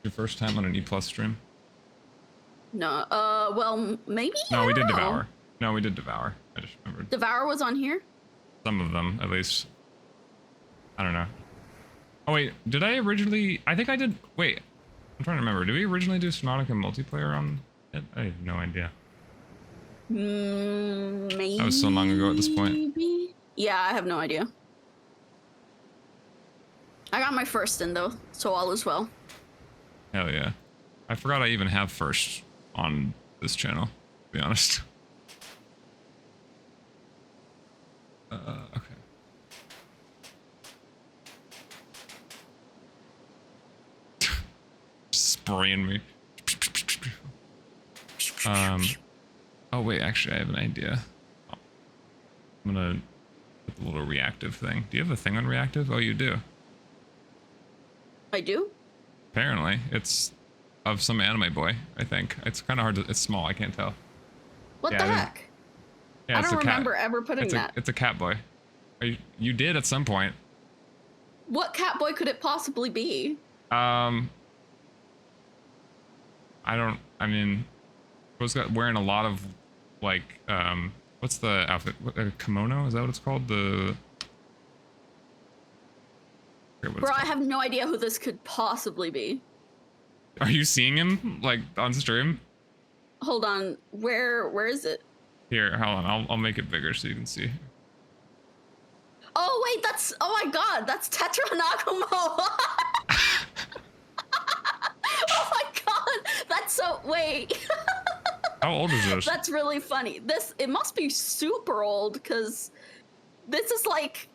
Your first time on an E+ stream? No, well, maybe? No, we did know. Devour. No, we did Devour. I just remembered. Devour was on here? Some of them, at least. I don't know. Oh, wait. Did I originally... I think I did... Wait. I'm trying to remember. Did we originally do Subnautica multiplayer on it? I have no idea. Maybe? That was so long ago at this point. Yeah, I have no idea. I got my first in, though, so all is well. Hell yeah. I forgot I even have first on this channel, to be honest. Okay. Spraying me. Oh wait, actually I have an idea. I'm gonna put the little reactive thing. Do you have a thing on reactive? Oh, you do. I do? Apparently. It's of some anime boy, I think. It's kind of hard to... It's small, I can't tell. What the heck? Yeah, I don't remember ever putting that. It's a cat boy. You did at some point. What cat boy could it possibly be? I mean, was wearing a lot of, like, what's the outfit? A kimono? Is that what it's called? Bro, I have no idea who this could possibly be. Are you seeing him, like, on stream? Hold on. Where is it? Here, hold on. I'll make it bigger so you can see. Oh, wait, oh my god, that's Tetra Nagumo! Oh my god, that's so, wait. How old is this? That's really funny. It must be super old, because this is like,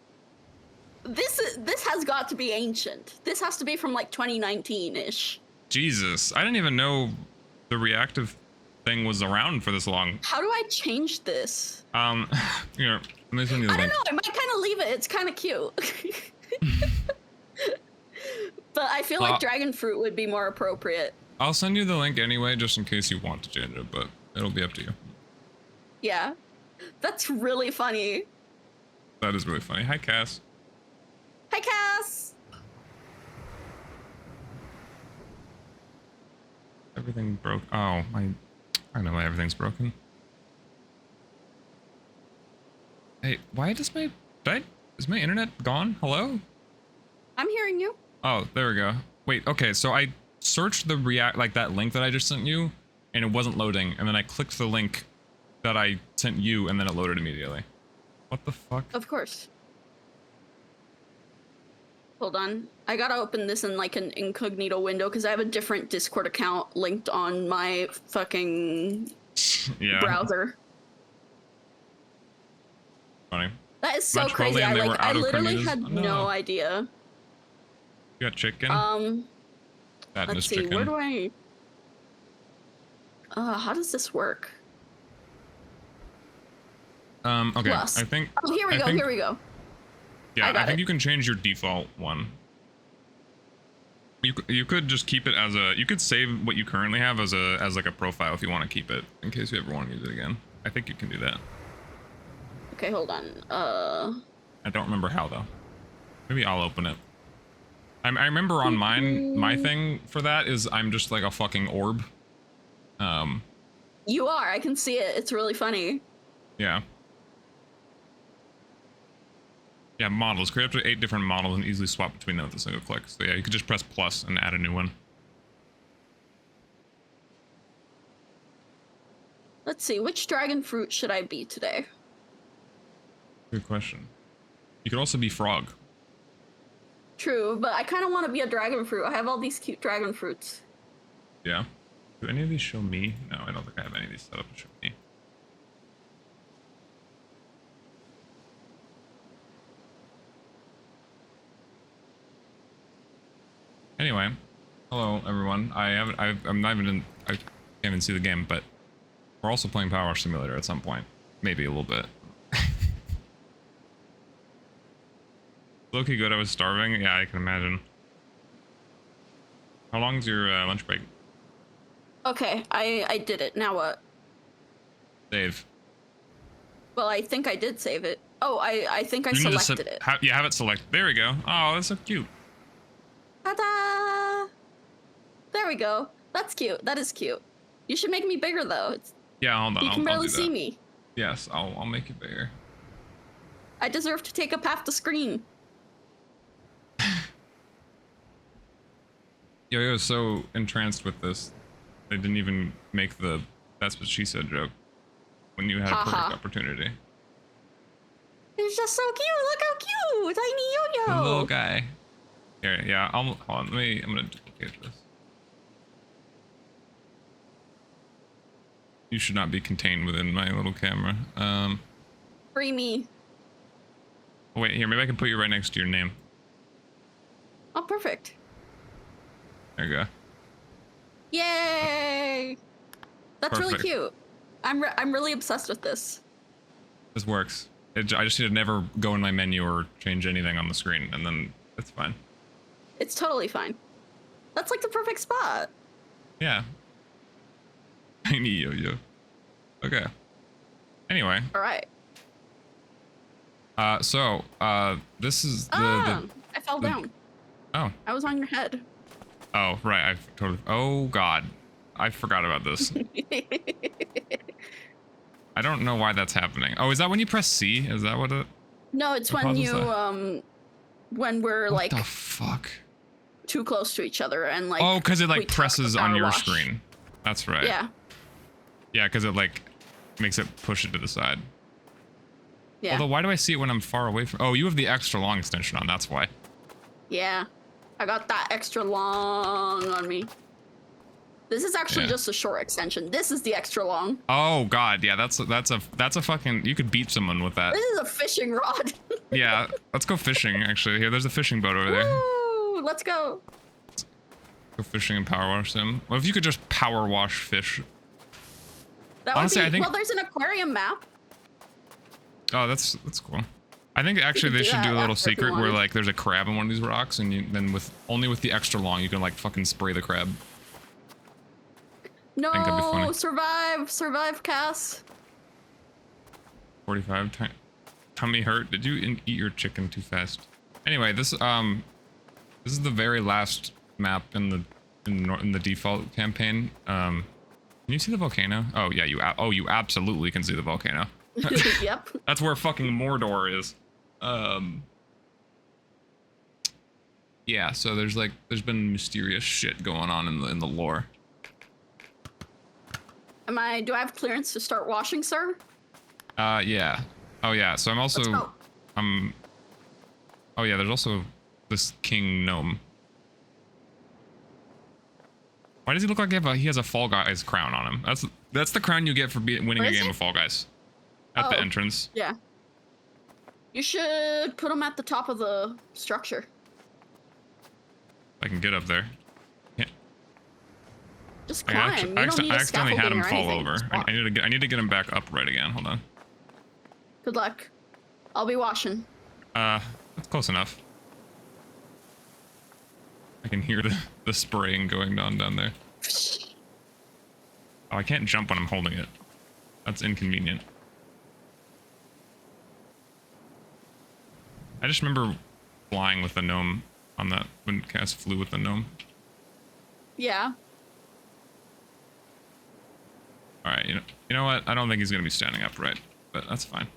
this has got to be ancient. This has to be from like 2019-ish. Jesus, I didn't even know the reactive thing was around for this long. How do I change this? Here, let me send you the link. I don't know, I might kind of leave it. It's kind of cute. But I feel like dragon fruit would be more appropriate. I'll send you the link anyway, just in case you want to change it, but it'll be up to you. Yeah, that's really funny. That is really funny. Hi, Cass. Hi, Cass. Everything broke. Oh, I know why everything's broken. Hey, why does is my internet gone? Hello? I'm hearing you. Oh, there we go. Wait, okay, so I searched the that link that I just sent you, and it wasn't loading, and then I clicked the link that I sent you, and then it loaded immediately. What the fuck? Of course. Hold on. I gotta open this in like an incognito window because I have a different Discord account linked on my fucking browser. Funny. That is so crazy. I literally had no idea. You got chicken? Let's see. Chicken. Where do I... how does this work? Okay. Plus. I think... Oh, here we go. Yeah, I think you can change your default one. You could just keep it as a... You could save what you currently have as like a profile if you want to keep it, in case you ever want to use it again. I think you can do that. Okay, hold on. I don't remember how, though. Maybe I'll open it. I remember on mine, my thing for that is I'm just like a fucking orb. You are. I can see it. It's really funny. Yeah. Yeah, models. Create up to 8 different models and easily swap between them with a single click. So yeah, you could just press plus and add a new one. Let's see. Which dragon fruit should I be today? Good question. You could also be frog. True, but I kind of want to be a dragon fruit. I have all these cute dragon fruits. Yeah. Do any of these show me? No, I don't think I have any of these set up to show me. Anyway, hello everyone. I'm not even in. I can't even see the game, but we're also playing PowerWash Simulator at some point, maybe a little bit. Low-key good. I was starving. Yeah, I can imagine. How long's your lunch break? Okay, I did it. Now what? Save. Well, I think I did save it. Oh, I think I You need to selected it. You have it selected. There we go. Oh, that's so cute. Ta-da! There we go. That's cute. That is cute. You should make me bigger though. Yeah, hold on. You can I'll barely do see that. me. Yes, I'll make it bigger. I deserve to take up half the screen. Yo-Yo was so entranced with this, they didn't even make the "that's what she said" joke when you had a perfect opportunity. It's just so cute. Look how cute, tiny yo-yo. The little guy. Here, yeah. Hold on. I'm gonna duplicate this. You should not be contained within my little camera. Free me. Oh, wait, here. Maybe I can put you right next to your name. Oh, perfect. There you go. Yay! That's Perfect. really cute. I'm really obsessed with this. This works. I just need to never go in my menu or change anything on the screen, and then it's fine. It's totally fine. That's like the perfect spot. Yeah. Tiny yo-yo. Okay. Anyway. All right. This is the I fell down. Oh. I was on your head. Oh, right. Oh, God. I forgot about this. I don't know why that's happening. Oh, is that when you press C? Is that what it... No, it's when you, when we're What like... the fuck? Too close to each other and like... Oh, because it like we presses talk on your PowerWash. screen. That's right. Yeah. Yeah, because it like makes it push it to the side. Yeah. Although, why do I see it when I'm far away from... Oh, you have the extra long extension on. That's why. Yeah. I got that extra long on me. This is actually just a short extension. This is the extra long. Oh God, yeah, that's a fucking... You could beat someone with that. This is a fishing rod. Yeah, let's go fishing. Actually, here, there's a fishing boat over there. Woo, let's go. Go fishing and power wash them. What if you could just power wash fish? That Honestly, would be, I think... well, there's an aquarium map. Oh, that's cool. I think actually they should do a little secret where like there's a crab on one of these rocks, and you then only with the extra long you can like fucking spray the crab. No, I think that'd be funny. survive, Cass. 45 tummy hurt. Did you eat your chicken too fast? Anyway, this is the very last map in the default campaign. Can you see the volcano? Oh yeah, you absolutely can see the volcano. Yep. That's where fucking Mordor is. Yeah, so there's been mysterious shit going on in the lore. Do I have clearance to start washing, sir? Yeah. Oh yeah, so I'm also Let's go. oh yeah, there's also this king gnome. Why does he look like he has a Fall Guys crown on him? That's the crown you get for winning a game of Fall Guys. At the entrance. Yeah. You should put him at the top of the structure. I can get up there. Yeah. Just climb. I accidentally had him fall over. I need to get him back upright again. Hold on. Good luck. I'll be washing. That's close enough. I can hear the spraying going on down there. Oh, I can't jump when I'm holding it. That's inconvenient. I just remember flying with the gnome on that when Cass flew with the gnome. Yeah. All right, you know what? I don't think he's gonna be standing upright, but that's fine.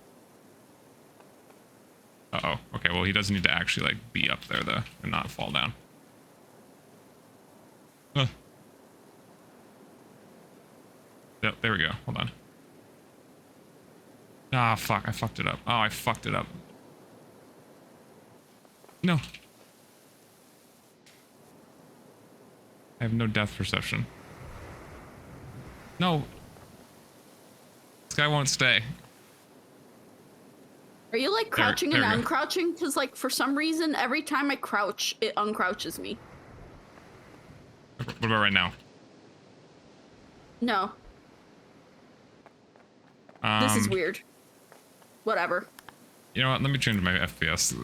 Uh-oh. Okay, well he does need to actually like be up there though and not fall down. Yep, there we go. Hold on. Ah, fuck! I fucked it up. Oh, I fucked it up. No. I have no depth perception. No. This guy won't stay. Are you like crouching there and we go. uncrouching? Because like for some reason, every time I crouch, it uncrouches me. What about right now? No. This is weird. Whatever. You know what? Let me change my FPS.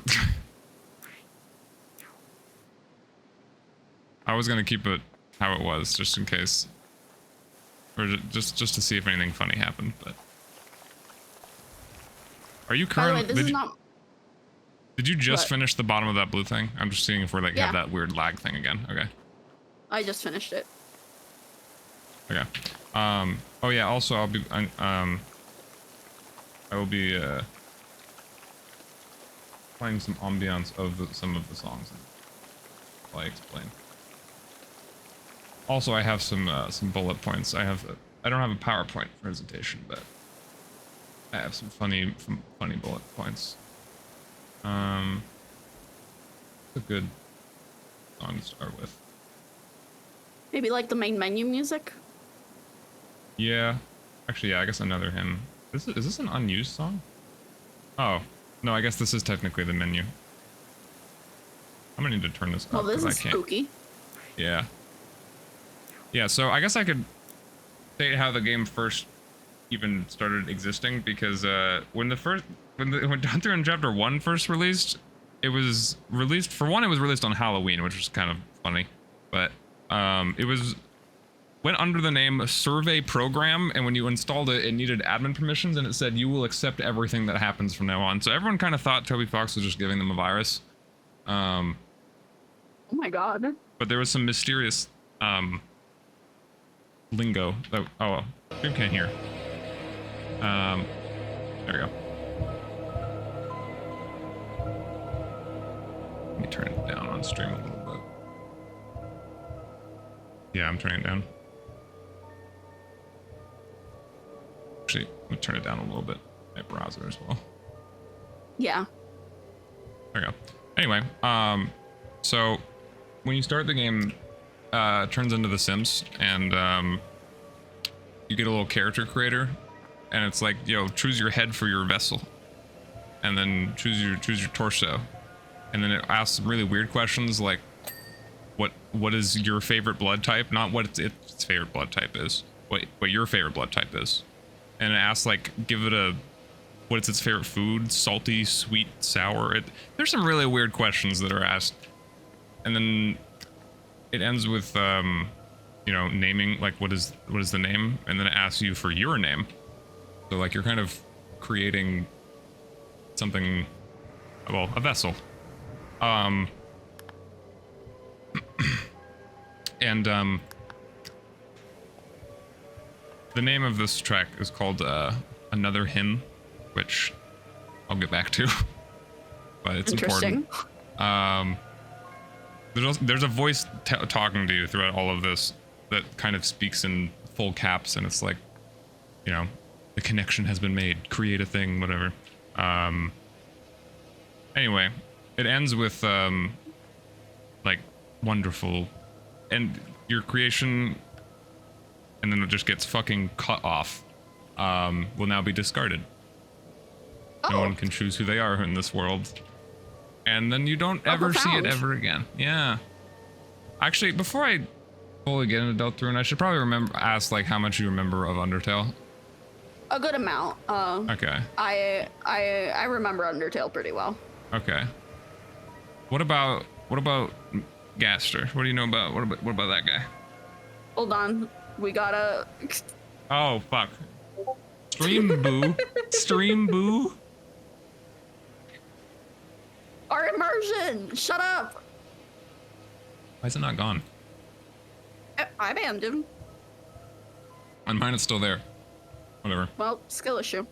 I was gonna keep it how it was, just in case, or just to see if anything funny happened. But Are you By the way, currently? this is not. Did you just What? finish the bottom of that blue thing? I'm just seeing if we're like Yeah. have that weird lag thing again. Okay. I just finished it. Okay. Oh yeah. Also, I will be playing some ambiance of some of the songs while I explain. Also, I have some bullet points. I don't have a PowerPoint presentation, but I have some funny bullet points. A good song to start with. Maybe like the main menu music. Yeah, actually, yeah. I guess another hymn. Is this an unused song? Oh no, I guess this is technically the menu. I'm gonna need to turn this up Well, this because is I can't. spooky. Yeah. Yeah. So I guess I could say how the game first even started existing because when Deltarune Chapter 1 first released, it was released on Halloween, which was kind of funny, but it went under the name Survey Program, and when you installed it, it needed admin permissions, and it said you will accept everything that happens from now on. So everyone kind of thought Toby Fox was just giving them a virus. Oh my god. But there was some mysterious lingo that you can't hear. There we go. Let me turn it down on stream a little bit. Yeah, I'm turning it down. Actually, I'm gonna turn it down a little bit. My browser as well. Yeah. There we go. Anyway, so when you start the game, it turns into The Sims, and you get a little character creator, and it's like, yo, choose your head for your vessel, and then choose your torso, and then it asks some really weird questions like, what is your favorite blood type? Not what its favorite blood type is, what your favorite blood type is, and it asks like, what is its favorite food? Salty, sweet, sour? There's some really weird questions that are asked. And then it ends with, naming, like, what is the name? And then it asks you for your name. So, like, you're kind of creating something, well, a vessel. The name of this track is called, Another Hymn, which I'll get back to, but it's important. There's a voice talking to you throughout all of this that kind of speaks in full caps, and it's like, the connection has been made, create a thing, whatever. Anyway, it ends with like, wonderful, and your creation, and then it just gets fucking cut off, will now be discarded. No one can choose who they are in this world. And then you don't ever see it ever again. Yeah. Actually, before I fully get into Deltarune, I should probably ask like how much you remember of Undertale. A good amount. Okay. I remember Undertale pretty well. Okay. What about Gaster? What do you know about what about that guy? Hold on. We gotta. Oh fuck. Stream boo. Stream boo. Our immersion! Shut up! Why is it not gone? I banned him. On mine, it's still there. Whatever. Well, skill issue.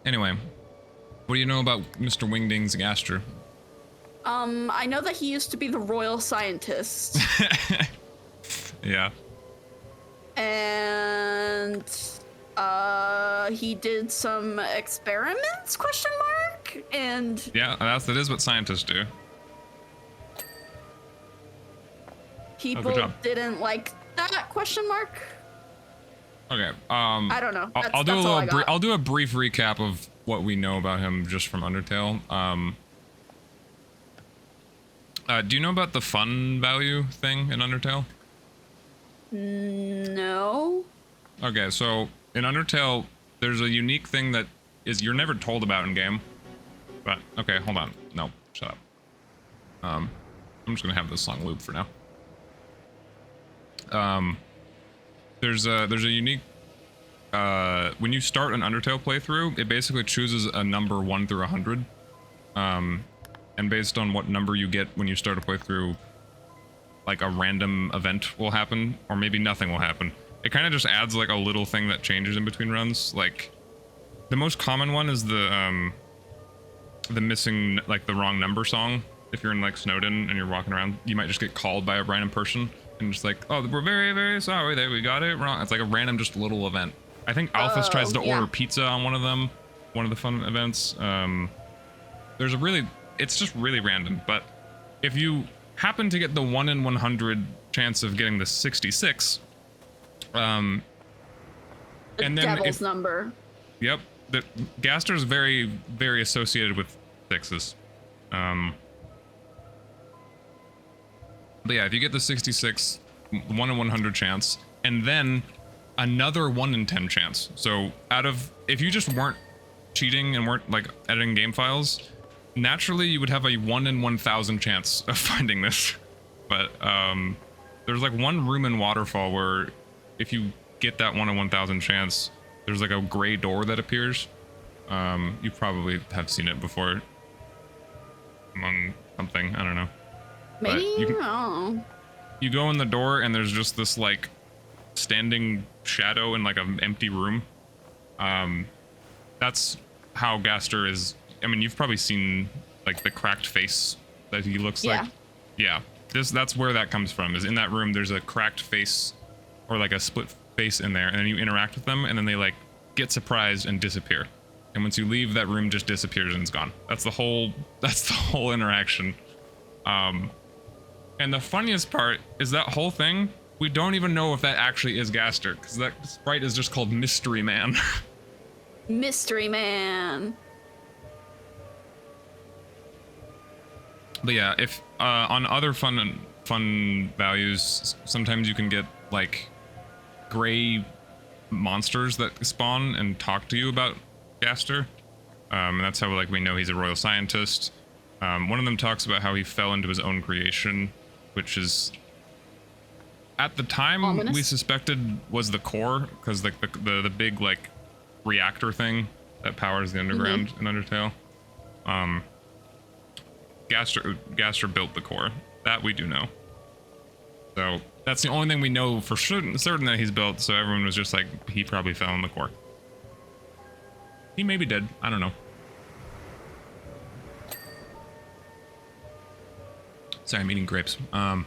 Anyway, what do you know about Mr. Wingding's Gaster? I know that he used to be the royal scientist. Yeah. And he did some experiments, ? And Yeah, that is what scientists do. people didn't like that ? Okay. I don't know. I'll do a brief recap of what we know about him just from Undertale. Do you know about the fun value thing in Undertale? No. Okay, so in Undertale, there's a unique thing that you're never told about in game. But okay, hold on. No, shut up. I'm just gonna have this song loop for now. There's a unique when you start an Undertale playthrough, it basically chooses a number 1 through 100. And based on what number you get when you start a playthrough, like a random event will happen, or maybe nothing will happen. It kind of just adds like a little thing that changes in between runs. Like, the most common one is the missing, like, the wrong number song. If you're in, like, Snowden and you're walking around, you might just get called by a random person and just like, oh, we're very, very sorry that we got it wrong. It's like a random just little event. I think Alphys tries to order pizza on one of them, one of the fun events. There's a really, it's just really random, but if you happen to get the 1 in 100 chance of getting the 66, and then devil's number. Yep, the Gaster is very, very associated with 6s. But yeah, if you get the 66, 1 in 100 chance, and then another 1 in 10 chance. So if you just weren't cheating and weren't like editing game files, naturally you would have a 1 in 1,000 chance of finding this. But there's like one room in Waterfall where if you get that 1 in 1,000 chance, there's like a gray door that appears. You probably have seen it before among something, I don't know. Maybe, you go in the door and there's just this like standing shadow in like an empty room. That's how Gaster is. I mean, you've probably seen like the cracked face that he looks like. Yeah, that's where that comes from. Is in that room there's a cracked face or like a split face in there, and then you interact with them, and then they like get surprised and disappear. And once you leave, that room just disappears and it's gone. That's the whole interaction. And the funniest part is that whole thing, we don't even know if that actually is Gaster, because that sprite is just called Mystery Man. Mystery Man. But yeah, if on other fun values, sometimes you can get like gray monsters that spawn and talk to you about Gaster. And that's how like we know he's a royal scientist. One of them talks about how he fell into his own creation, which is at the time ominous. We suspected was the core, because like the big like reactor thing that powers the underground in Undertale. Gaster built the core. That we do know. So that's the only thing we know for certain that he's built. So everyone was just like, he probably fell in the core. He maybe did. I don't know. Sorry, I'm eating grapes. No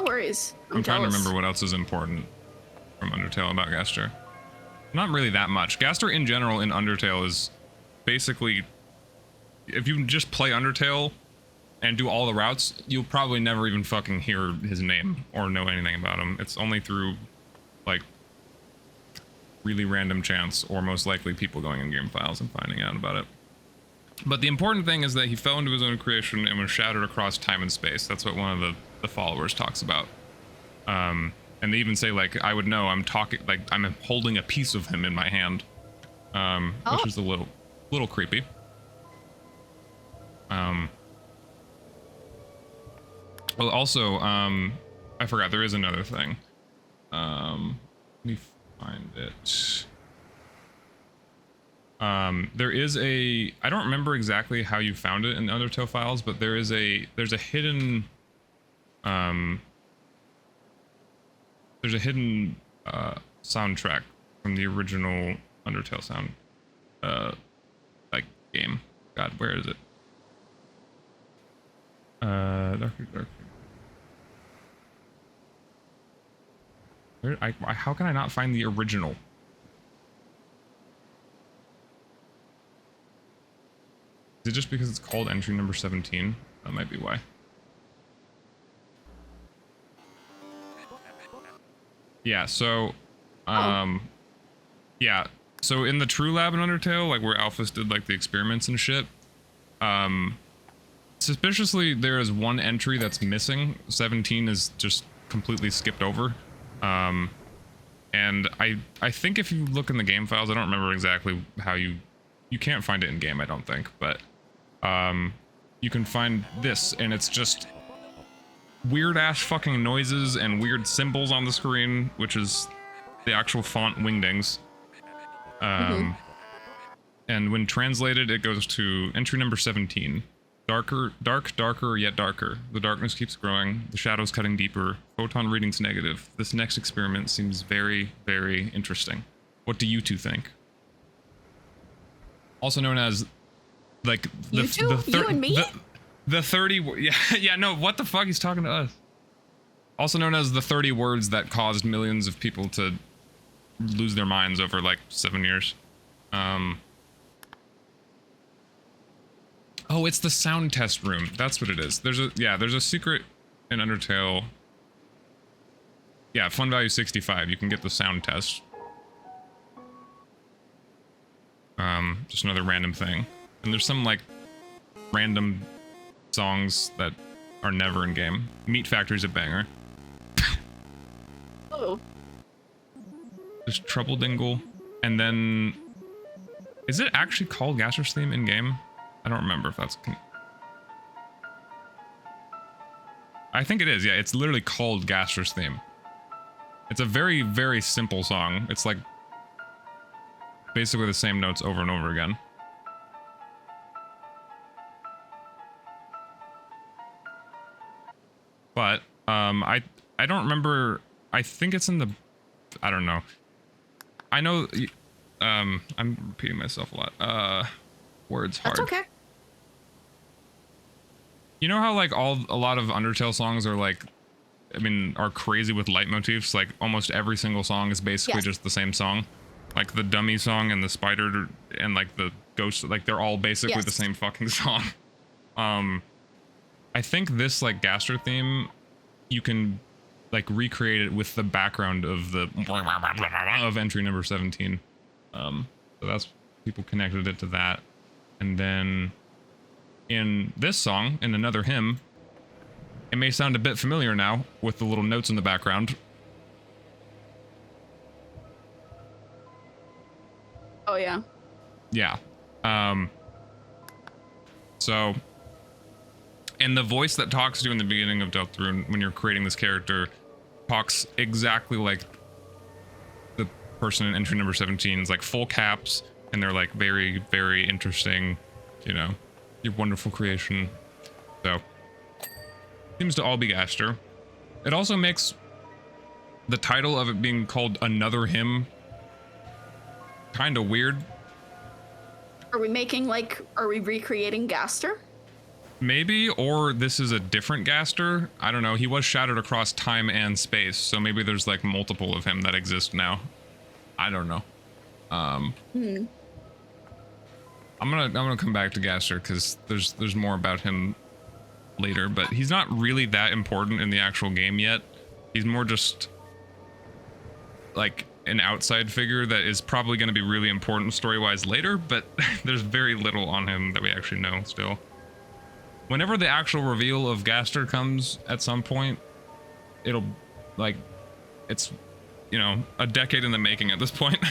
worries. I'm trying to remember what else is important from Undertale about Gaster. Not really that much. Gaster in general in Undertale is basically, if you just play Undertale and do all the routes, you'll probably never even fucking hear his name or know anything about him. It's only through like really random chance, or most likely people going in game files and finding out about it. But the important thing is that he fell into his own creation and was shattered across time and space. That's what one of the followers talks about. And they even say, like, I would know, I'm holding a piece of him in my hand. Which is a little creepy. Well, also, I forgot, there is another thing. Let me find it. There is I don't remember exactly how you found it in the Undertale files, but there's a hidden soundtrack from the original Undertale sound like game. God, where is it? Darker. How can I not find the original? Is it just because it's called entry number 17? That might be why. Yeah, so yeah, so in the True Lab in Undertale, like where Alphys did like the experiments and shit, suspiciously there is one entry that's missing. 17 is just completely skipped over. And I think if you look in the game files, I don't remember exactly how you can't find it in game, I don't think, but you can find this, and it's just weird ass fucking noises and weird symbols on the screen, which is the actual font Wingdings. And when translated, it goes to entry number 17. Darker, yet darker. The darkness keeps growing, the shadows cutting deeper, photon readings negative. This next experiment seems very, very interesting. What do you two think? Also known as, like, you and me? The 30, yeah, no, what the fuck, he's talking to us. Also known as the 30 words that caused millions of people to lose their minds over, like, 7 years. Oh, it's the sound test room. That's what it is. There's a secret in Undertale. Yeah, fun value 65. You can get the sound test. Just another random thing. And there's some, like, random songs that are never in game. Meat Factory's a banger. Oh. There's Trouble Dingle. And then... Is it actually called Gaster's Theme in game? I don't remember if that's... I think it is, yeah. It's literally called Gaster's Theme. It's a very, very simple song. It's like basically the same notes over and over again. But I don't remember. I think it's in the... I don't know. I know... I'm repeating myself a lot. Words hard. That's okay. You know how, like, a lot of Undertale songs are, like, I mean, are crazy with leitmotifs? Like, almost every single song is basically just the same song. Like, the dummy song and the spider and, like, the ghost, like, they're all basically the same fucking song. I think this, like, Gaster theme, you can, like, recreate it with the background of the... of entry number 17. So that's... people connected it to that. And then in this song, in another hymn, it may sound a bit familiar now with the little notes in the background. Oh, yeah. Yeah. So, and the voice that talks to you in the beginning of Deltarune, when you're creating this character, talks exactly like the person in entry number 17. It's like full caps, and they're like very, very interesting, you know, your wonderful creation. So, seems to all be Gaster. It also makes the title of it being called Another Hymn kind of weird. Are we making, like, are we recreating Gaster? Maybe, or this is a different Gaster. I don't know. He was shattered across time and space, so maybe there's like multiple of him that exist now. I don't know. I'm gonna come back to Gaster because there's more about him later, but he's not really that important in the actual game yet. He's more just like an outside figure that is probably going to be really important story-wise later, but there's very little on him that we actually know still. Whenever the actual reveal of Gaster comes at some point, it'll, like, it's, you know, a decade in the making at this point.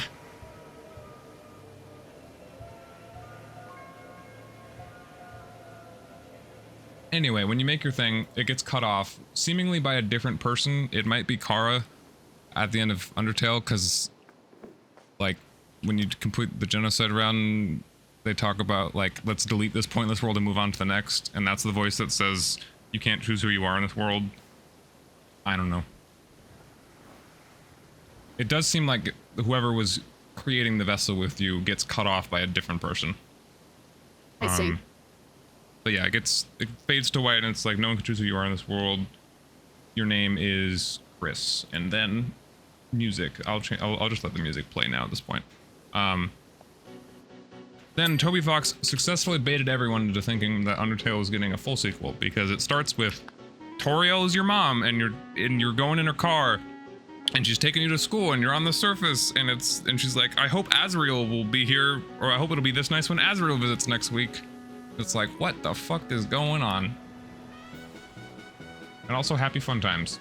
Anyway, when you make your thing, it gets cut off, seemingly by a different person. It might be Kara at the end of Undertale, because, like, when you complete the genocide round, they talk about, like, let's delete this pointless world and move on to the next, and that's the voice that says, you can't choose who you are in this world. I don't know. It does seem like whoever was creating the vessel with you gets cut off by a different person. I see. But yeah, it fades to white, and it's like, no one can choose who you are in this world. Your name is Chris, and then music. I'll just let the music play now at this point. Then Toby Fox successfully baited everyone into thinking that Undertale was getting a full sequel, because it starts with Toriel is your mom, and you're going in her car, and she's taking you to school, and you're on the surface, and she's like, I hope Azrael will be here, or I hope it'll be this nice when Azrael visits next week. It's like, what the fuck is going on? And also happy fun times.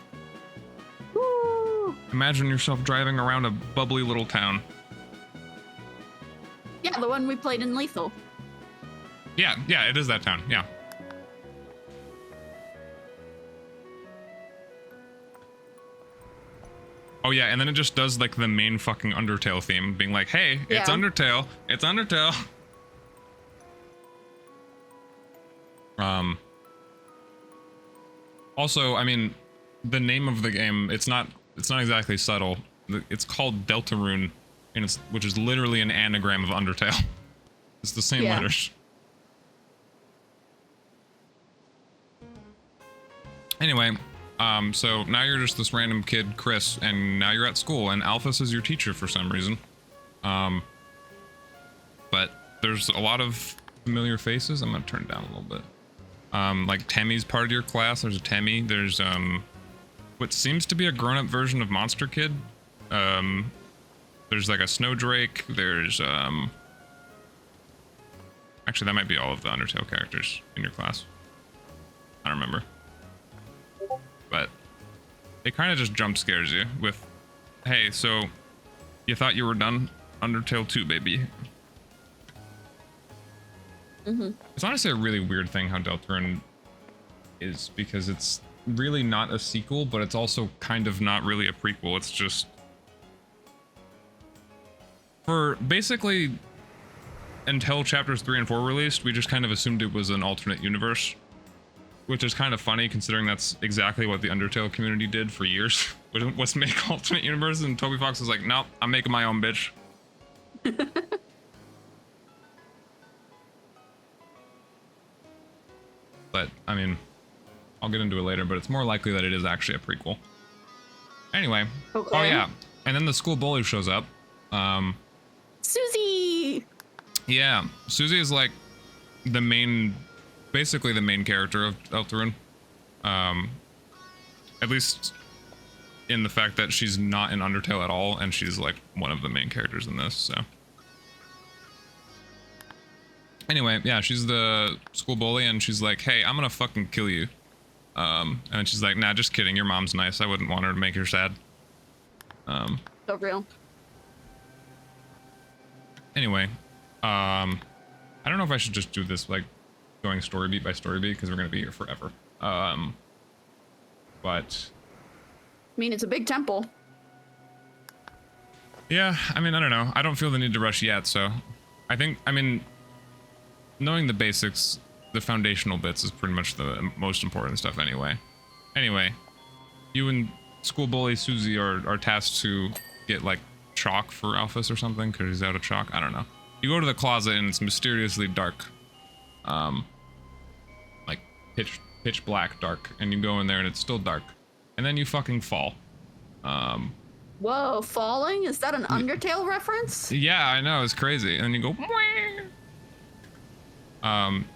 Woo! Imagine yourself driving around a bubbly little town. Yeah, the one we played in Lethal. Yeah, it is that town, yeah. Oh yeah, and then it just does like the main fucking Undertale theme, being like, hey, it's Yeah. Undertale, it's Undertale. Also, I mean, the name of the game, it's not exactly subtle. It's called Deltarune, and which is literally an anagram of Undertale. It's the same letters. Anyway, so now you're just this random kid, Chris, and now you're at school, and Alphys is your teacher for some reason. But there's a lot of familiar faces. I'm gonna turn it down a little bit. Like Temmie's part of your class. There's a Temmie. There's what seems to be a grown-up version of Monster Kid. There's like a Snowdrake. There's actually that might be all of the Undertale characters in your class. I don't remember. But it kind of just jump scares you with, hey, so you thought you were done? Undertale 2, baby. It's honestly a really weird thing how Deltarune is, because it's really not a sequel, but it's also kind of not really a prequel. It's just for basically until chapters 3 and 4 released, we just kind of assumed it was an alternate universe, which is kind of funny considering that's exactly what the Undertale community did for years. Was make alternate universes, and Toby Fox was like, nope, I'm making my own, bitch. But I mean, I'll get into it later, but it's more likely that it is actually a prequel. Anyway, Okay. Oh yeah, and then the school bully shows up. Susie! Yeah, Susie is like the main, basically the main character of Deltarune. At least in the fact that she's not in Undertale at all, and she's like one of the main characters in this, so. Anyway, yeah, she's the school bully, and she's like, hey, I'm gonna fucking kill you. And she's like, nah, just kidding, your mom's nice. I wouldn't want her to make her sad. So real. Anyway, I don't know if I should just do this, like, going story beat by story beat, because we're gonna be here forever. But... I mean, it's a big temple. yeah, I mean, I don't know. I don't feel the need to rush yet, so... I think, I mean... knowing the basics, the foundational bits is pretty much the most important stuff anyway. Anyway, you and school bully Susie are tasked to get, like, chalk for Alphys or something, because he's out of chalk. I don't know. You go to the closet and it's mysteriously dark. Like, pitch black dark. And you go in there and it's still dark. And then you fucking fall. Whoa, falling? Is that an Undertale reference? Yeah, I know, it's crazy. And then you go...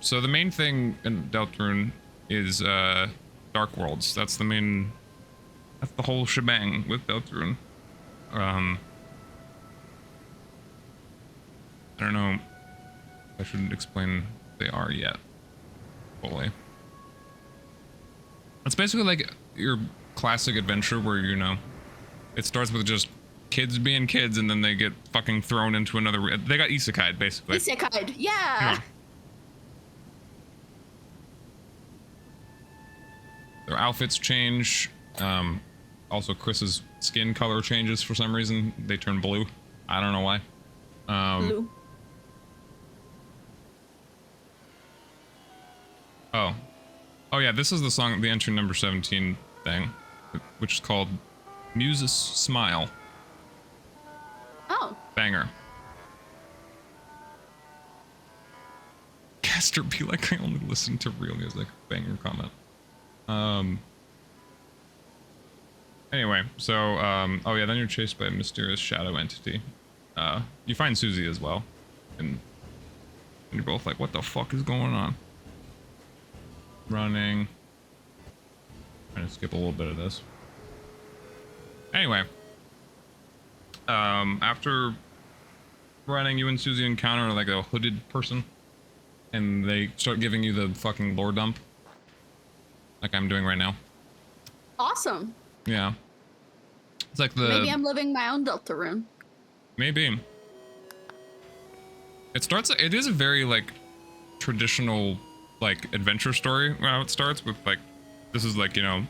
so the main thing in Deltarune is, Dark Worlds. That's the main... that's the whole shebang with Deltarune. I don't know if I shouldn't explain what they are yet fully. It's basically like your classic adventure where, you know, it starts with just kids being kids and then they get fucking thrown into another... they got isekai'd, basically. Isekai, yeah. Their outfits change. Also, Chris's skin color changes for some reason. They turn blue. I don't know why. Blue. Oh yeah, this is the song, the entry number 17 thing, which is called Muse's Smile. Oh. Banger. Caster be like, I only listen to real music. Banger comment. Anyway, so, oh yeah, then you're chased by a mysterious shadow entity. You find Susie as well. And you're both like, what the fuck is going on? Running. Trying to skip a little bit of this. Anyway. After running, you and Susie encounter like a hooded person. And they start giving you the fucking lore dump. Like I'm doing right now. Awesome. Yeah. It's like the... maybe I'm living my own Deltarune. Maybe. It starts... it is a very, like, traditional, like, adventure story how it starts with, like... this is, like, you know,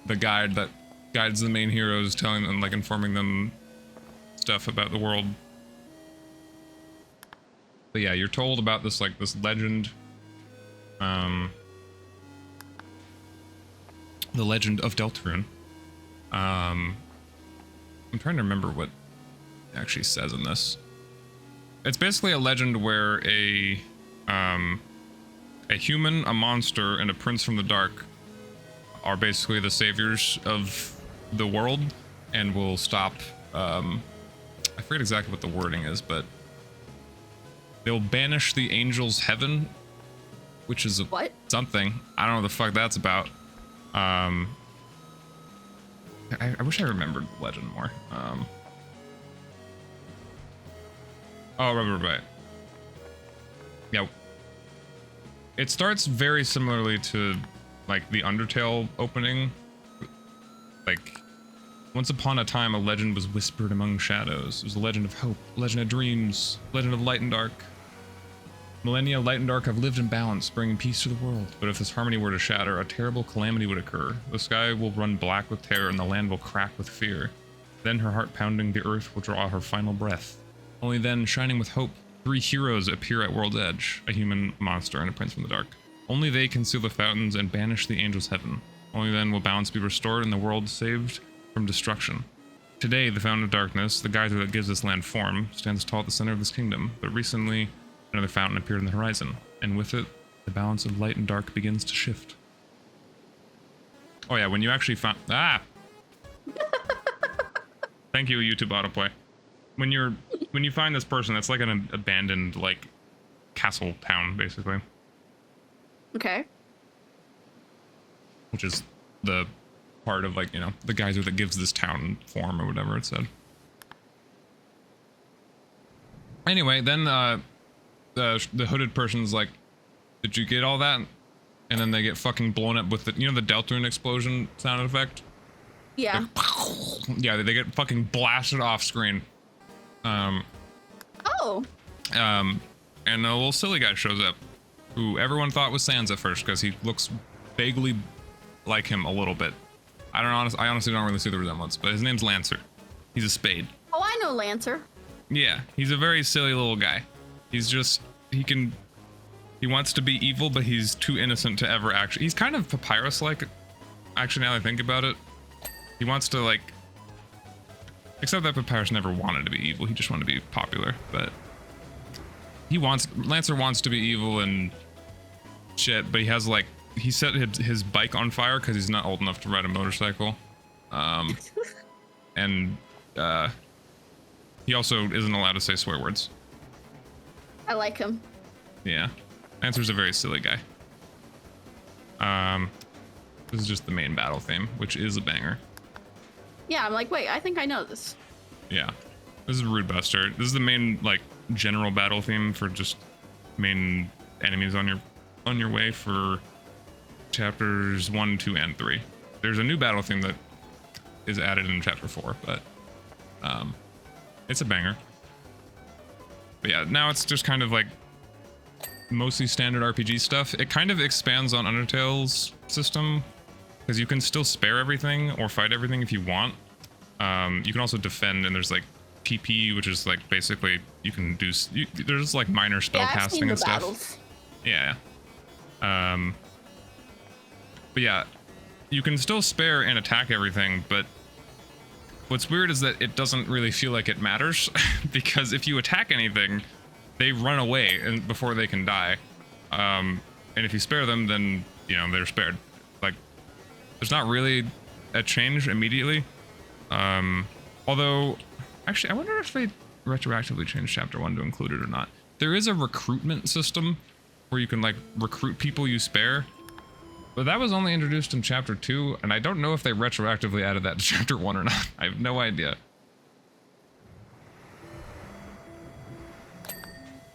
the guide that guides the main heroes, telling them, like, informing them stuff about the world. But yeah, you're told about this, like, this legend. The legend of Deltarune. I'm trying to remember what it actually says in this. It's basically a legend where a human, a monster, and a prince from the dark are basically the saviors of the world and will stop, I forget exactly what the wording is, but they'll banish the angels' heaven, which is what? Something. I don't know what the fuck that's about. I wish I remembered the legend more. Oh, right. Yeah. It starts very similarly to, like, the Undertale opening. Like, once upon a time, a legend was whispered among shadows. It was a legend of hope, a legend of dreams, a legend of light and dark. Millennia, light and dark have lived in balance, bringing peace to the world. But if this harmony were to shatter, a terrible calamity would occur. The sky will run black with terror, and the land will crack with fear. Then, her heart pounding, the earth will draw her final breath. Only then, shining with hope, 3 heroes appear at world's edge, a human, monster, and a prince from the dark. Only they can seal the fountains and banish the angels' heaven. Only then will balance be restored and the world saved from destruction. Today, the fountain of darkness, the geyser that gives this land form, stands tall at the center of this kingdom, but recently, another fountain appeared on the horizon, and with it, the balance of light and dark begins to shift. Oh yeah, when you actually found... Ah! Thank you, YouTube autoplay. When you find this person, it's like an abandoned, like, castle town, basically. Okay. Which is the part of, like, you know, the geyser that gives this town form or whatever it said. Anyway, then the hooded person's like, did you get all that? And then they get fucking blown up with the, you know, the Deltarune explosion sound effect? Yeah. Like, yeah, they get fucking blasted off screen. Oh. And a little silly guy shows up, who everyone thought was Sans at first because he looks vaguely like him a little bit. I honestly don't really see the resemblance, but his name's Lancer. He's a spade. Oh, I know Lancer. Yeah, he's a very silly little guy. He's just, he wants to be evil, but he's too innocent to ever actually, he's kind of Papyrus-like, actually, now that I think about it. He wants to, like, except that Papyrus never wanted to be evil, he just wanted to be popular, but Lancer wants to be evil and shit, but he has, like, he set his bike on fire because he's not old enough to ride a motorcycle. And, he also isn't allowed to say swear words. I like him. Yeah. Lancer's a very silly guy. This is just the main battle theme, which is a banger. Yeah, I'm like, wait, I think I know this. Yeah. This is Rude Buster. This is the main, like, general battle theme for just main enemies on your way for chapters 1, 2, and 3. There's a new battle theme that is added in chapter 4, but it's a banger. But yeah, now it's just kind of like mostly standard RPG stuff. It kind of expands on Undertale's system because you can still spare everything or fight everything if you want. You can also defend, and there's like PP, which is like basically you can do. There's like minor spell casting and stuff. Battles. Yeah. But yeah, you can still spare and attack everything, but what's weird is that it doesn't really feel like it matters because if you attack anything, they run away and before they can die. And if you spare them, then, you know, they're spared. Like, there's not really a change immediately. Although, actually, I wonder if they retroactively changed chapter 1 to include it or not. There is a recruitment system where you can, like, recruit people you spare. But that was only introduced in chapter 2, and I don't know if they retroactively added that to chapter 1 or not. I have no idea.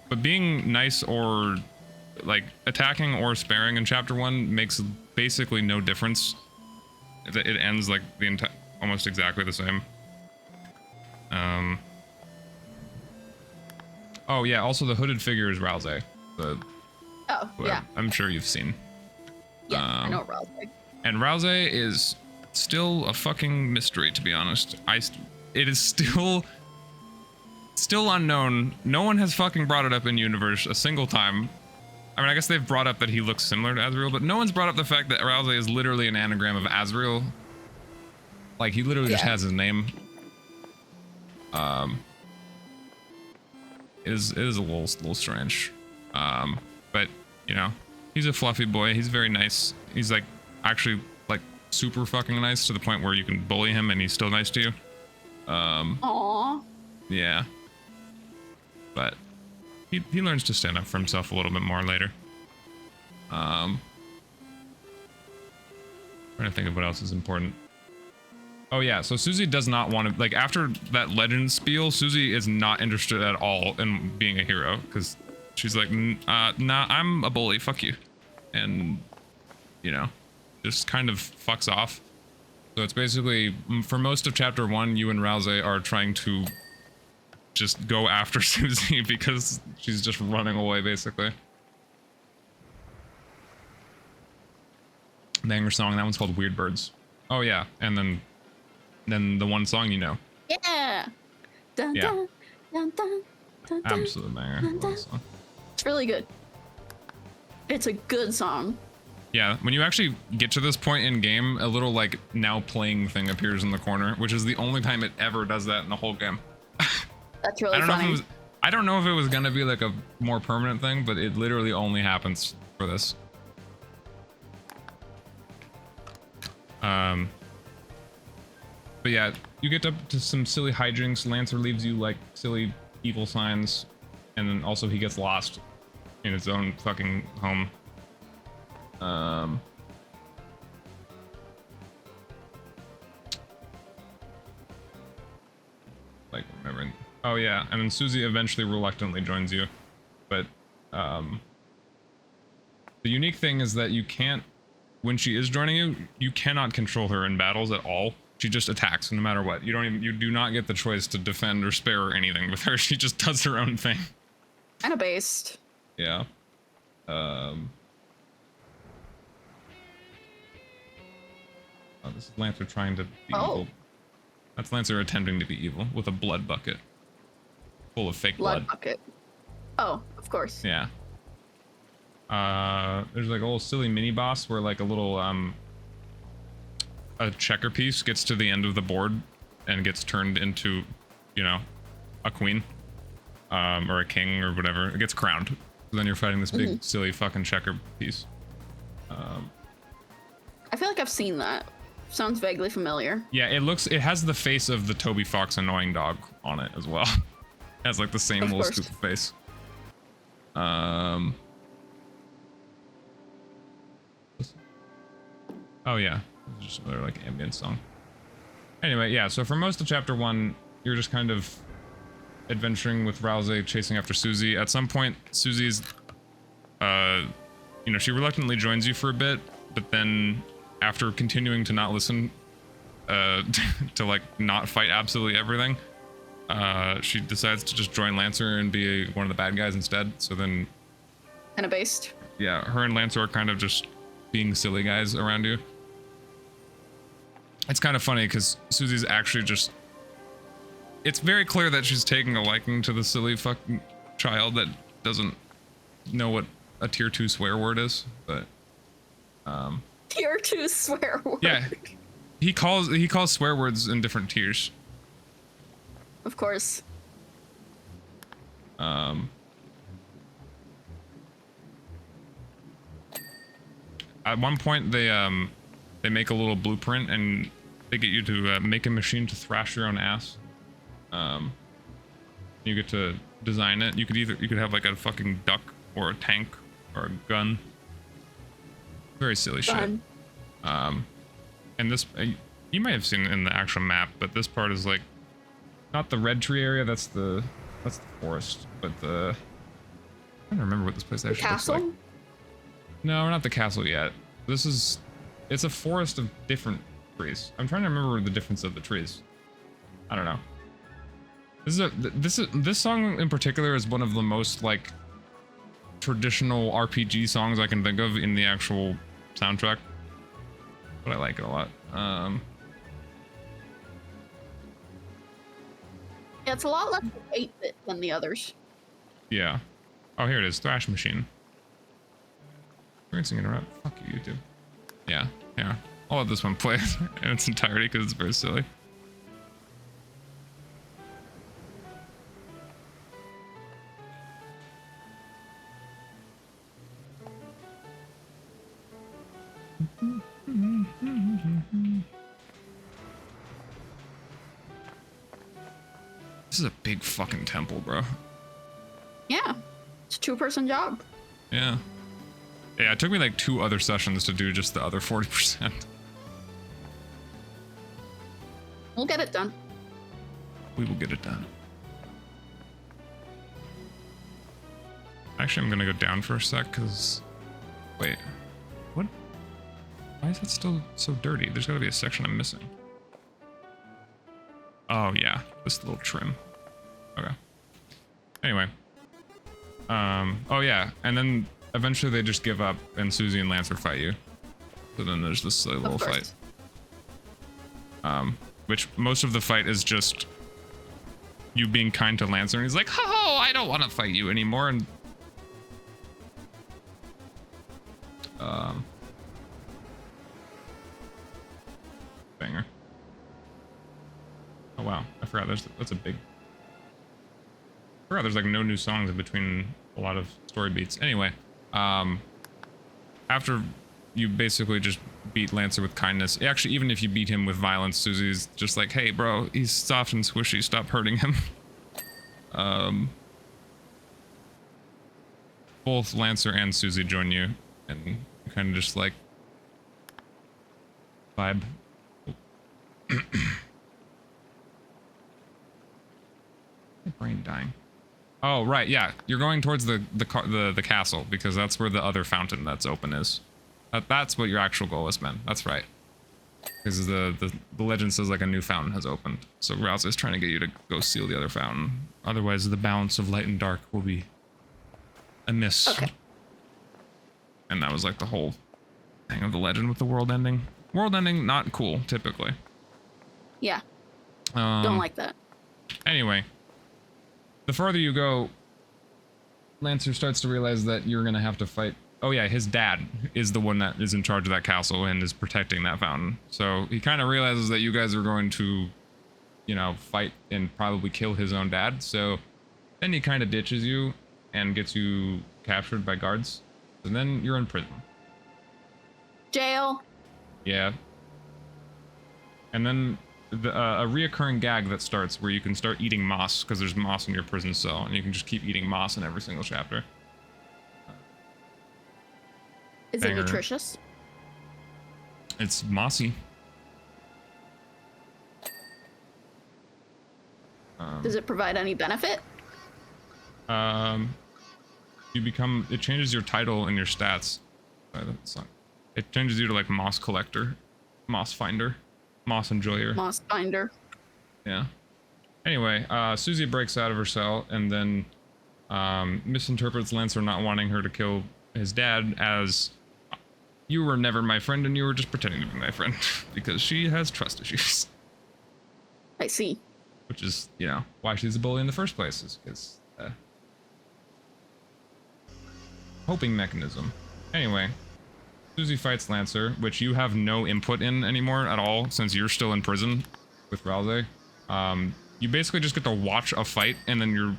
But being nice or, like, attacking or sparing in chapter 1 makes basically no difference. It ends, like, almost exactly the same. Oh, yeah, also the hooded figure is Rousey. Oh, yeah. I'm sure you've seen. Yeah, I know Rousey. And Rousey is still a fucking mystery, to be honest. It is still unknown. No one has fucking brought it up in universe a single time. I mean, I guess they've brought up that he looks similar to Azrael, but no one's brought up the fact that Rousey is literally an anagram of Azrael. Like, he literally just has his name. It is a little strange. But, you know, he's a fluffy boy. He's very nice. He's, like, actually, like, super fucking nice to the point where you can bully him and he's still nice to you. Aww. Yeah. But he learns to stand up for himself a little bit more later. Trying to think of what else is important. Oh yeah, so Susie does not want to, like, after that legend spiel, Susie is not interested at all in being a hero, because she's like, nah, I'm a bully, fuck you. And, you know, just kind of fucks off. So it's basically, for most of chapter 1, you and Rousey are trying to just go after Susie because she's just running away, basically. Banger song, that one's called Weird Birds. Oh yeah, and then the one song you know. Yeah. Dun, Yeah. dun, dun, dun, dun, dun, Absolute banger. dun, Love dun. that song. It's really good. It's a good song. Yeah, when you actually get to this point in game, a little like now playing thing appears in the corner, which is the only time it ever does that in the whole game. That's really I don't know if funny. it was, I don't know if it was gonna be like a more permanent thing, but it literally only happens for this. But yeah, you get up to some silly hijinks. Lancer leaves you like silly evil signs, and then also he gets lost in his own fucking home. Like remembering. Oh yeah, and then Susie eventually reluctantly joins you, but the unique thing is that you can't, when she is joining you, you cannot control her in battles at all. She just attacks no matter what. You do not get the choice to defend or spare or anything with her. She just does her own thing. Kind of based. Yeah. Oh, this is Lancer trying to be evil. That's Lancer attempting to be evil with a blood bucket full of fake blood. Bucket. Oh, of course. Yeah. There's like a little silly mini boss where like a little a checker piece gets to the end of the board and gets turned into, you know, a queen or a king or whatever. It gets crowned. So then you're fighting this big silly fucking checker piece. I feel like I've seen that. Sounds vaguely familiar. Yeah, it has the face of the Toby Fox annoying dog on it as well. It has like the same Of little course. stupid face. Oh yeah, it's just another like ambient song. Anyway, yeah, so for most of chapter 1, you're just kind of adventuring with Rousey, chasing after Susie. At some point, Susie's, you know, she reluctantly joins you for a bit, but then after continuing to not listen, to like not fight absolutely everything, she decides to just join Lancer and be one of the bad guys instead. So then, Kind of based. yeah, her and Lancer are kind of just being silly guys around you. It's kind of funny because Susie's actually just, it's very clear that she's taking a liking to the silly fucking child that doesn't know what a tier 2 swear word is, but Tier 2 swear word. yeah, he calls swear words in different tiers. Of course. At one point they make a little blueprint and they get you to make a machine to thrash your own ass. You get to design it. You could have like a fucking duck or a tank or a gun. Very silly Fun. shit. And this you might have seen it in the actual map, but this part is like not the red tree area. That's the forest, but the, I don't remember what this place actually looks like. Castle? No, not the castle yet. It's a forest of different trees. I'm trying to remember the difference of the trees. I don't know. This song in particular is one of the most like traditional RPG songs I can think of in the actual soundtrack. What but I like it a lot. Yeah, it's a lot less 8-bit than the others. Yeah. Oh, here it is. Thrash Machine. Experiencing interrupt. Fuck you, YouTube. Yeah, yeah. I'll let this one play in its entirety because it's very silly. This is a big fucking temple, bro. Yeah, it's a 2-person job. Yeah. Yeah, it took me like 2 other sessions to do just the other 40%. We'll get it done. We will get it done. Actually, I'm gonna go down for a sec, because... Wait. What? Why is that still so dirty? There's gotta be a section I'm missing. Oh, yeah. This little trim. Okay. Anyway. Oh, yeah. And then eventually they just give up, and Susie and Lancer fight you. So then there's this silly little fight. Which most of the fight is just you being kind to Lancer, and he's like, "Oh, I don't want to fight you anymore." And banger. Oh wow, I forgot. That's a big. I forgot there's like no new songs in between a lot of story beats. Anyway, after you basically just beat Lancer with kindness. Actually, even if you beat him with violence, Susie's just like, "Hey, bro, he's soft and squishy. Stop hurting him." Both Lancer and Susie join you, and kind of just like vibe. My brain dying. Oh right, yeah. You're going towards the castle because that's where the other fountain that's open is. That's what your actual goal is, man. That's right. Because the legend says like a new fountain has opened. So Rouse is trying to get you to go seal the other fountain. Otherwise, the balance of light and dark will be amiss. Okay. And that was like the whole thing of the legend with the world ending. World ending, not cool, typically. Yeah. Don't like that. Anyway, the farther you go, Lancer starts to realize that you're gonna have to fight. Oh yeah, his dad is the one that is in charge of that castle and is protecting that fountain. So he kind of realizes that you guys are going to, you know, fight and probably kill his own dad. So then he kind of ditches you and gets you captured by guards. And then you're in prison. Jail. Yeah. And then a reoccurring gag that starts where you can start eating moss because there's moss in your prison cell, and you can just keep eating moss in every single chapter. Is it nutritious? It's mossy. Does it provide any benefit? You become, it changes your title and your stats. It changes you to like moss collector, moss finder, moss enjoyer. Moss finder. Yeah. Anyway, Susie breaks out of her cell and then misinterprets Lancer not wanting her to kill his dad as, "You were never my friend and you were just pretending to be my friend," because she has trust issues. I see. Which is, you know, why she's a bully in the first place, is because coping mechanism. Anyway, Susie fights Lancer, which you have no input in anymore at all since you're still in prison with Ralze. You basically just get to watch a fight, and then you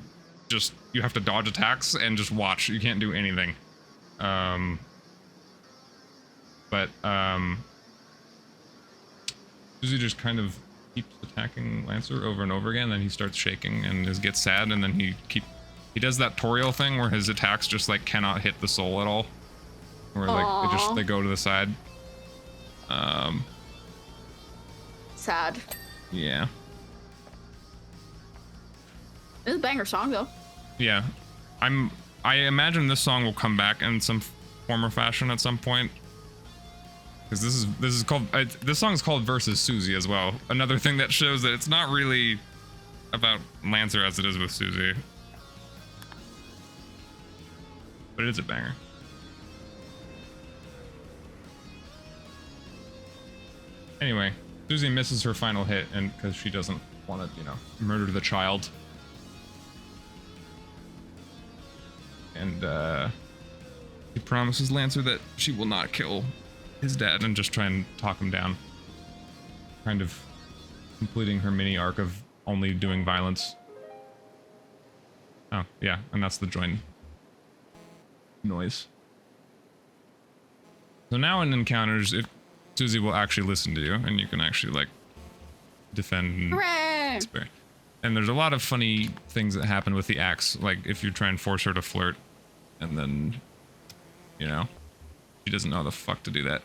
have to dodge attacks and just watch. You can't do anything. Susie just kind of keeps attacking Lancer over and over again, then he starts shaking and gets sad, and then he does that Toriel thing where his attacks just like cannot hit the soul at all. Where like they go to the side. Sad. Yeah. It's a banger song though. Yeah. I imagine this song will come back in some form or fashion at some point. Because this is called this song is called Versus Susie as well. Another thing that shows that it's not really about Lancer as it is with Susie. But it is a banger. Anyway, Susie misses her final hit, and because she doesn't want to, you know, murder the child. And he promises Lancer that she will not kill his dad and just try and talk him down. Kind of completing her mini arc of only doing violence. Oh, yeah, and that's the join noise. So now in encounters, if Susie will actually listen to you, and you can actually, like, defend and spare. And there's a lot of funny things that happen with the axe, like if you try and force her to flirt, and then, you know, she doesn't know how the fuck to do that.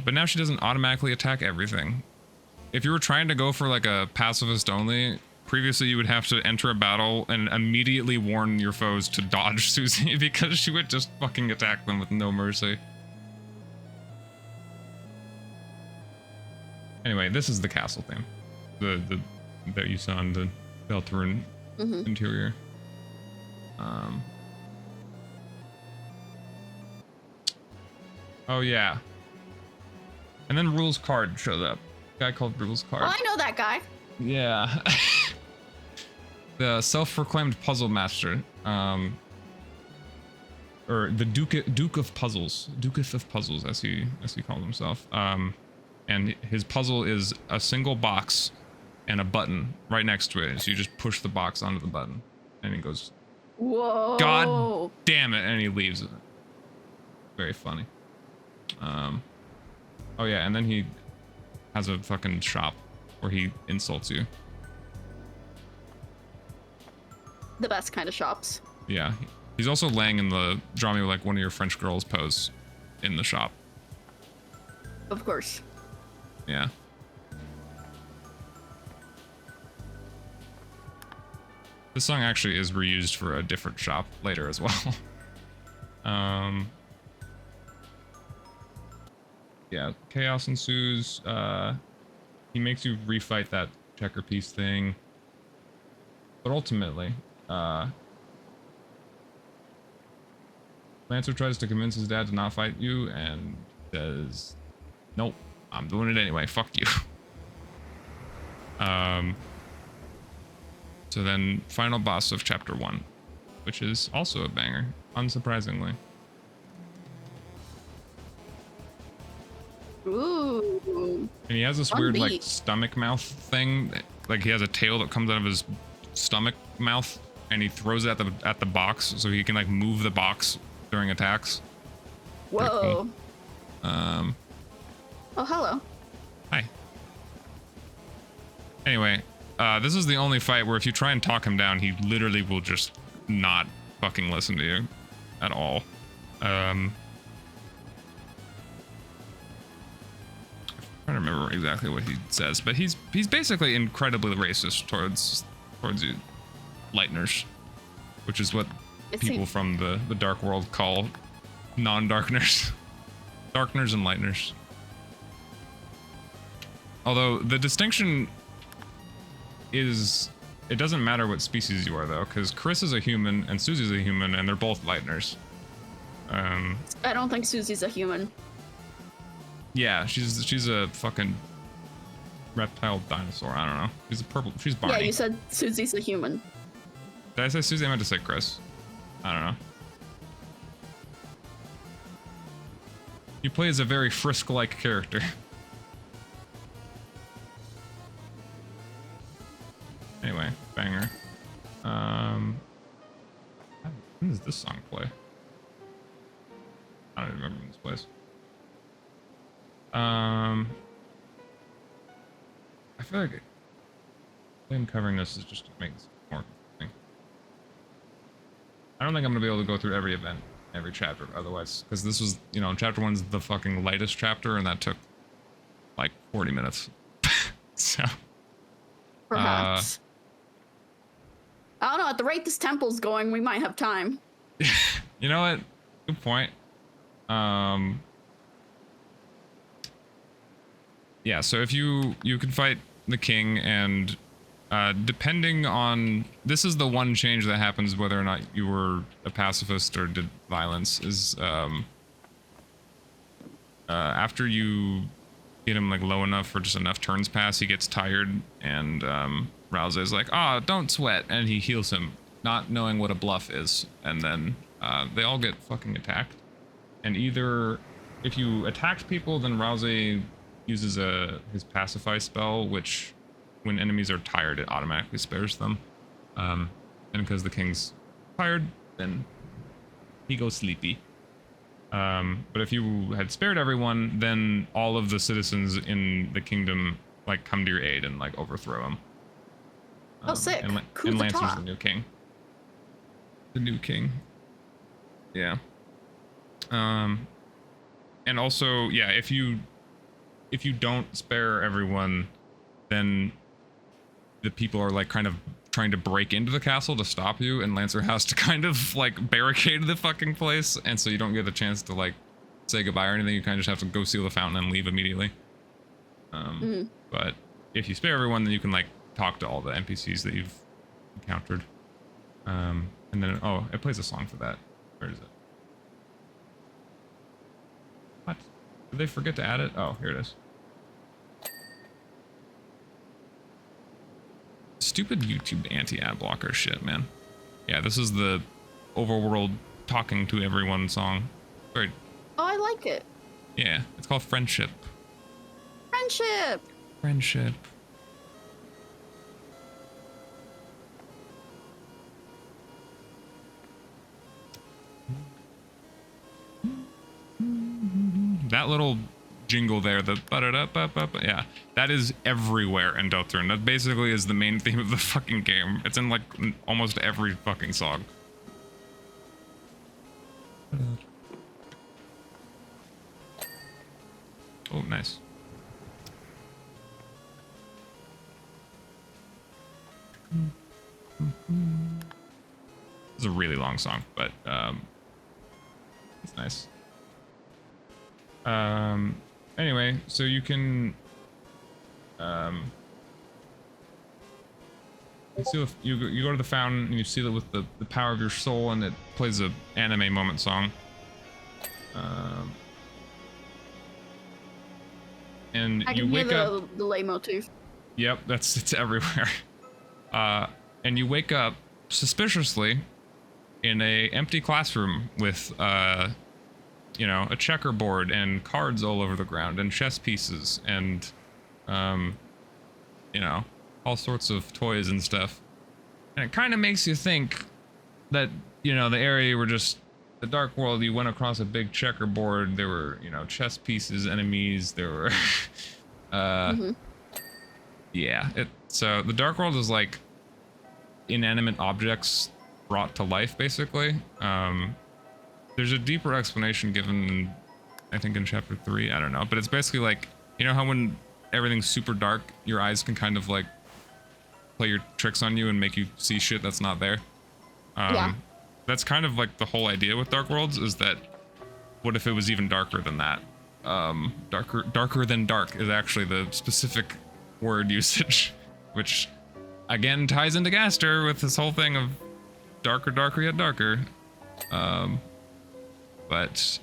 But now she doesn't automatically attack everything. If you were trying to go for like a pacifist only, previously you would have to enter a battle and immediately warn your foes to dodge Susie because she would just fucking attack them with no mercy. Anyway, this is the castle theme. The that you saw in the Deltarune interior. Oh yeah. And then Rules Card showed up. A guy called Rules Card. Oh, I know that guy. Yeah. The self-proclaimed puzzle master. Or the Duke of Puzzles. Duketh of Puzzles, as he called himself. And his puzzle is a single box and a button right next to it. So you just push the box onto the button. And he goes, whoa. God damn it. And he leaves it. Very funny. Oh yeah, and then he has a fucking shop where he insults you. The best kind of shops. Yeah. He's also laying in the draw me like one of your French girls pose in the shop. Of course. Yeah. This song actually is reused for a different shop later as well. Yeah, chaos ensues. He makes you refight that checker piece thing. But ultimately, Lancer tries to convince his dad to not fight you and says, nope, I'm doing it anyway, fuck you. So then, final boss of chapter 1, which is also a banger, unsurprisingly. Ooh. And he has this weird, like, stomach mouth thing. Like, he has a tail that comes out of his stomach mouth, and he throws it at the box, so he can, like, move the box during attacks. Whoa. Cool. Oh, hello. Hi. Anyway, this is the only fight where if you try and talk him down, he literally will just not fucking listen to you at all. I don't remember exactly what he says, but he's basically incredibly racist towards you Lightners, which is what people from the dark world call non-darkners. Darkners and Lightners. Although the distinction is, it doesn't matter what species you are though, because Chris is a human and Susie's a human and they're both Lightners. I don't think Susie's a human. Yeah, she's a fucking reptile dinosaur. I don't know. She's Barney. Yeah, you said Susie's a human. Did I say Susie? I meant to say Chris. I don't know. You play as a very Frisk-like character. Anyway, banger. When does this song play? I don't even remember when this plays. I feel like him covering this is just to make this more confusing. I don't think I'm gonna be able to go through every event, every chapter, otherwise, because this was, you know, chapter 1's the fucking lightest chapter, and that took like 40 minutes. So perhaps. I don't know. At the rate this temple's going, we might have time. You know what? Good point. Yeah, so if you can fight the king, and depending on, this is the one change that happens whether or not you were a pacifist or did violence, is After you get him like low enough for just enough turns pass, he gets tired, and Rouse is like, "Ah, don't sweat," and he heals him, not knowing what a bluff is, and then they all get fucking attacked. And either if you attacked people, then Rouse uses his pacify spell, which when enemies are tired, it automatically spares them. And because the king's tired, then he goes sleepy. But if you had spared everyone, then all of the citizens in the kingdom like come to your aid and like overthrow him. Oh, sick. And Lancer's the new king. The new king. Yeah. And also, yeah, if you don't spare everyone, then the people are like kind of trying to break into the castle to stop you, and Lancer has to kind of like barricade the fucking place, and so you don't get the chance to like say goodbye or anything. You kind of just have to go seal the fountain and leave immediately. But if you spare everyone, then you can like talk to all the NPCs that you've encountered. And then, oh, it plays a song for that. Where is it? What? Did they forget to add it? Oh, here it is. Stupid YouTube anti-ad blocker shit, man. Yeah, this is the overworld talking to everyone song. Very. Oh, I like it. Yeah, it's called Friendship. Friendship. Friendship. That little jingle there, the ba-da-da-ba-ba-ba, yeah, that is everywhere in Deltarune. That basically is the main theme of the fucking game. It's in like almost every fucking song. Oh, nice. It's a really long song, but it's nice. Anyway, so you can you go to the fountain and you seal it with the power of your soul, and it plays a anime moment song. And I you can hear wake up. the lay motif. Yep, it's everywhere. And you wake up suspiciously in a empty classroom with you know, a checkerboard and cards all over the ground and chess pieces and you know, all sorts of toys and stuff. And it kind of makes you think that, you know, the area you were just, the dark world, you went across a big checkerboard, there were, you know, chess pieces, enemies, there were yeah, so the dark world is like inanimate objects brought to life, basically. There's a deeper explanation given, I think, in chapter 3. I don't know, but it's basically like, you know how when everything's super dark, your eyes can kind of like play your tricks on you and make you see shit that's not there. Yeah. That's kind of like the whole idea with Dark Worlds, is that what if it was even darker than that? Darker than dark is actually the specific word usage, which again ties into Gaster with this whole thing of darker yet darker. But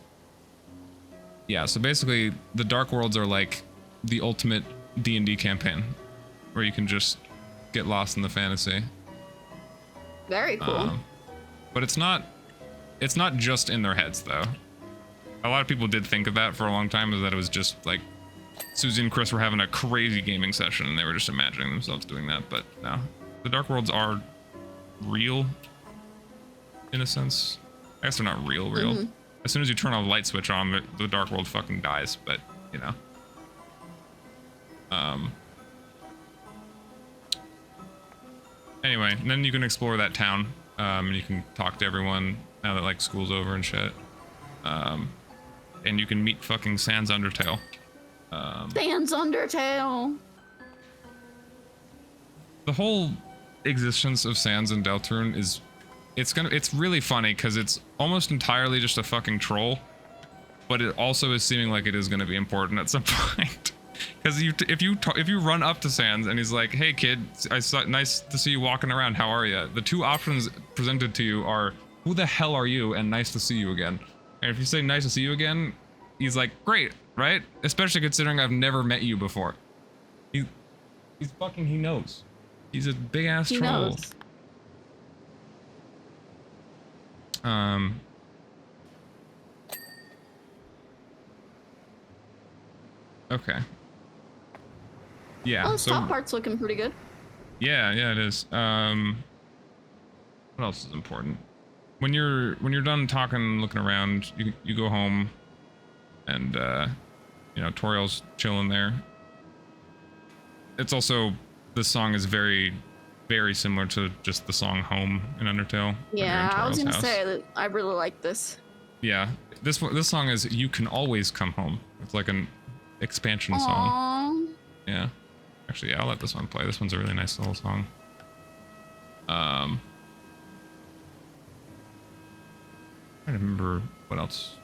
yeah, so basically the Dark Worlds are like the ultimate D&D campaign, where you can just get lost in the fantasy. Very cool. But it's not just in their heads though. A lot of people did think of that for a long time, is that it was just like Susie and Chris were having a crazy gaming session and they were just imagining themselves doing that. But no, the Dark Worlds are real in a sense. I guess they're not real. As soon as you turn a light switch on, the Dark World fucking dies, but you know. Anyway, and then you can explore that town, and you can talk to everyone now that like school's over and shit. And you can meet fucking Sans Undertale. Sans Undertale. The whole existence of Sans and Deltarune is, it's really funny because it's almost entirely just a fucking troll, but it also is seeming like it is going to be important at some point. Because if you run up to Sans and he's like, "Hey kid, nice to see you walking around. How are you?" The two options presented to you are, "Who the hell are you?" and "Nice to see you again." And if you say "Nice to see you again," he's like, "Great, right? Especially considering I've never met you before. He knows. He's a big ass troll. Knows. Okay. Yeah. Well, the so top part's looking pretty good. yeah, it is. What else is important? When you're done talking and looking around, you go home, and you know, Toriel's chilling there. It's also, this song is very, very similar to just the song Home in Undertale. Yeah, I was gonna say that I really like this. Yeah, this song is You Can Always Come Home. It's like an expansion Aww. song. Yeah. Actually, yeah, I'll let this one play. This one's a really nice little song. I don't remember what else.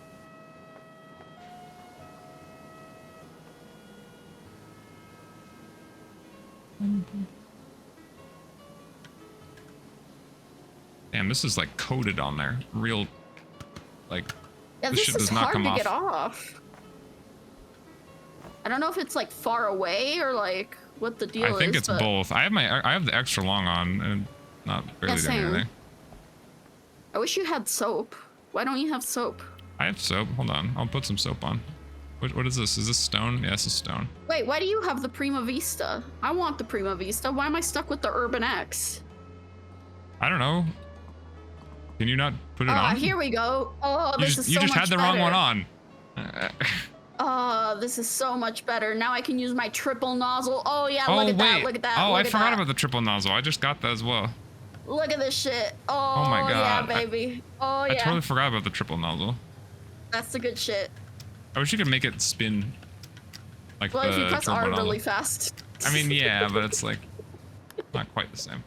Damn, this is like coded on there. Real, like, Yeah, this this shit is does not hard come to off. get off. I don't know if it's like far away or like what the deal is. I think it's but... both. I have the extra long on and not barely doing same. anything. I wish you had soap. Why don't you have soap? I have soap. Hold on. I'll put some soap on. What is this? Is this stone? Yeah, this is stone. Wait, why do you have the Prima Vista? I want the Prima Vista. Why am I stuck with the Urban X? I don't know. Can you not put it on? Here we go. Oh, this is so much better. You just had the wrong one on. Oh, this is so much better. Now I can use my triple nozzle. Oh yeah, look at that. Look at that. Oh, look I at forgot that. about the triple nozzle. I just got that as well. Look at this shit. Oh, my god. Yeah, baby. Oh yeah. I totally forgot about the triple nozzle. That's the good shit. I wish you could make it spin like well, the if you press turbo R nozzle. really fast. I mean, yeah, but it's like not quite the same.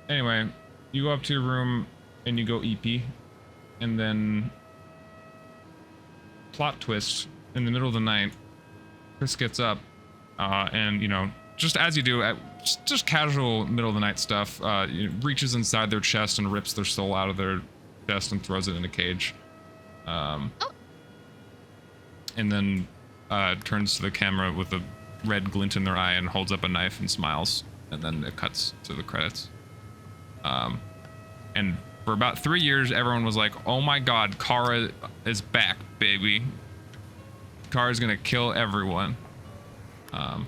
Anyway, you go up to your room and you go EP, and then plot twist in the middle of the night, Chris gets up, and you know, just as you do, just casual middle of the night stuff, reaches inside their chest and rips their soul out of their chest and throws it in a cage. And then turns to the camera with a red glint in their eye and holds up a knife and smiles, and then it cuts to the credits. And for about 3 years, everyone was like, "Oh my God, Kara is back, baby. Kara's gonna kill everyone." Well,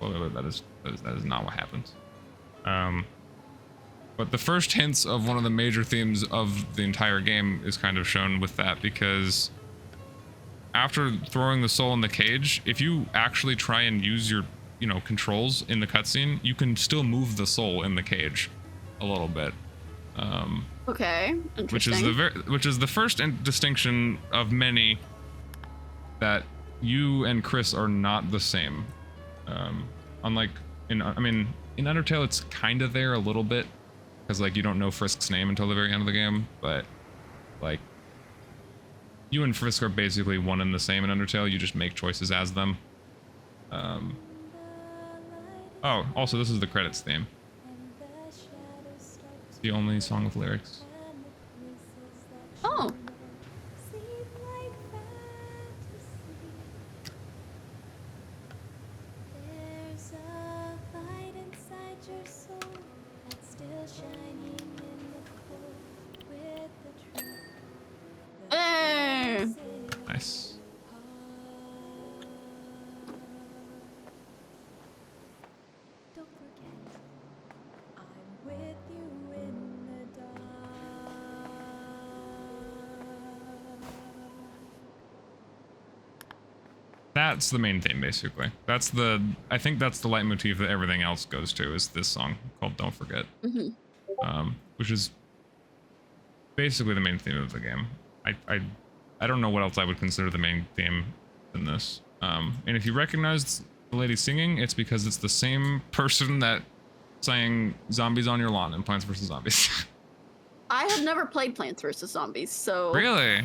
that is not what happens. But the first hints of one of the major themes of the entire game is kind of shown with that, because after throwing the soul in the cage, if you actually try and use your, you know, controls in the cutscene, you can still move the soul in the cage a little bit. Okay, interesting. Which is the first distinction of many that you and Chris are not the same. Unlike in Undertale, it's kind of there a little bit, because like you don't know Frisk's name until the very end of the game, but like you and Frisk are basically one and the same in Undertale. You just make choices as them. Oh, also this is the credits theme. It's the only song with lyrics. Oh. Hey. Nice. Don't forget, I'm with you in the dark. That's the main theme, basically. I think that's the leitmotif that everything else goes to, is this song called Don't Forget. Which is basically the main theme of the game. I don't know what else I would consider the main theme in this. And if you recognize the lady singing, it's because it's the same person that sang Zombies on Your Lawn in Plants vs. Zombies. I have never played Plants vs. Zombies, so... Really?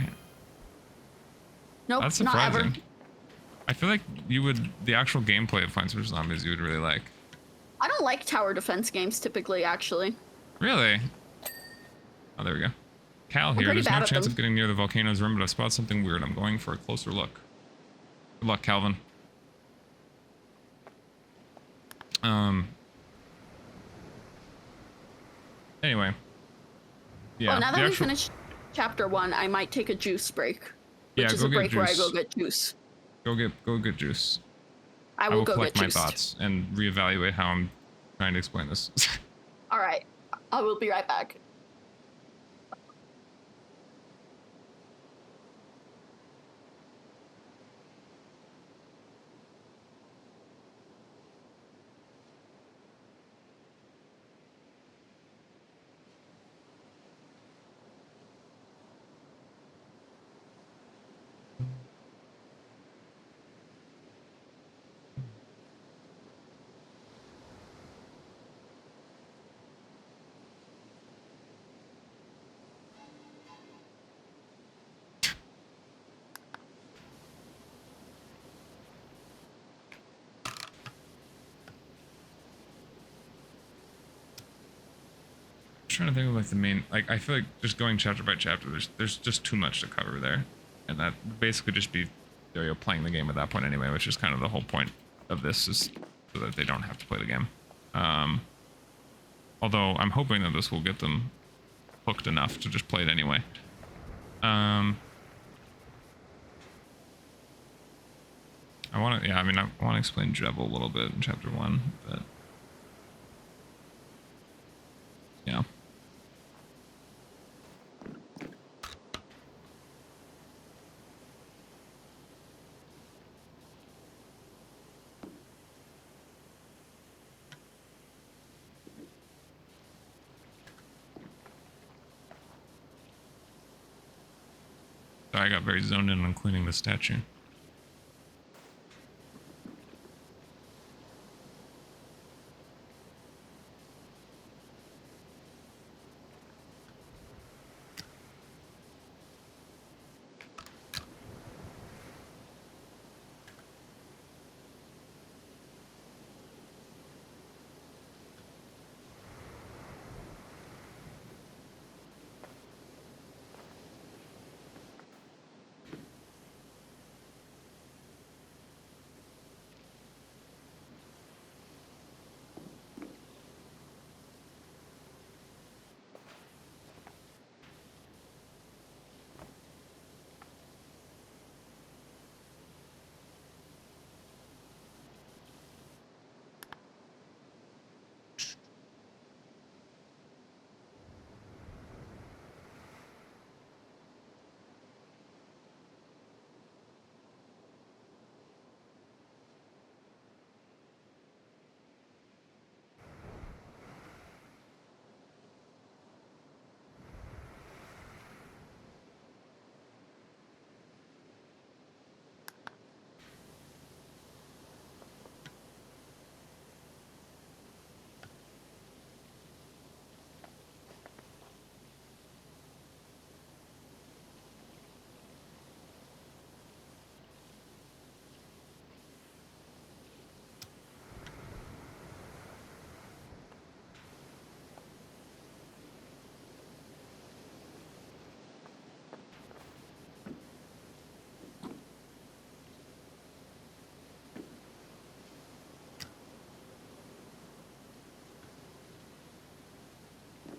Nope, That's not ever. surprising. I feel like the actual gameplay of Plants vs. Zombies you would really like. I don't like tower defense games typically, actually. Really? Oh, there we go. Cal I'm here. pretty There's no bad at chance them. of getting near the volcano's rim, but I spotted something weird. I'm going for a closer look. Good luck, Calvin. Anyway. Yeah. Well, now that the we actual... finished chapter 1, I might take a juice break. Yeah, Which is go a get break where I juice. go get juice. Go get juice. I I will will go collect get my juiced. thoughts and reevaluate how I'm trying to explain this. Alright. I will be right back. Trying to think of like the main, like I feel like just going chapter by chapter, there's just too much to cover there, and that would basically just be yoyo playing the game at that point anyway, which is kind of the whole point of this, is so that they don't have to play the game. Although I'm hoping that this will get them hooked enough to just play it anyway. I want to, yeah, I mean, I want to explain Jevil a little bit in chapter 1, but yeah. So I got very zoned in on cleaning the statue.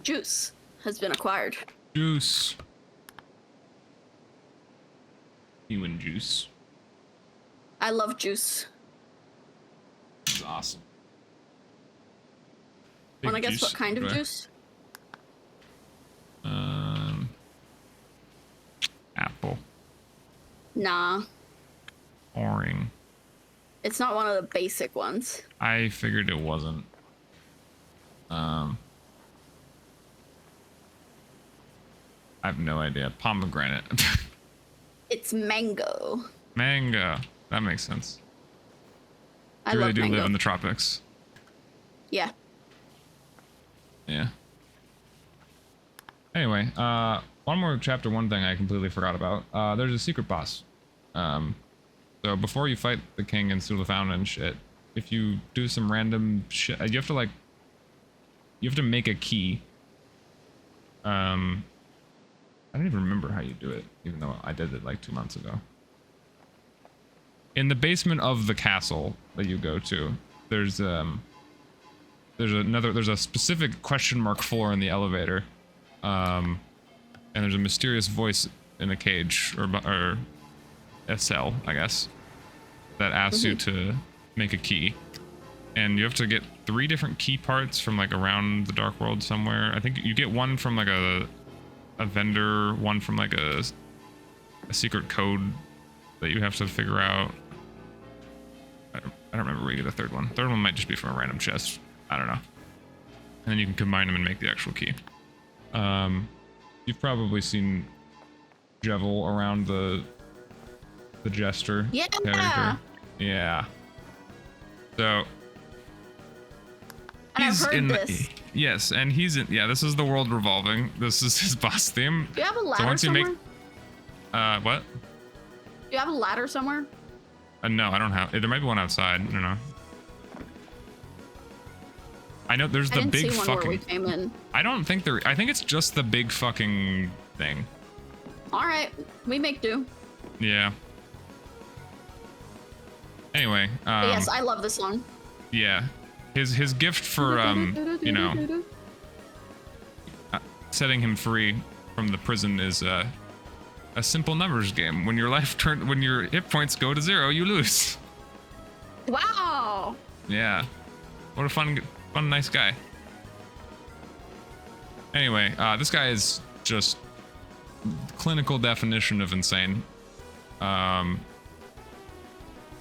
Juice has been acquired. Juice. You and juice. I love juice. It's awesome. Want to Big guess what juice, kind of right? juice? Apple. Nah. Orange. It's not one of the basic ones. I figured it wasn't. I have no idea. Pomegranate. It's mango. Mango. That makes sense. I You really love do mango. live in the tropics. Yeah. Yeah. Anyway, one more chapter 1 thing I completely forgot about. There's a secret boss. So before you fight the king and steal the fountain and shit, if you do some random shit, you have to like, you have to make a key. I don't even remember how you do it, even though I did it like 2 months ago. In the basement of the castle that you go to, there's a specific question mark floor in the elevator, and there's a mysterious voice in a cage or a cell, I guess, that asks you to make a key, and you have to get 3 different key parts from like around the dark world somewhere. I think you get one from like a vendor, one from like a secret code that you have to figure out. I don't remember where you get the third one. Third one might just be from a random chest. I don't know. And then you can combine them and make the actual key. You've probably seen Jevil around the jester character. Yeah. So And I've heard this. Yes, and he's in. Yeah, this is the world revolving. This is his boss theme. Do you have a ladder So once you somewhere? what? Do you have a ladder somewhere? No, I don't have. There might be one outside. I don't know. I know there's I the didn't big see one where we fucking. came in. I don't think there. I think it's just the big fucking thing. All right, we make do. Yeah. Anyway, But yes, I love this song. yeah, his gift for you know, setting him free from the prison is a simple numbers game. When your hit points go to 0, you lose. Wow. Yeah. What a fun, nice guy. Anyway, this guy is just clinical definition of insane.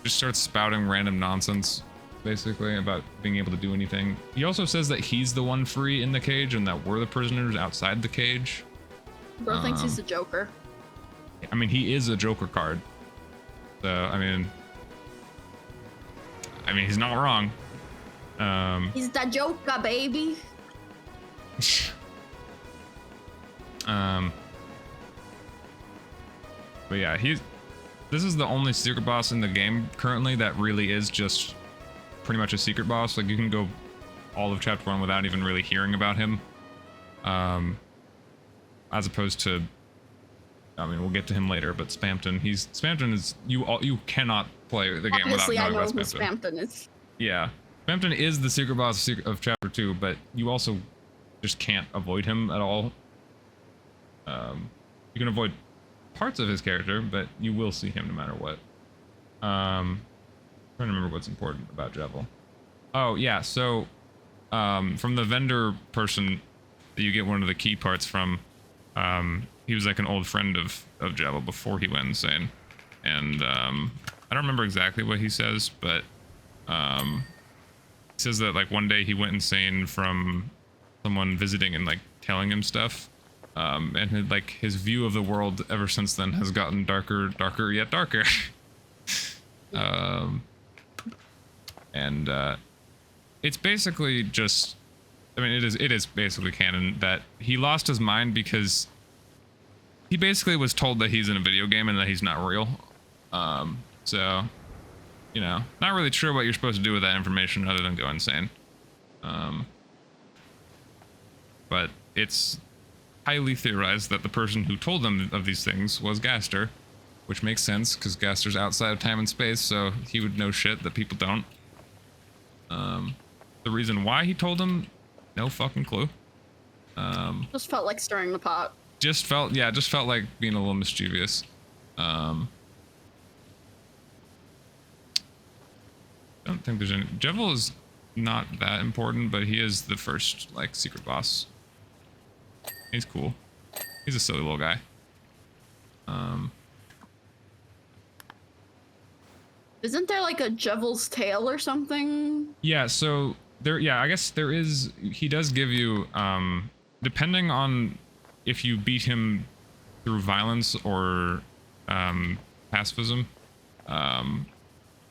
Just starts spouting random nonsense, basically, about being able to do anything. He also says that he's the one free in the cage and that we're the prisoners outside the cage. Bro thinks he's a Joker. I mean, he is a Joker card. So, I mean, he's not wrong. He's the Joker, baby. But yeah, this is the only secret boss in the game currently that really is just pretty much a secret boss. Like, you can go all of chapter 1 without even really hearing about him. As opposed to, I mean, we'll get to him later, but Spamton is, you cannot play the game Obviously, without I knowing know about who Spamton. Spamton is. Yeah. Spamton is the secret boss of chapter 2, but you also just can't avoid him at all. You can avoid parts of his character, but you will see him no matter what. Trying to remember what's important about Jevil. Oh yeah, so from the vendor person that you get one of the key parts from, he was like an old friend of Jevil before he went insane, and I don't remember exactly what he says, but he says that like one day he went insane from someone visiting and like telling him stuff. And like his view of the world ever since then has gotten darker, yet darker. It's basically just, I mean, it is basically canon that he lost his mind because he basically was told that he's in a video game and that he's not real. So, you know, not really sure what you're supposed to do with that information other than go insane. But it's highly theorized that the person who told them of these things was Gaster, which makes sense because Gaster's outside of time and space, so he would know shit that people don't. The reason why he told them, no fucking clue. Just felt like stirring the pot. Just felt like being a little mischievous. Don't think there's any. Jevil is not that important, but he is the first like secret boss. He's cool. He's a silly little guy. Isn't there like a Jevil's tail or something? Yeah, so I guess there is. He does give you, depending on if you beat him through violence or pacifism,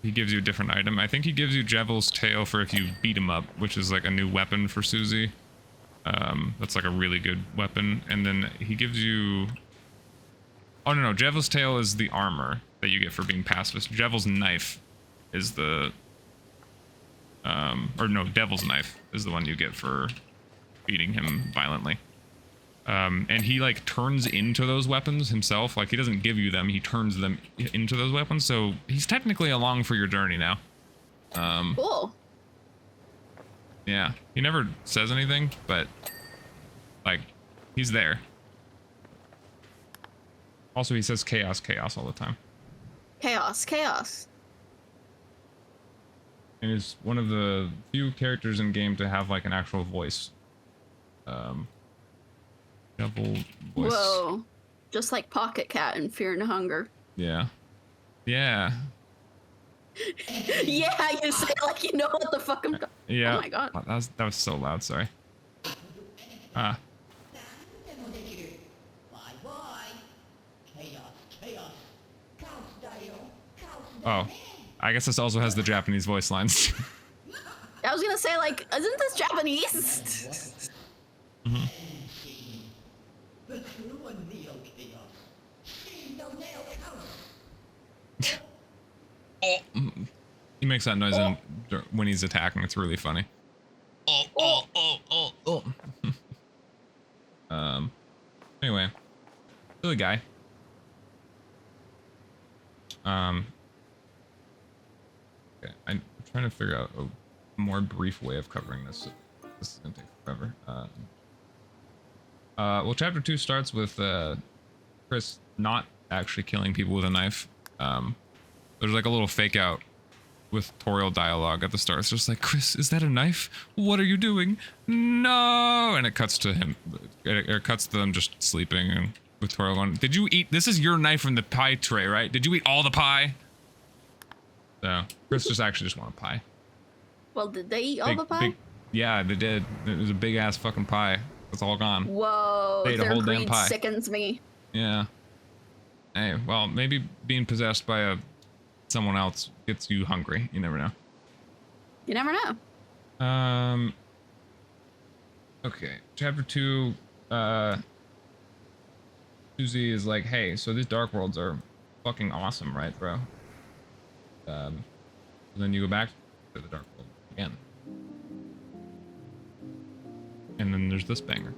he gives you a different item. I think he gives you Jevil's tail for if you beat him up, which is like a new weapon for Susie. That's like a really good weapon. And then he gives you... Oh, no, Jevil's tail is the armor that you get for being pacifist. Jevil's knife is the... Or no, Devil's knife is the one you get for beating him violently. And he like turns into those weapons himself. Like he doesn't give you them, he turns them into those weapons. So he's technically along for your journey now. Cool. Yeah, he never says anything, but like he's there. Also, he says chaos, chaos all the time. Chaos, chaos. And is one of the few characters in game to have like an actual voice. Double voice. Whoa. Just like Pocket Cat in Fear and Hunger. Yeah. Yeah. Yeah, you say it like you know what the fuck I'm talking. Yeah. Oh my god. Oh, that was so loud, sorry. Ah. Oh. I guess this also has the Japanese voice lines. I was gonna say, like, isn't this Japanese? Mm-hmm. He makes that noise when he's attacking. It's really funny. Anyway, silly guy. Okay, I'm trying to figure out a more brief way of covering this. This is gonna take forever. Well, chapter 2 starts with Chris not actually killing people with a knife. There's like a little fake out with tutorial dialogue at the start. It's just like, Chris, is that a knife? What are you doing? No! And it cuts to him. It cuts to them just sleeping and with tutorial going, did you eat? This is your knife from the pie tray, right? Did you eat all the pie? So Chris just want a pie. Well, did they eat all the pie? Yeah, they did. It was a big ass fucking pie. It's all gone. Whoa, They ate a their whole damn greed pie. sickens me. Yeah. Hey, well, maybe being possessed by someone else gets you hungry. You never know. You never know. Okay, chapter 2. Susie is like, hey, so these dark worlds are fucking awesome, right, bro? And then you go back to the dark world again. And then there's this banger.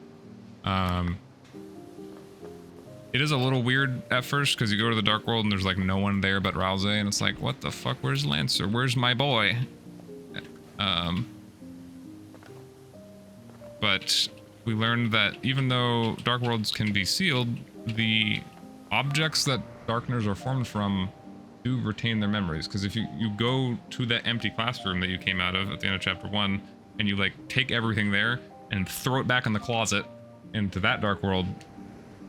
It is a little weird at first because you go to the dark world and there's like no one there but Rouse, and it's like, what the fuck? Where's Lancer? Where's my boy? But we learned that even though dark worlds can be sealed, the objects that darkners are formed from do retain their memories. Because if you go to that empty classroom that you came out of at the end of chapter 1 and you like take everything there and throw it back in the closet into that dark world,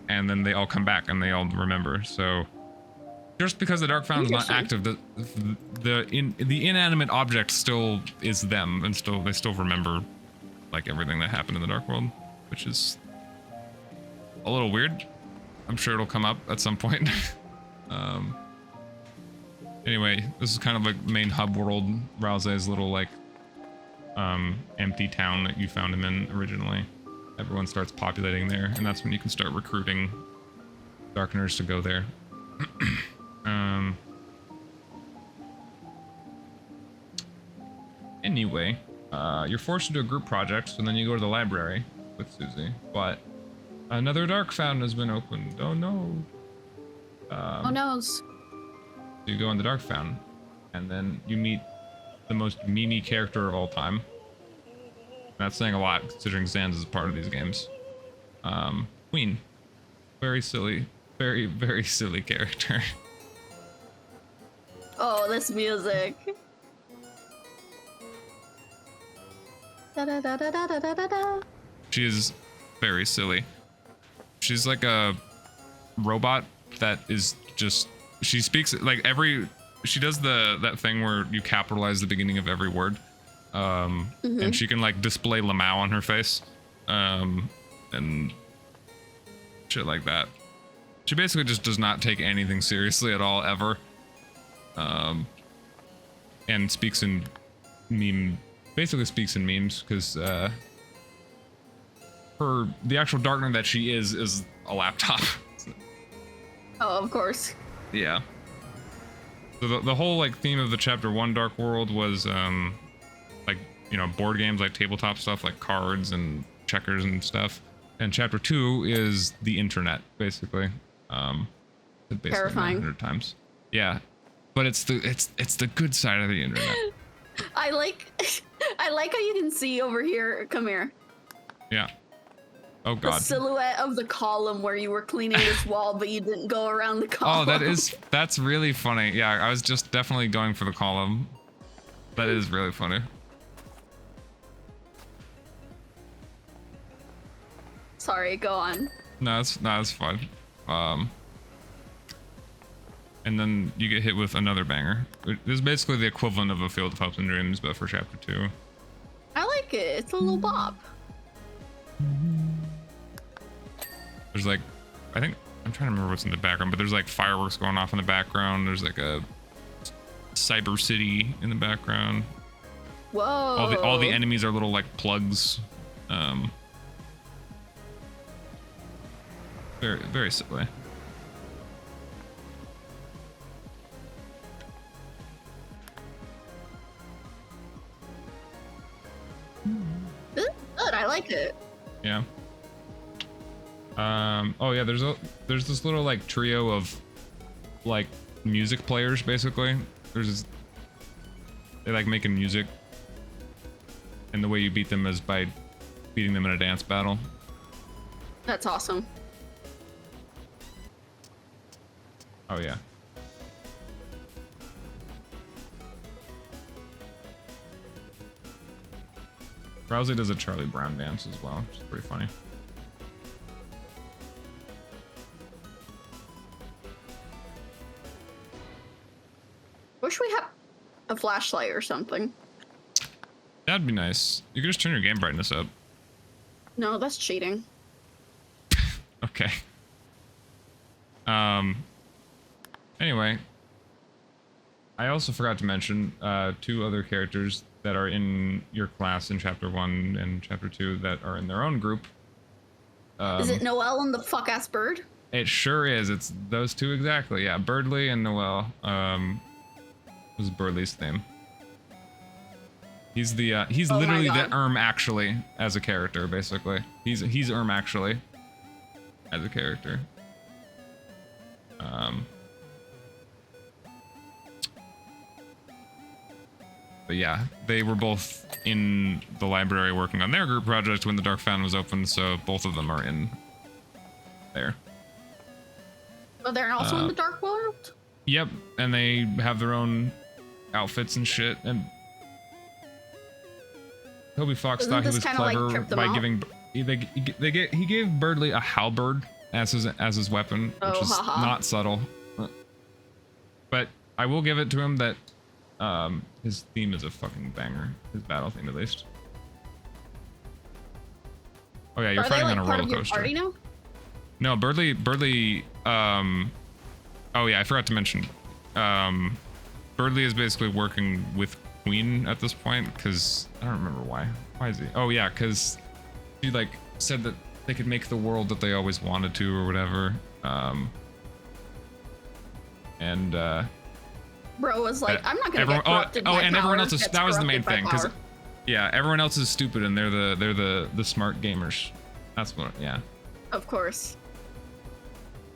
and then they all come back and they all remember. So just because the dark fountain is not active, the inanimate object still is them, and they still remember like everything that happened in the dark world, which is a little weird. I'm sure it'll come up at some point. Anyway, this is kind of like main hub world, Rouse's little like empty town that you found him in originally. Everyone starts populating there, and that's when you can start recruiting darkners to go there. Anyway, you're forced to do a group project, so then you go to the library with Susie, but another dark fountain has been opened. Oh no. Oh no. You go in the dark fountain, and then you meet the most memey character of all time. That's saying a lot, considering Sans is a part of these games. Queen. Very silly. Very, very silly character. Oh, this music. Da da da da da da da da. She is very silly. She's like a robot that is just... She speaks like she does that thing where you capitalize the beginning of every word. And she can like display Lamau on her face. And shit like that. She basically just does not take anything seriously at all, ever. And speaks in basically speaks in memes, because the actual Darkner that she is a laptop. Oh, of course. Yeah. So the whole like theme of the chapter 1 Dark World was like, you know, board games, like tabletop stuff like cards and checkers and stuff. And chapter 2 is the internet, basically. Basically Terrifying. 900 times. Yeah, but it's the good side of the internet. I like how you can see over here. Come here. Yeah. Oh The god. silhouette of the column where you were cleaning this wall, but you didn't go around the column. Oh, that's really funny. Yeah, I was just definitely going for the column. That is really funny. Sorry, go on. No, it's fine. And then you get hit with another banger. This is basically the equivalent of a Field of Hopes and Dreams, but for chapter 2. I like it. It's a little bop. There's like, I think, I'm trying to remember what's in the background, but there's like fireworks going off in the background. There's like a cyber city in the background. Whoa. All the enemies are little like plugs. Very, very silly. This is good. I like it. Yeah. Oh yeah, there's this little like trio of like music players basically. They like making music, and the way you beat them is by beating them in a dance battle. That's awesome. Oh yeah. Rousey does a Charlie Brown dance as well, which is pretty funny. Wish we had a flashlight or something. That'd be nice. You could just turn your game brightness up. No, that's cheating. Okay. Anyway, I also forgot to mention 2 other characters that are in your class in chapter 1 and chapter 2 that are in their own group. Is it Noelle and the fuck ass bird? It sure is. It's those 2 exactly. Yeah, Birdly and Noelle. Was Birdly's name. He's the he's Oh my literally the God. actually as a character basically. He's actually as a character. But yeah, they were both in the library working on their group project when the Dark Fountain was open, so both of them are in there. Oh, they're also in the dark world? Yep, and they have their own outfits and shit, and Toby Fox Doesn't thought he this was kinda, like, clever trip them by out? giving he gave Birdly a halberd as his weapon, which Oh, is haha. not subtle. But I will give it to him that his theme is a fucking banger. His battle theme, at least. Oh yeah, you're Are they fighting like on a part roller of your coaster. party now? No, Birdly. Oh yeah, I forgot to mention. Birdly is basically working with Queen at this point because I don't remember why. Why is he? Oh yeah, because he like said that they could make the world that they always wanted to or whatever. Bro was like, I'm not gonna everyone, get corrupted by and everyone power, else is gets that was the main corrupted by thing because power. yeah, everyone else is stupid and they're the smart gamers. That's what yeah. Of course.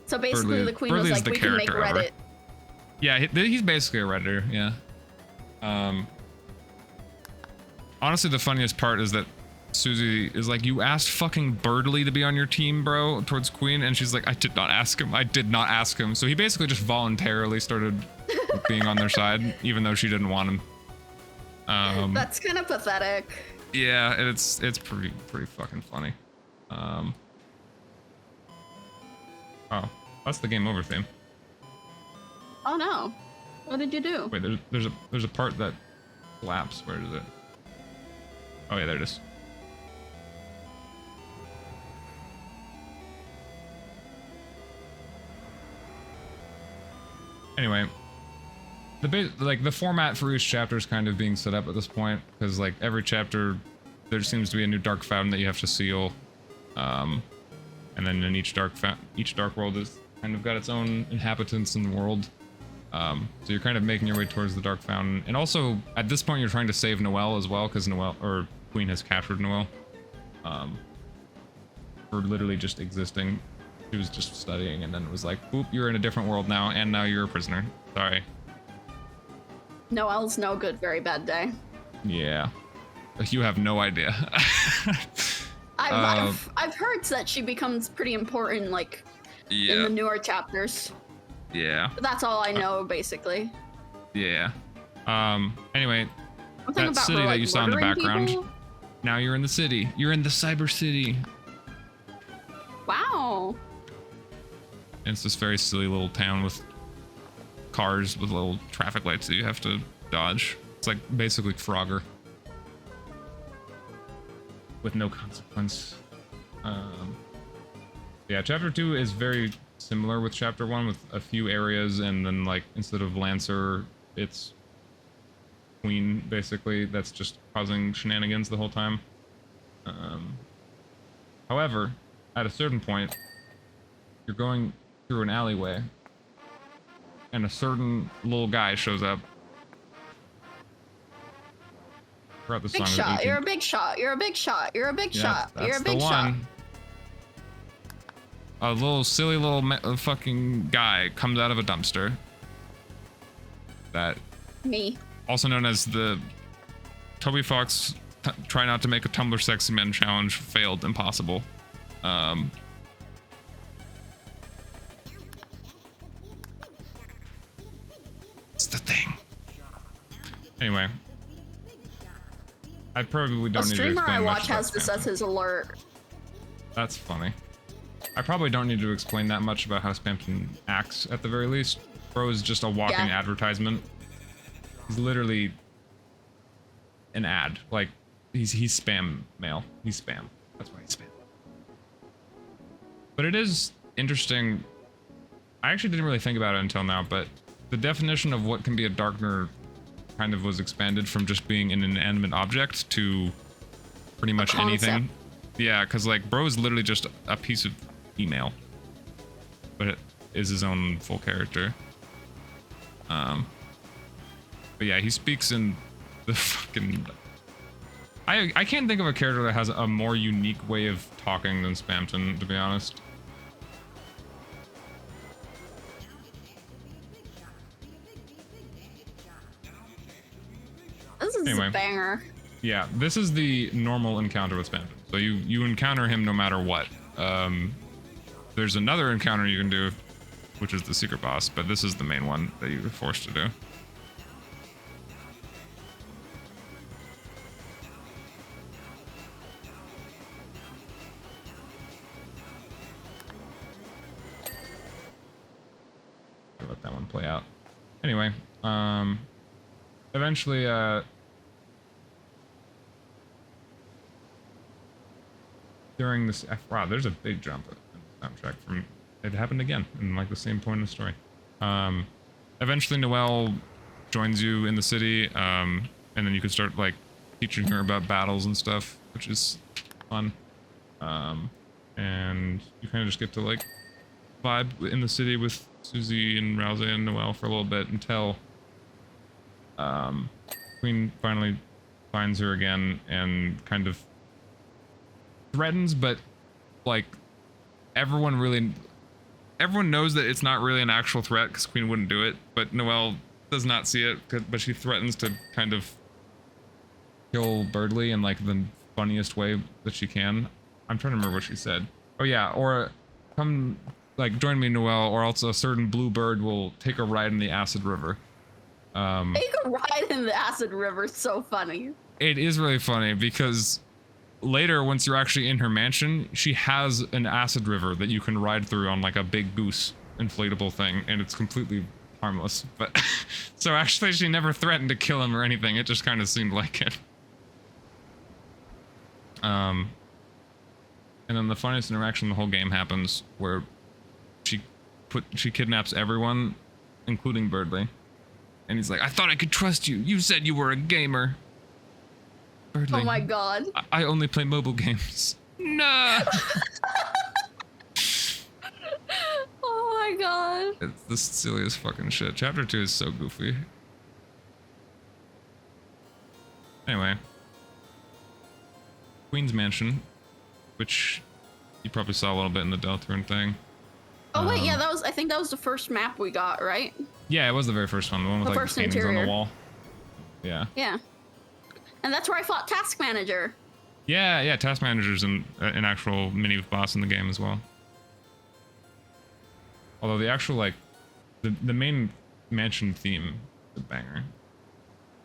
So basically, the queen was Birdly's like, the we can make character ever. Reddit. Yeah, he's basically a Redditor, yeah. Honestly, the funniest part is that Susie is like, you asked fucking Birdly to be on your team, bro, towards Queen, and she's like, I did not ask him. I did not ask him. So he basically just voluntarily started being on their side, even though she didn't want him. That's kind of pathetic. Yeah, it's pretty fucking funny. Oh, that's the game over theme. Oh no. What did you do? Wait, there's a part that collapsed. Where is it? Oh yeah, there it is. Anyway, the format for each chapter is kind of being set up at this point because like every chapter there seems to be a new dark fountain that you have to seal, and then in each dark world is kind of got its own inhabitants in the world. So you're kind of making your way towards the dark fountain, and also at this point you're trying to save Noelle as well because Queen has captured Noelle. for literally just existing. She was just studying, and then it was like, "Oop, you're in a different world now, and now you're a prisoner." Sorry. Noelle's no good. Very bad day. Yeah. You have no idea. I've heard that she becomes pretty important, like in the newer chapters. Yeah. But that's all I know, basically. Yeah. Anyway, Something that about city her, that like, you saw in the murdering background. people? Now you're in the city. You're in the cyber city. Wow. And it's this very silly little town with cars with little traffic lights that you have to dodge. It's like basically Frogger. With no consequence. Yeah, chapter 2 is very similar with chapter 1 with a few areas, and then like instead of Lancer, it's Queen basically that's just causing shenanigans the whole time. However, at a certain point, you're going through an alleyway, and a certain little guy shows up. Forgot the Big song. shot. You're a big shot. You're a big shot. You're a big shot. You're a big shot. A little silly little fucking guy comes out of a dumpster. That. Me. Also known as the Toby Fox try not to make a Tumblr sexy men challenge failed impossible. It's the thing. Anyway. I probably don't need to explain A streamer I watch much has about this as his alert. That's funny. I probably don't need to explain that much about how Spampton acts at the very least. Bro is just a walking advertisement. He's literally an ad. Like, he's spam mail. He's spam. That's why he's spam. But it is interesting. I actually didn't really think about it until now, but the definition of what can be a Darkner kind of was expanded from just being an inanimate object to pretty much anything. Yeah, because like bro is literally just a piece of email, but it is his own full character. But yeah, he speaks in the fucking. I can't think of a character that has a more unique way of talking than Spampton, to be honest. This is a banger. Yeah, this is the normal encounter with Spampton. So you encounter him no matter what. There's another encounter you can do, which is the secret boss, but this is the main one that you're forced to do. I'll let that one play out. Anyway, eventually, during this, wow, there's a big jump in the soundtrack from it happened again in like the same point in the story. Eventually Noelle joins you in the city, and then you can start like teaching her about battles and stuff, which is fun. And you kind of just get to like vibe in the city with Susie and Rousey and Noelle for a little bit until Queen finally finds her again and kind of threatens, but like everyone knows that it's not really an actual threat because Queen wouldn't do it, but Noelle does not see it, but she threatens to kind of kill Birdley in like the funniest way that she can. I'm trying to remember what she said. Oh yeah, or come like join me, Noelle, or else a certain blue bird will take a ride in the acid river. Take a ride in the acid river, so funny. It is really funny because later, once you're actually in her mansion, she has an acid river that you can ride through on like a big goose inflatable thing, and it's completely harmless. But so actually she never threatened to kill him or anything, it just kind of seemed like it. And then the funniest interaction in the whole game happens where she kidnaps everyone, including Birdley. And he's like, I thought I could trust you. You said you were a gamer. Birdley, oh my god. I only play mobile games. No. Oh my god. It's the silliest fucking shit. Chapter 2 is so goofy. Anyway. Queen's Mansion, which You probably saw a little bit in the Deltarune thing. Oh wait, yeah, I think that was the first map we got, right? Yeah, it was the very first one. The one with The like first the paintings on interior. the wall. Yeah. Yeah. And that's where I fought Task Manager. Yeah, Task Manager's an actual mini boss in the game as well. Although the actual, like, the main mansion theme is a banger.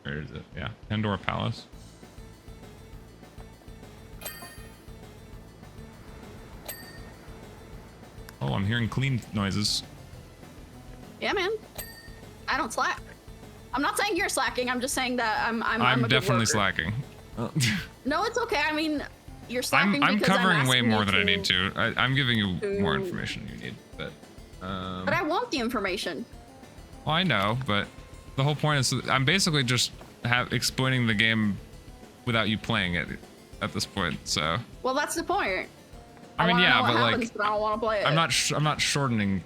Where is it? Yeah, Pandora Palace. Oh, I'm hearing clean noises. Yeah, man. I don't slack. I'm not saying you're slacking. I'm just saying that I'm a good definitely worker. slacking. No, it's okay. I mean, you're slacking I'm because covering way asking more you than I need to. I'm giving you more to- information you need, but But I want the information. well, I know, but the whole point is I'm basically just explaining the game without you playing it at this point. So Well, that's the point. I mean, wanna yeah, know what but like happens, but I don't want to play it. I'm not shortening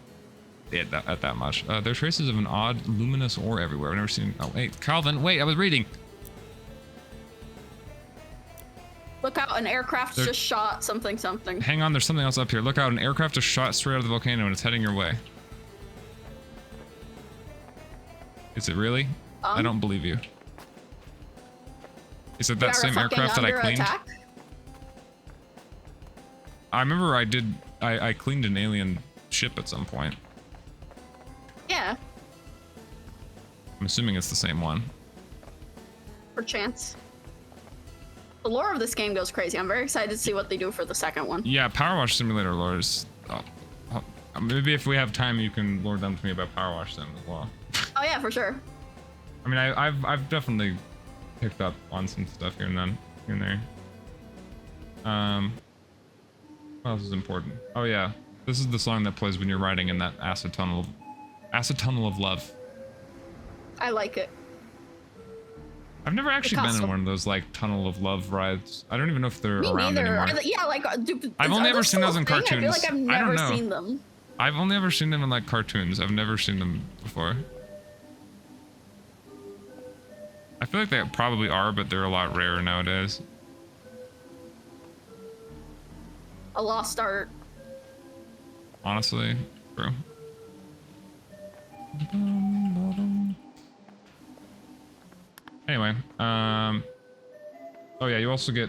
it at that much. There's traces of an odd luminous ore everywhere. I've never seen. Oh wait, Calvin, wait, I was reading. Look out! An aircraft just shot something. Hang on, there's something else up here. Look out, an aircraft just shot straight out of the volcano and it's heading your way. Is it really? I don't believe you. Is it that same aircraft that I cleaned? Attack? I remember I cleaned an alien ship at some point. Yeah, I'm assuming it's the same one. perchance. The lore of this game goes crazy. I'm very excited to see what they do for the second one. Yeah, PowerWash Simulator lore is... maybe if we have time, you can lore them to me about PowerWash Sim as well. Oh yeah, for sure. I mean, I've definitely picked up on some stuff here and then, here and there. What else is important? Oh yeah, this is the song that plays when you're riding in that acid tunnel of love. I like it. I've never actually been in Picasso. one of those like tunnel of love rides. I don't even know if they're Me around neither. anymore. Yeah, like dude, I've only are ever those seen still those a in thing? I feel cartoons. like I've I don't never know. seen them. I've only ever seen them in like cartoons. I've never seen them before. I feel like they probably are, but they're a lot rarer nowadays. A lost art. Honestly, true. Anyway, oh yeah, you also get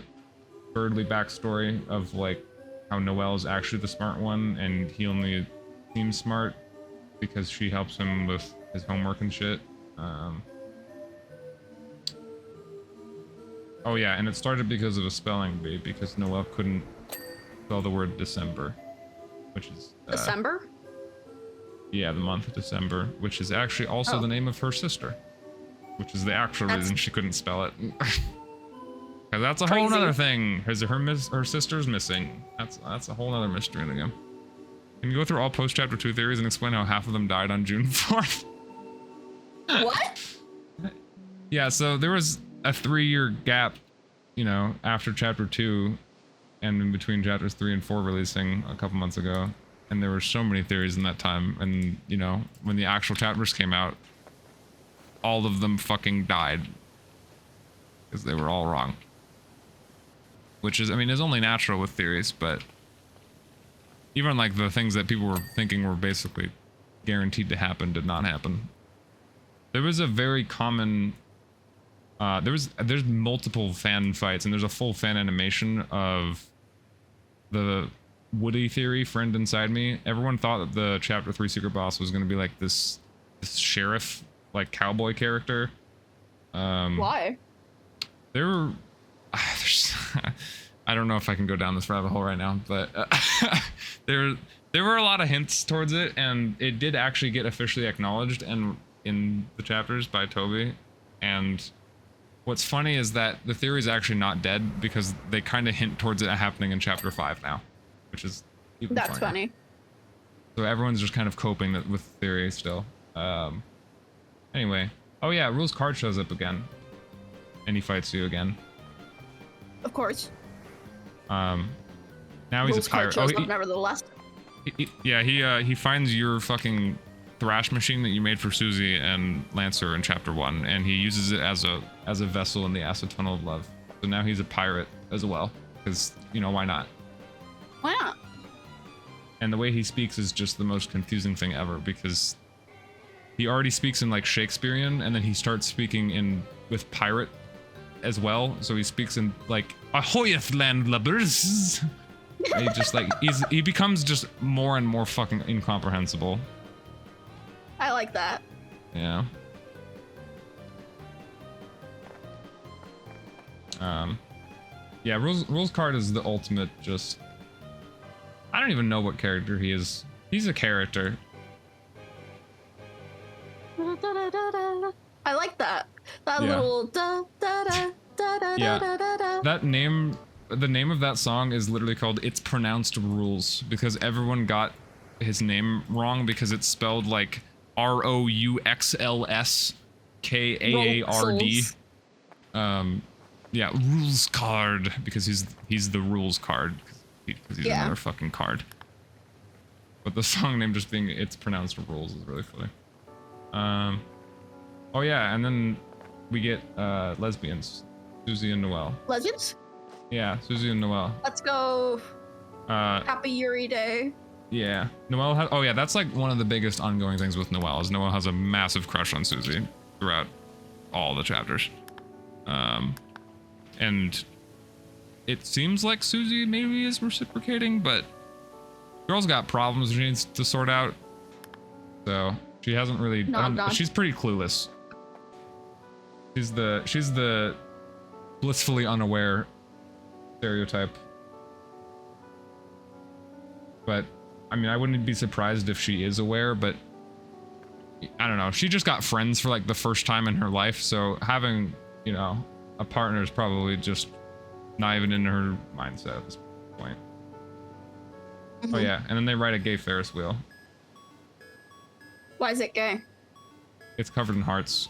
thirdly backstory of like how Noelle is actually the smart one, and he only seems smart because she helps him with his homework and shit. Oh yeah, and it started because of a spelling bee, because Noelle couldn't spell the word December, which is December? yeah, the month of December, which is actually also the name of her sister, which is the actual reason she couldn't spell it. Because that's a whole Crazy. other thing. Her sister's missing. That's a whole other mystery in the game. Can you go through all post chapter 2 theories and explain how half of them died on June 4th? What? Yeah, so there was a 3-year gap, you know, after chapter 2 and in between chapters 3 and 4 releasing a couple months ago. And there were so many theories in that time. And, you know, when the actual chapters came out, all of them fucking died. Because they were all wrong. Which is, I mean, is only natural with theories, but even like the things that people were thinking were basically guaranteed to happen did not happen. There was a very common there's multiple fan fights, and there's a full fan animation of the Woody theory, Friend Inside Me. Everyone thought that the chapter 3 secret boss was going to be like this sheriff, like cowboy character. Why? There were I don't know if I can go down this rabbit hole right now, but there were a lot of hints towards it, and it did actually get officially acknowledged and in the chapters by Toby. And what's funny is that the theory is actually not dead, because they kind of hint towards it happening in chapter 5 now, which is even That's funnier. funny. So everyone's just kind of coping with theory still. Anyway, oh yeah, Rule's card shows up again, and he fights you again. Of course. Now he's Rules a card pirate. Oh, shows up nevertheless. he finds your fucking thrash machine that you made for Susie and Lancer in chapter 1, and he uses it as a vessel in the acid tunnel of love. So now he's a pirate as well, because, you know, why not? Why not? And the way he speaks is just the most confusing thing ever, because he already speaks in like Shakespearean, and then he starts speaking in with pirate as well. So he speaks in like ahoyeth landlubbers. And he just like he becomes just more and more fucking incomprehensible. I like that. Yeah. Yeah, rules card is the ultimate just. I don't even know what character he is. He's a character. I like that. That Yeah. little da da da da da Yeah. da da da. That name, the name of that song is literally called "It's Pronounced Rules" because everyone got his name wrong because it's spelled like ROUXLSKAARD. Yeah, rules card because he's the rules card because he's another fucking card. But the song name just being "It's Pronounced Rules" is really funny. Oh yeah, and then we get lesbians, Susie and Noelle. Lesbians? Yeah, Susie and Noelle. Let's go. Happy Yuri Day. Yeah, Noelle has. Oh yeah, that's like one of the biggest ongoing things with Noelle is Noelle has a massive crush on Susie throughout all the chapters. And it seems like Susie maybe is reciprocating, but girl's got problems she needs to sort out. So she hasn't really. She's pretty clueless. She's the blissfully unaware stereotype. But I mean, I wouldn't be surprised if she is aware, but I don't know. She just got friends for like the first time in her life, so having, you know, a partner is probably just not even in her mindset at this point. Oh yeah, and then they ride a gay Ferris wheel. Why is it gay? It's covered in hearts.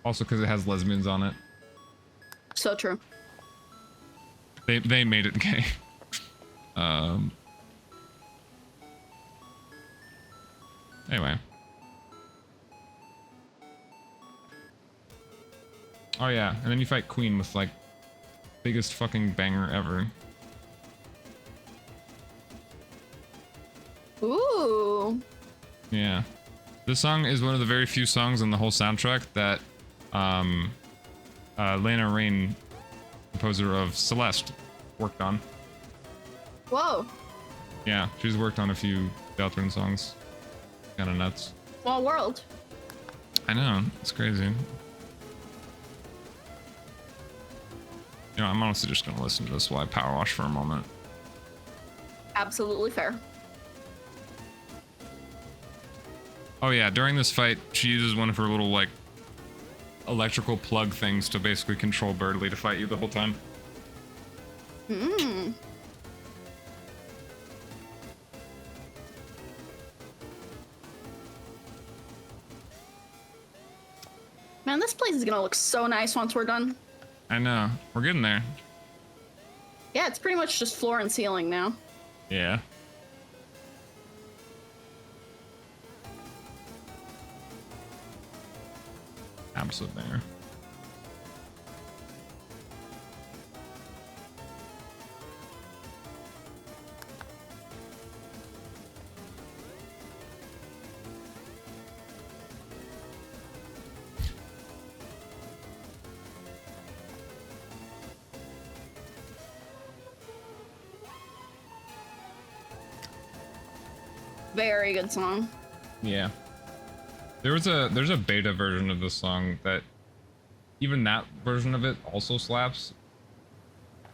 Also because it has lesbians on it. So true. They made it gay. Anyway. Oh yeah, and then you fight Queen with like biggest fucking banger ever. Ooh. Yeah. This song is one of the very few songs on the whole soundtrack that Lana Rain, composer of Celeste, worked on. Whoa. Yeah, she's worked on a few Deltarune songs. Kinda nuts. Small world. I know, it's crazy. You know, I'm honestly just gonna listen to this while I power wash for a moment. Absolutely fair. Oh yeah, during this fight, she uses one of her little, like, electrical plug things to basically control Birdly to fight you the whole time. Hmm. Man, this place is gonna look so nice once we're done. I know. We're getting there. Yeah, it's pretty much just floor and ceiling now. Yeah. Absolute banger. Very good song. Yeah. There's a beta version of this song that even that version of it also slaps.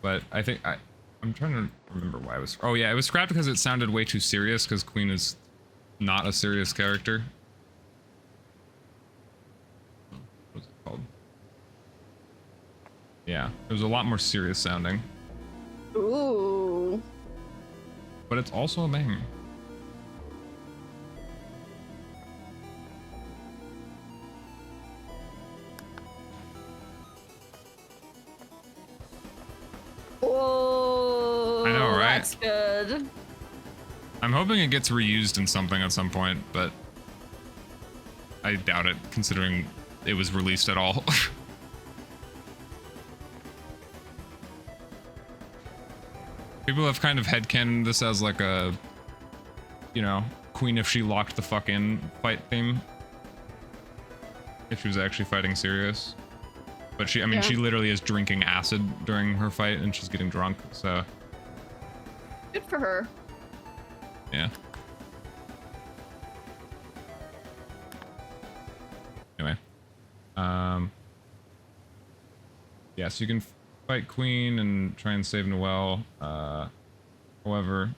But I think I'm trying to remember why it was. Oh yeah, it was scrapped because it sounded way too serious because Queen is not a serious character. What's it called? Yeah, it was a lot more serious sounding. Ooh. But it's also a banger. Oh, I know, right? That's good. I'm hoping it gets reused in something at some point, but I doubt it, considering it was released at all. People have kind of headcanoned this as like a, you know, Queen if she locked the fuck in fight theme. If she was actually fighting Sirius. But she, I mean, she literally is drinking acid during her fight and she's getting drunk, so. Good for her. Yeah. Anyway. Yeah, so you can fight Queen and try and save Noelle. However,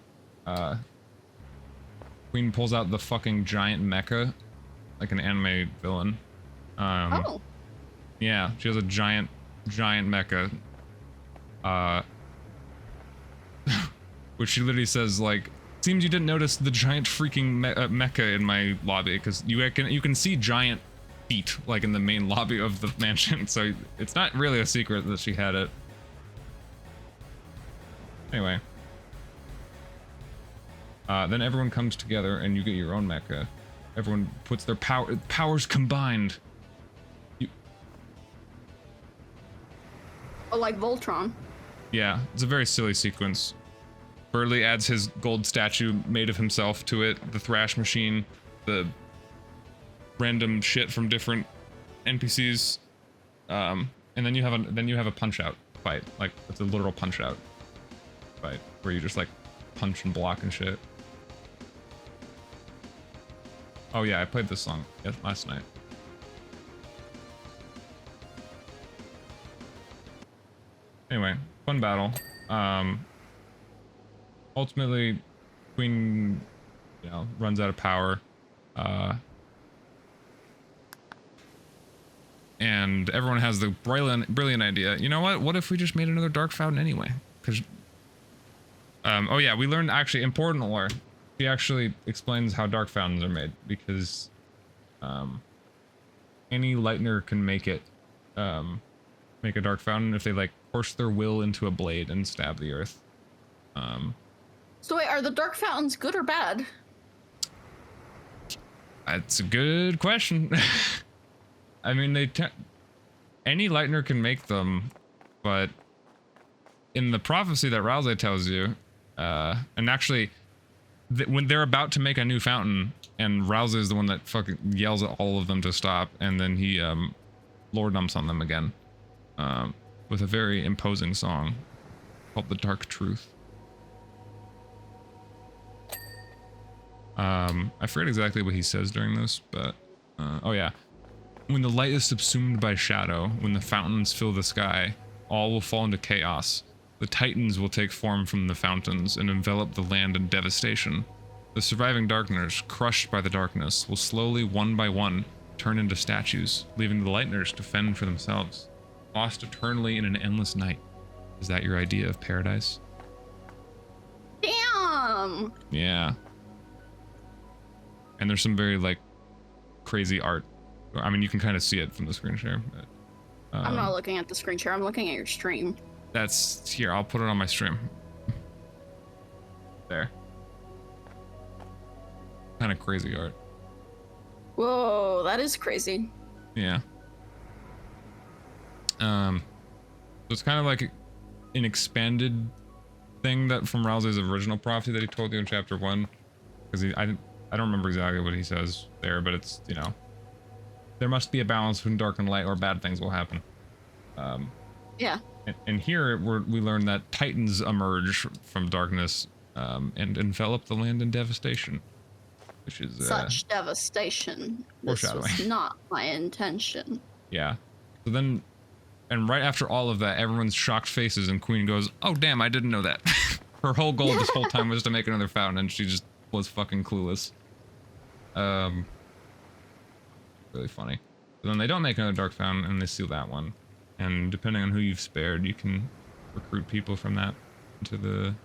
Queen pulls out the fucking giant mecha, like an anime villain. Oh. Yeah, she has a giant mecha. Which she literally says, like, seems you didn't notice the giant freaking mecha in my lobby, because you can see giant feet, like, in the main lobby of the mansion, so it's not really a secret that she had it. Anyway. Then everyone comes together and you get your own mecha. Everyone puts their powers combined. Oh, like Voltron. Yeah, it's a very silly sequence. Burley adds his gold statue made of himself to it, the thrash machine, the random shit from different NPCs, and then you have a punch out fight, like it's a literal punch out fight where you just like punch and block and shit. Oh yeah, I played this song last night. Anyway, fun battle. Ultimately, Queen, you know, runs out of power. And everyone has the brilliant idea. You know what? What if we just made another Dark Fountain anyway? Because, oh yeah, we learned actually important lore. She actually explains how Dark Fountains are made because, any Lightner can make it, make a Dark Fountain if they like force their will into a blade and stab the earth. So wait, are the Dark Fountains good or bad? That's a good question. I mean, any Lightner can make them, but in the prophecy that Rousey tells you, and actually, when they're about to make a new fountain, and Rousey is the one that fucking yells at all of them to stop, and then he lore dumps on them again, with a very imposing song called "The Dark Truth." I forget exactly what he says during this, but oh yeah. When the light is subsumed by shadow, when the fountains fill the sky, all will fall into chaos. The titans will take form from the fountains and envelop the land in devastation. The surviving darkners, crushed by the darkness, will slowly, one by one, turn into statues, leaving the Lightners to fend for themselves, lost eternally in an endless night. Is that your idea of paradise? Damn! Yeah. And there's some very, like, crazy art. I mean, you can kind of see it from the screen share. But, I'm not looking at the screen share. I'm looking at your stream. That's here. I'll put it on my stream. There. Kind of crazy art. Whoa, that is crazy. Yeah. So it's kind of like an expanded thing that from Rousey's original prophecy that he told you in chapter 1. Because I don't remember exactly what he says there, but it's, you know, there must be a balance between dark and light or bad things will happen. Yeah. And here we learn that titans emerge from darkness and envelop the land in devastation, which is such devastation. This was not my intention. Yeah. So then, and right after all of that, everyone's shocked faces, and Queen goes, "Oh damn, I didn't know that." Her whole goal this whole time was to make another fountain, and she just was fucking clueless. Really funny. But then they don't make another dark fountain, and they steal that one. And depending on who you've spared, you can recruit people from that into the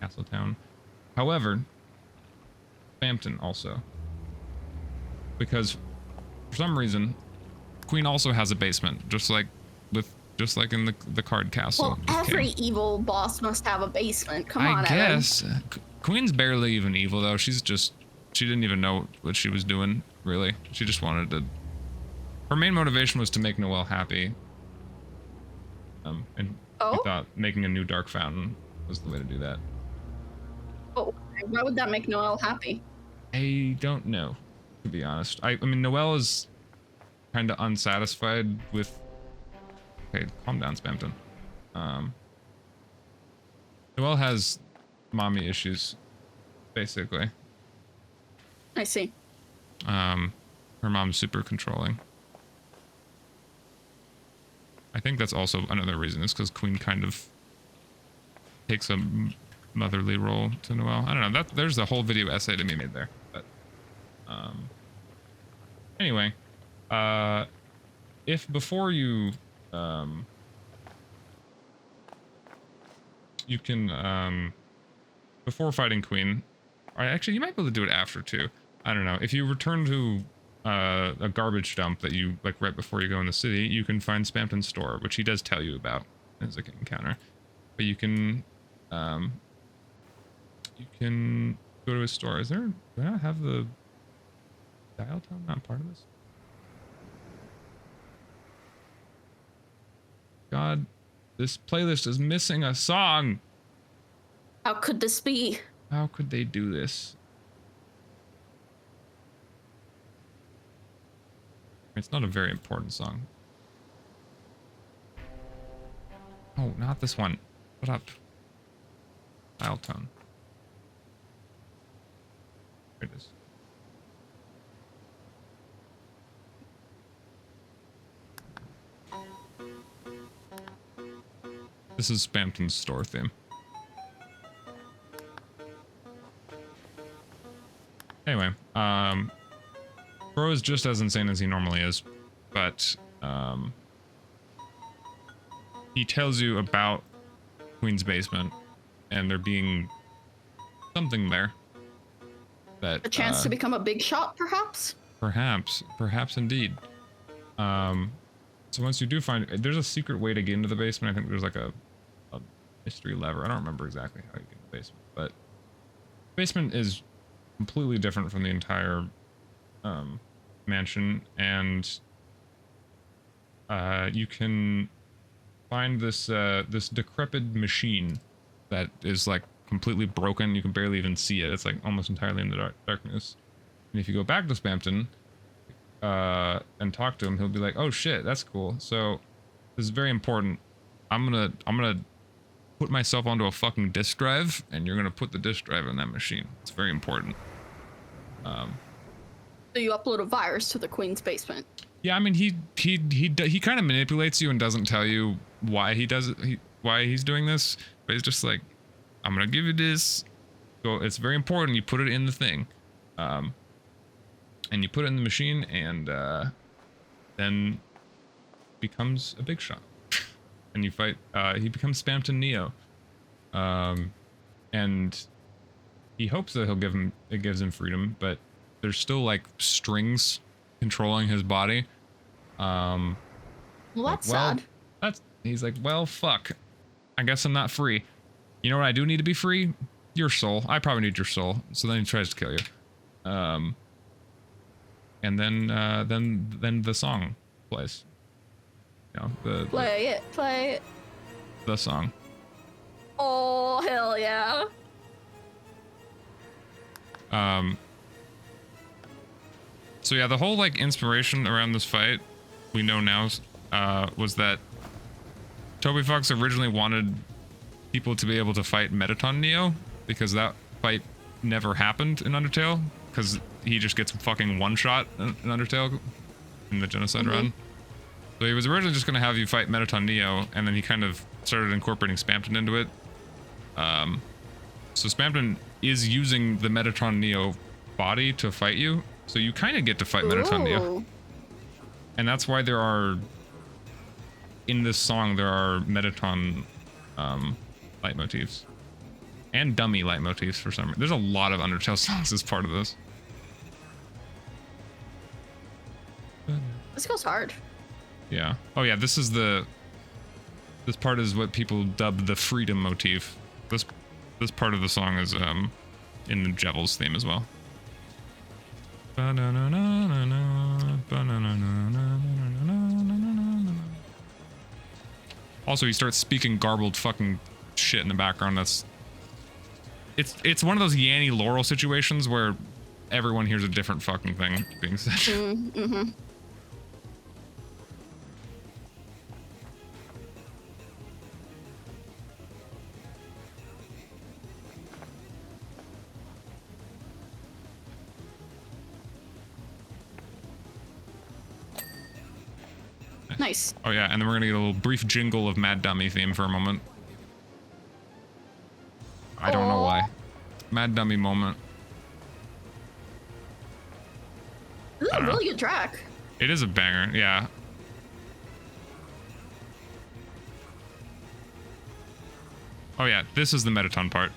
castle town. However, Bampton also, because for some reason, Queen also has a basement, just like in the card castle. Well, every evil boss must have a basement. Come on, I guess. Queen's barely even evil though. She didn't even know what she was doing, really. She just wanted to. Her main motivation was to make Noelle happy. And we thought making a new dark fountain was the way to do that. Oh, why would that make Noelle happy? I don't know, to be honest. I mean, Noelle is kind of unsatisfied with... Okay, calm down, Spamton. Noelle has mommy issues, basically. I see. Her mom's super controlling. I think that's also another reason, is because Queen kind of takes a motherly role to Noelle. I don't know. There's a whole video essay to be made there. But anyway, if before you you can before fighting Queen, or actually you might be able to do it after too. I don't know. If you return to a garbage dump that you like right before you go in the city, you can find Spamton's store, which he does tell you about as an encounter. But you can go to his store. Is there? Do I not have the dial tone? Not part of this. God, this playlist is missing a song. How could this be? How could they do this? It's not a very important song. Oh, not this one. Shut up. Dial tone. There it is. This is Spamton's store theme. Anyway, Bro is just as insane as he normally is, but he tells you about Queen's basement, and there being something there that A chance to become a big shot, perhaps? perhaps indeed. So once you do find, there's a secret way to get into the basement. I think there's like a mystery lever. I don't remember exactly how you get in the basement, but basement is completely different from the entire mansion, and you can find this this decrepit machine that is like completely broken. You can barely even see it. It's like almost entirely in the darkness. And if you go back to Spamton and talk to him, he'll be like, "Oh shit, that's cool. So this is very important. I'm gonna put myself onto a fucking disk drive, and you're gonna put the disk drive in that machine. It's very important." So you upload a virus to the Queen's basement. Yeah, I mean, he kind of manipulates you and doesn't tell you why he does it, why he's doing this, but he's just like, "I'm gonna give you this. So it's very important. You put it in the thing, and you put it in the machine, and then becomes a big shot, and you fight. He becomes Spamton Neo, and he hopes that it gives him freedom, but there's still like strings controlling his body. Well, that's sad. He's like, well, fuck. I guess I'm not free. You know what I do need to be free? Your soul. I probably need your soul. So then he tries to kill you. And then the song plays. You know, Play it. the song. Oh, hell yeah. So yeah, the whole like inspiration around this fight, we know now, was that Toby Fox originally wanted people to be able to fight Metaton Neo, because that fight never happened in Undertale, because he just gets fucking one shot in Undertale in the Genocide run. So he was originally just going to have you fight Metaton Neo, and then he kind of started incorporating Spamton into it. So Spamton is using the Metatron Neo body to fight you, so you kind of get to fight Metatron Neo. And that's why there are, in this song, there are Metatron leitmotifs. And dummy leitmotifs for some reason. There's a lot of Undertale songs as part of this. This goes hard. Yeah. Oh yeah, this part is what people dub the freedom motif. This part of the song is in the Jevil's theme as well. Also, he starts speaking garbled fucking shit in the background that's it's one of those Yanny Laurel situations where everyone hears a different fucking thing being said. Mm-hmm. Nice. Oh yeah, and then we're gonna get a little brief jingle of Mad Dummy theme for a moment. I don't know why. Mad Dummy moment. This is a really good track. It is a banger, yeah. Oh yeah, this is the Metaton part.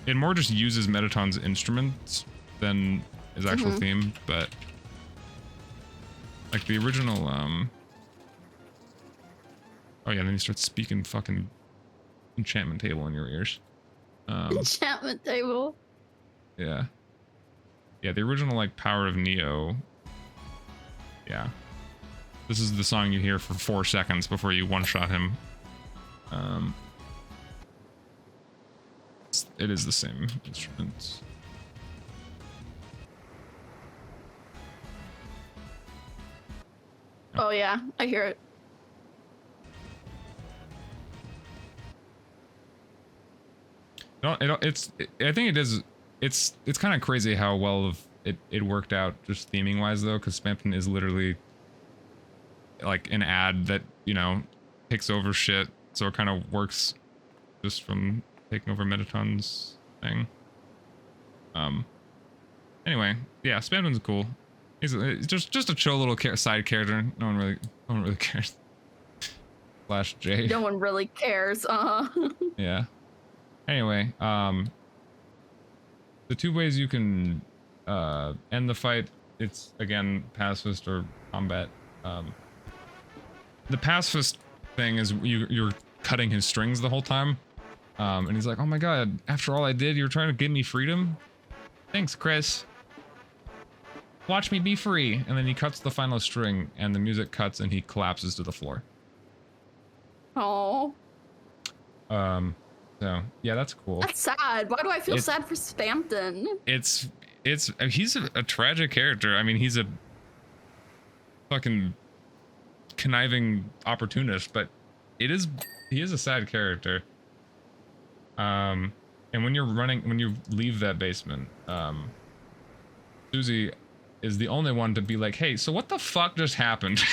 It more just uses Metaton's instruments than his actual theme, but like the original, oh yeah, then you start speaking fucking enchantment table in your ears. Enchantment table. Yeah. Yeah, the original like Power of Neo. Yeah. This is the song you hear for 4 seconds before you one-shot him. It is the same instruments. Oh yeah, I hear it. No, I think it is. It's kind of crazy how well it worked out just theming wise though, because Spampton is literally like an ad that, you know, takes over shit, so it kind of works just from taking over Metaton's thing. Anyway, yeah, Spampton's cool. He's just a chill little side character. No one really cares. Flash J. No one really cares. Yeah. Anyway, the two ways you can end the fight, it's again pacifist or combat. The pacifist thing is you're cutting his strings the whole time, and he's like, "Oh my god! After all I did, you're trying to give me freedom? Thanks, Chris. Watch me be free." And then he cuts the final string, and the music cuts, and he collapses to the floor. Oh. So yeah, that's cool. That's sad. Why do I feel sad for Spampton? He's a tragic character. I mean, he's a fucking conniving opportunist, but he is a sad character. And when you leave that basement, Susie is the only one to be like, "Hey, so what the fuck just happened?"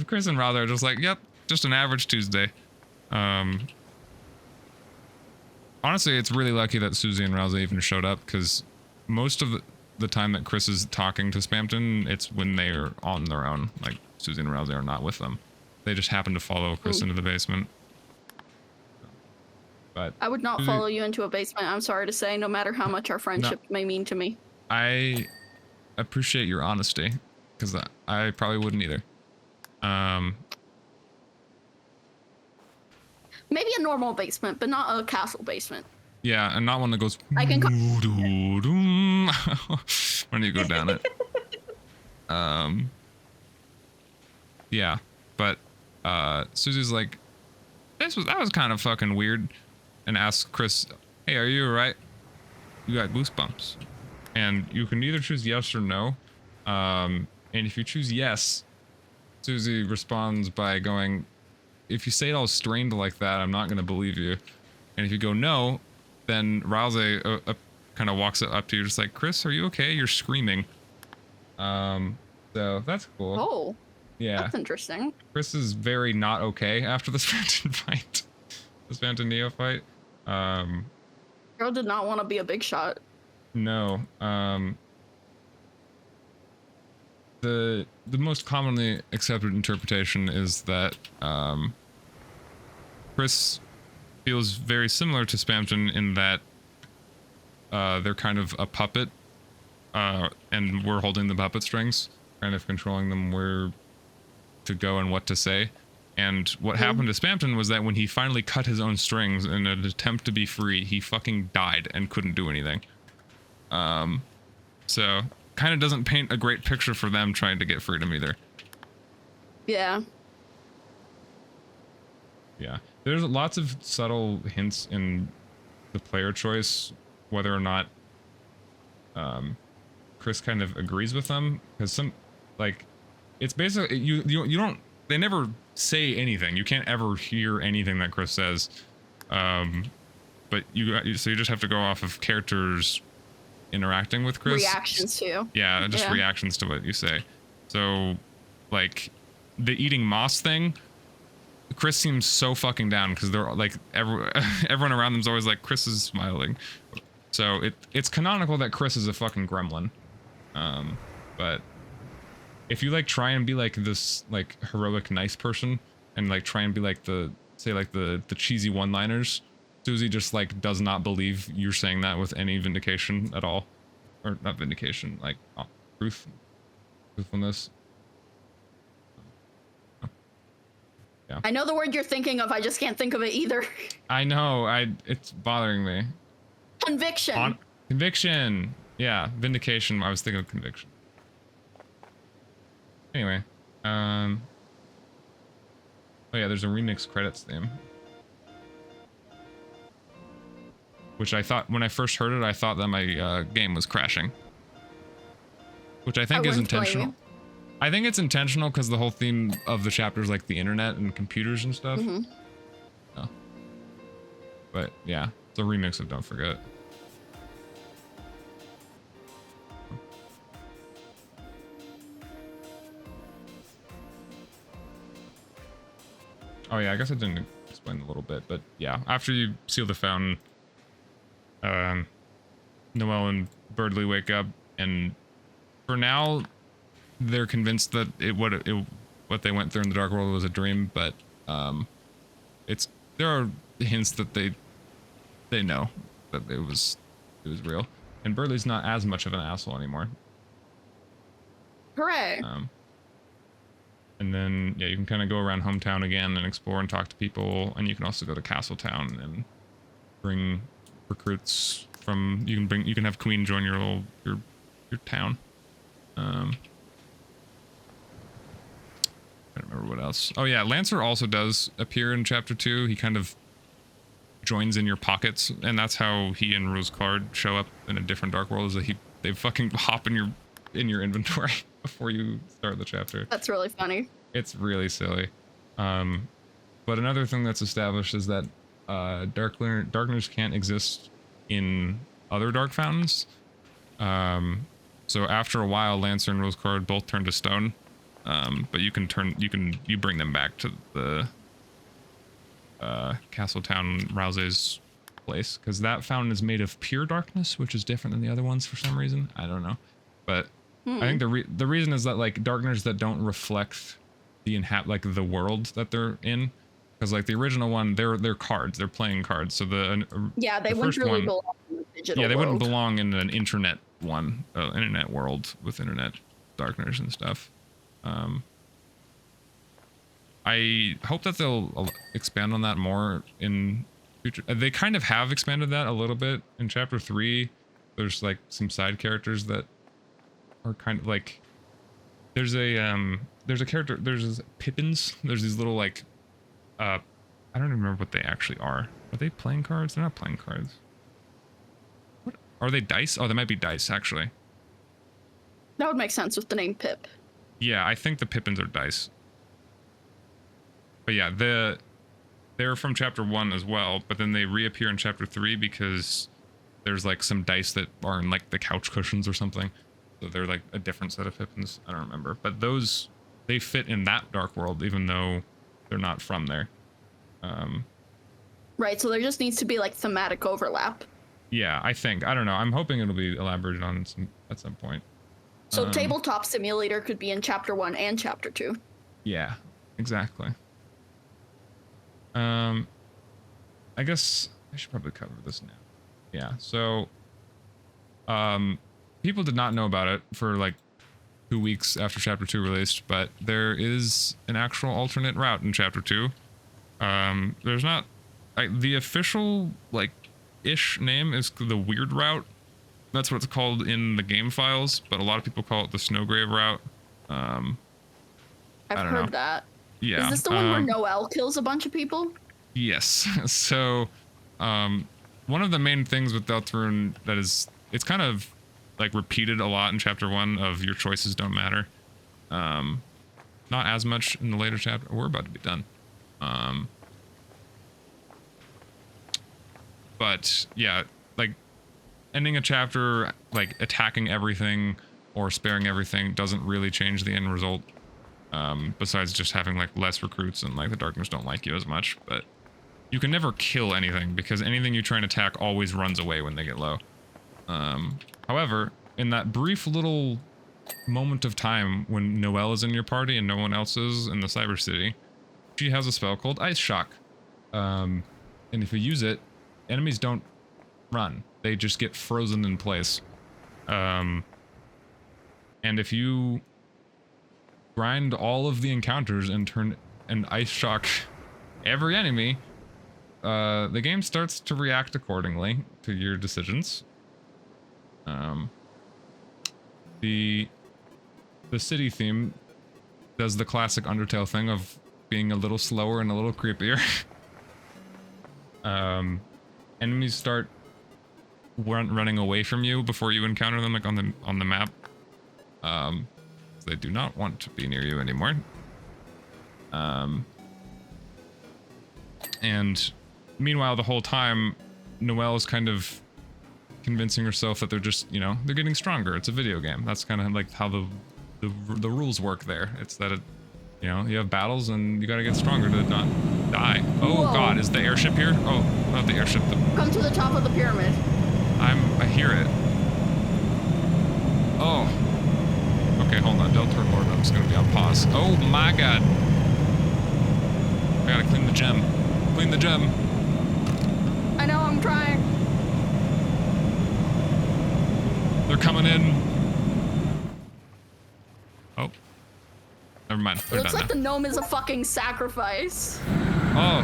Chris and Rother are just like, "Yep, just an average Tuesday." Honestly, it's really lucky that Susie and Rousey even showed up, because most of the time that Chris is talking to Spampton, it's when they are on their own. Like, Susie and Rousey are not with them. They just happen to follow Chris into the basement. But I would not follow you into a basement, I'm sorry to say, no matter how much our friendship may mean to me. I appreciate your honesty, because I probably wouldn't either. Maybe a normal basement, but not a castle basement. Yeah, and not one that goes I can when you go down it. Yeah, but Susie's like, that was kind of fucking weird, and asks Chris, "Hey, are you alright? You got goosebumps." And you can either choose yes or no. And if you choose yes, Susie responds by going, "If you say it all strained like that, I'm not going to believe you." And if you go no, then Rousey kind of walks up to you just like, "Chris, are you okay? You're screaming." So that's cool. Oh. Yeah. That's interesting. Chris is very not okay after the Spampton fight. The Spampton Neo fight. Girl did not want to be a big shot. No. The most commonly accepted interpretation is that Chris feels very similar to Spampton in that they're kind of a puppet, and we're holding the puppet strings, kind of controlling them where to go and what to say. And what happened to Spampton was that when he finally cut his own strings in an attempt to be free, he fucking died and couldn't do anything. So kind of doesn't paint a great picture for them trying to get freedom either. Yeah. Yeah, there's lots of subtle hints in the player choice, whether or not Chris kind of agrees with them, because some, like, it's basically you don't, they never say anything. You can't ever hear anything that Chris says, but so you just have to go off of characters interacting with Chris. Reactions too. Yeah, just reactions to what you say. So, like, the eating moss thing, Chris seems so fucking down because they're like everyone around them's always like, Chris is smiling. So it's canonical that Chris is a fucking gremlin. But if you like try and be like this like heroic nice person and like try and be like the cheesy one-liners, Susie just like does not believe you're saying that with any vindication at all, or not vindication, like truthfulness. Yeah. I know the word you're thinking of. I just can't think of it either. I know. It's bothering me. Conviction. Conviction. Yeah, vindication. I was thinking of conviction. Anyway, oh yeah, there's a remix credits theme, which I thought when I first heard it, I thought that my game was crashing, which I think is intentional. I think it's intentional because the whole theme of the chapter is like the internet and computers and stuff. Oh. But yeah, it's a remix of Don't Forget. Oh yeah, I guess I didn't explain a little bit, but yeah, after you seal the fountain, Noelle and Birdley wake up, and for now, they're convinced that what they went through in the dark world was a dream, but there are hints that they know that it was real, and Birdley's not as much of an asshole anymore. Hooray! And then yeah, you can kind of go around hometown again and explore and talk to people, and you can also go to Castletown and bring recruits from. You can have Queen join your town. I don't remember what else. Oh yeah, Lancer also does appear in chapter 2. He kind of joins in your pockets, and that's how he and Rose Card show up in a different dark world. Is that they fucking hop in your inventory before you start the chapter. That's really funny. It's really silly. But another thing that's established is that darkness can't exist in other dark fountains. So after a while, Lancer and Rose Card both turn to stone. But you bring them back to the Castletown Rouse's place, because that fountain is made of pure darkness, which is different than the other ones for some reason. I don't know, but I think the reason is that like darkness that don't reflect the world that they're in, because like the original one, they're cards, they're playing cards. So they wouldn't really belong in the digital world. Wouldn't belong in an internet internet world with internet darkness and stuff. I hope that they'll expand on that more in future. They kind of have expanded that a little bit in chapter 3. There's like some side characters that are kind of like, there's a character, there's Pippins. There's these little like, I don't even remember what they actually are. Are they playing cards? They're not playing cards. What are they? Dice? Oh, they might be dice actually. That would make sense with the name Pip. Yeah, I think the Pippins are dice. But yeah, they're from chapter 1 as well, but then they reappear in chapter 3 because there's like some dice that are in like the couch cushions or something. So they're like a different set of Pippins. I don't remember. But they fit in that dark world even though they're not from there. Right, so there just needs to be like thematic overlap. Yeah, I think. I don't know. I'm hoping it'll be elaborated on at some point. So Tabletop Simulator could be in chapter 1 and chapter 2. Yeah, exactly. I guess I should probably cover this now. Yeah, so people did not know about it for like 2 weeks after chapter 2 released, but there is an actual alternate route in chapter 2. There's not the official like ish name is the Weird Route. That's what it's called in the game files, but a lot of people call it the Snowgrave route. I've I don't heard know. that. Yeah. Is this the one where Noelle kills a bunch of people? Yes. So, one of the main things with Deltarune that is, it's kind of like repeated a lot in chapter 1 of your choices don't matter. Not as much in the later chapter. We're about to be done. But yeah, like ending a chapter, like attacking everything or sparing everything doesn't really change the end result. Besides just having like less recruits and like the darkness don't like you as much, but you can never kill anything because anything you try and attack always runs away when they get low. However, in that brief little moment of time when Noelle is in your party and no one else is in the Cyber City, she has a spell called Ice Shock. And if you use it, enemies don't run. They just get frozen in place. And if you grind all of the encounters and turn an Ice Shock every enemy, the game starts to react accordingly to your decisions. The city theme does the classic Undertale thing of being a little slower and a little creepier. Enemies start running away from you before you encounter them, like on the map. They do not want to be near you anymore. And meanwhile, the whole time, Noelle is kind of convincing herself that they're just, you know, they're getting stronger. It's a video game. That's kind of like how the rules work there. It's that it, you know, you have battles and you gotta get stronger to not die. Oh Whoa. God, is the airship here? Oh, not the airship. Come to the top of the pyramid. I hear it. Oh. Okay, hold on. Deltarune Lordum's gonna be on pause. Oh my God. I gotta clean the gem. Clean the gem. I know, I'm trying. They're coming in. Oh. Never mind. It They're looks done like now. the gnome is a fucking sacrifice. Oh.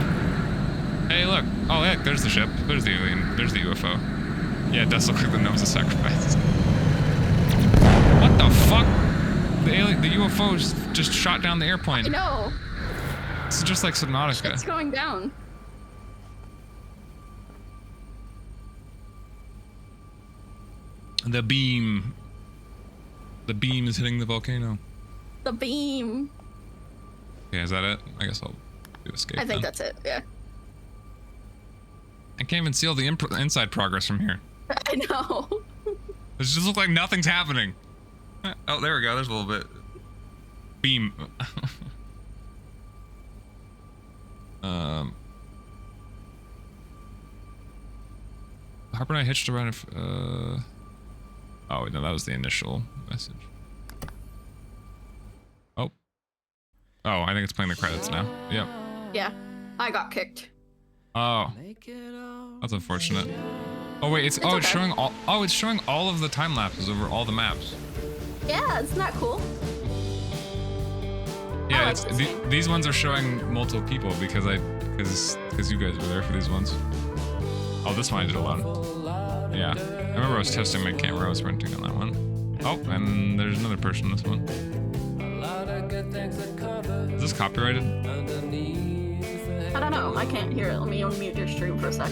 Hey, look. Oh, heck, there's the ship. There's the alien. There's the UFO. Yeah, it does look like the gnome's a sacrifice. What the fuck? The UFO just shot down the airplane. I know. It's just like Subnautica. It's going down. The beam. The beam is hitting the volcano. The beam. Okay, is that it? I guess I'll do escape. I think that's it, yeah. I can't even see all the inside progress from here. I know. It just looks like nothing's happening. Oh, there we go. There's a little bit. Beam. Harper and I hitched around. Oh, no, that was the initial message. Oh. Oh, I think it's playing the credits now. Yep. Yeah, I got kicked. Oh. That's unfortunate. Oh wait, it's okay. showing all. Oh, it's showing all of the time lapses over all the maps. Yeah, isn't that cool? Yeah, like it's this game. these ones are showing multiple people because you guys were there for these ones. Oh, this one I did alone. Yeah, I remember I was testing my camera. I was renting on that one. Oh, and there's another person in this one. Is this copyrighted? I don't know. I can't hear it. Let me unmute your stream for a sec.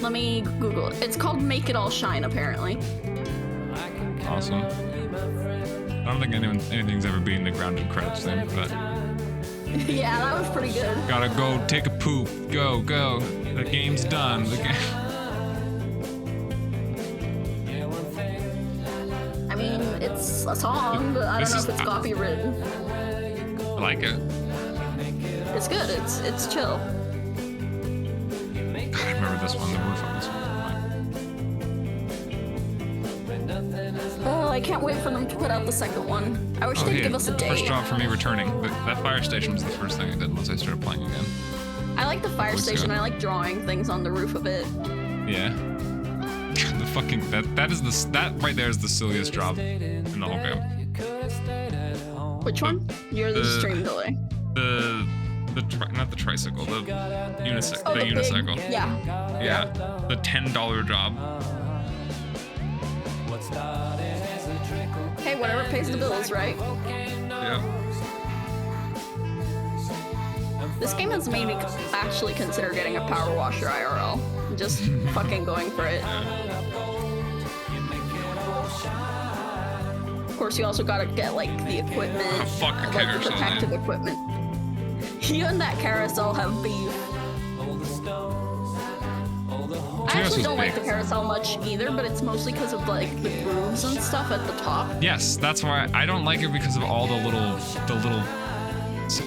Let me Google it. It's called Make It All Shine, apparently. Awesome. I don't think anything's ever beaten the grounded credits thing, but Yeah, that was pretty good. gotta go take a poop. Go, go. The game's done. The game. I mean, it's a song, but I don't know if it's copywritten. I like it. It's good. It's chill. God, I remember this one. The roof on this one. Oh, I can't wait for them to put out the second one. I wish they'd give us a First date. job for me returning. That fire station was the first thing I did once I started playing again. I like the fire Always station. good. I like drawing things on the roof of it. Yeah. The fucking that right there is the silliest job in the whole game. Which one? You're the stream delay. Not the tricycle, the unicycle. Oh, the big- unicycle. Yeah. Yeah. The $10 job. Hey, whatever pays the bills, right? Yeah. This game has made me actually consider getting a power washer IRL. Just fucking going for it. Of course, you also gotta get like the equipment, Oh, fuck, a like the carousel, protective man. equipment. You and that carousel have beef. I actually don't like the carousel much either, but it's mostly because of like the grooves and stuff at the top. Yes, that's why I don't like it, because of all the little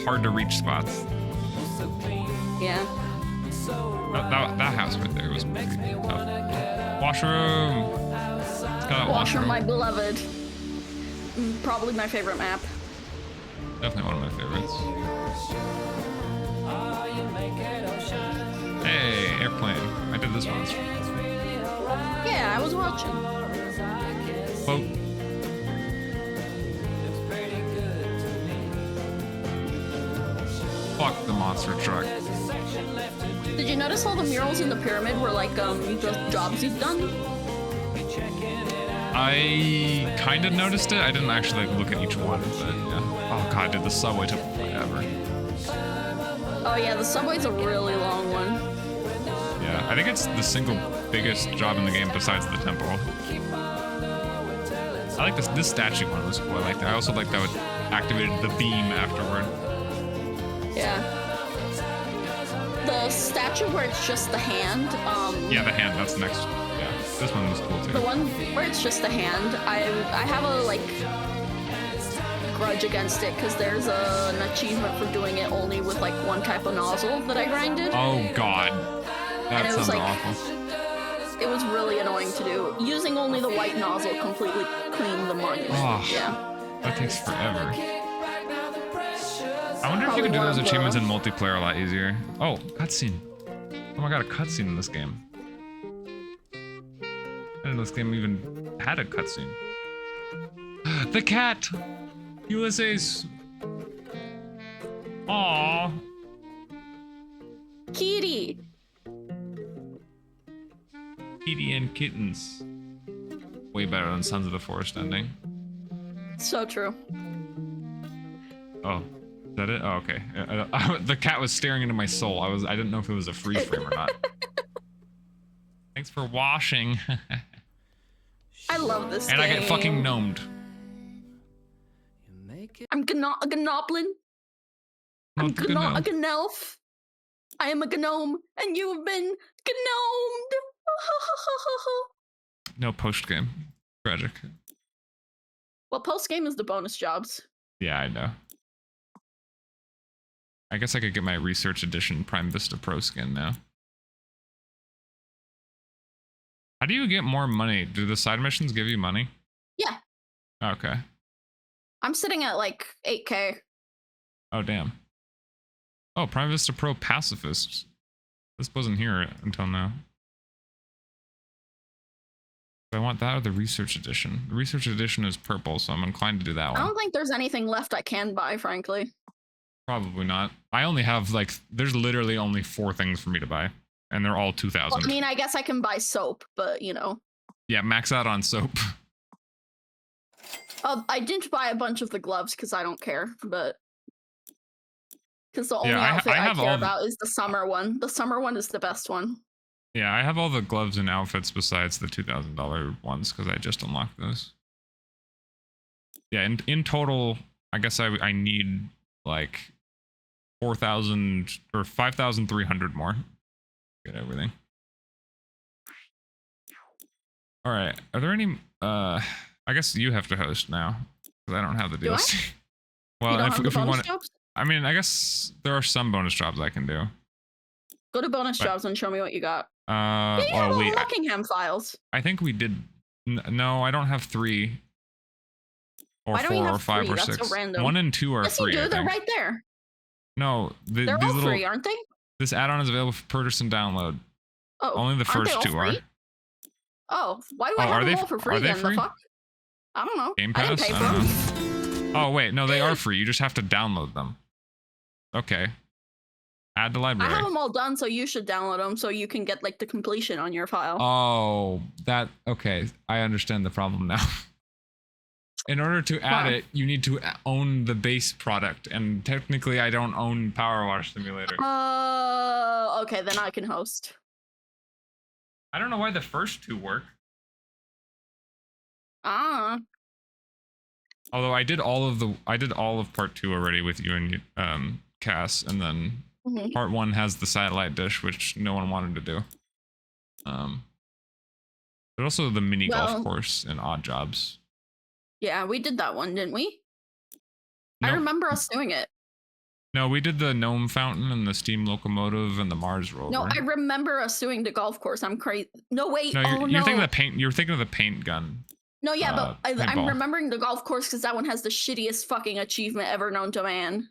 hard to reach spots. Yeah. That house right there was pretty tough. Washroom. It's got a Washroom, my beloved. Probably my favorite map. Definitely one of my favorites. Hey, airplane. I did this once. Yeah, I was watching. Boat. Fuck the monster truck. Did you notice all the murals in the pyramid were like the jobs you've done? I kind of noticed it. I didn't actually like look at each one, but yeah. Oh god, dude, the subway took forever. Oh yeah, the subway's a really long one. Yeah, I think it's the single biggest job in the game besides the temple. I like this statue one was cool. I liked it. I also liked how it activated the beam afterward. Yeah. The statue where it's just the hand, Yeah, the hand, that's next. Yeah, this one was cool too. the one where it's just the hand, I have a like grudge against it because there's an achievement for doing it only with like one type of nozzle that I grinded. Oh god. That And it was sounds like- awful. It was really annoying to do. Using only the white nozzle completely cleaned the monument. Oh. Yeah. That takes forever. I wonder if you could do Probably those one of achievements the- in multiplayer a lot easier. Oh, cutscene. Oh my god, a cutscene in this game. I didn't know this game even had a cutscene. The cat! Ulysses! Aww. Kitty! Kitty and kittens. Way better than Sons of the Forest ending. So true. Oh, is that it? Oh, okay. The cat was staring into my soul. I didn't know if it was a freeze frame or not. Thanks for washing. I love this And game. I get fucking gnomed. I'm a gnoblin. I'm Not the gnome. a gnelf. I am a gnome, and you have been gnomed. No post game. Tragic. Well, post game is the bonus jobs. Yeah, I know. I guess I could get my Research Edition Prime Vista Pro skin now. How do you get more money? Do the side missions give you money? Yeah, Okay. I'm sitting at like 8K. Oh, damn. Oh, Prime Vista Pro Pacifist. This wasn't here until now. I want that or the Research Edition. The Research Edition is purple, so I'm inclined to do that I one. don't think there's anything left I can buy, frankly. Probably not. I only have like, there's literally only 4 things for me to buy, and they're all 2,000. Well, I mean, I guess I can buy soap, but you know. Yeah, max out on soap. I didn't buy a bunch of the gloves because I don't care, but because the only Yeah, outfit I I have care all- about is the summer one. The summer one is the best one. Yeah, I have all the gloves and outfits besides the $2,000 ones because I just unlocked those. Yeah, in total, I guess I need like 4,000 or 5,300 more to get everything. All right, are there any? I guess you have to host now because I don't have the Do I? DLC. You Well, don't if have the we bonus want, jobs? I mean, I guess there are some bonus jobs I can do. Go to bonus but- jobs and show me what you got. Yeah, you have Oh all wait, Buckingham files. I think we did. No, I don't have 3 or Why don't 4 you or have 5 3? or That's so 6. random. 1 and 2 are Yes, free. you I do. They're think. right there. No, They're these all little. free, aren't they? This add-on is available for purchase and download. Oh, Only the aren't they first all 2 are. free? Oh, why do Oh, I are have they them all f- for are free they then? free? The fuck? I don't know. Game I didn't Pass? pay I for don't them. Oh wait, no, they are free. You just have to download them. Okay. Add to I library. have them all done, so you should download them so you can get like the completion on your file. Oh, that okay. I understand the problem now. In order to add Wow. it, you need to own the base product, and technically, I don't own PowerWash Simulator. Okay, then I can host. I don't know why the first two work. Ah. Although I did all of part 2 already with you and Cass, and then Mhm. part 1 has the satellite dish, which no one wanted to do. But also the mini golf course and odd jobs. Yeah, we did that one, didn't we? I Nope. remember us doing it. No, we did the gnome fountain and the steam locomotive and the Mars rover. No, I remember us doing the golf course. I'm crazy. No, wait. No, Oh, you're no. thinking of the paint. You're thinking of the paint gun. No, yeah, but I'm paintball. remembering the golf course because that one has the shittiest fucking achievement ever known to man.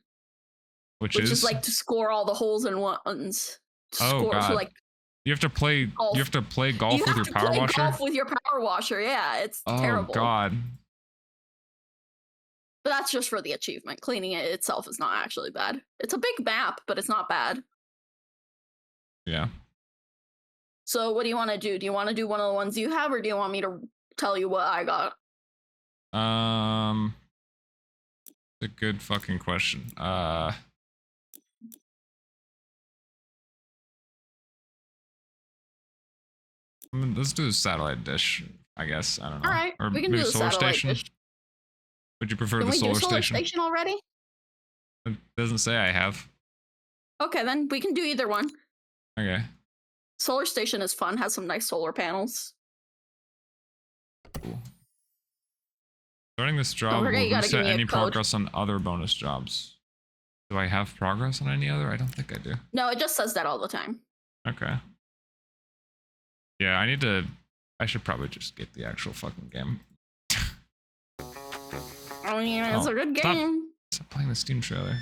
Which is like to score all the holes in ones. Oh, Score, God. so like you have to play golf. You have to play golf with your power washer? Golf with your power washer. Yeah, it's terrible. Oh, God. But that's just for the achievement. Cleaning it itself is not actually bad. It's a big map, but it's not bad. Yeah. So what do you want to do? Do you want to do one of the ones you have, or do you want me to tell you what I got? It's a good fucking question. Let's do the satellite dish, I guess. I don't know. All right, or we can maybe do the solar satellite station. dish. Would you prefer Can the we solar do solar station? station already? It doesn't say I have. Okay, then we can do either one. Okay. Solar station is fun. Has some nice solar panels. Cool. Starting this job forget will you gotta give reset me a any code. progress on other bonus jobs. Do I have progress on any other? I don't think I do. No, it just says that all the time. Okay. Yeah, I should probably just get the actual fucking game. I mean, it's Oh, a good stop. game. Stop playing the Steam trailer.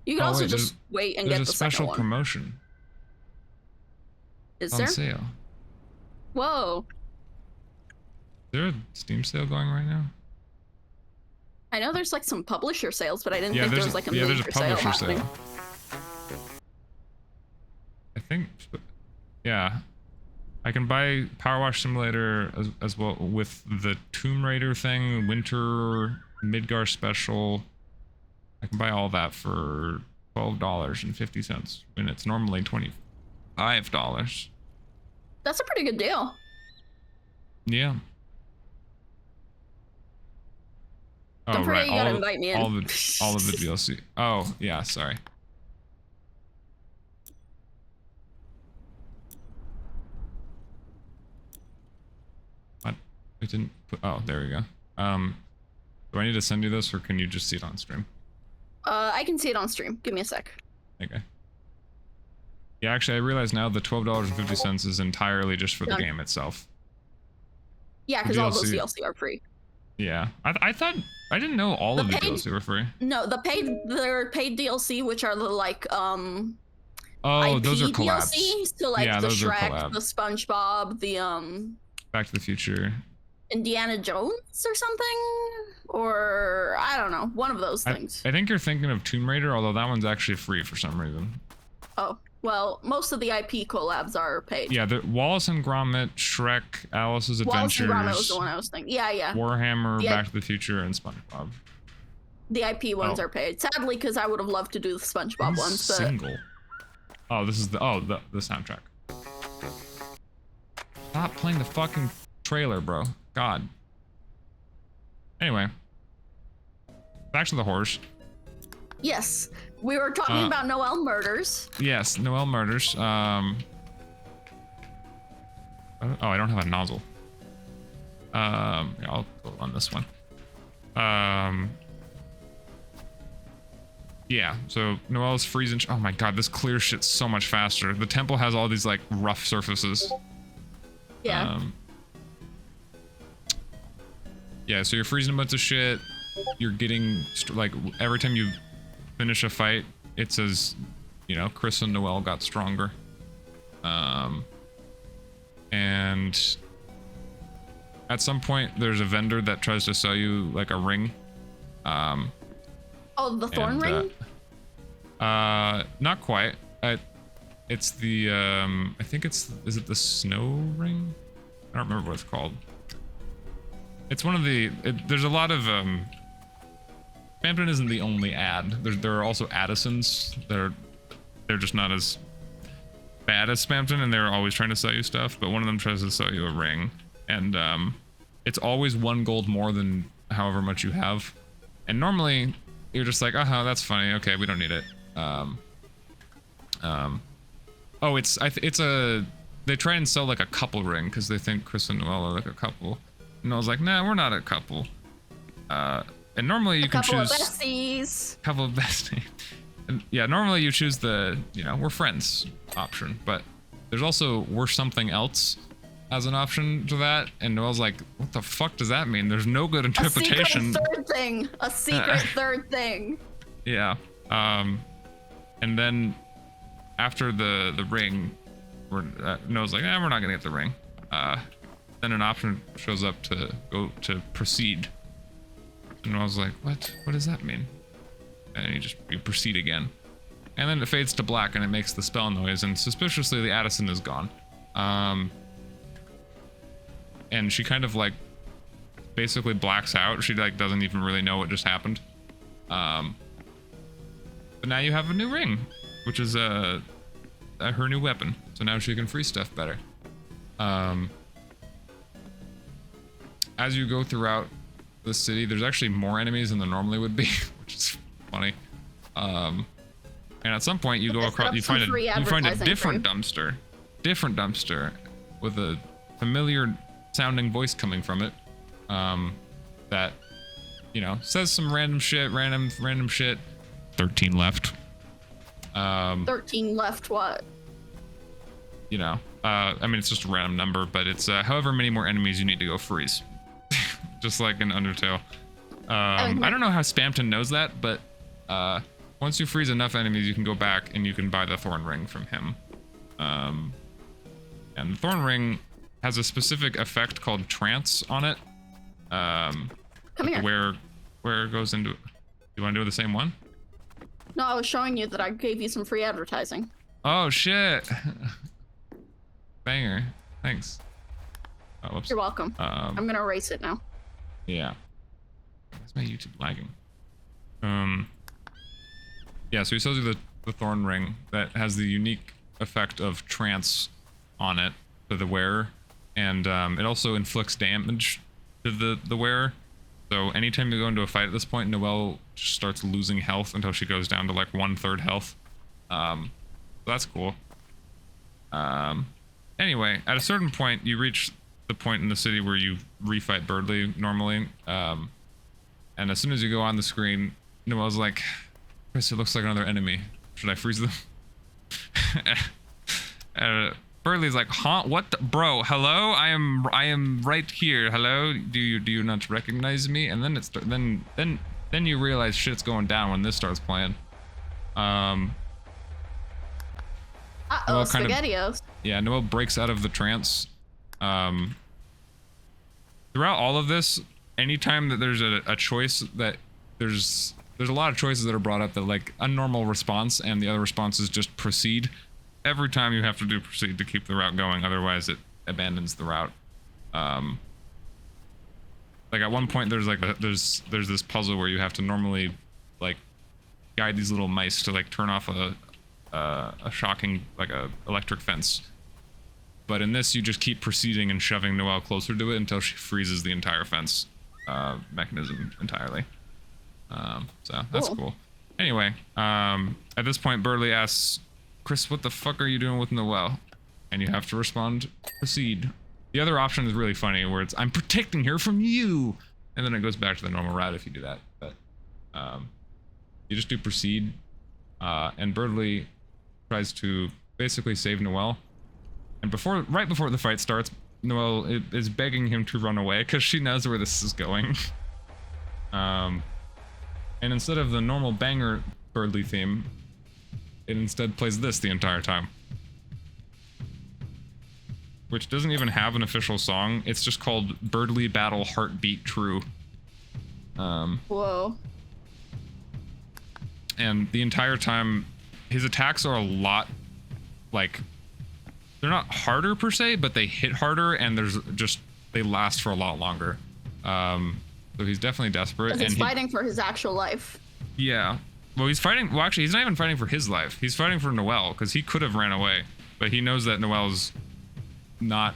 You can Oh, also wait, just wait and There's get a the second special one. promotion Is on there? sale. Whoa. Is there a Steam sale going right now? I know there's like some publisher sales, but I didn't Yeah, think there there's was like a there's a major sale publisher happening. sale. I think, yeah. I can buy PowerWash Simulator as well with the Tomb Raider thing, Winter, Midgar Special. I can buy all that for $12.50 when it's normally $25. That's a pretty good deal. Yeah. Don't Oh, forget right. you gotta invite me in. All of the DLC. Oh, yeah, sorry. What? I didn't put, oh, there we go. Do I need to send you this or can you just see it on stream? I can see it on stream. Give me a sec. Okay. Yeah, actually, I realize now the $12.50 is entirely just for the Done. game itself. Yeah, The because all those DLC DLC are free. Yeah, I thought I didn't know all of the paid- DLC were free. No, they're paid DLC, which are the like Oh, IP those are collabs. DLC. So like Yeah, the those are Shrek, collab. the SpongeBob, the Back to the Future. Indiana Jones or something, or I don't know, one of those things. I think you're thinking of Tomb Raider, although that one's actually free for some reason. Oh, well, most of the IP collabs are paid. Yeah, the Wallace and Gromit, Shrek, Alice's Wallace and Gromit Adventures, was the one I was thinking. Yeah, yeah. Warhammer, The Back to the Future, and SpongeBob. The IP ones Oh. are paid. Sadly, because I would have loved to do the SpongeBob Who's ones, but single. Oh, this is the soundtrack. Stop playing the fucking trailer, bro. God. Anyway, back to the horse. yes, we were talking about Noel murders. Yes, Noel murders. Oh, I don't have a nozzle. Yeah, I'll go on this one. Yeah, so Noel's freezing. Oh my god, this clears shit so much faster. The temple has all these like rough surfaces. Yeah. Yeah, so you're freezing a bunch of shit. You're getting like every time you finish a fight, it says, you know, Chris and Noel got stronger. And at some point, there's a vendor that tries to sell you like a ring. Oh, the thorn ring? Not quite. It's the I think is it the snow ring? I don't remember what it's called. It's one of the... there's a lot of... Spampton isn't the only ad. There are also Addisons that are... They're just not as bad as Spampton, and they're always trying to sell you stuff, but one of them tries to sell you a ring. And it's always 1 gold more than however much you have. And normally, you're just like, oh, that's funny. Okay, we don't need it. Oh, it's a... They try and sell like a couple ring because they think Chris and Noelle are like a couple. And I was like, nah, we're not a couple. And normally you can choose... Couple of besties. Couple of besties. And yeah, normally you choose the, we're friends option. But there's also we're something else as an option to that. And Noelle's like, what the fuck does that mean? There's no good interpretation. A secret third thing. A secret third thing. Yeah. And then after the ring, Noelle's like, we're not gonna get the ring. Then an option shows up to go to proceed. And I was like, what does that mean? And you proceed again. And then it fades to black and it makes the spell noise, and suspiciously the Addison is gone. And she kind of like basically blacks out. She like doesn't even really know what just happened. But now you have a new ring, which is her new weapon. So now she can free stuff better. As you go throughout the city, there's actually more enemies than there normally would be, which is funny. And at some point you go across, you find a different dumpster with a familiar sounding voice coming from it, that says some random shit. 13 left. 13 left. What? I mean, it's just a random number, but it's however many more enemies you need to go freeze. Just like in Undertale. I don't know how Spampton knows that, but once you freeze enough enemies, you can go back and you can buy the Thorn Ring from him. And the Thorn Ring has a specific effect called Trance on it. Come here. Where it goes into... You want to do the same one? No, I was showing you that I gave you some free advertising. Oh, shit. Banger. Thanks. Oh, whoops. You're welcome. I'm gonna erase it now. Yeah. Why's my YouTube lagging? Yeah, so he sells you the Thorn Ring that has the unique effect of trance on it for the wearer, and it also inflicts damage to the wearer. So anytime you go into a fight at this point, Noelle just starts losing health until she goes down to like 1/3 health. So that's cool. Anyway, at a certain point, you reach the point in the city where you refight Birdly normally. And as soon as you go on the screen, Noelle's like, Chris, it looks like another enemy. Should I freeze them? Birdly's like, huh? What bro, hello? I am right here. Hello? Do you not recognize me? And then then you realize shit's going down when this starts playing. Uh-oh, SpaghettiOs. Yeah, Noelle breaks out of the trance. Throughout all of this, anytime that there's a choice that there's a lot of choices that are brought up that like a normal response, and the other response is just proceed. Every time you have to do proceed to keep the route going, otherwise it abandons the route. Like at one point there's like there's this puzzle where you have to normally like guide these little mice to like turn off a shocking like a electric fence. But in this, you just keep proceeding and shoving Noelle closer to it until she freezes the entire fence mechanism entirely. So that's cool. Anyway, at this point, Birdly asks, Chris, what the fuck are you doing with Noelle? And you have to respond, proceed. The other option is really funny, where it's, I'm protecting her from you! And then it goes back to the normal route if you do that. But you just do proceed, and Birdly tries to basically save Noelle. And right before the fight starts, Noelle is begging him to run away because she knows where this is going. And instead of the normal banger Birdly theme, it instead plays this the entire time. Which doesn't even have an official song. It's just called Birdly Battle Heartbeat True. Whoa. And the entire time, his attacks are a lot, like, they're not harder per se, but they hit harder, and they last for a lot longer. So he's definitely desperate. Because And he's fighting for his actual life. Yeah. Well, he's fighting. Well, actually, he's not even fighting for his life. He's fighting for Noelle because he could have ran away, but he knows that Noelle's not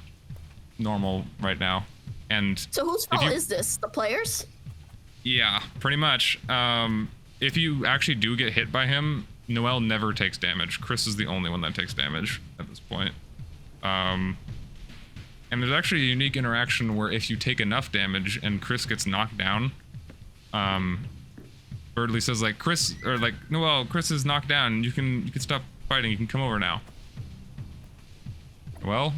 normal right now. And So whose fault is this? The players? yeah, pretty much. If you actually do get hit by him, Noelle never takes damage. Chris is the only one that takes damage at this point. And there's actually a unique interaction where if you take enough damage and Chris gets knocked down, Birdley says like Chris or like Noelle, Chris is knocked down. You can stop fighting. You can come over now. Well,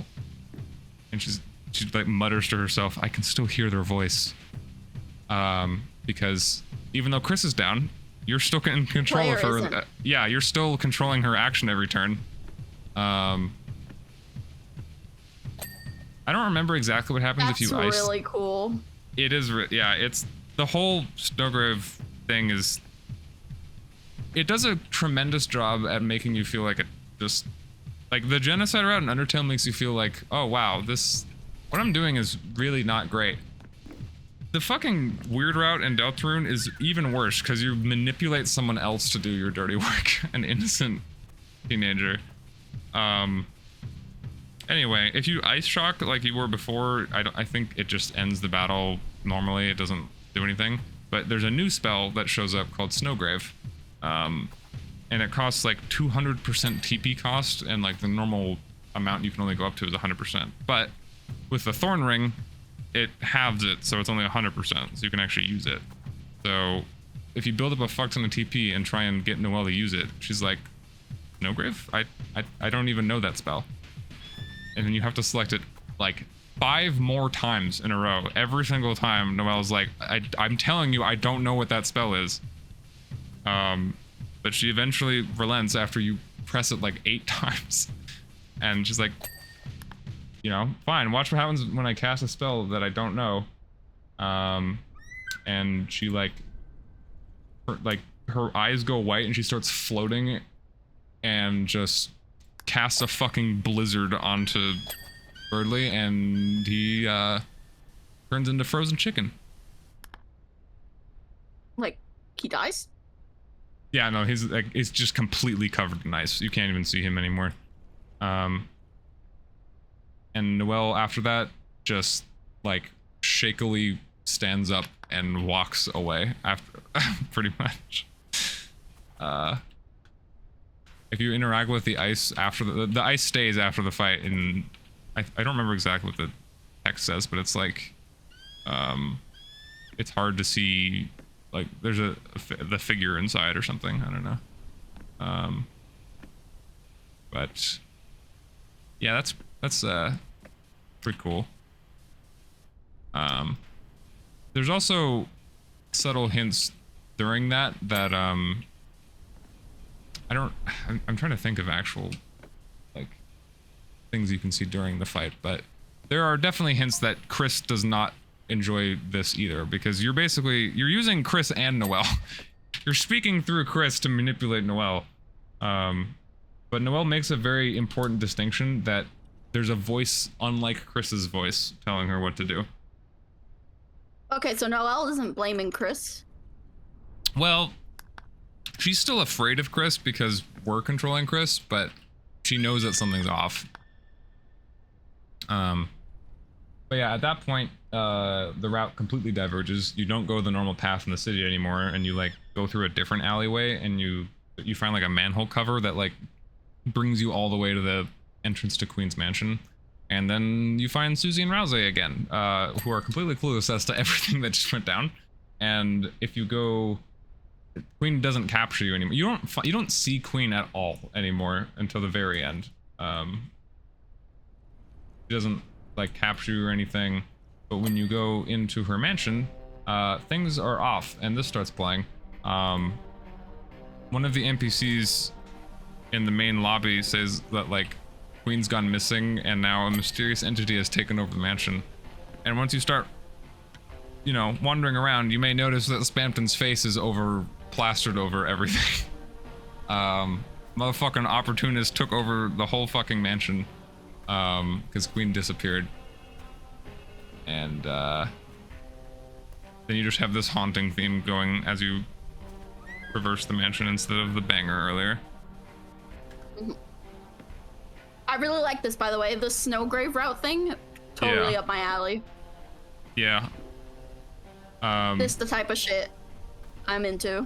and she like mutters to herself, I can still hear their voice. Because even though Chris is down, you're still in control Player of her. isn't. Yeah, you're still controlling her action every turn. I don't remember exactly what happens That's if you ice. really cool. It is, yeah. It's the whole Snowgrave thing is. It does a tremendous job at making you feel like it just, like the genocide route in Undertale makes you feel like, oh wow, what I'm doing is really not great. The fucking weird route in Deltarune is even worse because you manipulate someone else to do your dirty work, an innocent teenager. Anyway, if you ice shock like you were before, I think it just ends the battle normally. It doesn't do anything. But there's a new spell that shows up called Snowgrave. And it costs like 200% TP cost, and like the normal amount you can only go up to is 100%. But with the Thorn Ring, it halves it, so it's only 100%, so you can actually use it. So if you build up a fuck ton of TP and try and get Noelle to use it, she's like, Snowgrave? I don't even know that spell. And then you have to select it like 5 more times in a row. Every single time, Noelle's like, I'm telling you, I don't know what that spell is. But she eventually relents after you press it like 8 times. And she's like, you know, fine, watch what happens when I cast a spell that I don't know. And she her eyes go white and she starts floating and just casts a fucking blizzard onto Birdley, and he turns into frozen chicken. Like, he dies? Yeah, no, he's just completely covered in ice. You can't even see him anymore. And Noelle after that just like shakily stands up and walks away after pretty much. If you interact with the ice after the ice stays after the fight, and I don't remember exactly what the text says, but it's like it's hard to see, like there's the figure inside or something. I don't know. But yeah, that's pretty cool. There's also subtle hints during that I'm trying to think of actual like things you can see during the fight, but there are definitely hints that Chris does not enjoy this either, because you're using Chris and Noelle. You're speaking through Chris to manipulate Noelle. But Noelle makes a very important distinction that there's a voice unlike Chris's voice telling her what to do. Okay, so Noelle isn't blaming Chris. Well, she's still afraid of Chris because we're controlling Chris, but she knows that something's off. But yeah, at that point, the route completely diverges. You don't go the normal path in the city anymore, and you like go through a different alleyway, and you find like a manhole cover that like brings you all the way to the entrance to Queen's Mansion. And then you find Susie and Rousey again, who are completely clueless as to everything that just went down. And if you go, Queen doesn't capture you anymore. You don't see Queen at all anymore until the very end. She doesn't like capture you or anything. But when you go into her mansion, things are off, and this starts playing. One of the NPCs in the main lobby says that like Queen's gone missing, and now a mysterious entity has taken over the mansion. And once you start, you know, wandering around, you may notice that Spamton's face is plastered over everything. Motherfucking opportunist took over the whole fucking mansion, because Queen disappeared. And then you just have this haunting theme going as you traverse the mansion instead of the banger earlier. I really like this, by the way. The Snowgrave route thing, totally up my alley. Yeah. This the type of shit I'm into.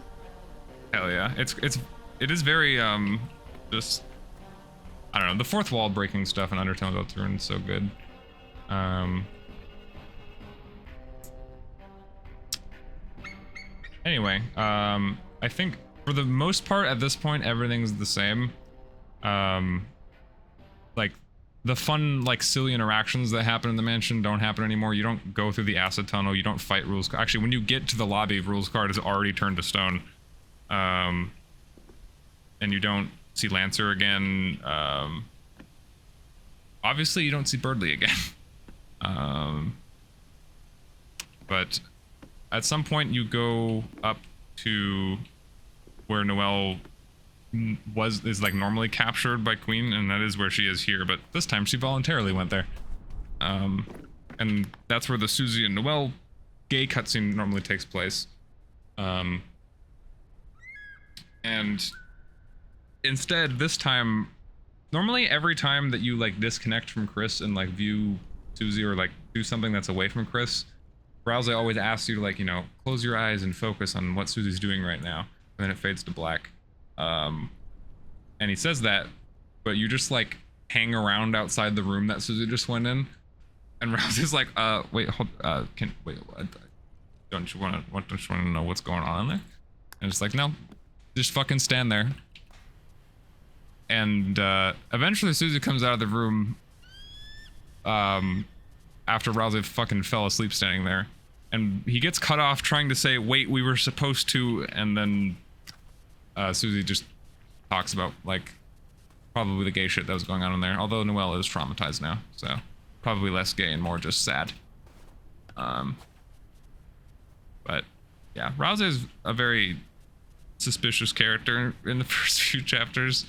Hell yeah. It is very just, I don't know, the fourth wall breaking stuff in Undertale and Deltarune is so good. Anyway, I think for the most part at this point everything's the same. Like the fun, like silly interactions that happen in the mansion don't happen anymore. You don't go through the acid tunnel. You don't fight rules. Actually, when you get to the lobby, rules card is already turned to stone. And you don't see Lancer again. Obviously, you don't see Birdley again. But at some point, you go up to where Noelle is like normally captured by Queen, and that is where she is here. But this time, she voluntarily went there. And that's where the Susie and Noelle gay cutscene normally takes place. And instead, this time, normally every time that you like disconnect from Chris and like view Susie or like do something that's away from Chris, Rouse always asks you to like, you know, close your eyes and focus on what Susie's doing right now. And then it fades to black. And he says that, but you just like hang around outside the room that Susie just went in. And Rouse is like, wait, hold, don't you want to know what's going on in there? And it's like, no, just fucking stand there. And eventually Susie comes out of the room after Rouse fucking fell asleep standing there. And he gets cut off trying to say, wait, we were supposed to, and then Susie just talks about like probably the gay shit that was going on in there, although Noelle is traumatized now, so probably less gay and more just sad. But yeah, Rouse is a very suspicious character in the first few chapters,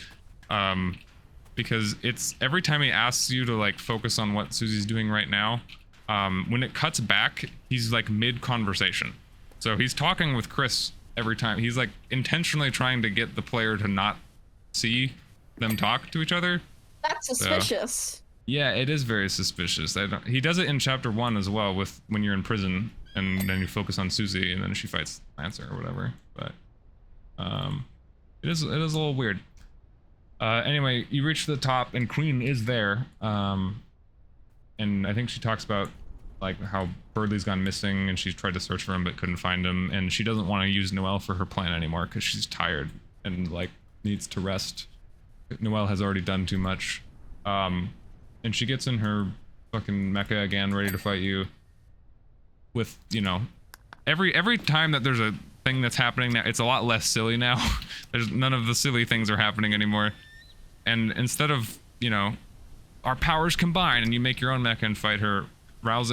because it's every time he asks you to like focus on what Susie's doing right now, when it cuts back, he's like mid conversation, so he's talking with Chris every time. He's like intentionally trying to get the player to not see them talk to each other. That's suspicious. So, yeah, it is very suspicious. He does it in chapter 1 as well, with when you're in prison and then you focus on Susie and then she fights Lancer or whatever. But it is a little weird. Anyway, you reach the top and Queen is there. And I think she talks about like how Birdley's gone missing and she's tried to search for him but couldn't find him, and she doesn't want to use Noelle for her plan anymore because she's tired and like needs to rest. Noelle has already done too much. And she gets in her fucking mecha again, ready to fight you. With, you know, every time that there's a thing that's happening now, it's a lot less silly now. There's none of the silly things are happening anymore. And instead of, you know, our powers combine and you make your own mecha and fight her, Rouse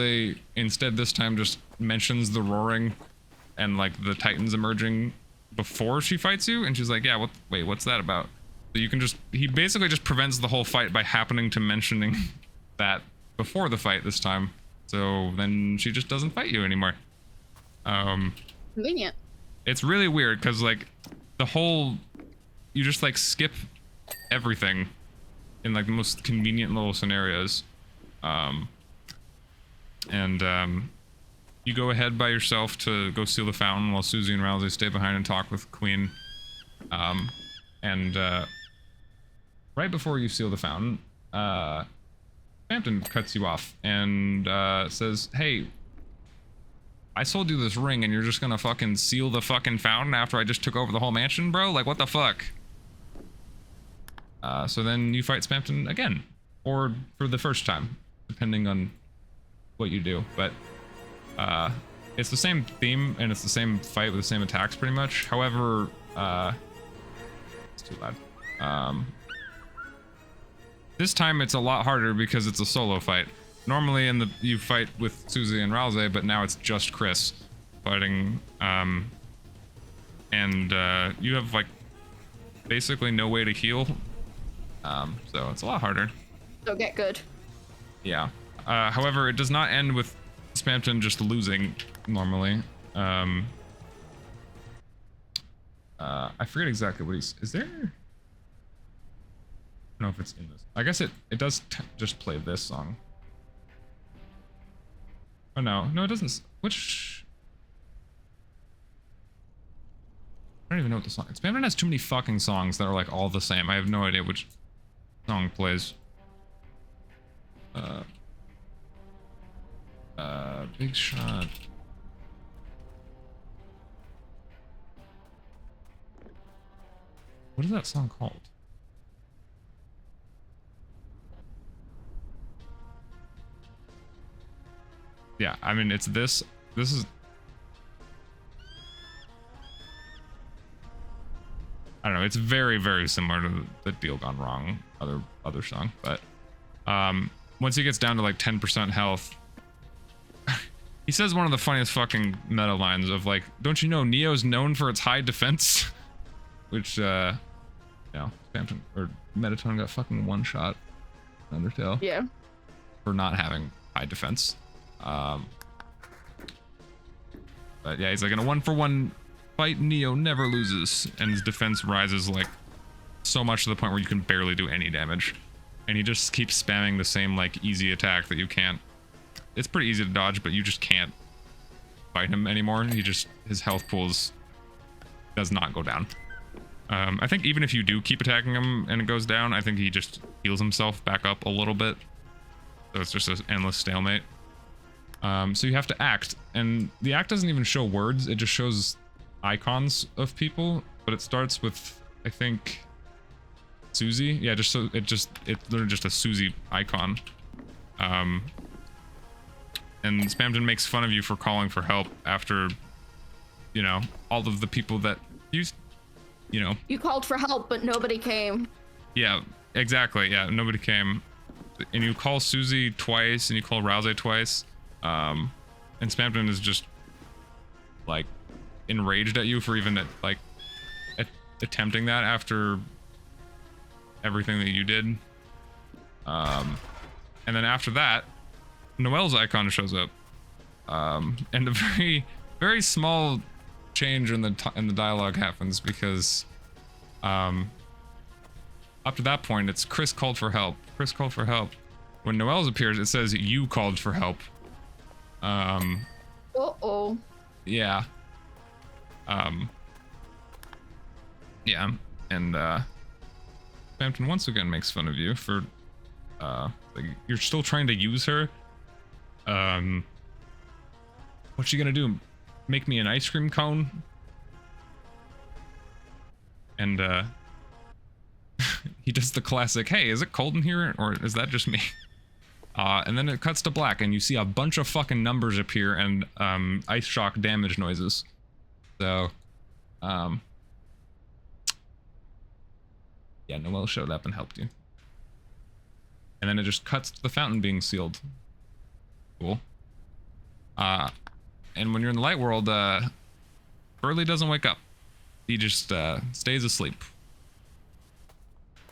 instead this time just mentions the roaring and like the titans emerging before she fights you, and she's like, yeah, wait, what's that about? So you can just, he basically just prevents the whole fight by happening to mentioning that before the fight this time. So then she just doesn't fight you anymore. Convenient. It's really weird because like the whole, you just like skip everything in like the most convenient little scenarios. You go ahead by yourself to go seal the fountain while Susie and Rousey stay behind and talk with Queen. Right before you seal the fountain, Hampton cuts you off and says, hey, I sold you this ring and you're just gonna fucking seal the fucking fountain after I just took over the whole mansion, bro? Like, what the fuck? So then you fight Spampton again, or for the first time, depending on what you do. But it's the same theme and it's the same fight with the same attacks pretty much. However, it's too loud. This time it's a lot harder because it's a solo fight. Normally you fight with Susie and Rousey, but now it's just Chris fighting. You have like basically no way to heal. So it's a lot harder. So get good. Yeah. However, it does not end with Spampton just losing normally. Um, I forget exactly what he's. Is there? I don't know if it's in this. I guess it does just play this song. Oh no, it doesn't. Which? I don't even know what the song. Spamton has too many fucking songs that are like all the same. I have no idea which song plays. Big Shot. What is that song called? Yeah, I mean, it's this. This is. I don't know. It's very, very similar to the Deal Gone Wrong other song, but once he gets down to like 10% health, he says one of the funniest fucking meta lines of like, "Don't you know Neo's known for its high defense?" Which, Spamton or Metatone got fucking one shot. Undertale. Yeah. For not having high defense. But yeah, he's like in a 1-for-1 fight, Neo never loses, and his defense rises like so much to the point where you can barely do any damage, and he just keeps spamming the same like easy attack that you can't. It's pretty easy to dodge, but you just can't fight him anymore. His health pools does not go down. I think even if you do keep attacking him and it goes down, I think he just heals himself back up a little bit. So it's just an endless stalemate. So you have to act, and the act doesn't even show words, it just shows icons of people, but it starts with, I think, Susie. Yeah, it's literally just a Susie icon. And Spamton makes fun of you for calling for help after, all of the people that you called for help, but nobody came. Yeah, exactly. Yeah, nobody came. And you call Susie twice, and you call Rouse twice. And Spamton is just like enraged at you for even attempting that after everything that you did. And then after that, Noelle's icon shows up. And a very, very small change in the dialogue happens because up to that point it's Chris called for help. Chris called for help. When Noelle's appears, it says you called for help. Uh-oh. Yeah. Yeah, and Spamton once again makes fun of you for like you're still trying to use her. What's she gonna do? Make me an ice cream cone? And he does the classic, "Hey, is it cold in here, or is that just me?" And then it cuts to black, and you see a bunch of fucking numbers appear and ice shock damage noises. So, yeah, Noelle showed up and helped you. And then it just cuts to the fountain being sealed. Cool. And when you're in the light world, Burley doesn't wake up. He just stays asleep.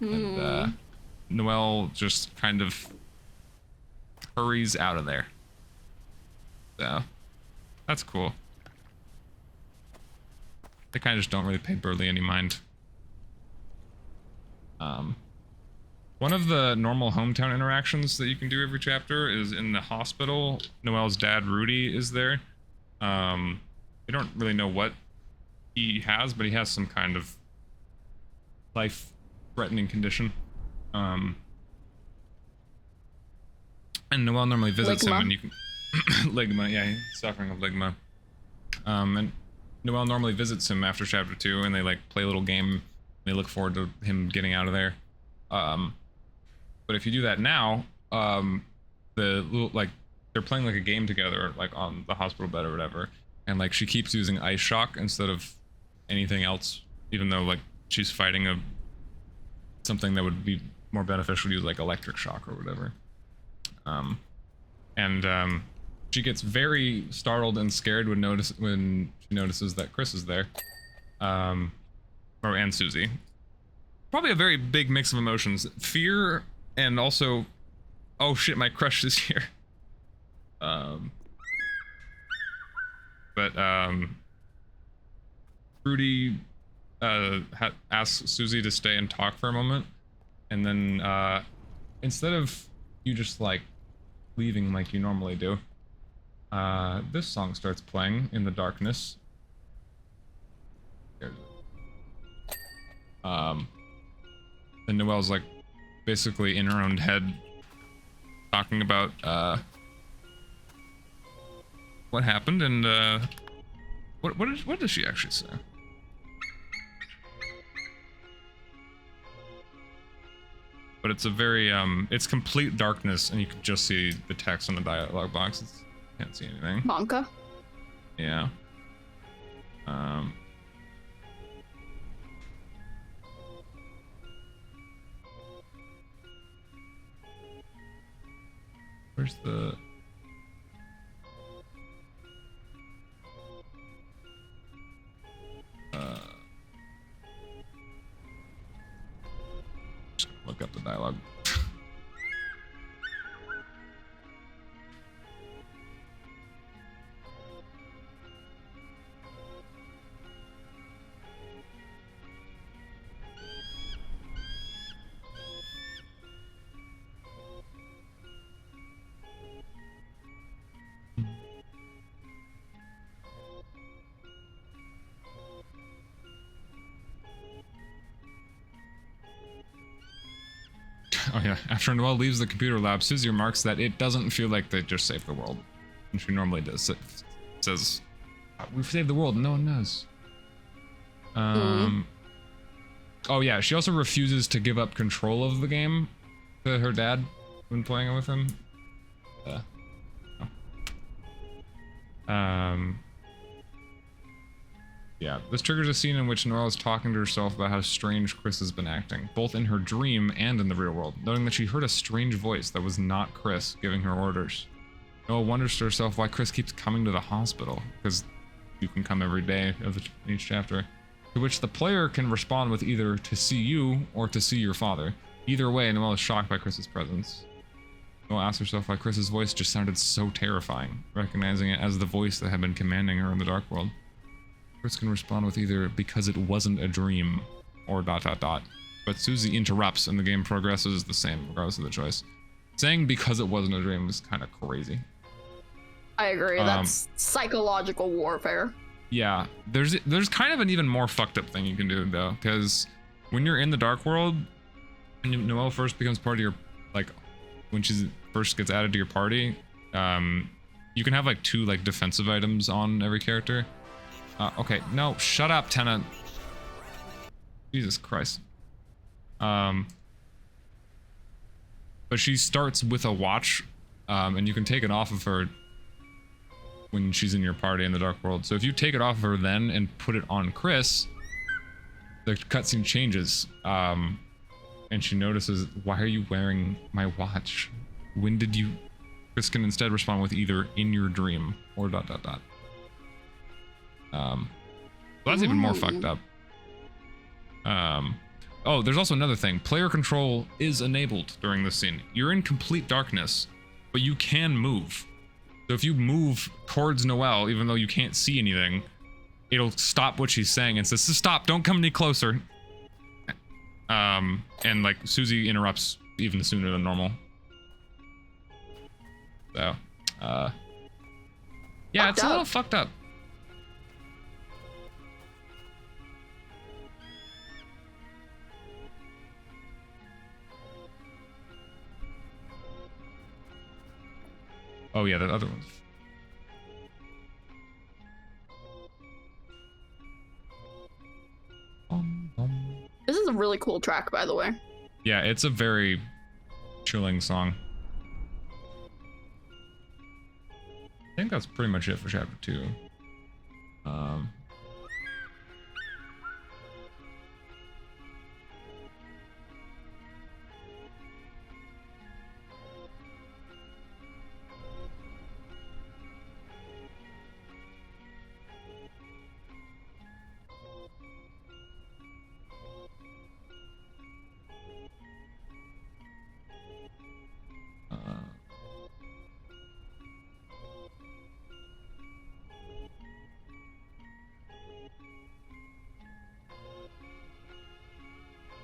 And Noelle just kind of hurries out of there. So that's cool. They kind of just don't really pay Burley any mind. One of the normal hometown interactions that you can do every chapter is in the hospital. Noelle's dad, Rudy, is there. We don't really know what he has, but he has some kind of life-threatening condition. And Noelle normally visits him, and you can ligma, yeah, he's suffering of ligma. And Noelle normally visits him after chapter 2, and they like play a little game. They look forward to him getting out of there. But if you do that now, they're playing like a game together, like on the hospital bed or whatever, and like she keeps using ice shock instead of anything else, even though like she's fighting something that would be more beneficial to use, like electric shock or whatever. She gets very startled and scared when she notices that Chris is there, and Susie. Probably a very big mix of emotions: fear and also, oh shit, my crush is here. But Rudy asks Susie to stay and talk for a moment, and then instead of you just like leaving like you normally do, this song starts playing in the darkness. And Noelle's like basically in her own head talking about what happened and what does she actually say? But it's a very it's complete darkness and you can just see the text on the dialogue box. Can't see anything. Monka. Yeah. Where's the just gonna look up the dialogue. Oh yeah, after Noelle leaves the computer lab, Susie remarks that it doesn't feel like they just saved the world. And she normally does. It says, we've saved the world, no one knows. Oh yeah, she also refuses to give up control of the game to her dad when playing it with him. Yeah, this triggers a scene in which Noelle is talking to herself about how strange Chris has been acting, both in her dream and in the real world, noting that she heard a strange voice that was not Chris giving her orders. Noelle wonders to herself why Chris keeps coming to the hospital, because you can come every day of each chapter, to which the player can respond with either to see you or to see your father. Either way, Noelle is shocked by Chris's presence. Noelle asks herself why Chris's voice just sounded so terrifying, recognizing it as the voice that had been commanding her in the dark world. Chris can respond with either because it wasn't a dream or ... But Susie interrupts and the game progresses the same regardless of the choice. Saying because it wasn't a dream is kind of crazy. I agree. That's psychological warfare. Yeah, there's kind of an even more fucked up thing you can do though, because when you're in the dark world and Noelle first becomes part of your, like, when she first gets added to your party, you can have like 2 like defensive items on every character. Okay, no, shut up, Tenant. Jesus Christ. But she starts with a watch, and you can take it off of her when she's in your party in the dark world. So if you take it off of her then and put it on Chris, the cutscene changes, and she notices, why are you wearing my watch? When did you... Chris can instead respond with either in your dream or ... So that's even more fucked up. Oh, there's also another thing. Player control is enabled during this scene. You're in complete darkness, but you can move. So if you move towards Noelle, even though you can't see anything, it'll stop what she's saying and says, stop, don't come any closer. And like Susie interrupts even sooner than normal. So, yeah, it's a little fucked up. Oh yeah, that other one. This is a really cool track, by the way. Yeah, it's a very chilling song. I think that's pretty much it for chapter 2.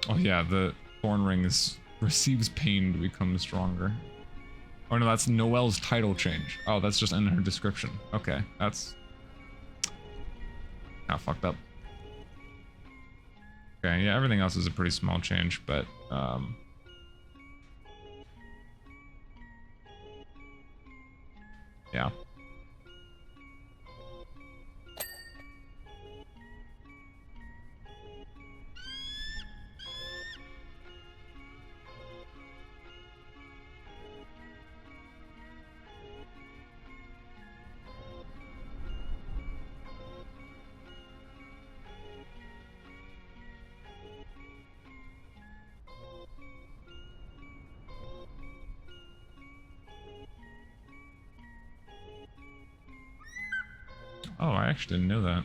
Oh yeah, the thorn ring receives pain to become stronger. Oh no, that's Noelle's title change. Oh, that's just in her description. Okay, that's fucked up. Okay, yeah, everything else is a pretty small change, but yeah. Oh, I actually didn't know that.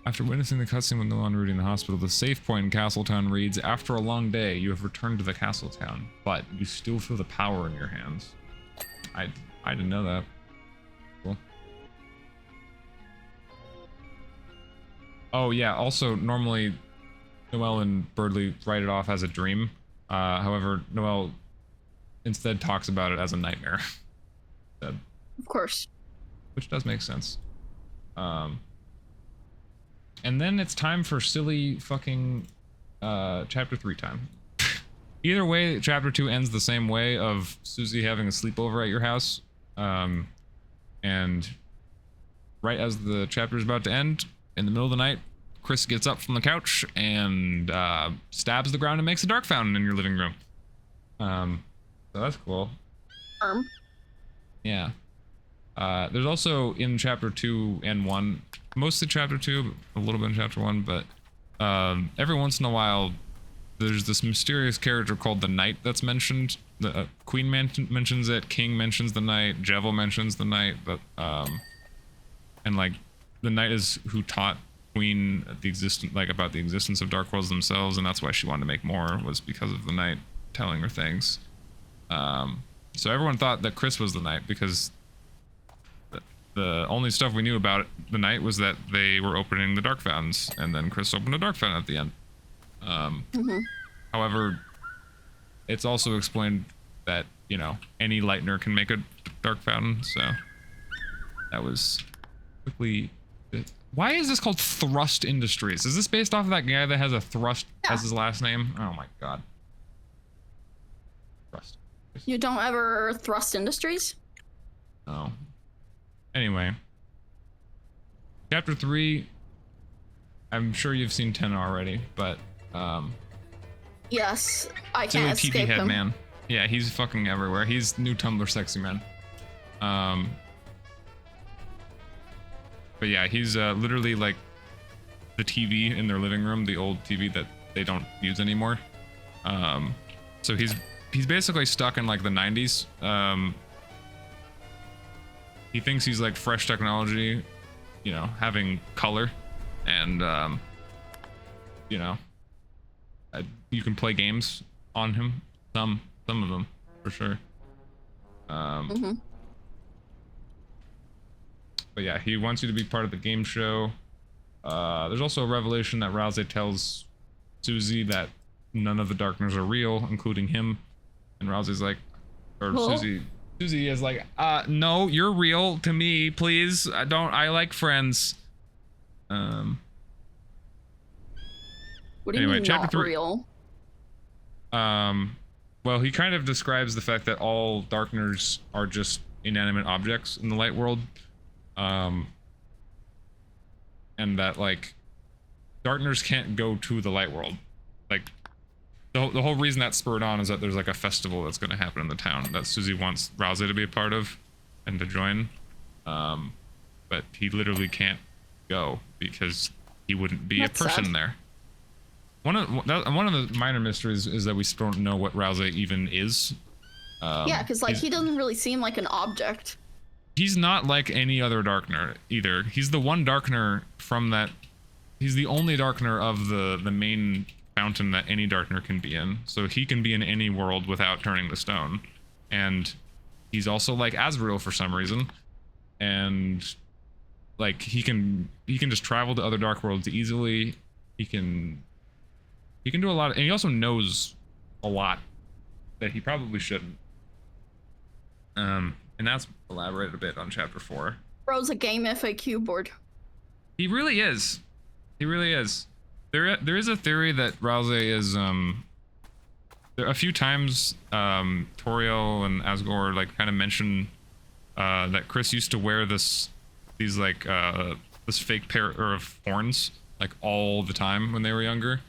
After witnessing the cutscene with Nolan Rudy in the hospital, the save point in Castletown reads, "After a long day, you have returned to the Castletown, but you still feel the power in your hands." I didn't know that. Cool. Oh yeah, also normally Noelle and Birdley write it off as a dream. However, Noelle instead talks about it as a nightmare. Of course. Which does make sense. And then it's time for silly fucking chapter 3 time. Either way, chapter 2 ends the same way of Susie having a sleepover at your house. And right as the chapter is about to end, in the middle of the night, Chris gets up from the couch and stabs the ground and makes a dark fountain in your living room. So that's cool. Yeah. There's also in chapter 2 and 1, mostly chapter 2, a little bit in chapter 1, but every once in a while there's this mysterious character called the Knight that's mentioned. The Queen mentions it, King mentions the Knight, Jevil mentions the Knight, but and like the Knight is who taught Queen about the existence of Dark Worlds themselves, and that's why she wanted to make more, was because of the Knight telling her things. So everyone thought that Chris was the Knight because the only stuff we knew about the Knight was that they were opening the Dark Fountains, and then Chris opened a Dark Fountain at the end. However, it's also explained that, you know, any Lightner can make a Dark Fountain, so that was quickly... Why is this called Thrust Industries? Is this based off of that guy that has a Thrust as his last name? Oh my god. Thrust. You don't ever Thrust Industries? No. Anyway. Chapter 3, I'm sure you've seen 10 already, but yes, I Silly can't TV escape head him. man. Yeah, he's fucking everywhere. He's new Tumblr sexy man. But yeah, he's literally like the TV in their living room, the old TV that they don't use anymore. So he's basically stuck in like the 90s. He thinks he's like fresh technology, you know, having color, and you know, you can play games on him. Some of them, for sure. But yeah, he wants you to be part of the game show. There's also a revelation that Rouse tells Susie that none of the Darkners are real, including him. And Rousey's like, or Susie is like, no, you're real to me, please. I like friends. What do you Anyway, mean chapter not 3. real? Well, he kind of describes the fact that all Darkners are just inanimate objects in the light world. And that, like, Darkners can't go to the light world. Like, the whole reason that's spurred on is that there's, like, a festival that's going to happen in the town that Susie wants Rousey to be a part of and to join. But he literally can't go because he wouldn't be That's a person sad. there. One of the minor mysteries is that we still don't know what Rousey even is. Yeah, because like he doesn't really seem like an object. He's not like any other Darkner either. He's the one Darkner from that. He's the only Darkner of the main fountain that any Darkner can be in. So he can be in any world without turning to stone. And he's also like Azrael for some reason. And like he can just travel to other dark worlds easily. He can He can do a lot, and he also knows a lot that he probably shouldn't. And that's elaborated a bit on chapter 4. Bro's a game FAQ board. He really is. He really is. There is a theory that Rouse is there a few times Toriel and Asgore like kind of mention that Chris used to wear this fake pair of horns like all the time when they were younger,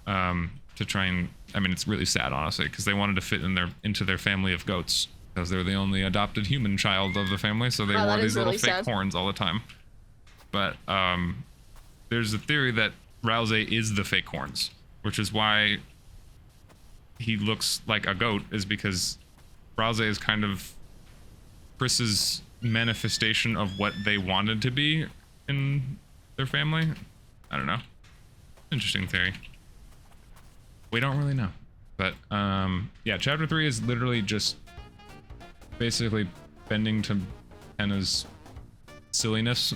to try and, I mean, it's really sad honestly because they wanted to fit into their family of goats because they're the only adopted human child of the family, so they wore these little fake horns all the time. But there's a theory that Rouse is the fake horns, which is why he looks like a goat, is because Rouse is kind of Chris's manifestation of what they wanted to be in their family. I don't know. Interesting theory. We don't really know. But yeah, chapter 3 is literally just basically bending to Henna's silliness.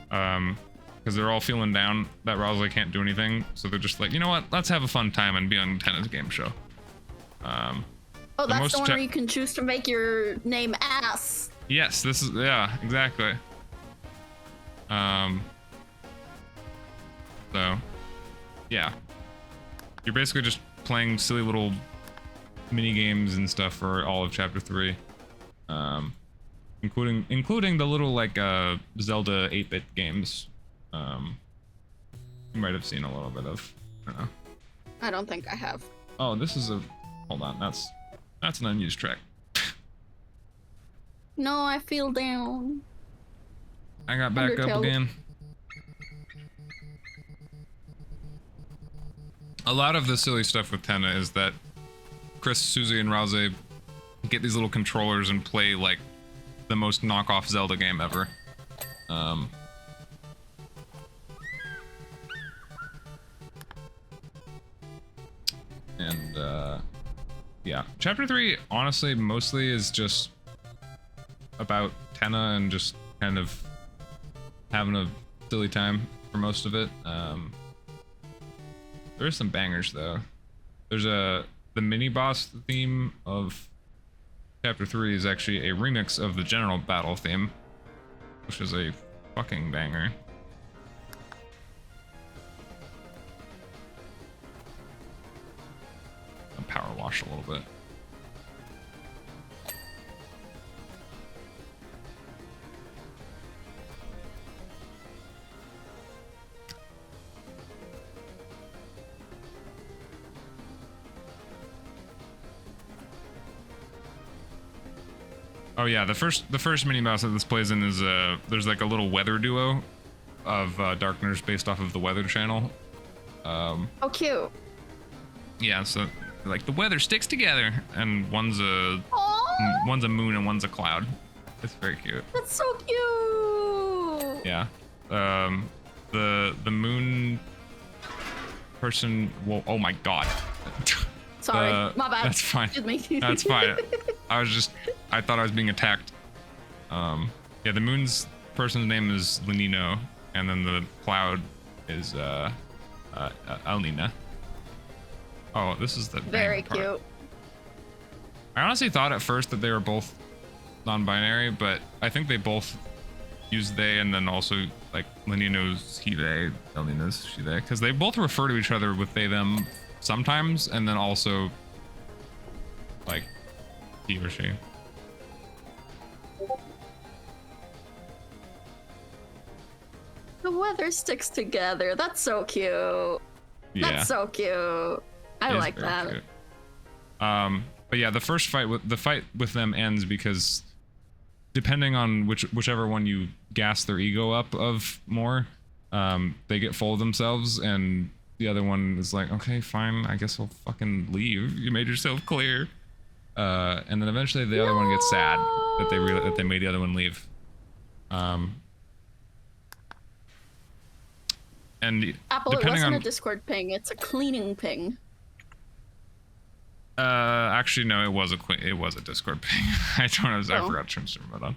Because they're all feeling down that Rouse can't do anything, so they're just like, you know what? Let's have a fun time and be on Tenna's game show. Oh, that's the one where you can choose to make your name Ass. Yes, this is, yeah, exactly. So, yeah. You're basically just playing silly little mini games and stuff for all of chapter 3. Including the little like Zelda 8-bit games. You might have seen a little bit of. I don't know. I don't think I have. Oh, this is a, hold on, that's an unused track. No, I feel down. I got back up again. A lot of the silly stuff with Tenna is that Chris, Susie, and Rouse get these little controllers and play like the most knockoff Zelda game ever. Yeah, chapter 3 honestly mostly is just about Tenna and just kind of having a silly time for most of it. There's some bangers though. There's the mini boss theme of chapter 3 is actually a remix of the general battle theme, which is a fucking banger. I'll power wash a little bit. Oh yeah, the first mini boss that this plays in is there's like a little weather duo of Darkners based off of the Weather Channel. Oh, cute. Yeah, so like the weather sticks together, and one's a moon and one's a cloud. It's very cute. That's so cute. Yeah. The moon person. Well, oh my god. Sorry, my bad. That's fine. Excuse me. That's fine. I thought I was being attacked. Yeah, the moon's person's name is Lenino, and then the cloud is Alnina. Oh, this is the very part. Cute. I honestly thought at first that they were both non-binary, but I think they both use they, and then also like Lenino's he they, Alnina's she they, because they both refer to each other with they them sometimes, and then also like he or she. The weather sticks together. That's so cute. Yeah. That's so cute. I like that. Cute. But yeah, the fight with them ends because depending on whichever one you gas their ego up of more, they get full of themselves, and the other one is like, okay, fine, I guess I'll fucking leave. You made yourself clear. And then eventually the other one gets sad that they made the other one leave. And Apple, it depending wasn't on a Discord ping, it's a cleaning ping. Actually no, it was a Discord ping. I forgot to turn stream mode on.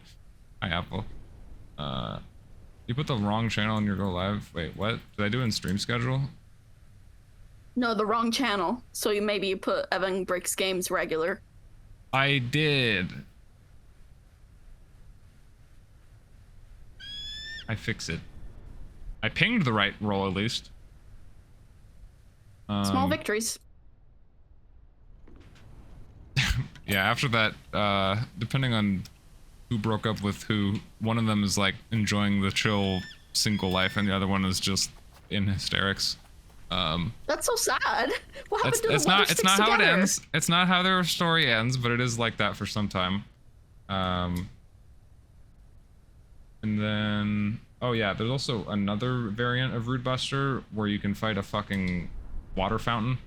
Hi Apple. You put the wrong channel in your go live. Wait, what? Did I do it in stream schedule? No, the wrong channel. So maybe you put Evan Bricks Games regular. I did. I fix it. I pinged the right role at least. Small victories. Yeah, after that, depending on who broke up with who, one of them is like enjoying the chill single life and the other one is just in hysterics. That's so sad. What happened to the it's one who not sticks how it together? ends. It's not how their story ends, but it is like that for some time. And then oh yeah, there's also another variant of Rude Buster where you can fight a fucking water fountain.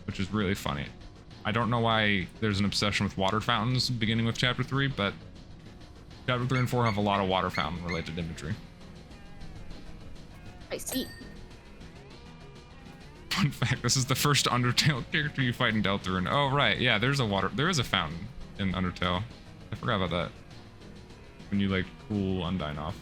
Which is really funny. I don't know why there's an obsession with water fountains beginning with chapter 3, but chapter 3 and 4 have a lot of water fountain related imagery. I see. Fun fact, this is the first Undertale character you fight in Deltarune. Oh right, yeah, there is a fountain in Undertale. I forgot about that. When you like cool Undyne off.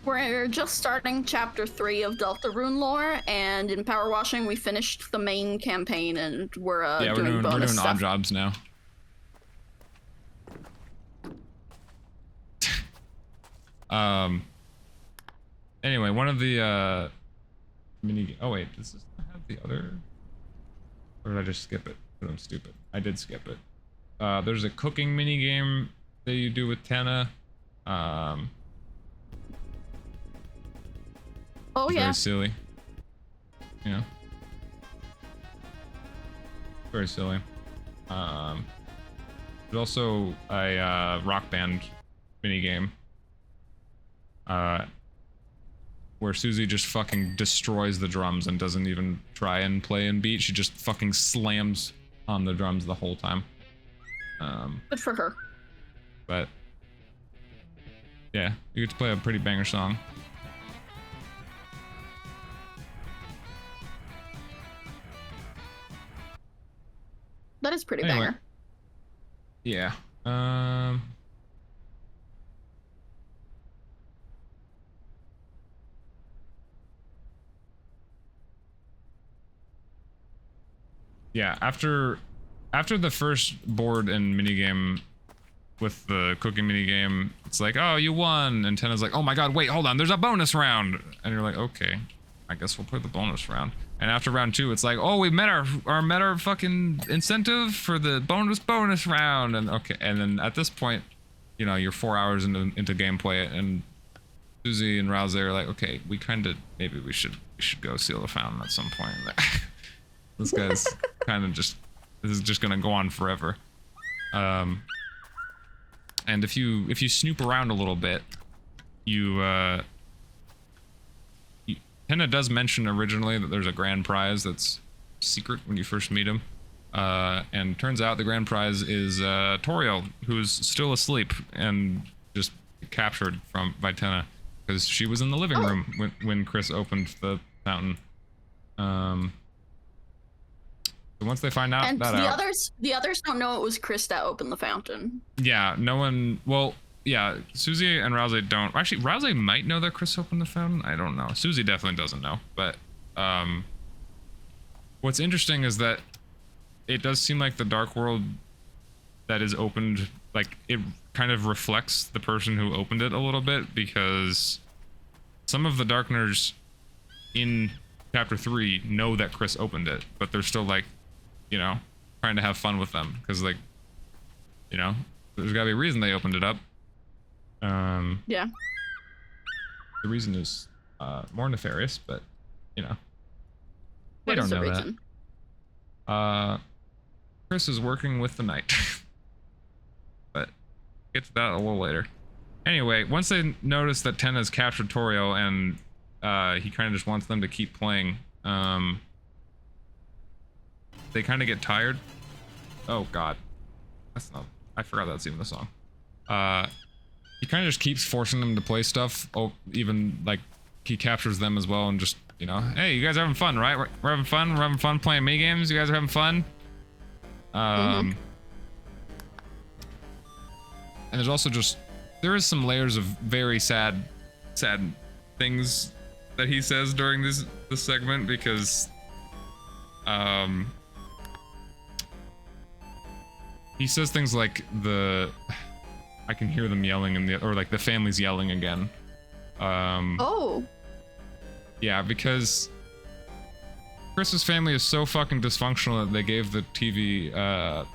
We're just starting chapter 3 of Deltarune lore, and in power washing we finished the main campaign and we're Yeah, doing we're bonus doing stuff. odd jobs now. Anyway, one of the mini. Oh wait, does this not have the other? Or did I just skip it? Because I'm stupid. I did skip it. There's a cooking mini game that you do with Tana. Oh It's yeah. very silly. You know? Very silly. There's also a rock band mini game. Where Susie just fucking destroys the drums and doesn't even try and play and beat. She just fucking slams on the drums the whole time. Good for her. But yeah, you get to play a pretty banger song. That is pretty Anyway. banger. Yeah. Yeah, after the first board and minigame with the cooking minigame, it's like, oh, you won, and Tenna's like, oh my god, wait, hold on, there's a bonus round, and you're like, okay, I guess we'll play the bonus round. And after round 2, it's like, oh, we met our fucking incentive for the bonus round, and okay, and then at this point, you know, you're 4 hours into gameplay, and Susie and Rouse are like, okay, we kind of maybe we should go seal the fountain at some point. This guy's kind of just, this is just gonna go on forever. And if you snoop around a little bit, Tenna does mention originally that there's a grand prize that's secret when you first meet him. And turns out the grand prize is Toriel, who's still asleep and just captured by Tenna because she was in the living room when Chris opened the fountain. So once they find out And that the others don't know it was Chris that opened the fountain. yeah, no one. Well, yeah, Susie and Rouse don't. Actually, Rouse might know that Chris opened the fountain. I don't know. Susie definitely doesn't know. But what's interesting is that it does seem like the dark world that is opened, like it kind of reflects the person who opened it a little bit, because some of the Darkners in chapter 3 know that Chris opened it, but they're still like, you know, trying to have fun with them because, like, you know, there's gotta be a reason they opened it up. Yeah. The reason is more nefarious, but you know, they What don't is the know reason? that. Chris is working with the night, but get to that a little later. Anyway, once they notice that Tenna's captured Toriel and he kind of just wants them to keep playing, they kind of get tired. Oh god, that's not, I forgot that's even the song. He kind of just keeps forcing them to play stuff. Oh, even like he captures them as well and just, you know, hey, you guys are having fun, right? We're having fun. We're having fun playing mini games. You guys are having fun. And there's also just, there is some layers of very sad things that he says during this segment, because he says things like I can hear them yelling or like the family's yelling again. Oh. Yeah, because Chris's family is so fucking dysfunctional that they gave the TV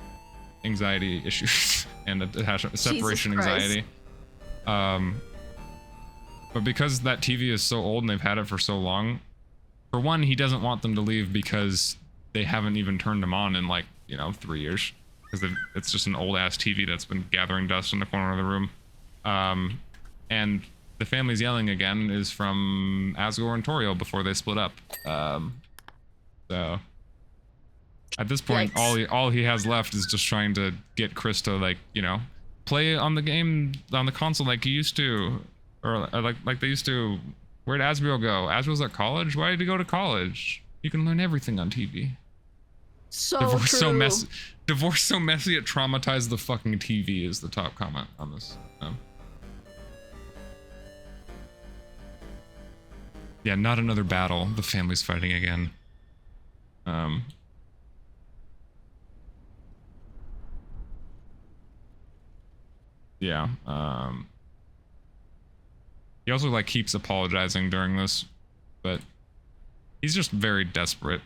anxiety issues and separation anxiety. But because that TV is so old and they've had it for so long, for one, he doesn't want them to leave because they haven't even turned them on in like, 3 years. Because it's just an old ass TV that's been gathering dust in the corner of the room. And the family's yelling again is from Asgore and Toriel before they split up. So at this point, all he has left is just trying to get Chris to, like, play on the game on the console like he used to, or like they used to. Where'd Asriel go? Asriel's at college. Why did he go to college? You can learn everything on TV. So Divorce true. so messy. Divorce so messy it traumatized the fucking TV is the top comment on this. Yeah, not another battle. The family's fighting again. Yeah. He also like keeps apologizing during this, but he's just very desperate.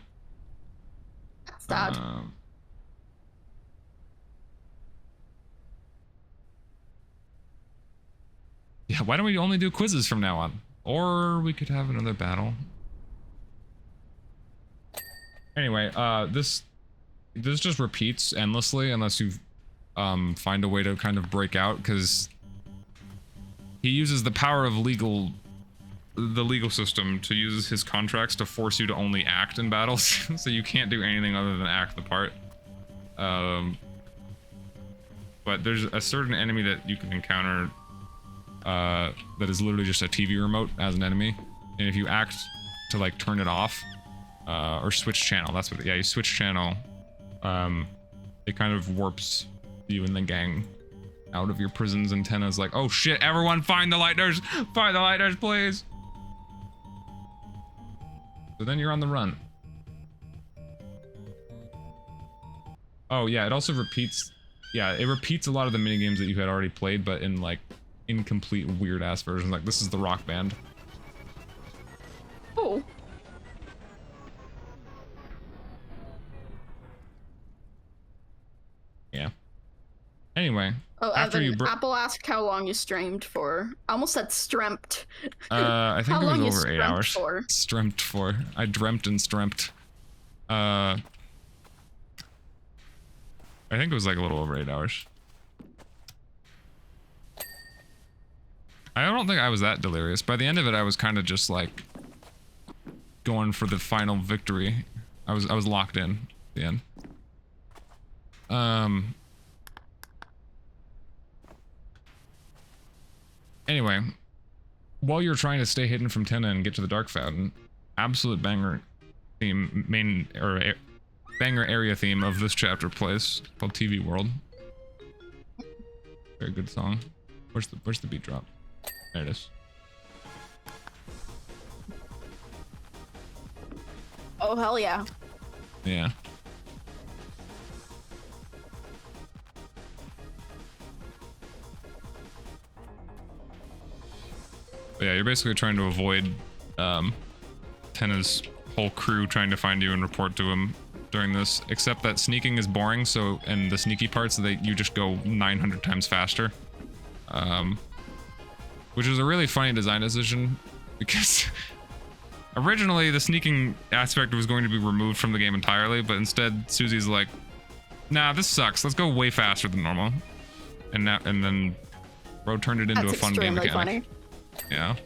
Sad. Yeah, why don't we only do quizzes from now on? Or we could have another battle. Anyway, this just repeats endlessly unless you find a way to kind of break out, because he uses the power of the legal system to use his contracts to force you to only act in battles. So you can't do anything other than act the part. But there's a certain enemy that you can encounter that is literally just a TV remote as an enemy, and if you act to like turn it off or switch channel, that's what you switch channel, it kind of warps you and the gang out of your prisons, and Tenna's like, oh shit, everyone find the lighters please. So then you're on the run. Oh yeah, it also repeats, it repeats a lot of the minigames that you had already played, but in like incomplete weird ass versions. Like this is the Rock Band. Oh. Yeah. Anyway. Oh, after Evan, you Apple asked how long you streamed for. I almost said streamt. I think How it was long you over 8 hours. for? Streamt for. I dreamt and streamt. I think it was like a little over 8 hours. I don't think I was that delirious. By the end of it, I was kind of just like going for the final victory. I was locked in at the end. Anyway, while you're trying to stay hidden from Tenna and get to the Dark Fountain, absolute banger theme, banger area theme of this chapter plays, called TV World. Very good song. Where's the beat drop? There it is. Oh, hell yeah. Yeah. But yeah, you're basically trying to avoid Tenna's whole crew trying to find you and report to him during this, except that sneaking is boring, so, and the sneaky parts, you just go 900 times faster. Which is a really funny design decision, because originally the sneaking aspect was going to be removed from the game entirely, but instead Susie's like, nah, this sucks, let's go way faster than normal. And then Bro turned it into a fun game mechanic. Funny. Yeah.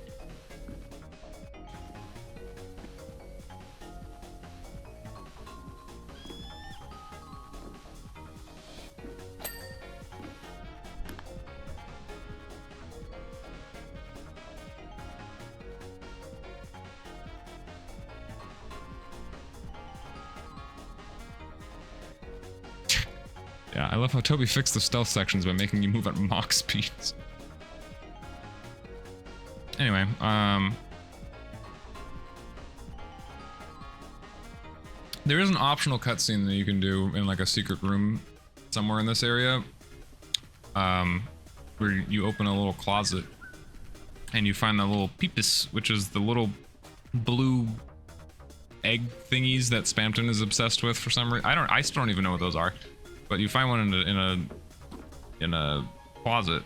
Yeah, I love how Toby fixed the stealth sections by making you move at Mach speeds. Anyway, there is an optional cutscene that you can do in like a secret room somewhere in this area, where you open a little closet and you find the little peepus, which is the little blue egg thingies that Spamton is obsessed with for some reason. I still don't even know what those are, but you find one in a closet,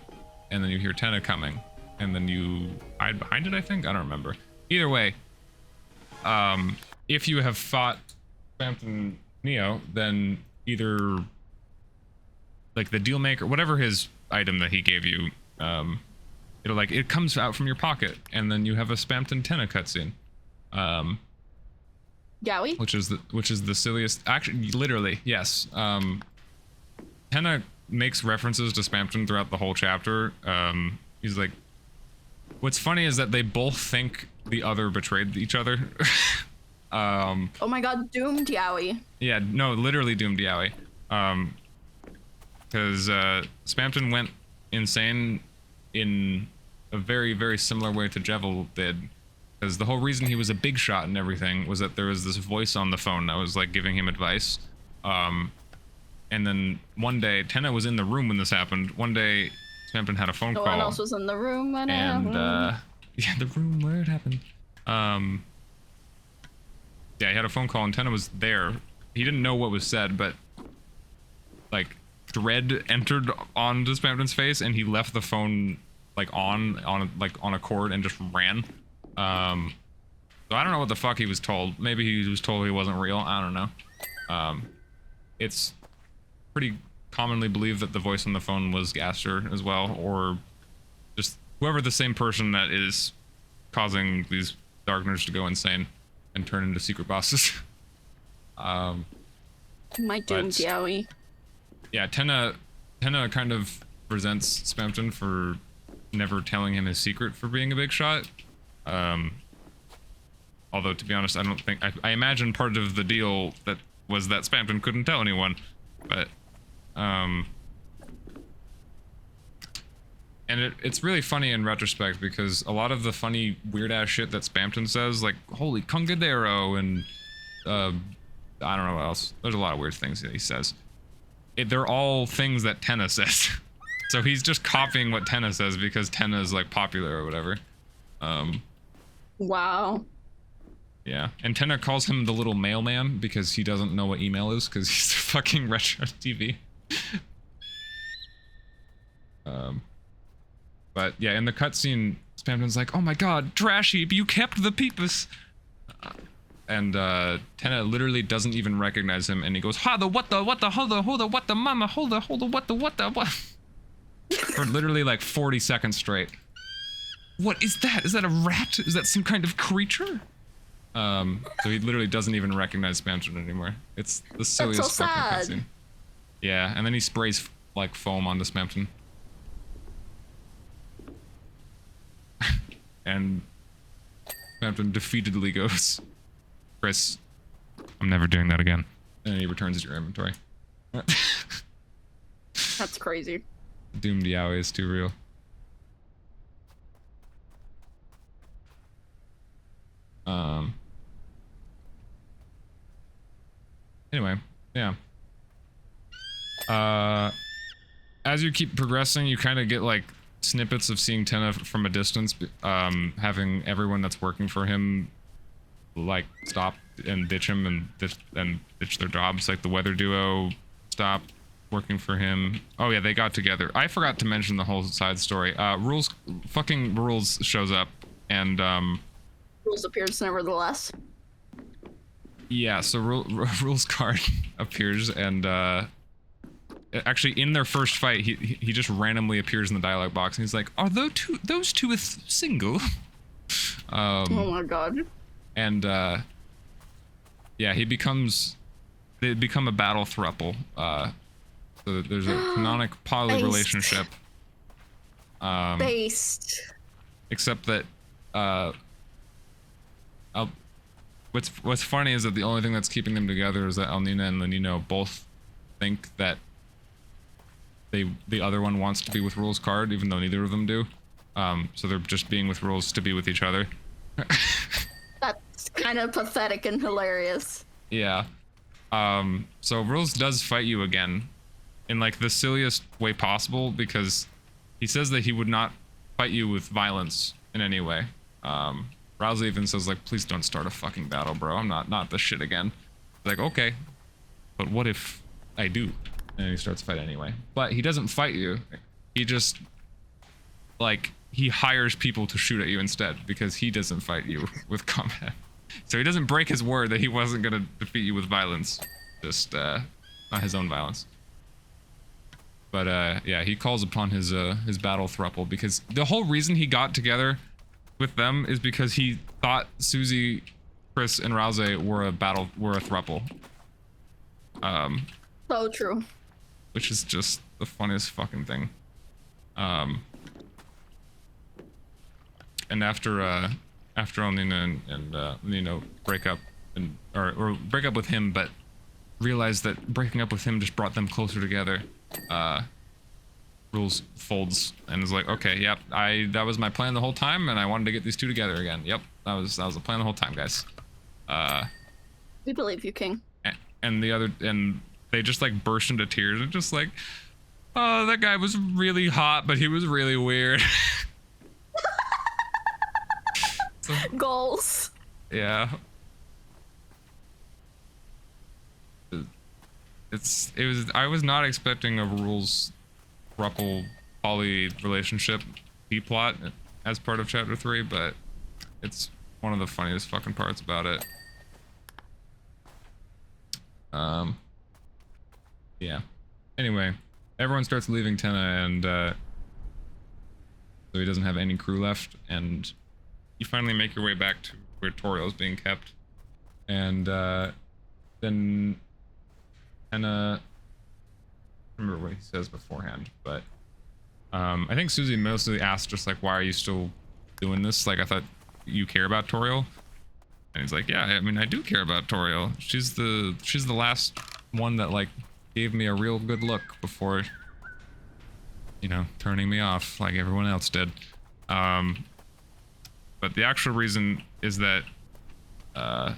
and then you hear Tenna coming, and then you hide behind it. I think, I don't remember. Either way, if you have fought Spamton Neo, then either like the deal maker, whatever his item that he gave you, it comes out from your pocket, and then you have a Spamton Tenna cutscene. Yowie? Which is the silliest. Actually, literally, yes. Tenna makes references to Spamton throughout the whole chapter. He's like, what's funny is that they both think the other betrayed each other. Oh my god, doomed Yowie. Yeah, no, literally doomed Yowie. Because Spamton went insane in a very, very similar way to Jevil did. Because the whole reason he was a big shot and everything was that there was this voice on the phone that was like giving him advice. And then one day, Tenna was in the room when this happened. One day, Spamton had a phone call. No one else was in the room when it happened. Yeah, the room where it happened. Yeah, he had a phone call and Tenna was there. He didn't know what was said, but like thread entered onto Spamton's face, and he left the phone like on a cord and just ran. So I don't know what the fuck he was told. Maybe he was told he wasn't real. I don't know. It's pretty commonly believed that the voice on the phone was Gaster as well, or just whoever the same person that is causing these Darkners to go insane and turn into secret bosses. My doomed Yowie. Yeah, Tenna kind of resents Spamton for never telling him his secret for being a big shot. Although, to be honest, I don't think... I imagine part of the deal that was that Spamton couldn't tell anyone, but... And it's really funny in retrospect, because a lot of the funny, weird-ass shit that Spamton says, like, holy Congadero, and, I don't know what else. There's a lot of weird things that he says. They're all things that Tenna says. So he's just copying what Tenna says because Tenna is, like, popular or whatever. Wow. Yeah, and Tenna calls him the little mailman because he doesn't know what email is, because he's a fucking retro TV. But yeah, in the cutscene, Spamton's like, "Oh my god, trash heap, you kept the peepus!" And Tenna literally doesn't even recognize him, and he goes, "Ha the what the what the mama hold the what for literally like 40 seconds straight. What is that? Is that a rat? Is that some kind of creature? So he literally doesn't even recognize Spamton anymore. It's the silliest fucking cutscene. Yeah, and then he sprays like foam onto Spamton. And Spamton defeatedly goes, "Chris, I'm never doing that again." And he returns your inventory. That's crazy. Doomed Yowie is too real. Anyway, yeah. As you keep progressing, you kind of get like snippets of seeing Tenna from a distance, having everyone that's working for him like stop and ditch him and ditch their jobs. Like the weather duo stopped working for him. Oh yeah, they got together. I forgot to mention the whole side story. Rules shows up, and Rules appears nevertheless. Yeah, so Rules card appears, and actually in their first fight, he just randomly appears in the dialogue box, and he's like, "Are those two single?" Oh my god. And yeah, they become a battle throuple. So there's a canonic poly relationship. Based. Except that what's funny is that the only thing that's keeping them together is that Elnina and Lenino both think that the other one wants to be with Rules card, even though neither of them do. So they're just being with Rules to be with each other. That's kind of pathetic and hilarious. Yeah. So Rules does fight you again in like the silliest way possible, because he says that he would not fight you with violence in any way. Rousey even says like, please don't start a fucking battle, bro. I'm not this shit again. Like, okay, but what if I do? And he starts to fight anyway. But he doesn't fight you. He just, like, he hires people to shoot at you instead, because he doesn't fight you with combat. So he doesn't break his word that he wasn't gonna defeat you with violence. Just, not his own violence. But, yeah, he calls upon his battle thruple, because the whole reason he got together with them is because he thought Susie, Chris, and Rousey were a thruple. So true. Which is just the funniest fucking thing. And after Alnina and Nino break up or break up with him, but realize that breaking up with him just brought them closer together, Rules folds and is like, okay, yep, that was my plan the whole time, and I wanted to get these two together again. Yep, that was the plan the whole time, guys. We believe you, King. And they just like burst into tears and just like, oh, that guy was really hot, but he was really weird. So, Goals. yeah. I was not expecting a Rules thruple poly relationship B-plot as part of chapter 3, but it's one of the funniest fucking parts about it. Yeah. Anyway, everyone starts leaving Tenna, and so he doesn't have any crew left, and you finally make your way back to where Toriel is being kept, and then Tenna, I remember what he says beforehand, but I think Susie mostly asked just like, why are you still doing this? Like, I thought you care about Toriel. And he's like, yeah, I mean, I do care about Toriel. She's the last one that like gave me a real good look before, you know, turning me off like everyone else did. But the actual reason is that the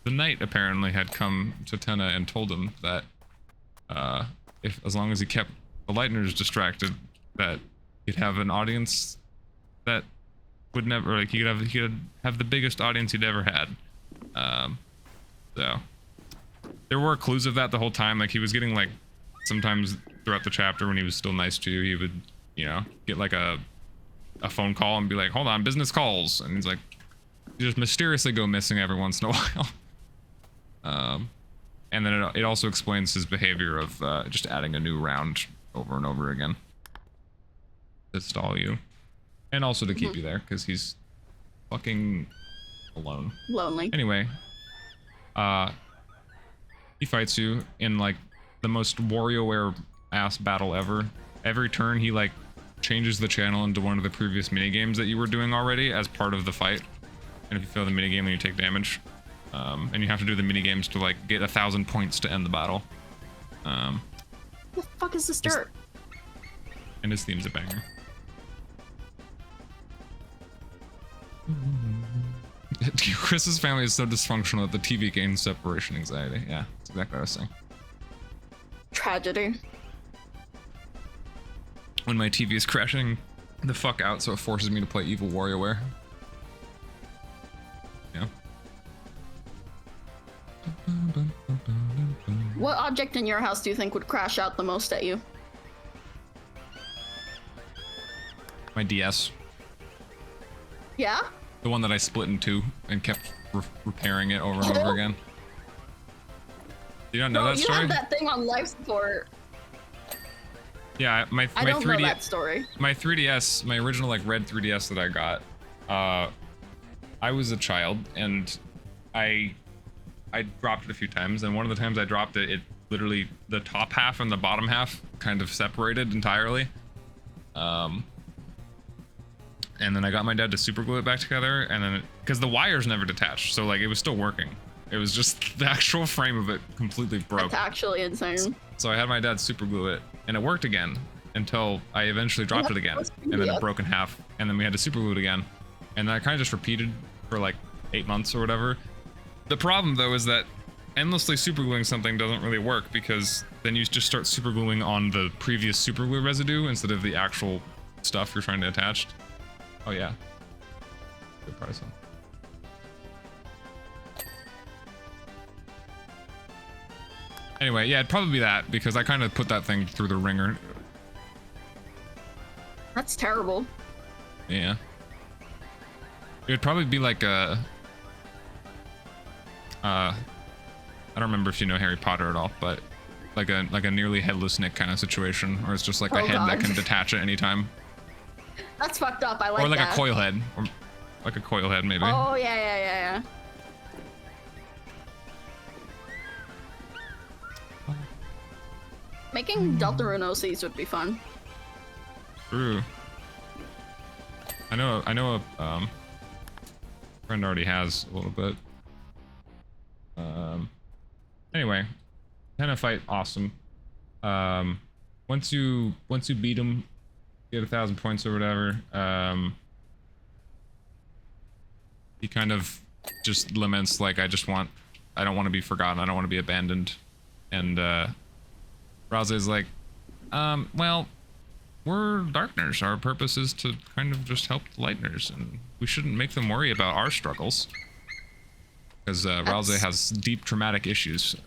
knight apparently had come to Tenna and told him that as long as he kept the Lightners distracted, that he'd have an audience that would never, like, he could have the biggest audience he'd ever had. So there were clues of that the whole time. Like, he was getting, like, sometimes throughout the chapter when he was still nice to you, he would, you know, get like a phone call and be like, hold on, business calls, and he's like, you just mysteriously go missing every once in a while. And then it also explains his behavior of just adding a new round over and over again to stall you, and also to keep you there because he's fucking alone. Lonely. Anyway, he fights you in like the most WarioWare ass battle ever. Every turn he like changes the channel into one of the previous mini games that you were doing already as part of the fight. And if you fail the minigame, then you take damage. And you have to do the minigames to like get 1,000 points to end the battle. What the fuck is this dirt? And his theme's a banger. Chris's family is so dysfunctional that the TV gains separation anxiety. Yeah, that's exactly what I was saying. Tragedy. When my TV is crashing the fuck out, so it forces me to play evil WarioWare. Yeah. What object in your house do you think would crash out the most at you? My DS. Yeah? The one that I split in two and kept repairing it over and over again. Do you not know that story? You had that thing on life support. Yeah, I don't know that story. My 3DS, my original like red 3DS that I got, I was a child and I dropped it a few times, and one of the times I dropped it, it literally, the top half and the bottom half kind of separated entirely. And then I got my dad to super glue it back together, and then because the wires never detached, so like it was still working. It was just the actual frame of it completely broke. That's actually insane. So I had my dad super glue it, and it worked again until I eventually dropped it again, and then it broke in half, and then we had to super glue it again, and that kind of just repeated for like 8 months or whatever. The problem though is that endlessly super gluing something doesn't really work, because then you just start super gluing on the previous super glue residue instead of the actual stuff you're trying to attach. Oh yeah. Good price on. Anyway, yeah, it'd probably be that, because I kind of put that thing through the ringer. That's terrible. Yeah. It would probably be like a... I don't remember if you know Harry Potter at all, but like a nearly headless Nick kind of situation, where it's just like a head that can detach at any time. That's fucked up. I like that. Or like a coil head. Or like a coil head, maybe. Oh, yeah. Making Deltarune OCs would be fun. True. I know a friend already has a little bit. Anyway, Tenna fight, awesome. Once you beat him, get 1,000 points or whatever. He kind of just laments like, I don't want to be forgotten, I don't want to be abandoned. And Raze's like, well, we're Darkners. Our purpose is to kind of just help the Lightners, and we shouldn't make them worry about our struggles. Because Raze has deep traumatic issues.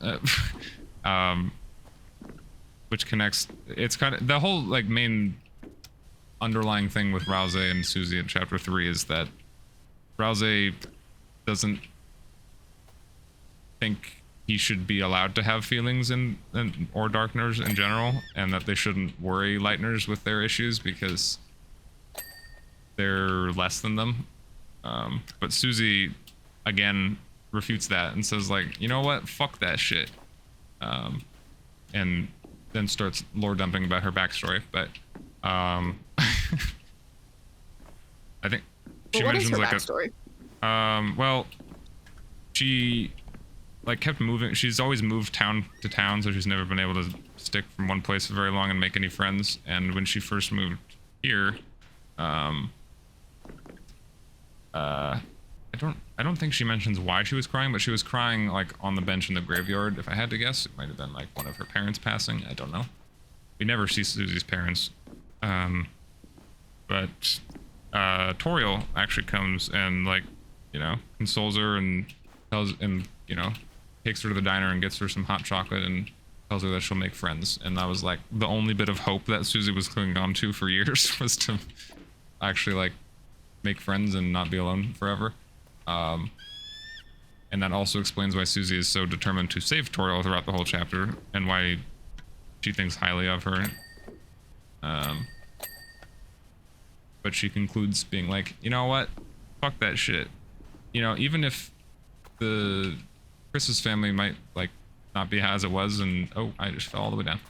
Which connects, it's kind of, the whole like main underlying thing with Raze and Susie in chapter 3 is that Raze doesn't think he should be allowed to have feelings or Darkners in general, and that they shouldn't worry Lightners with their issues because they're less than them. But Susie, again, refutes that and says like, you know what, fuck that shit. And then starts lore dumping about her backstory, but I think she mentions like backstory? Well, she like kept moving. She's always moved town to town, so she's never been able to stick from one place for very long and make any friends. And when she first moved here, I don't think she mentions why she was crying, but she was crying like on the bench in the graveyard. If I had to guess, it might have been like one of her parents passing. I don't know. We never see Susie's parents. But Toriel actually comes and like, you know, consoles her and tells, and you know, takes her to the diner and gets her some hot chocolate and tells her that she'll make friends. And that was like the only bit of hope that Susie was clinging on to for years, was to actually like make friends and not be alone forever. And that also explains why Susie is so determined to save Toriel throughout the whole chapter, and why she thinks highly of her. But she concludes being like, you know what? Fuck that shit. You know, even if Chris's family might like not be as it was, and oh, I just fell all the way down.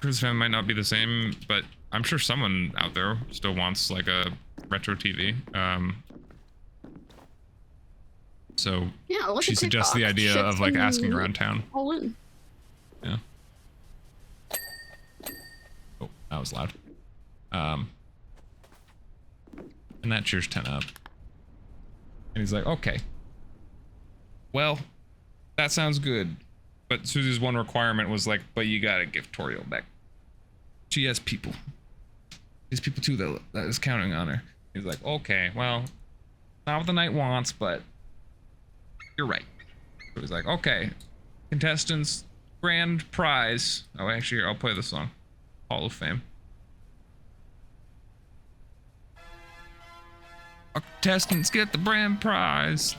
Chris's family might not be the same, but I'm sure someone out there still wants like a retro TV. So yeah, she suggests the idea of like asking around town. All in. Yeah. Oh, that was loud. And that cheers 10 up. And he's like, okay. Well, that sounds good. But Susie's one requirement was like, but you gotta give Toriel back. She has people. There's people too that is counting on her. He's like, okay, well, not what the knight wants, but you're right. So he's like, okay, contestants, grand prize. Oh, actually, I'll play the song. Hall of Fame. Our contestants get the grand prize.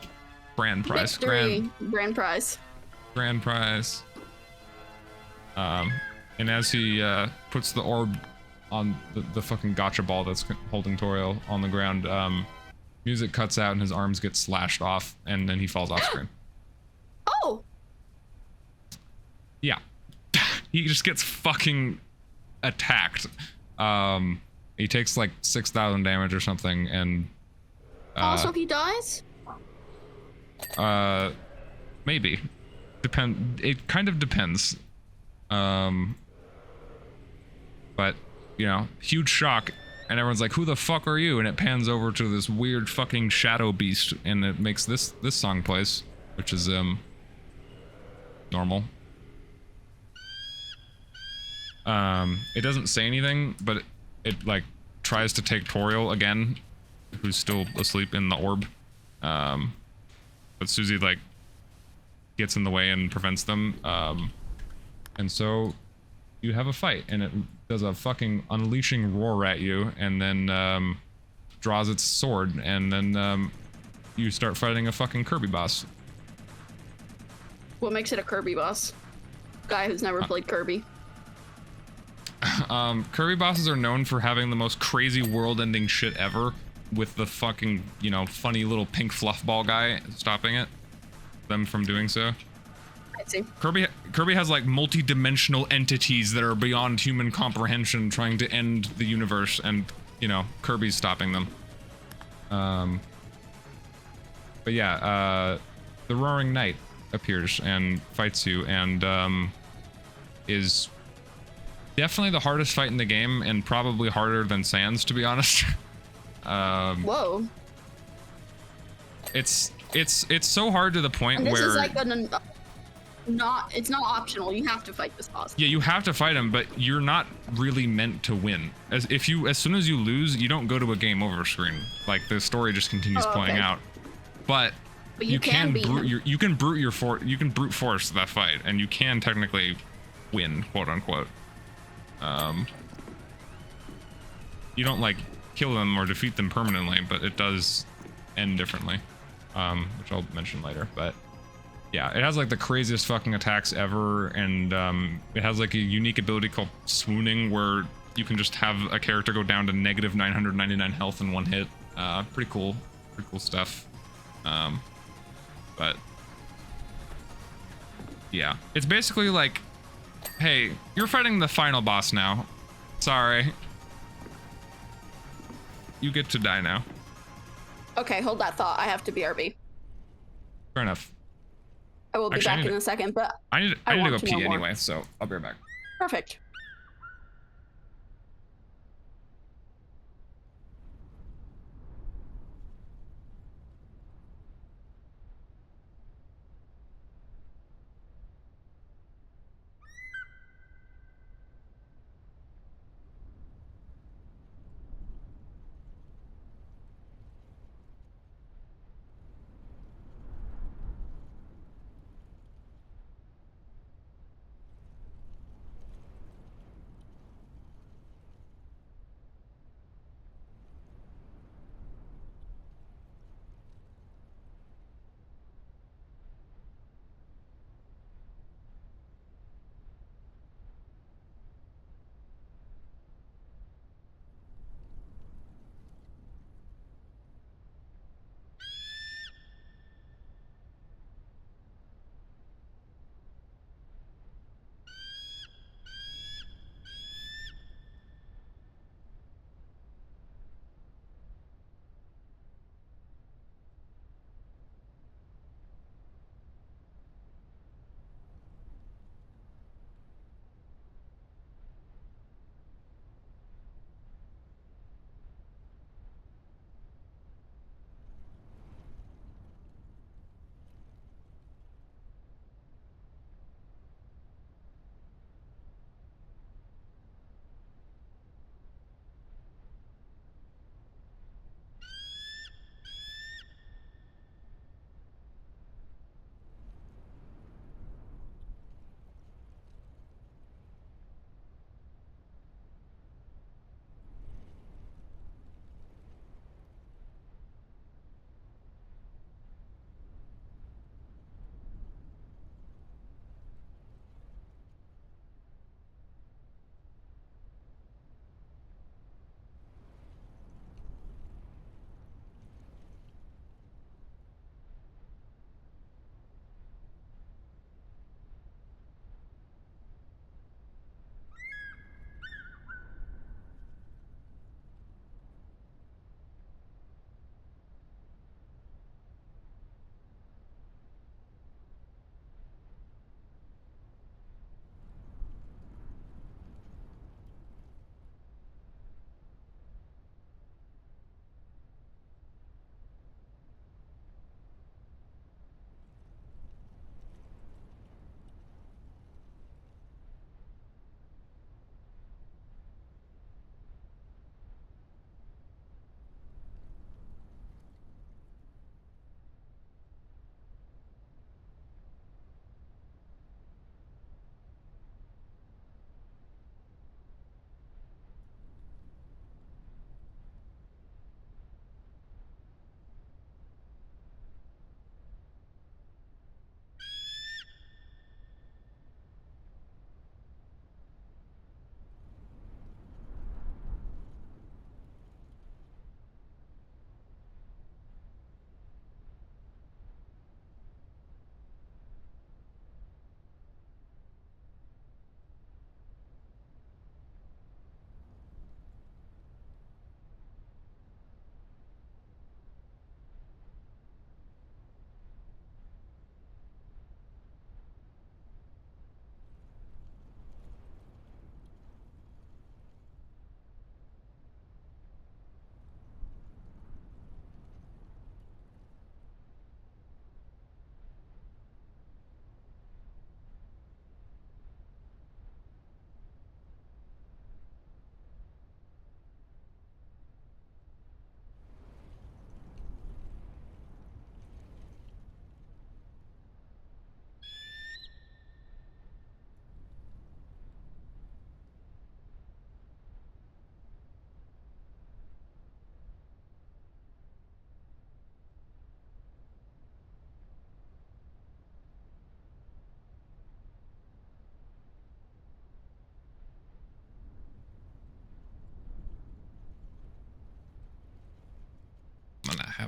Grand prize. Victory. Grand prize. Grand prize. And as he puts the orb on the fucking gotcha ball that's holding Toriel on the ground, music cuts out and his arms get slashed off, and then he falls off screen. Oh! Yeah. He just gets fucking attacked. He takes like 6,000 damage or something, and Also, he dies? Maybe. It kind of depends. But, you know, huge shock. And everyone's like, who the fuck are you? And it pans over to this weird fucking shadow beast. And it makes this song plays. Which is, normal. It doesn't say anything, but it like tries to take Toriel again, who's still asleep in the orb. But Susie like gets in the way and prevents them. And so you have a fight, and it does a fucking unleashing roar at you, and then draws its sword, and then you start fighting a fucking Kirby boss. What makes it a Kirby boss? Guy who's never played Kirby. Kirby bosses are known for having the most crazy world-ending shit ever, with the fucking, you know, funny little pink fluff ball guy stopping them from doing so. I see. Kirby has like multi-dimensional entities that are beyond human comprehension trying to end the universe, and, you know, Kirby's stopping them. But yeah, the Roaring Knight appears and fights you, and is definitely the hardest fight in the game, and probably harder than Sans, to be honest. Whoa. It's so hard to the point And this where is like it's not optional. You have to fight this boss. yeah, you have to fight him, but you're not really meant to win. As soon as you lose, you don't go to a game over screen. Like the story just continues playing out. But you can brute force that fight, and you can technically win, quote unquote. You don't like kill them or defeat them permanently, but it does end differently, which I'll mention later. But yeah, it has like the craziest fucking attacks ever, and it has like a unique ability called swooning, where you can just have a character go down to negative 999 health in one hit. Pretty cool stuff. But yeah, it's basically like, hey, you're fighting the final boss now. Sorry. You get to die now. Okay, hold that thought. I have to BRB. Fair enough. I will be back in a second, but I need to want go to pee know more. anyway, so I'll be right back. Perfect.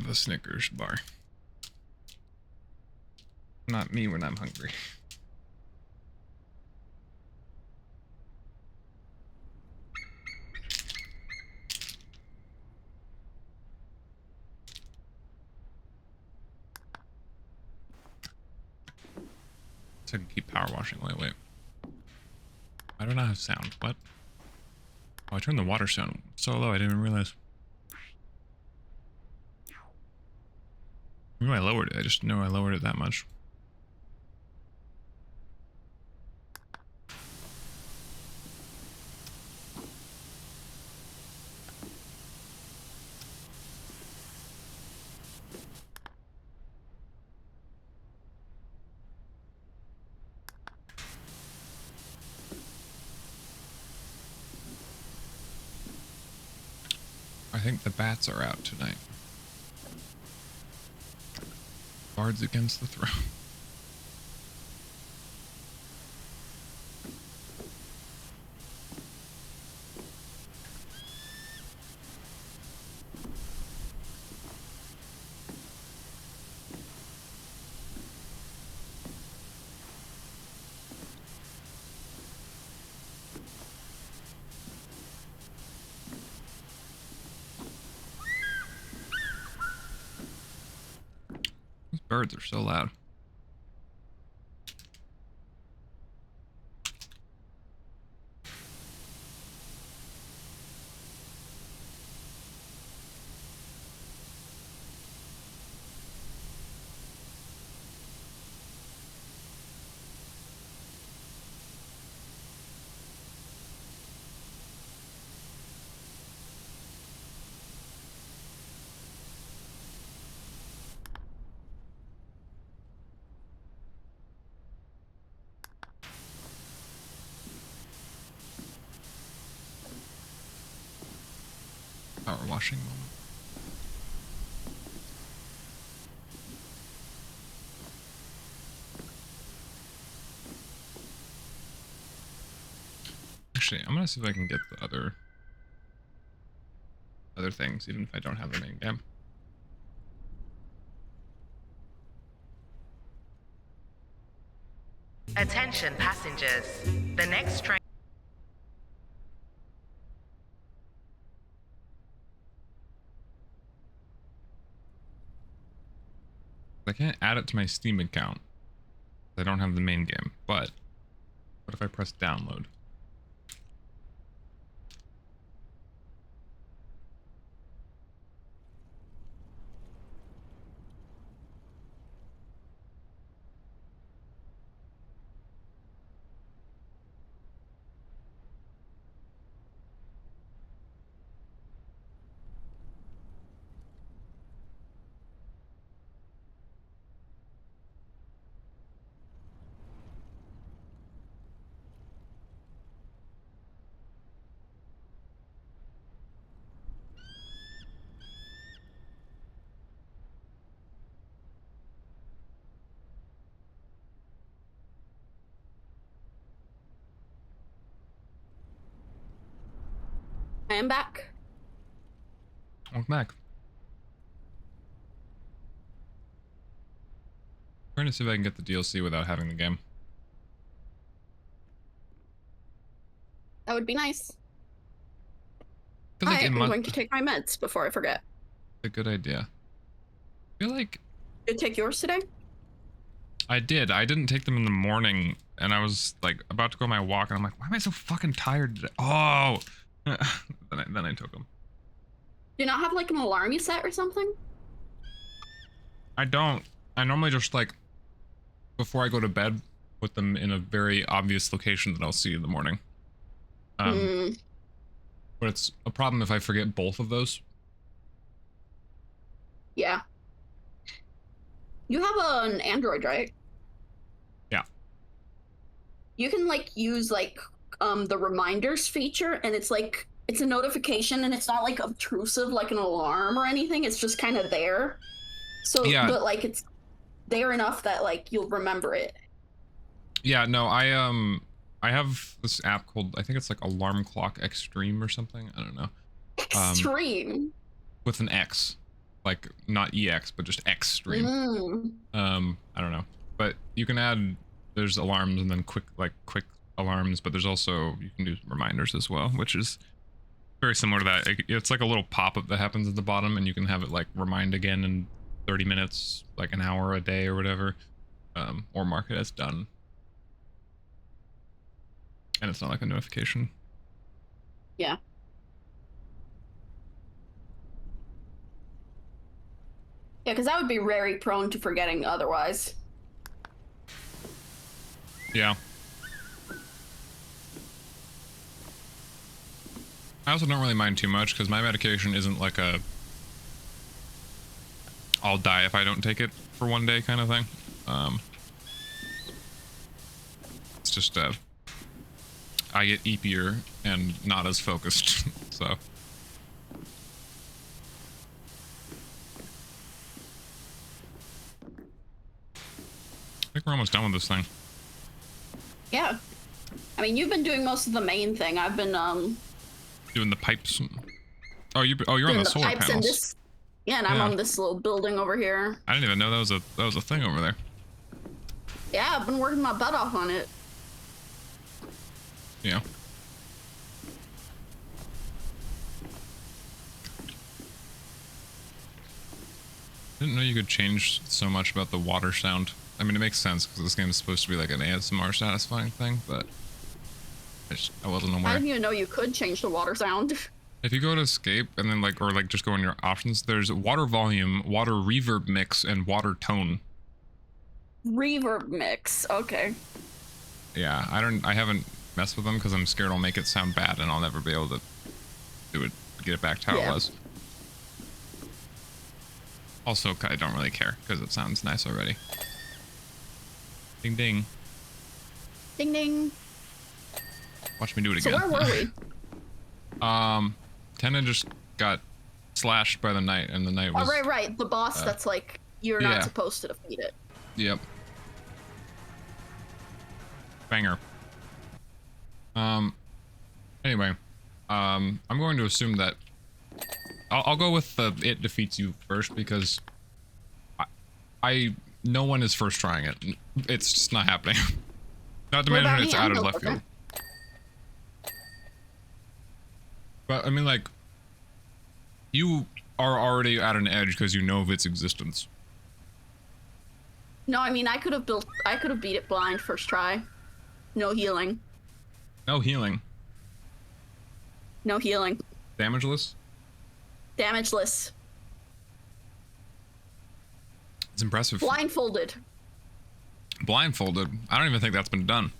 a Snickers bar. Not me when I'm hungry. So I can keep power washing. Wait. I do not have sound. What? Oh, I turned the water sound so low I didn't even realize. I knew I lowered it. I just know I lowered it that much. I think the bats are out tonight. Bards against the throne. These birds are so loud. Power washing moment. Actually, I'm gonna see if I can get the other things, even if I don't have the main game. Attention passengers. The next train. I can't add it to my Steam account. I don't have the main game, but what if I press download? I am back. Welcome back. Trying to see if I can get the DLC without having the game. That would be nice. Feel like I it am must going to take my meds before I forget. be a good idea. I feel like Did you take yours today? I did. I didn't take them in the morning, and I was like about to go on my walk, and I'm like, why am I so fucking tired today? Oh, then I took them. Do you not have like an alarm you set or something? I don't. I normally just like before I go to bed put them in a very obvious location that I'll see in the morning. But it's a problem if I forget both of those. Yeah. You have an Android, right? Yeah. You can like use like the reminders feature, and it's like it's a notification, and it's not like obtrusive like an alarm or anything. It's just kind of there. So, Yeah. but like it's there enough that like you'll remember it. Yeah, no, I have this app called, I think it's like Alarm Clock Extreme or something. I don't know. Extreme. With an X. like not EX, but just X stream. I don't know, but you can add, there's alarms and then quick alarms, but there's also, you can do reminders as well, which is very similar to that. It's like a little pop-up that happens at the bottom, and you can have it like remind again in 30 minutes, like an hour a day or whatever, or mark it as done. And it's not like a notification. Yeah. Yeah, because I would be very prone to forgetting otherwise. Yeah. I also don't really mind too much because my medication isn't like a I'll die if I don't take it for one day kind of thing. It's just I get eepier and not as focused, so. I think we're almost done with this thing. Yeah. I mean, you've been doing most of the main thing. I've been doing the pipes. Oh, you're on doing the the solar pipes panels. and this. Yeah, and I'm on this little building over here. I didn't even know that was a thing over there. Yeah, I've been working my butt off on it. Yeah. Didn't know you could change so much about the water sound. I mean, it makes sense because this game is supposed to be like an ASMR satisfying thing, but I wasn't aware. I didn't even know you could change the water sound. If you go to escape and then like, or like just go in your options, there's water volume, water reverb mix, and water tone. Reverb mix, okay. Yeah, I haven't messed with them because I'm scared I'll make it sound bad and I'll never be able to do it, get it back to how it was. Also, I don't really care because it sounds nice already. Ding ding. Ding ding. Watch me do it So again. where were we? Tenna just got slashed by the knight, and the knight was... Oh, right. The boss that's like, you're not supposed to defeat it. Yep. Banger. Anyway, I'm going to assume that I'll go with the it defeats you first because no one is first trying it. It's just not happening. Not to mention it's out of left field. But I mean, like, you are already at an edge because you know of its existence. No, I mean, I could have beat it blind first try. No healing. No healing. No healing. Damageless? Damageless. It's impressive. Blindfolded. Blindfolded? I don't even think that's been done.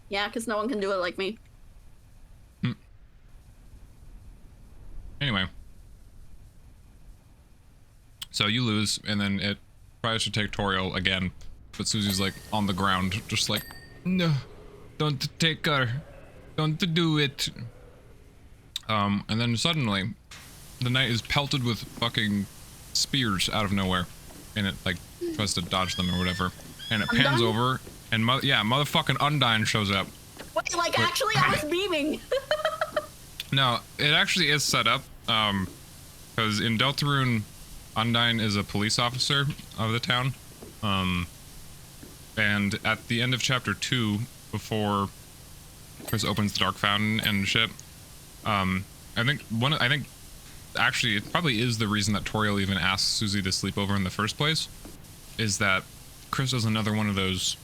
Yeah, because no one can do it like me. Anyway. So you lose, and then it tries to take Toriel again, but Susie's like on the ground, just like, no, don't take her, don't do it. And then suddenly, the knight is pelted with fucking spears out of nowhere, and it like tries to dodge them or whatever, and it pans over, and motherfucking Undyne shows up. Wait, like actually, I was beaming. No, it actually is set up, because in Deltarune, Undyne is a police officer of the town, and at the end of chapter 2, before Chris opens the Dark Fountain and shit, I think actually it probably is the reason that Toriel even asks Susie to sleep over in the first place, is that Chris does another one of those,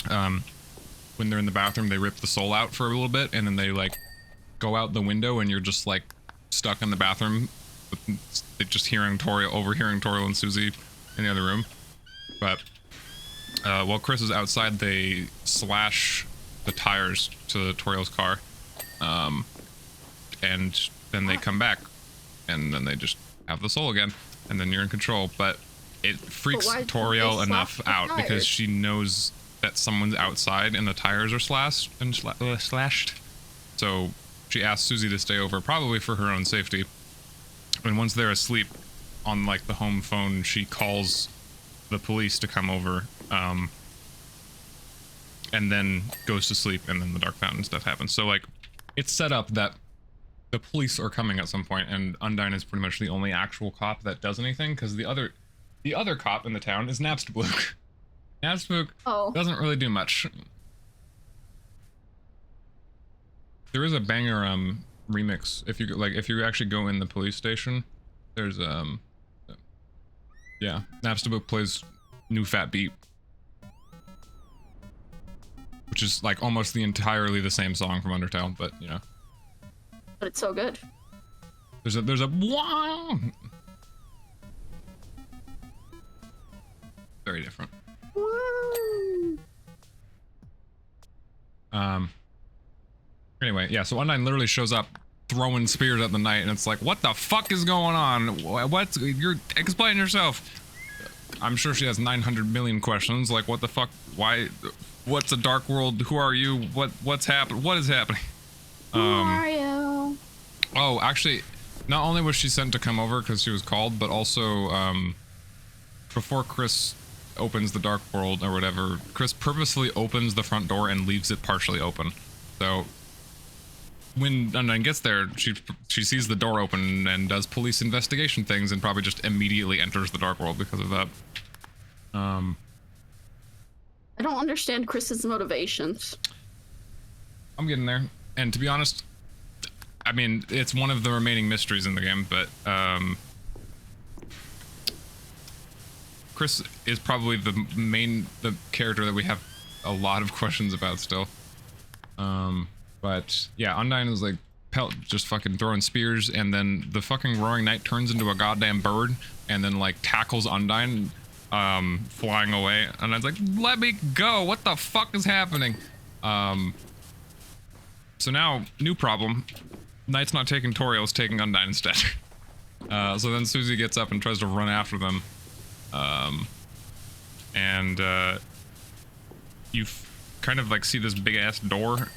when they're in the bathroom, they rip the soul out for a little bit, and then they like go out the window, and you're just like stuck in the bathroom, with just overhearing Toriel and Susie in the other room. But while Chris is outside, they slash the tires to Toriel's car, and then they come back, and then they just have the soul again, and then you're in control. But it freaks Toriel enough out because she knows that someone's outside and the tires are slashed. So she asks Susie to stay over, probably for her own safety. And once they're asleep, on like the home phone, she calls the police to come over, and then goes to sleep, and then the Dark Fountain stuff happens. So like, it's set up that the police are coming at some point, and Undyne is pretty much the only actual cop that does anything, because the other cop in the town is Napstablook. Napstablook doesn't really do much. There is a banger remix if you actually go in the police station. There's yeah, Napstablook plays New Fat Beat, which is like almost entirely the same song from Undertale, but you know. But it's so good. There's a wow. Very different. Woo! Anyway, yeah, so Undyne literally shows up throwing spears at the knight, and it's like, what the fuck is going on? What's you're explain yourself. I'm sure she has 900 million questions, like what the fuck, why, what's a dark world, who are you, what's happening, what is happening? Who are you? Oh, actually, not only was she sent to come over because she was called, but also before Chris opens the dark world or whatever, Chris purposefully opens the front door and leaves it partially open. So when Undyne gets there, she sees the door open and does police investigation things and probably just immediately enters the dark world because of that. I don't understand Chris's motivations. I'm getting there. And to be honest, I mean, it's one of the remaining mysteries in the game, but Chris is probably the character that we have a lot of questions about still. But yeah, Undyne is like just fucking throwing spears, and then the fucking roaring knight turns into a goddamn bird and then like tackles Undyne flying away, and I was like, let me go, what the fuck is happening? So now, new problem, Knight's not taking Toriel, it's taking Undyne instead. So then Susie gets up and tries to run after them, and you kind of like see this big ass door.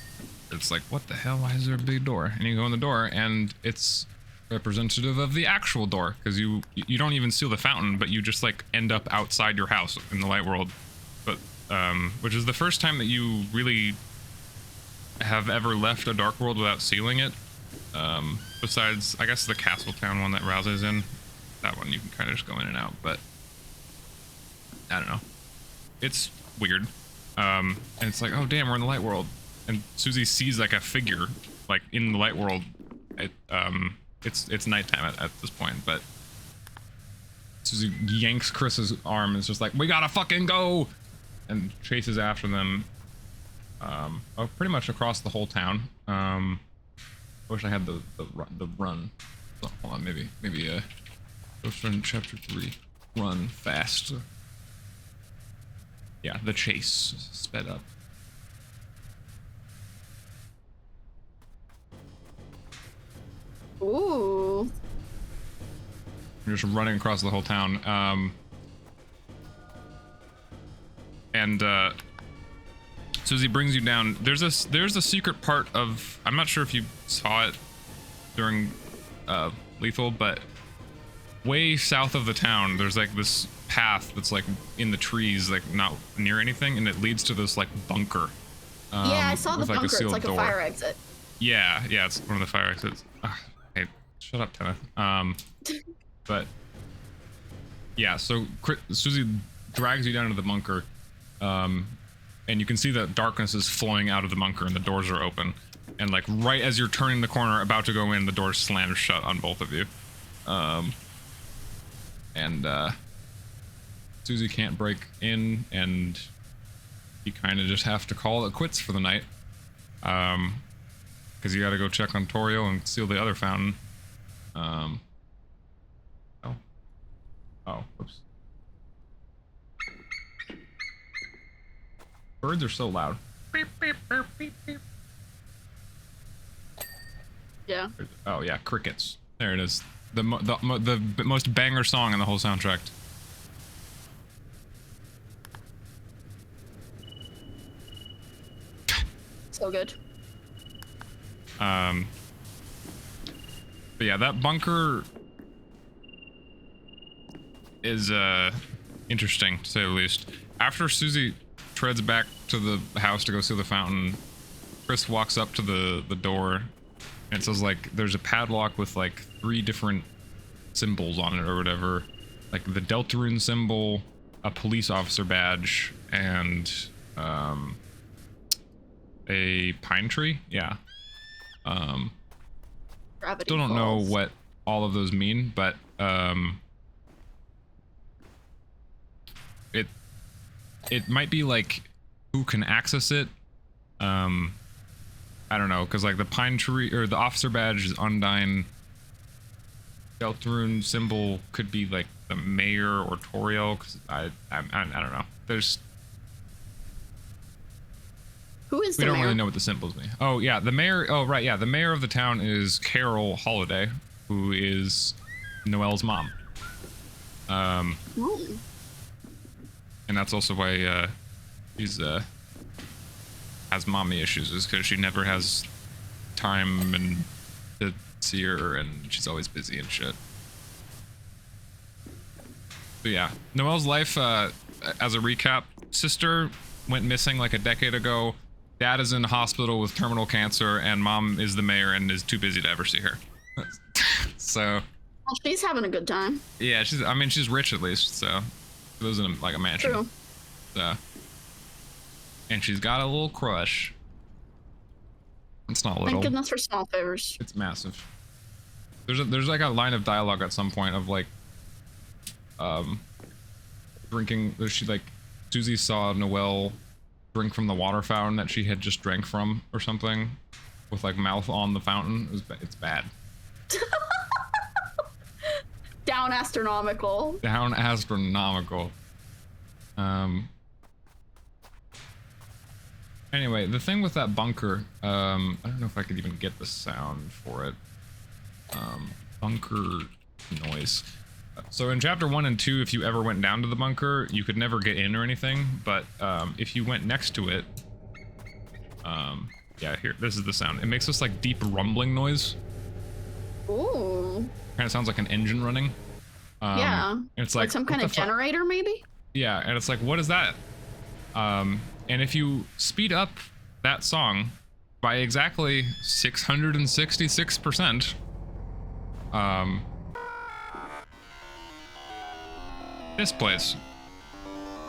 It's like, what the hell, why is there a big door? And you go in the door, and it's representative of the actual door, because you don't even seal the fountain, but you just like end up outside your house in the light world. But which is the first time that you really have ever left a dark world without sealing it, besides I guess the castle town one that Rouse is in. That one you can kind of just go in and out, but I don't know, it's weird. And it's like, oh damn, we're in the light world, and Susie sees like a figure like in the light world. It's nighttime at this point, but Susie yanks Chris's arm and is just like, we gotta fucking go, and chases after them pretty much across the whole town. I wish I had the run. So, hold on, maybe Ghost Run Chapter 3, run fast. Yeah, the chase sped up. Ooh. You're just running across the whole town. And Susie brings you down. There's a secret part of, I'm not sure if you saw it during Lethal, but way south of the town, there's like this path that's like in the trees, like not near anything, and it leads to this like bunker. Yeah, I saw the with, like, bunker. It's like door. a fire exit. Yeah, it's one of the fire exits. Hey, shut up, Tenna. But yeah, so Susie drags you down to the bunker, and you can see that darkness is flowing out of the bunker, and the doors are open. And like right as you're turning the corner, about to go in, the door slams shut on both of you. And Susie can't break in, and you kind of just have to call it quits for the night. Because you got to go check on Toriel and seal the other fountain. Oh, whoops. Birds are so loud. Beep, beep, beep, beep, beep. Yeah. Oh yeah, crickets. There it is. The most banger song in the whole soundtrack. So good. But yeah, that bunker is interesting to say the least. After Susie treads back to the house to go seal the fountain, Chris walks up to the door And it says like there's a padlock with like 3 different symbols on it or whatever, like the Deltarune symbol, a police officer badge, and a pine tree. Yeah. Gravity Still don't know falls. what all of those mean, but it might be like who can access it. I don't know, because like the pine tree or the officer badge is Undyne. Deltarune symbol could be like the mayor or Toriel, because I don't know. There's Who is we the don't mayor? really know what the symbols mean. Oh yeah, the mayor. Oh right, yeah, the mayor of the town is Carol Holiday, who is Noelle's mom. Ooh. And that's also why she's has mommy issues, is because she never has time and to see her, and she's always busy and shit. So yeah, Noelle's life, as a recap, sister went missing like a decade ago. Dad is in the hospital with terminal cancer, and mom is the mayor and is too busy to ever see her. So Well, she's having a good time. yeah, I mean she's rich at least, so she lives in like a mansion. True. So, and she's got a little crush. It's not little. Thank goodness for small favors. It's massive. There's like a line of dialogue at some point of like drinking. She like Susie saw Noelle drink from the water fountain that she had just drank from or something, with like mouth on the fountain. It's bad. Down astronomical. Down astronomical. Anyway, the thing with that bunker, I don't know if I could even get the sound for it. Bunker noise. So in chapter 1 and 2, if you ever went down to the bunker, you could never get in or anything, but if you went next to it, yeah, here, this is the sound. It makes this like deep rumbling noise. Ooh. Kind of sounds like an engine running. Yeah. And it's Like like some what kind the of fu- generator, maybe? Yeah, and it's like, what is that? And if you speed up that song by exactly 666%, this plays,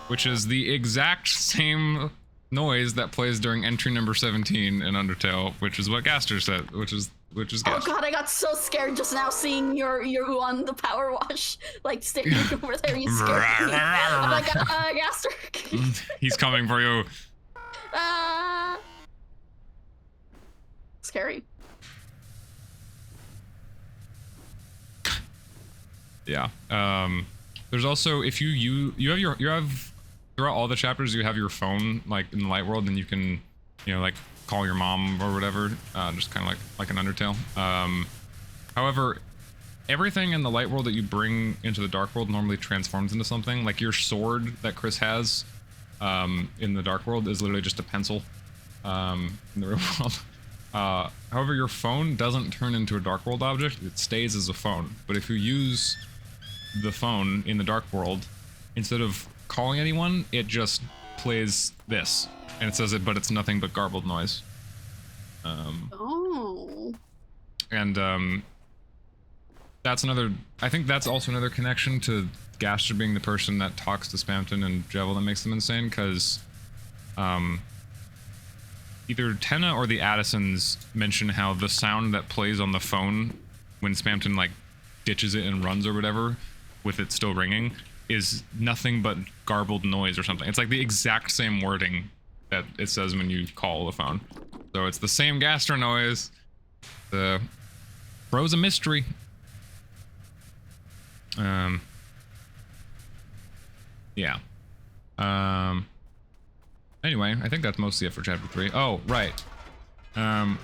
which is the exact same noise that plays during entry number 17 in Undertale, which is what Gaster said, which is Oh Gaster. god, I got so scared just now seeing you on the power wash, like standing over there. You scared me. I'm like, Gaster. He's coming for you. Scary. Yeah. There's also, if you have throughout all the chapters, you have your phone like in the light world, and you can, like call your mom or whatever, just kind of like an Undertale. However, everything in the light world that you bring into the dark world normally transforms into something. Like your sword that Chris has in the dark world is literally just a pencil in the real world. However, your phone doesn't turn into a dark world object, it stays as a phone. But if you use the phone in the dark world, instead of calling anyone, it just plays this. And it says it, but it's nothing but garbled noise. Oh. And that's another, I think that's also another connection to Gaster being the person that talks to Spamton and Jevil that makes them insane, because either Tenna or the Addisons mention how the sound that plays on the phone when Spamton like ditches it and runs or whatever, with it still ringing, is nothing but garbled noise or something. It's like the exact same wording that it says when you call the phone. So it's the same Gaster noise. The bro's a mystery. Yeah. Anyway, I think that's mostly it for chapter 3. Oh, right. So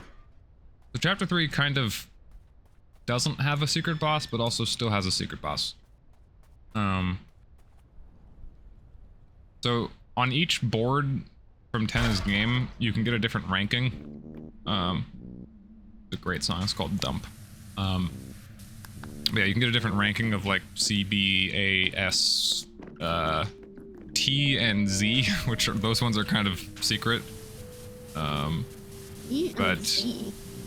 chapter 3 kind of doesn't have a secret boss, but also still has a secret boss. So on each board from Tenna's game, you can get a different ranking. It's a great song. It's called Dump. But yeah, you can get a different ranking of like C, B, A, S, T, and Z, which are, those ones are kind of secret. But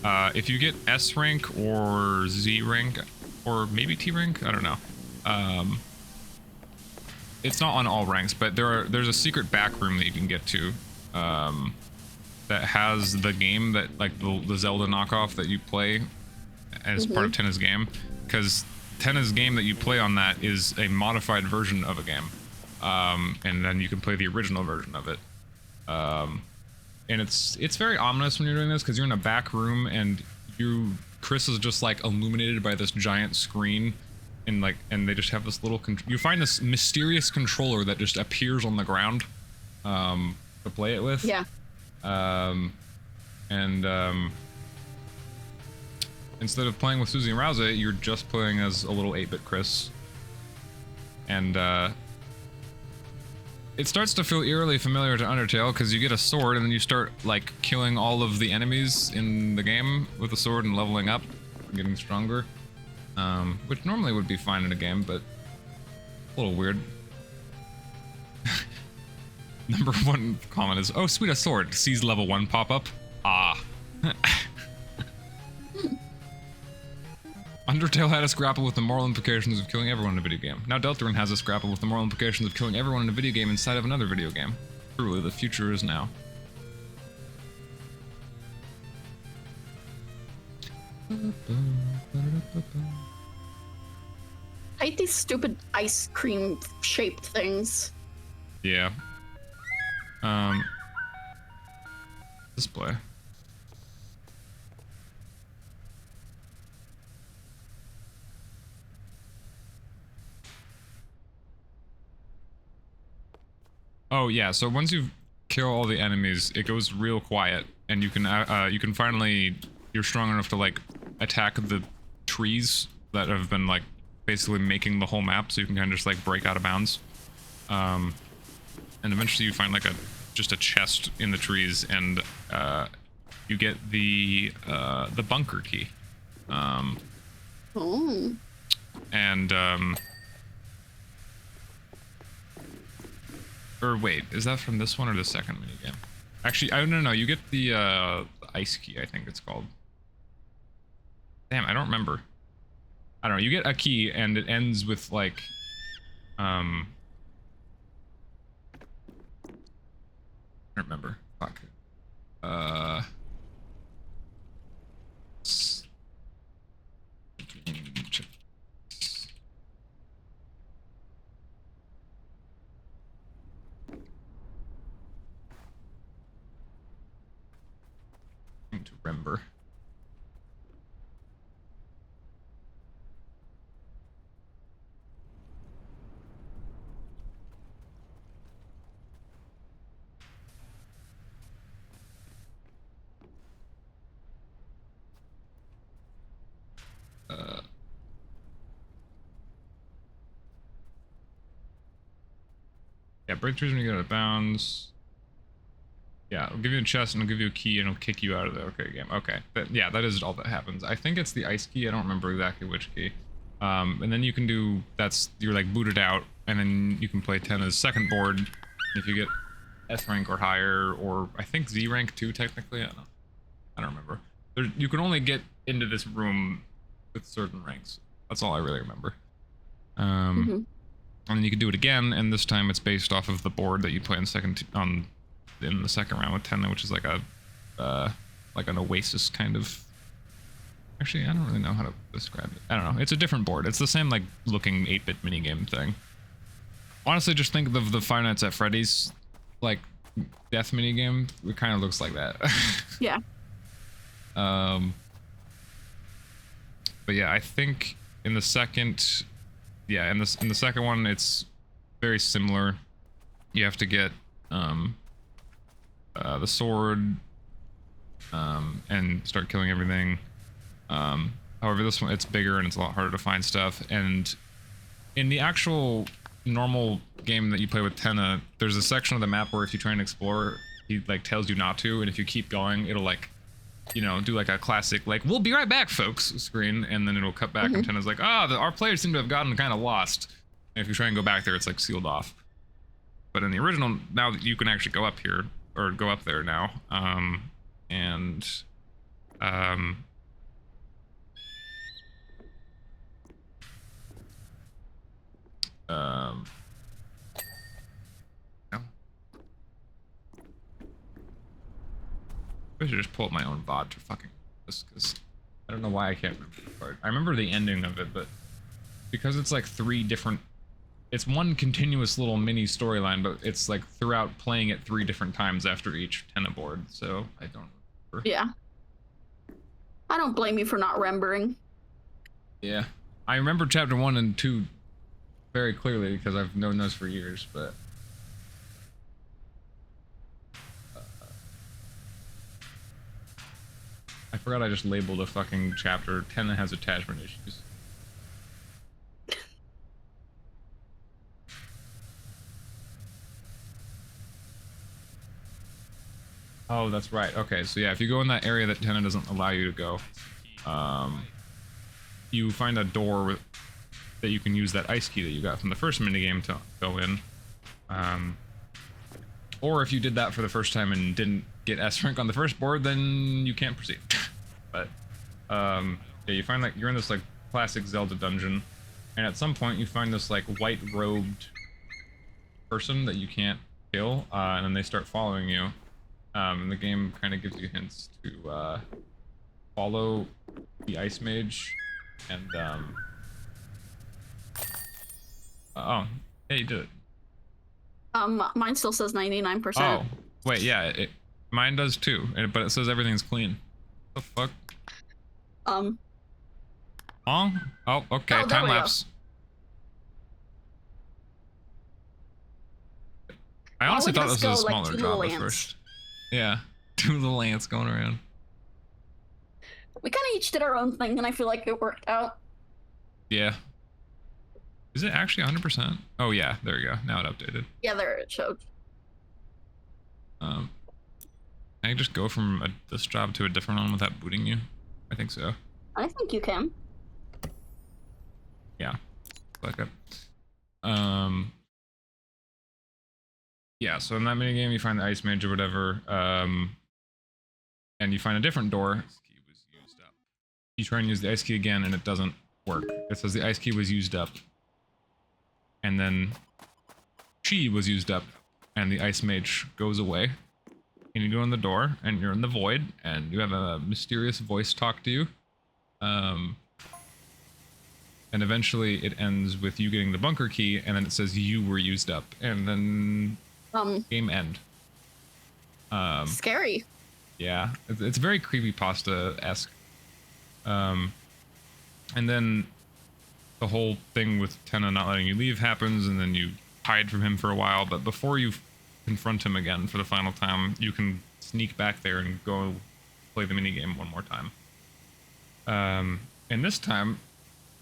If you get S rank or Z rank, or maybe T rank, I don't know. It's not on all ranks, but there's a secret back room that you can get to, that has the game that, like, the Zelda knockoff that you play as part of Tenna's game, because Tenna's game that you play on that is a modified version of a game, and then you can play the original version of it. And it's very ominous when you're doing this, because you're in a back room and Chris is just like illuminated by this giant screen, and they just have this little you find this mysterious controller that just appears on the ground to play it with. Yeah. Instead of playing with Susie and Rousey, you're just playing as a little 8-bit Chris. And it starts to feel eerily familiar to Undertale, because you get a sword and then you start like killing all of the enemies in the game with the sword and leveling up, getting stronger, which normally would be fine in a game, but a little weird. Number 1 comment is, "Oh, sweet, a sword." Sees level 1 pop up. Ah. Undertale had us grapple with the moral implications of killing everyone in a video game. Now Deltarune has us grapple with the moral implications of killing everyone in a video game inside of another video game. Truly, the future is now. I hate these stupid ice cream shaped things. Yeah. Display. Oh yeah, so once you kill all the enemies, it goes real quiet, and you can finally, you're strong enough to like attack the trees that have been like basically making the whole map, so you can kind of just like break out of bounds. And eventually you find like just a chest in the trees, and you get the bunker key. Oh. And or wait, is that from this one or the second minigame? Actually, I don't know. You get the ice key, I think it's called. Damn, I don't remember. I don't know. You get a key, and it ends with like, I don't remember. Fuck. To remember. Yeah, breakthroughs when you get out of bounds. Yeah, I'll give you a chest and I'll give you a key and it'll kick you out of the game. Okay, yeah, that is all that happens. I think it's the ice key. I don't remember exactly which key. And then you can do, you're like booted out, and then you can play Tenna's second board. If you get S rank or higher, or I think Z rank too, technically. I don't remember. You can only get into this room with certain ranks. That's all I really remember. And then you can do it again, and this time it's based off of the board that you play in the second round with Tenna, which is like an oasis kind of. Actually, I don't really know how to describe it. I don't know. It's a different board. It's the same like looking 8-bit minigame thing. Honestly, just think of the Five Nights at Freddy's like death minigame. It kind of looks like that. Yeah. But yeah, I think in the second, in the second one, it's very similar. You have to get the sword and start killing everything. However, this one, it's bigger and it's a lot harder to find stuff. And in the actual normal game that you play with Tenna, there's a section of the map where if you try and explore, he like tells you not to, and if you keep going, it'll like, you know, do like a classic like "we'll be right back, folks" screen, and then it'll cut back and Tenna's like, our players seem to have gotten kind of lost. And if you try and go back there, it's like sealed off. But in the original, now that you can actually go up here or go up there now, and Um, no. I should just pull up my own VOD for fucking this, because I don't know why I can't remember the part. I remember the ending of it, but because it's like 3 different... It's one continuous little mini storyline, but it's like throughout playing it 3 different times after each tenant board, so I don't remember. Yeah. I don't blame you for not remembering. Yeah. I remember chapter 1 and 2 very clearly because I've known those for years, but... I forgot I just labeled a fucking chapter. Tenant has attachment issues. Oh, that's right. Okay, so yeah, if you go in that area that Tenant doesn't allow you to go, you find a door that you can use that ice key that you got from the first minigame to go in. Or if you did that for the first time and didn't get S rank on the first board, then you can't proceed. But yeah, you find like you're in this like classic Zelda dungeon, and at some point you find this like white robed person that you can't kill, and then they start following you. And the game kind of gives you hints to follow the ice mage, and oh, yeah, you did it. Mine still says 99%. Oh, wait, yeah, mine does too, but it says everything's clean. What the fuck? Oh, okay, Oh, there time we go. lapse. I honestly look at thought us this was a go, like, smaller 2 little job at ants. first. Yeah, 2 little ants going around. We kind of each did our own thing, and I feel like it worked out. Yeah. Is it actually 100%? Oh yeah, there you go. Now it updated. Yeah, there it showed. Can I just go from this job to a different one without booting you? I think so. I think you can. Yeah. Like it. Yeah, so in that minigame you find the ice mage or whatever, and you find a different door. Key was used up. You try and use the ice key again and it doesn't work. It says the ice key was used up. And then she was used up and the ice mage goes away. And you go in the door and you're in the void and you have a mysterious voice talk to you. And eventually it ends with you getting the bunker key and then it says you were used up and then game end. Scary. Yeah, it's very creepypasta-esque. And then the whole thing with Tenna not letting you leave happens, and then you hide from him for a while, but before you confront him again for the final time, you can sneak back there and go play the minigame one more time. And this time,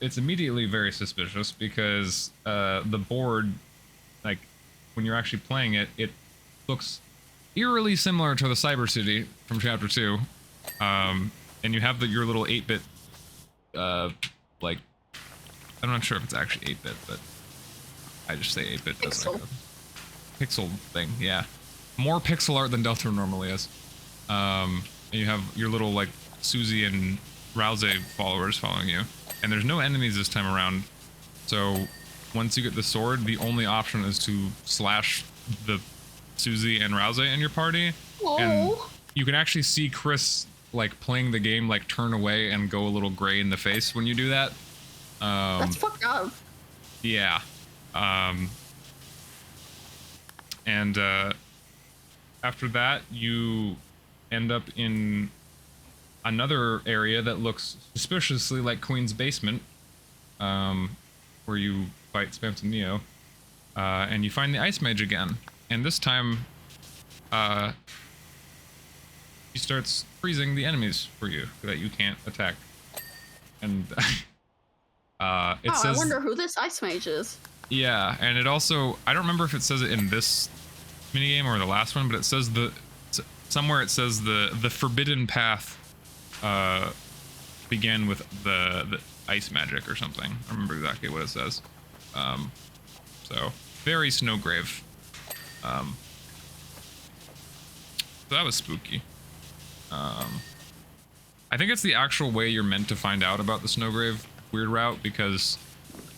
it's immediately very suspicious because the board, like, when you're actually playing it, it looks eerily similar to the Cyber City from Chapter 2. And you have your little 8-bit, like, I'm not sure if it's actually 8-bit, but I just say 8-bit as like a pixel thing, yeah. More pixel art than Deltarune normally is. And you have your little, like, Susie and Rouse followers following you. And there's no enemies this time around, so once you get the sword, the only option is to slash the Susie and Rouse in your party. Oh. And you can actually see Chris, like, playing the game, like, turn away and go a little gray in the face when you do that. That's fucked up. Yeah. And after that, you end up in another area that looks suspiciously like Queen's basement, where you fight Spamps and Neo, and you find the Ice Mage again. And this time, he starts freezing the enemies for you that you can't attack. And it says, I wonder who this Ice Mage is. yeah, and it also, I don't remember if it says it in this minigame or the last one, but it says somewhere it says the forbidden path began with the ice magic or something. I don't remember exactly what it says. So very Snowgrave. So that was spooky. I I think it's the actual way you're meant to find out about the Snowgrave weird route, because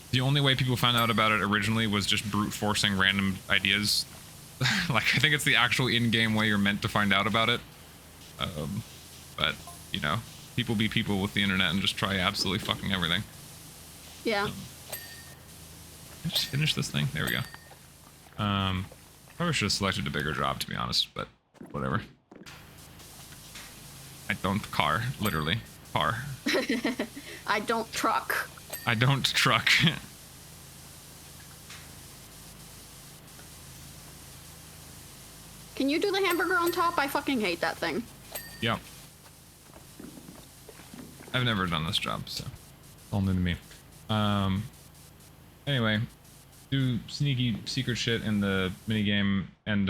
the only way people found out about it originally was just brute forcing random ideas. Like, I think it's the actual in-game way you're meant to find out about it. But, you know, people be people with the internet and just try absolutely fucking everything. Yeah. Just finish this thing. There we go. Probably should have selected a bigger job, to be honest, but whatever. I don't car, literally. Car. I don't truck. I don't truck. Can you do the hamburger on top? I fucking hate that thing. Yep. I've never done this job, so it's all new to me. Anyway, do sneaky secret shit in the minigame, and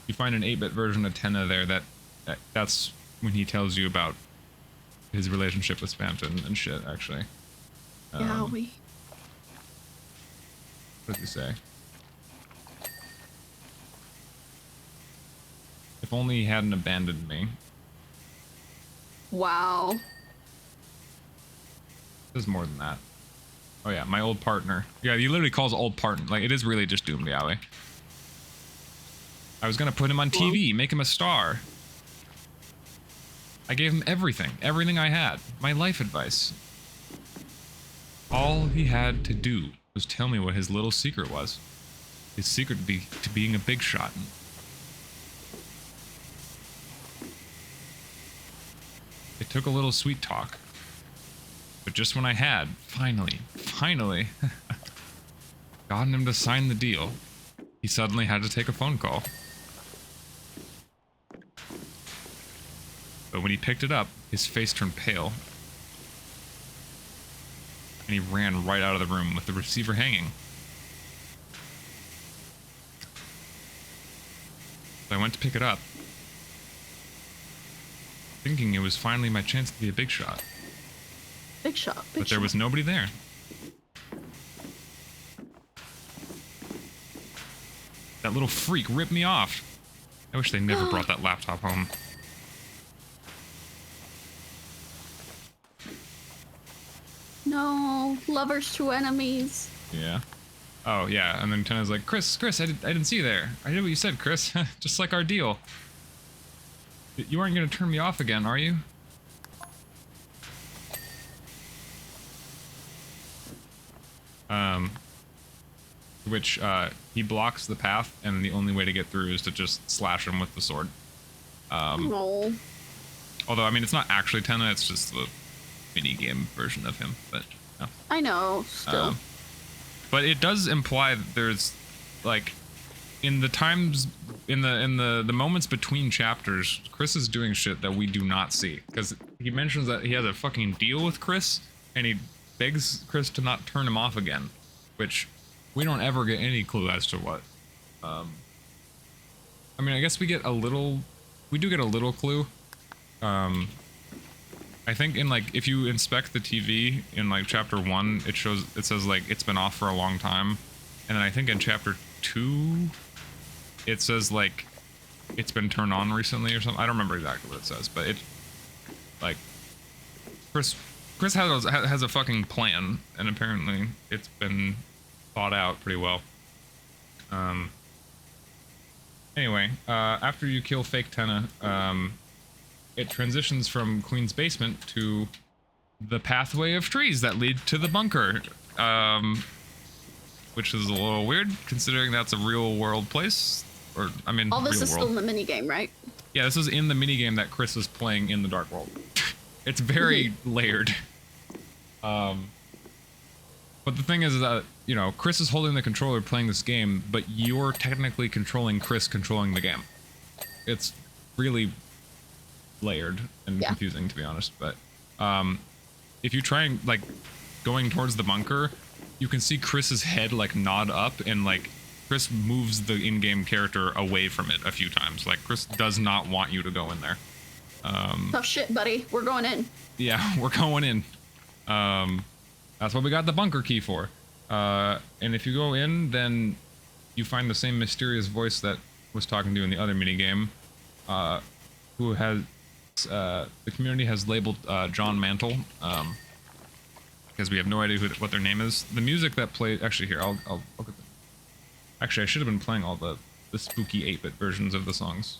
you find an 8-bit version of Tenna there. That's when he tells you about his relationship with Spamton and shit, actually. Yeah, What does he say? If only he hadn't abandoned me. Wow. There's more than that. Oh yeah, my old partner. Yeah, he literally calls old partner. Like, it is really just Doom Alley. I was gonna put him on TV, make him a star. I gave him everything. Everything I had. My life advice. All he had to do was tell me what his little secret was. His secret to being a big shot. It took a little sweet talk. But just when I had, finally, gotten him to sign the deal, he suddenly had to take a phone call. But when he picked it up, his face turned pale. And he ran right out of the room with the receiver hanging. So I went to pick it up, thinking it was finally my chance to be a big shot. Big shot. But there was nobody there. That little freak ripped me off. I wish they never brought that laptop home. No, lovers to enemies. Yeah. Oh, yeah. And then Tenna's like, Chris, I didn't see you there. I did what you said, Chris. Just like our deal. You aren't going to turn me off again, are you? Which, he blocks the path, and the only way to get through is to just slash him with the sword. No. Although, I mean, it's not actually Tenna, it's just the mini-game version of him, but, no. I know, still. But it does imply that there's, like, in the times, in the moments between chapters, Chris is doing shit that we do not see. Because he mentions that he has a fucking deal with Chris, and he begs Chris to not turn him off again, which we don't ever get any clue as to what. I mean, I guess we do get a little clue. I think in, like, if you inspect the TV in, like, chapter 1, it says, like, it's been off for a long time. And then I think in chapter 2, it says, like, it's been turned on recently or something. I don't remember exactly what it says, but it, like, Chris has a fucking plan, and apparently it's been thought out pretty well. Anyway, after you kill fake Tenna, it transitions from Queen's Basement to the pathway of trees that lead to the bunker, which is a little weird considering that's a real world place. Or, I mean, All this real is world. still in the minigame, right? Yeah, this is in the minigame that Chris is playing in the Dark World. It's very layered. But the thing is that, you know, Chris is holding the controller playing this game, but you're technically controlling Chris controlling the game. It's really layered and confusing, to be honest. But if you try and, like, going towards the bunker, you can see Chris's head, like, nod up, and, like, Chris moves the in-game character away from it a few times. Like, Chris does not want you to go in there. Tough shit, buddy. We're going in. Yeah, we're going in. That's what we got the bunker key for. And if you go in, then you find the same mysterious voice that was talking to you in the other minigame, who has the community has labeled John Mantle, because we have no idea what their name is. The music that played, actually here, I'll get the, actually I should have been playing all the spooky 8-bit versions of the songs.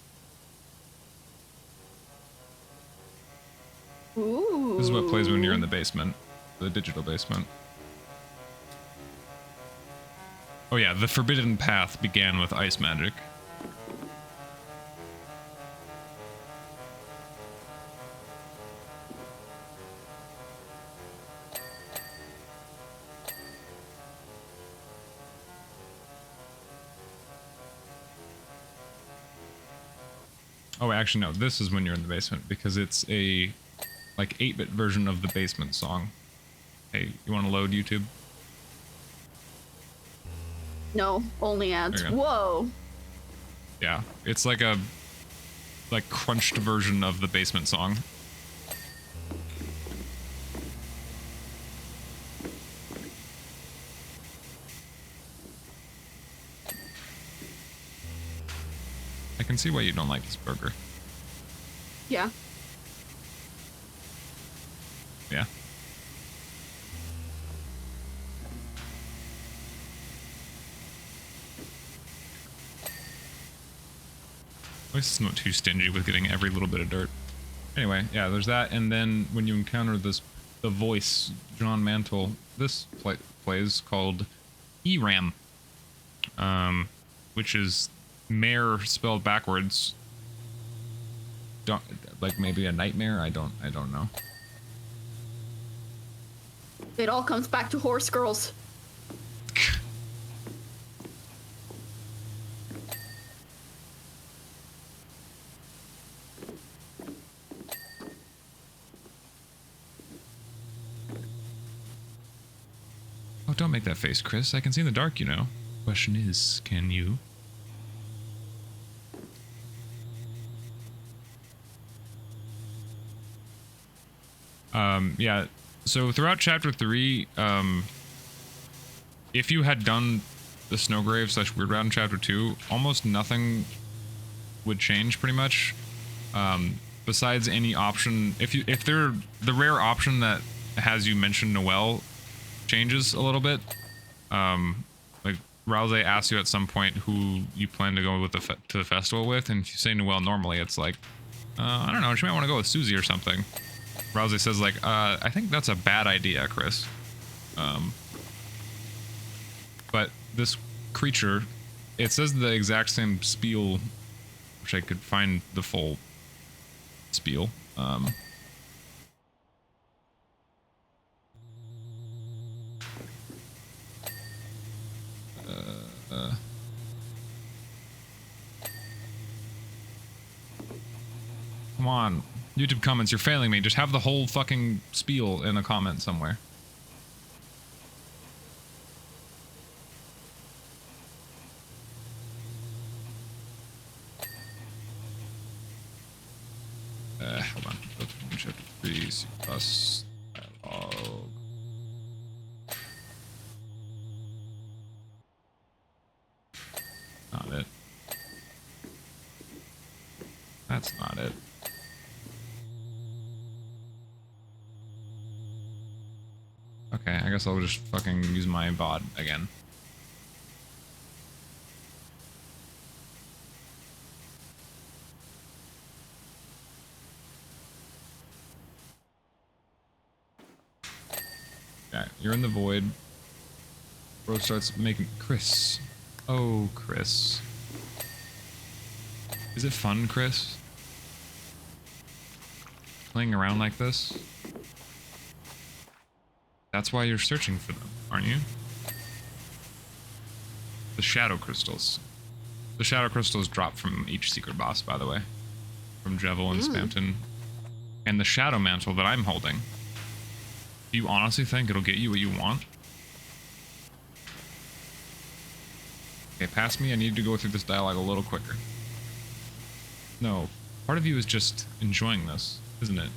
Ooh. This is what plays when you're in the basement, the digital basement. Oh yeah, the Forbidden Path began with ice magic. Oh, actually, no. This is when you're in the basement because it's a like 8-bit version of the basement song. Hey, you want to load YouTube? No, only ads. Whoa. Yeah, it's like a crunched version of the basement song. I can see why you don't like this burger. Yeah. Yeah. At least it's not too stingy with getting every little bit of dirt. Anyway, yeah, there's that, and then when you encounter the voice, John Mantle, this plays called ERAM, which is mare spelled backwards. Like maybe a nightmare. I don't know. It all comes back to horse girls. Oh, don't make that face, Chris. I can see in the dark, you know. Question is, can you? Yeah, so throughout chapter 3, if you had done the Snowgrave / Weird Route in chapter 2, almost nothing would change pretty much. Besides any option, if the rare option that has you mention Noelle changes a little bit, like Rouse asks you at some point who you plan to go with to the festival with, and if you say Noelle normally, it's like, I don't know, she might want to go with Susie or something. Rouse says like, I think that's a bad idea, Chris. But this creature, it says the exact same spiel, which I could find the full spiel. Come on. YouTube comments, you're failing me. Just have the whole fucking spiel in a comment somewhere. Hold on. Chapter 3, C+, dialogue. Not it. That's not it. Okay, I guess I'll just fucking use my VOD again. Yeah, you're in the void. Bro starts making Chris. Oh, Chris. Is it fun, Chris? Playing around like this? That's why you're searching for them, aren't you? The shadow crystals. The shadow crystals drop from each secret boss, by the way. From Jevil and Spamton. And the shadow mantle that I'm holding. Do you honestly think it'll get you what you want? Okay, pass me. I need to go through this dialogue a little quicker. No, part of you is just enjoying this, isn't it?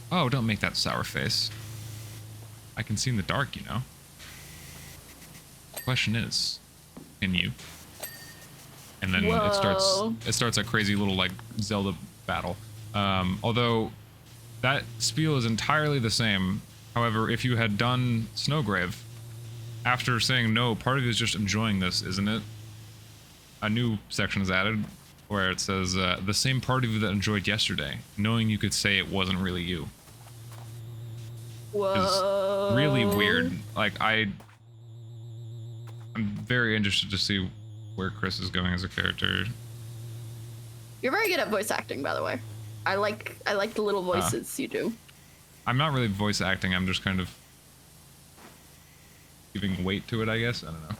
Oh, don't make that sour face. I can see in the dark, you know. The question is, can you? and then Whoa. it starts a crazy little like Zelda battle. Although that spiel is entirely the same. However, if you had done Snowgrave, after saying no, part of you is just enjoying this, isn't it? A new section is added where it says the same part of you that enjoyed yesterday, knowing you could say it wasn't really you. Whoa. Is really weird. Like I'm very interested to see where Chris is going as a character. You're very good at voice acting, by the way. I like the little voices you do. I'm not really voice acting, I'm just kind of giving weight to it, I guess. I don't know.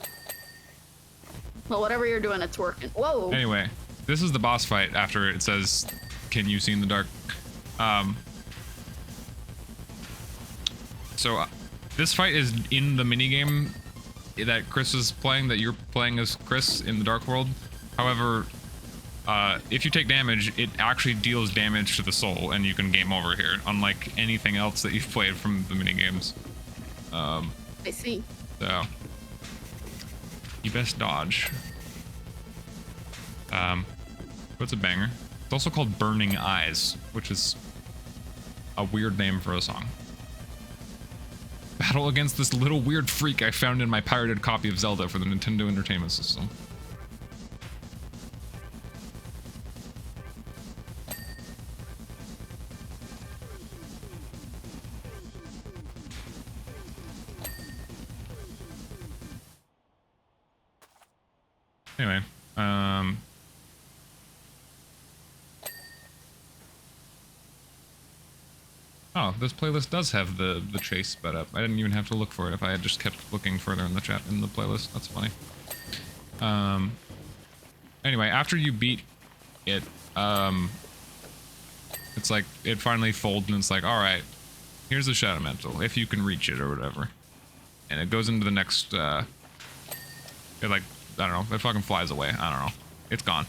Well, whatever you're doing, it's working. Whoa. Anyway, this is the boss fight after it says, "Can you see in the dark?" So this fight is in the minigame that Chris is playing, that you're playing as Chris in the Dark World. However, if you take damage, it actually deals damage to the soul, and you can game over here, unlike anything else that you've played from the minigames. I see. So, you best dodge. What's a banger? It's also called Burning Eyes, which is a weird name for a song. Battle against this little weird freak I found in my pirated copy of Zelda for the Nintendo Entertainment System. Anyway, oh, this playlist does have the chase sped up. I didn't even have to look for it if I had just kept looking further in the chat in the playlist. That's funny. Anyway, after you beat it, it's like it finally folds and it's like, all right, here's the Shadow Mantle if you can reach it or whatever, and it goes into the next. It like, I don't know, it fucking flies away. I don't know, it's gone.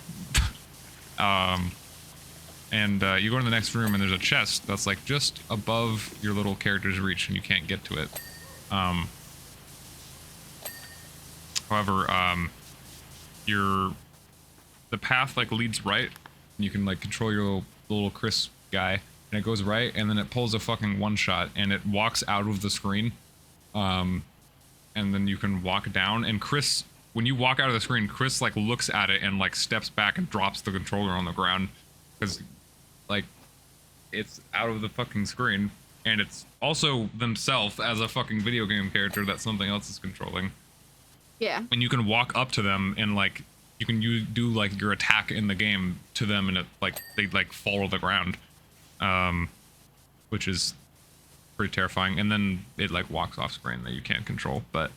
And you go to the next room and there's a chest that's like just above your little character's reach and you can't get to it. However, the path like leads right, and you can like control your little Chris guy, and it goes right, and then it pulls a fucking one shot and it walks out of the screen, and then you can walk down, and Chris, when you walk out of the screen, Chris like looks at it and like steps back and drops the controller on the ground because like it's out of the fucking screen, and it's also themselves as a fucking video game character that something else is controlling. Yeah. And you can walk up to them and like you can do like your attack in the game to them, and it like they like fall to the ground, which is pretty terrifying. And then it like walks off screen that you can't control. But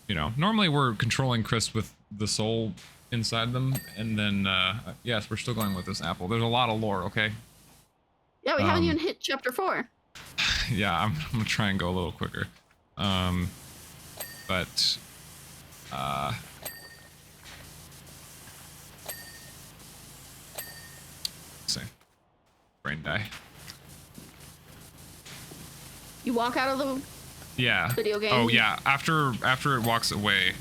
you know, normally we're controlling Chris with the soul inside them, and then yes, we're still going with this apple. There's a lot of lore, okay? Yeah, we haven't even hit chapter 4. Yeah, I'm gonna try and go a little quicker. But let's see. Brain die. You walk out of the Yeah. video game. Oh yeah. After it walks away,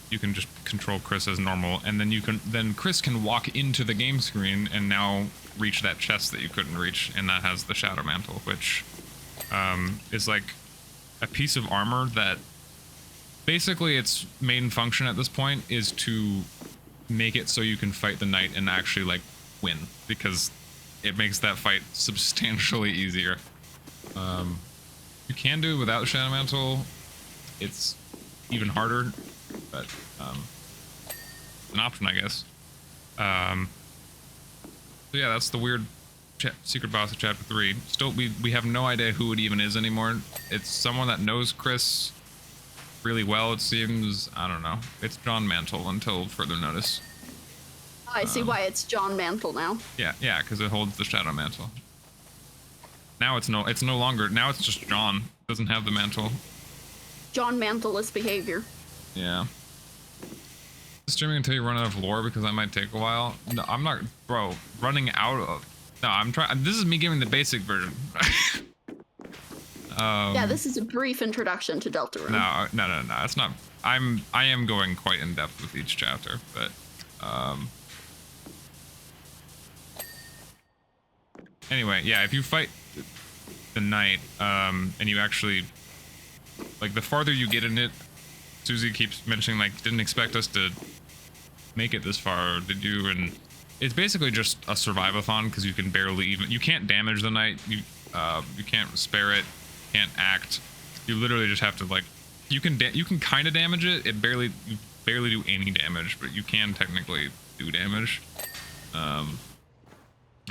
you can just control Chris as normal, and then Chris can walk into the game screen and now reach that chest that you couldn't reach, and that has the Shadow Mantle, which is like a piece of armor that basically its main function at this point is to make it so you can fight the knight and actually like win, because it makes that fight substantially easier. You can do it without Shadow Mantle. It's even harder, but an option, I guess. So yeah, that's the weird secret boss of chapter 3. Still, we have no idea who it even is anymore. It's someone that knows Chris really well, it seems. I don't know. It's John Mantle until further notice. I see why it's John Mantle now. Yeah, because it holds the Shadow Mantle. Now it's no longer. Now it's just John. It doesn't have the mantle. John Mantle-less behavior. Yeah. Streaming until you run out of lore, because that might take a while. No, I'm not, bro. Running out of. No, I'm trying. This is me giving the basic version. Yeah, this is a brief introduction to Deltarune. No. It's not. I am going quite in depth with each chapter, but anyway, yeah. If you fight the knight, and you actually like the farther you get in it, Susie keeps mentioning like didn't expect us to make it this far, did you? And it's basically just a survivathon because you can barely even you can't damage the knight, you can't spare it, can't act. You literally just have to like you can kind of damage it. You barely do any damage, but you can technically do damage.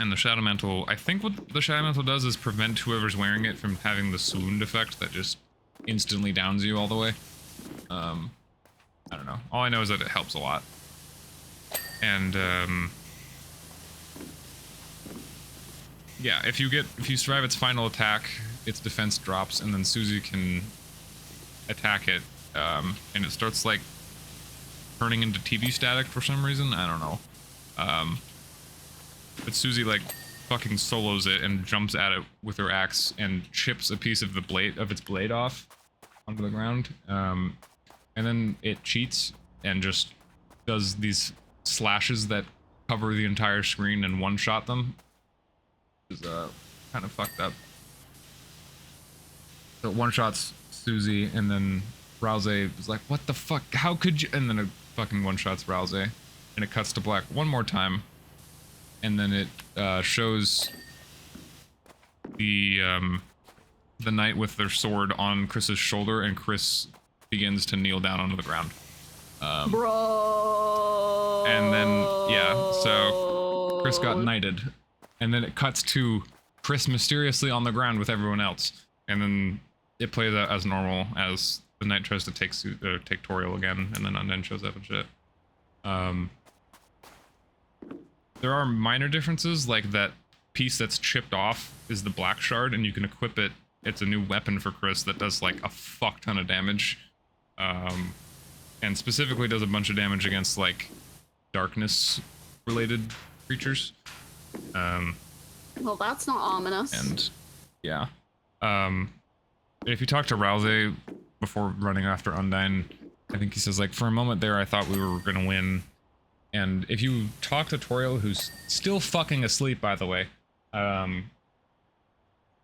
And the Shadow Mantle, I think what the Shadow Mantle does is prevent whoever's wearing it from having the swoon effect that just instantly downs you all the way. I don't know. All I know is that it helps a lot. And yeah, if you survive its final attack, its defense drops, and then Susie can attack it, and it starts like turning into TV static for some reason. I don't know. But Susie like fucking solos it and jumps at it with her axe and chips a piece of its blade off onto the ground. And then it cheats and just does these slashes that cover the entire screen and one-shot them. Which is kind of fucked up. So it one-shots Susie, and then Rouse is like, what the fuck? How could you? And then it fucking one-shots Rouse, and it cuts to black one more time. And then it shows the knight with their sword on Chris's shoulder, and Chris begins to kneel down onto the ground. Bro. And then yeah, so Chris got knighted, and then it cuts to Chris mysteriously on the ground with everyone else, and then it plays out as normal as the knight tries to take Toriel again, and then Undead shows up and shit. There are minor differences, like that piece that's chipped off is the black shard, and you can equip it. It's a new weapon for Chris that does like a fuck ton of damage. And specifically does a bunch of damage against like darkness related creatures. Well, that's not ominous. And yeah. If you talk to Rouse before running after Undyne, I think he says like, for a moment there I thought we were gonna win. And if you talk to Toriel, who's still fucking asleep, by the way,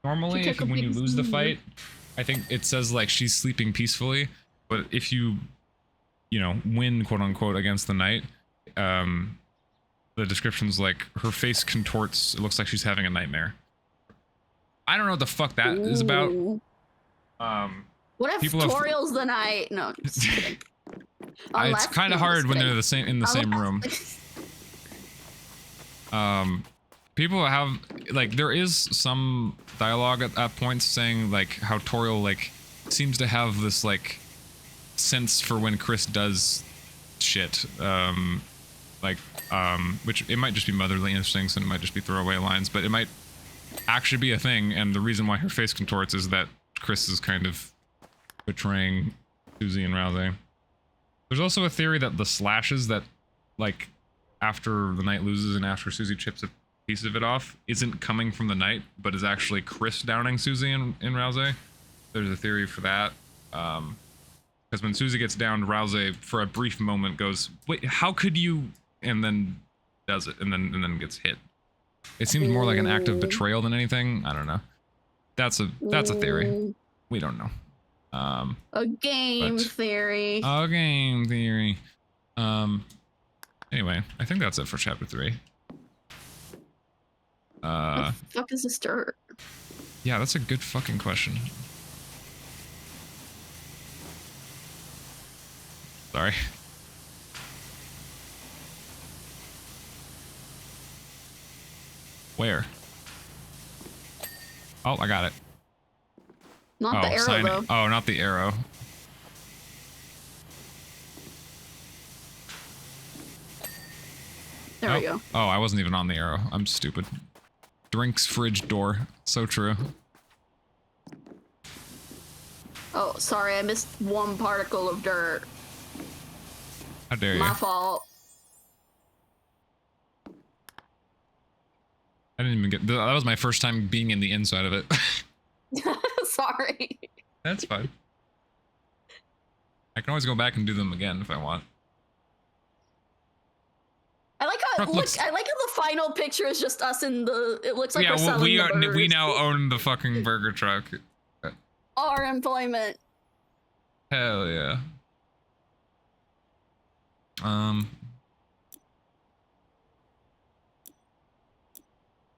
normally when you lose the fight, I think it says like she's sleeping peacefully, but if you know, win quote unquote against the knight, the description's like her face contorts, it looks like she's having a nightmare. I don't know what the fuck that is about. What if Toriel's the knight? No, just kidding. It's kind of hard when they're in the same room. People have like there is some dialogue at points saying like how Toriel like seems to have this like sense for when Chris does shit, which it might just be motherly instincts and it might just be throwaway lines, but it might actually be a thing. And the reason why her face contorts is that Chris is kind of betraying Susie and Rouse. There's also a theory that the slashes that, like, after the knight loses and after Susie chips a piece of it off, isn't coming from the knight, but is actually Chris downing Susie and Rouse. There's a theory for that. Because when Susie gets downed, Rouse, for a brief moment, goes, "Wait, how could you?" And then does it, and then gets hit. It seems more like an act of betrayal than anything. I don't know. That's a theory. We don't know. A game theory. A game theory. Anyway, I think that's it for chapter 3. What the fuck is this dirt? Yeah, that's a good fucking question. Sorry. Where? Oh, I got it. Not the arrow, though. Oh, not the arrow. There we go. Oh, I wasn't even on the arrow. I'm stupid. Drinks fridge door. So true. Oh, sorry, I missed one particle of dirt. How dare you? My fault. I didn't even get... That was my first time being in the inside of it. Sorry. Sorry. That's fine. I can always go back and do them again if I want. I like how Truck looks- I like how the final picture is just us in the. It looks like Yeah, we're selling we the are. burgers. We now own the fucking burger truck. Our employment. Hell yeah.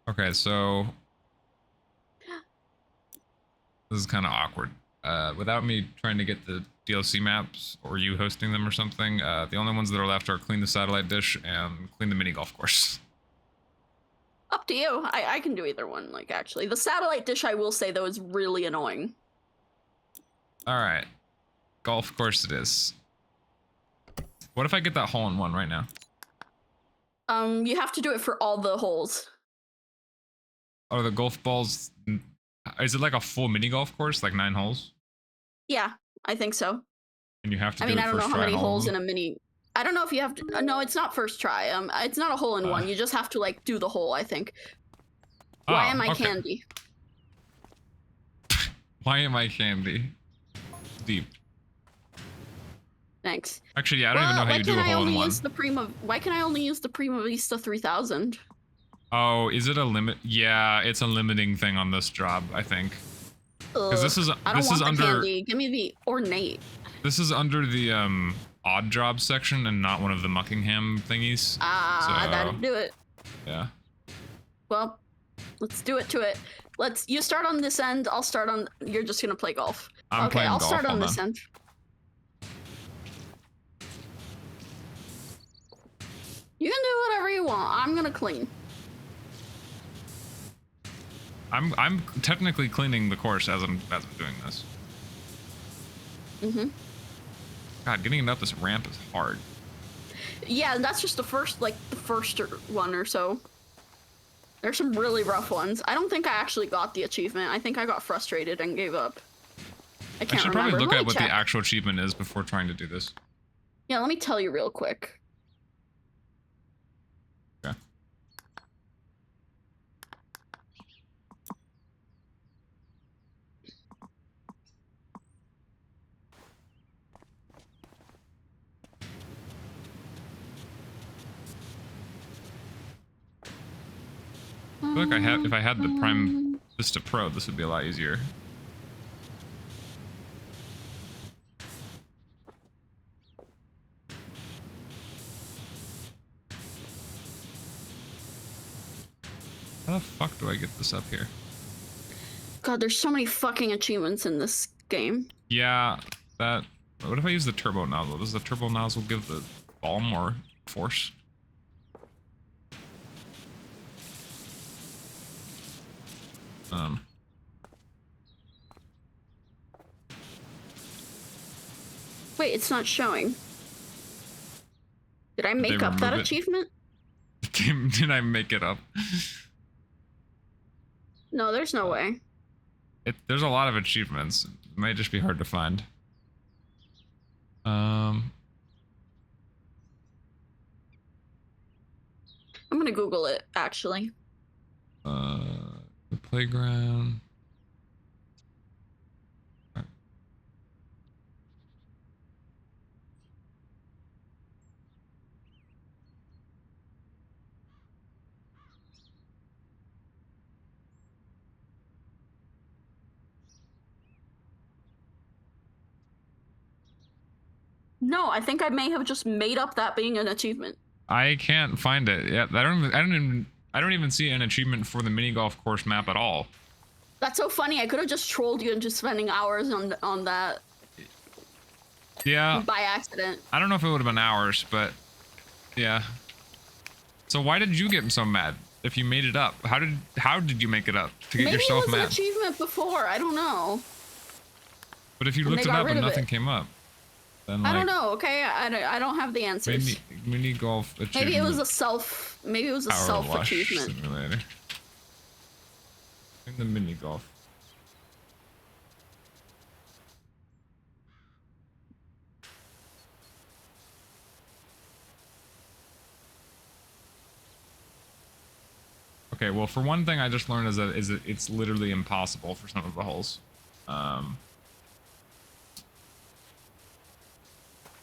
Okay, so this is kind of awkward. Without me trying to get the DLC maps or you hosting them or something, the only ones that are left are clean the satellite dish and clean the mini golf course. Up to you. I can do either one. Like actually, the satellite dish I will say though is really annoying. All right, golf course it is. What if I get that hole in one right now? You have to do it for all the holes. Are the golf balls? Is it like a full mini golf course, like 9 holes? Yeah, I think so. And you have to. I do mean, it I don't first know how try many on all of holes in them? a mini. I don't know if you have to. No, it's not first try. It's not a hole in one. You just have to like do the hole. I think. Why Oh, am I okay. candy? Why am I candy? Deep. Thanks. Actually, yeah, I don't even know how you do a hole in one. Why can I only use the Prima Vista 3000? Oh, is it a limit? Yeah, it's a limiting thing on this job, I think. Because this is I don't want the candy. Give me the ornate. This is under the odd job section and not one of the Muckingham thingies. Ah, that'd do it. Yeah. Well, let's do it to it. You start on this end. I'll start on. You're just gonna play golf. I'm okay, playing I'll golf, start on hold this on. end. You can do whatever you want. I'm gonna clean. I'm technically cleaning the course as I'm doing this. Mhm. God, getting it up this ramp is hard. Yeah, and that's just the first one or so. There's some really rough ones. I don't think I actually got the achievement. I think I got frustrated and gave up. I can't I should remember. probably look Let at me what check. the actual achievement is before trying to do this. Yeah, let me tell you real quick. Okay. I feel like if I had the Prime Vista Pro, this would be a lot easier. How the fuck do I get this up here? God, there's so many fucking achievements in this game. Yeah, that. What if I use the turbo nozzle? Does the turbo nozzle give the ball more force? Wait, it's not showing. Did I Did make they up that remove it? achievement? Did I make it up? No, there's no way. There's a lot of achievements. It might just be hard to find. I'm gonna Google it, actually. The playground. No, I think I may have just made up that being an achievement. I can't find it. Yeah, I don't even see an achievement for the mini golf course map at all. That's so funny. I could have just trolled you into spending hours on that Yeah. by accident. I don't know if it would have been hours, but yeah. So why did you get so mad if you made it up? How did you make it up to get Maybe yourself it was mad? an achievement before. I don't know. But if you and looked they it got up rid and of nothing it. came up, then I like don't know. Okay, I don't have the answers. mini golf achievement. Maybe it was a self. Maybe it was a self PowerWash achievement. Simulator. In the mini golf. Okay, well, for one thing, I just learned is that it's literally impossible for some of the holes. Um.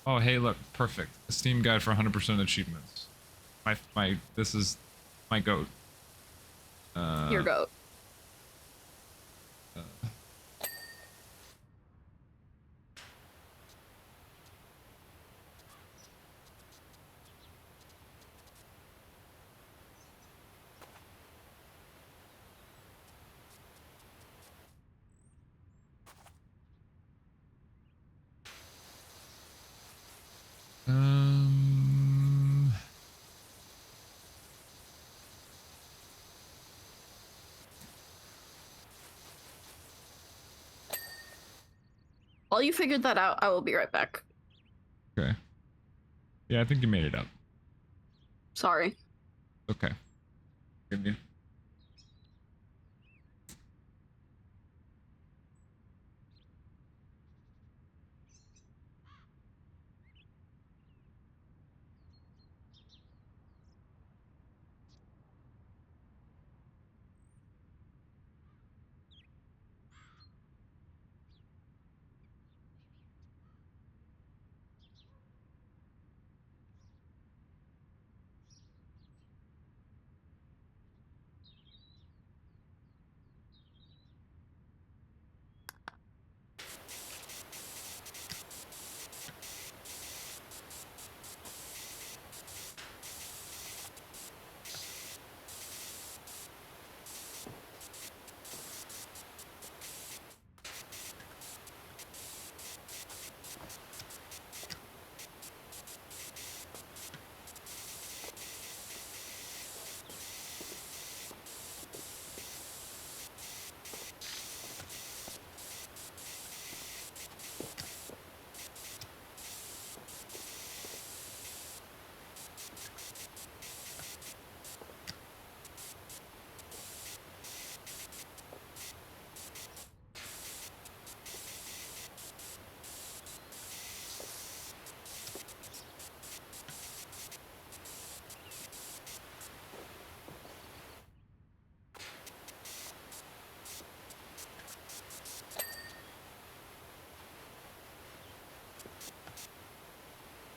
Oh, hey, look, perfect. A Steam guide for 100% achievements. This is my goat. Your goat. Um. While you figured that out, I will be right back. Okay. Yeah, I think you made it up. Sorry. Okay. Good you.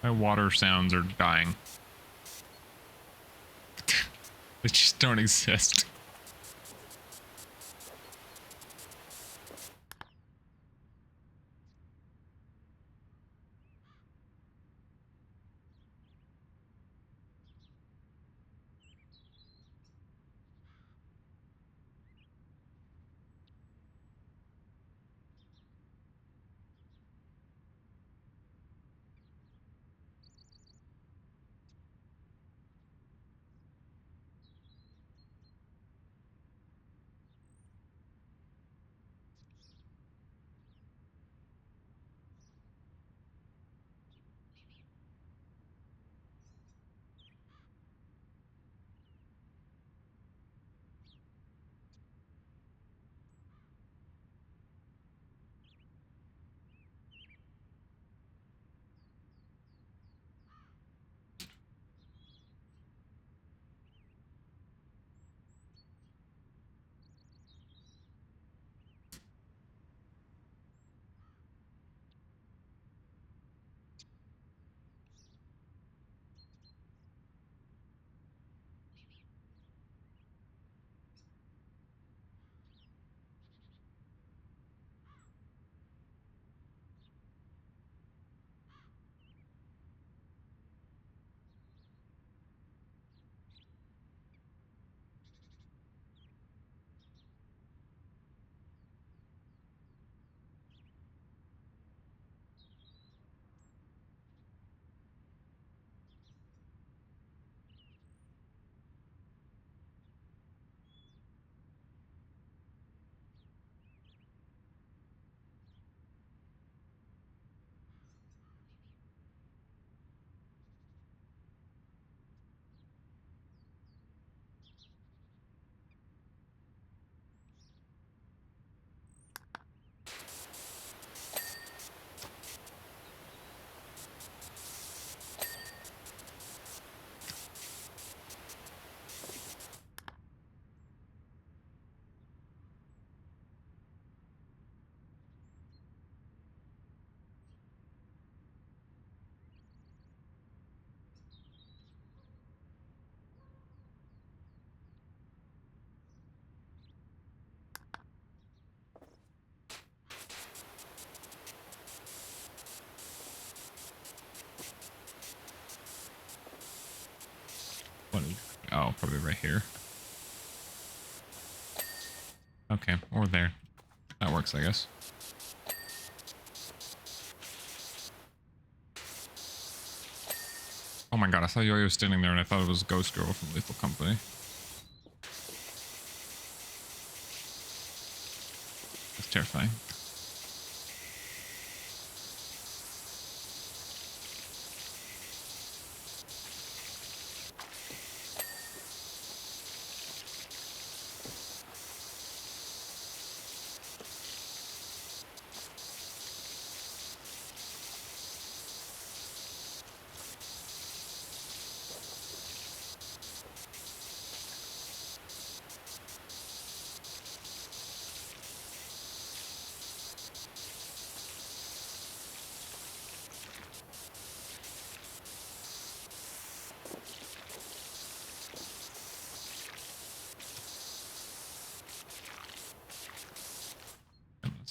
My water sounds are dying. They just don't exist. Oh, probably right here. Okay, or there. That works, I guess. Oh my god, I saw Yo-Yo standing there and I thought it was Ghost Girl from Lethal Company. That's terrifying.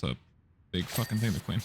That's a big fucking thing to clean.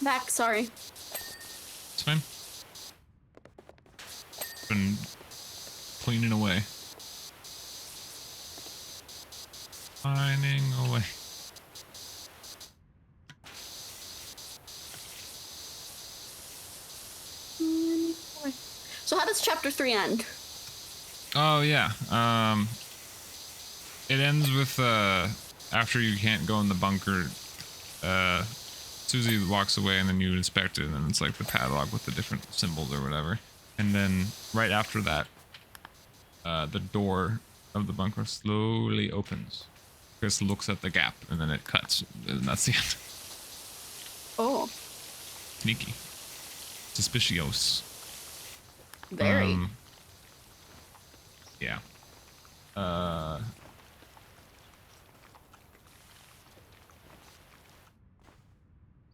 Back, sorry. It's fine. Been cleaning away. Cleaning away. So how does chapter 3 end? Oh yeah. It ends with after you can't go in the bunker, Susie walks away and then you inspect it and it's like the padlock with the different symbols or whatever. And then right after that, the door of the bunker slowly opens. Chris looks at the gap and then it cuts and that's the end. Oh. Sneaky. Suspicious. Very. Yeah.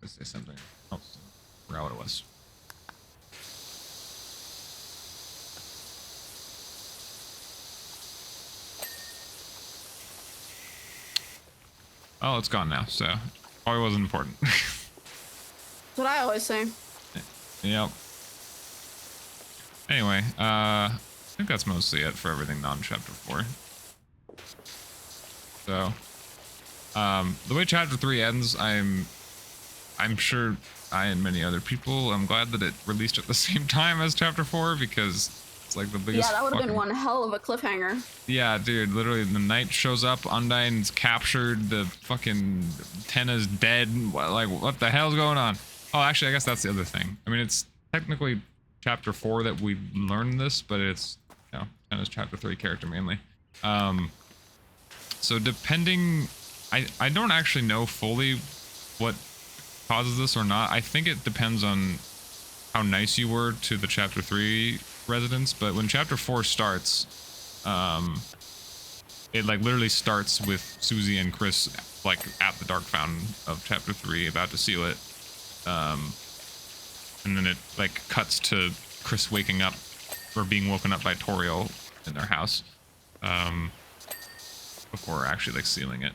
Let's say something else. I forgot what it was. Oh, it's gone now, so probably wasn't important. That's what I always say. Yep. Anyway, I think that's mostly it for everything non-chapter 4. So, the way chapter 3 ends, I'm sure I and many other people, I'm glad that it released at the same time as chapter 4 because it's like the biggest. Yeah, that would have been fucking- one hell of a cliffhanger. Yeah, dude, literally the knight shows up, Undyne's captured, the fucking Tenna's dead. Like, what the hell's going on? Oh, actually, I guess that's the other thing. I mean, it's technically chapter 4 that we learned this, but it's, you know, Tenna's chapter 3 character mainly. So depending, I don't actually know fully what causes this or not. I think it depends on how nice you were to the chapter 3 residents, but when chapter 4 starts, it like literally starts with Susie and Chris like at the dark fountain of chapter 3 about to seal it, and then it like cuts to Chris waking up or being woken up by Toriel in their house before actually like sealing it.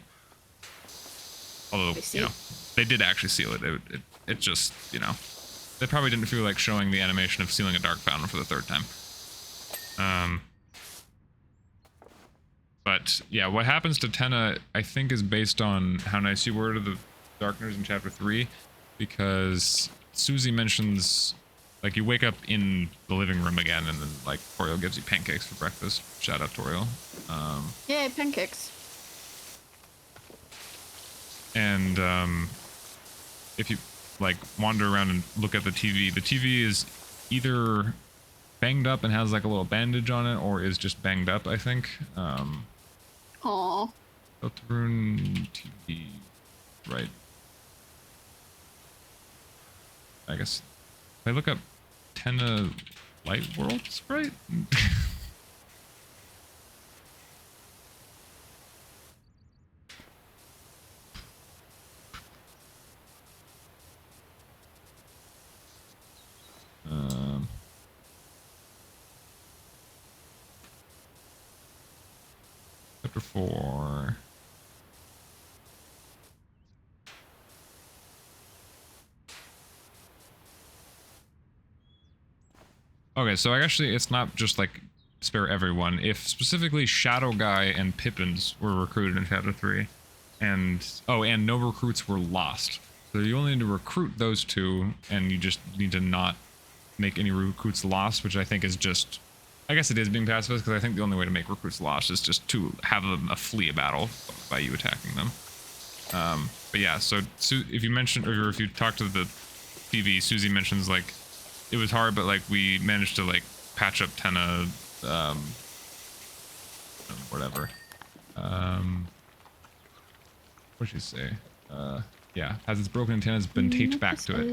Although, you know, they did actually seal it. It just, you know, they probably didn't feel like showing the animation of sealing a dark fountain for the 3rd time. But yeah, what happens to Tenna, I think, is based on how nice you were to the Darkners in chapter 3, because Susie mentions, like, you wake up in the living room again, and then, like, Toriel gives you pancakes for breakfast. Shout out Toriel. Yay, pancakes. And if you like wander around and look at the TV is either banged up and has like a little bandage on it, or is just banged up, I think. Aw. Deltarune TV, right? I guess if I look up Tenna Light World Sprite. Chapter 4. Okay, so actually it's not just like spare everyone. If specifically Shadow Guy and Pippins were recruited in Chapter 3, and no recruits were lost. So you only need to recruit those two, and you just need to not make any recruits lost, which I think is just, I guess it is being pacifist, because I think the only way to make recruits lost is just to have them flee a battle by you attacking them. But yeah, so if you mention, or if you talk to the TV, Susie mentions like it was hard, but like we managed to like patch up Tenna, whatever. What'd she say? Yeah, has its broken antennas been taped back to it.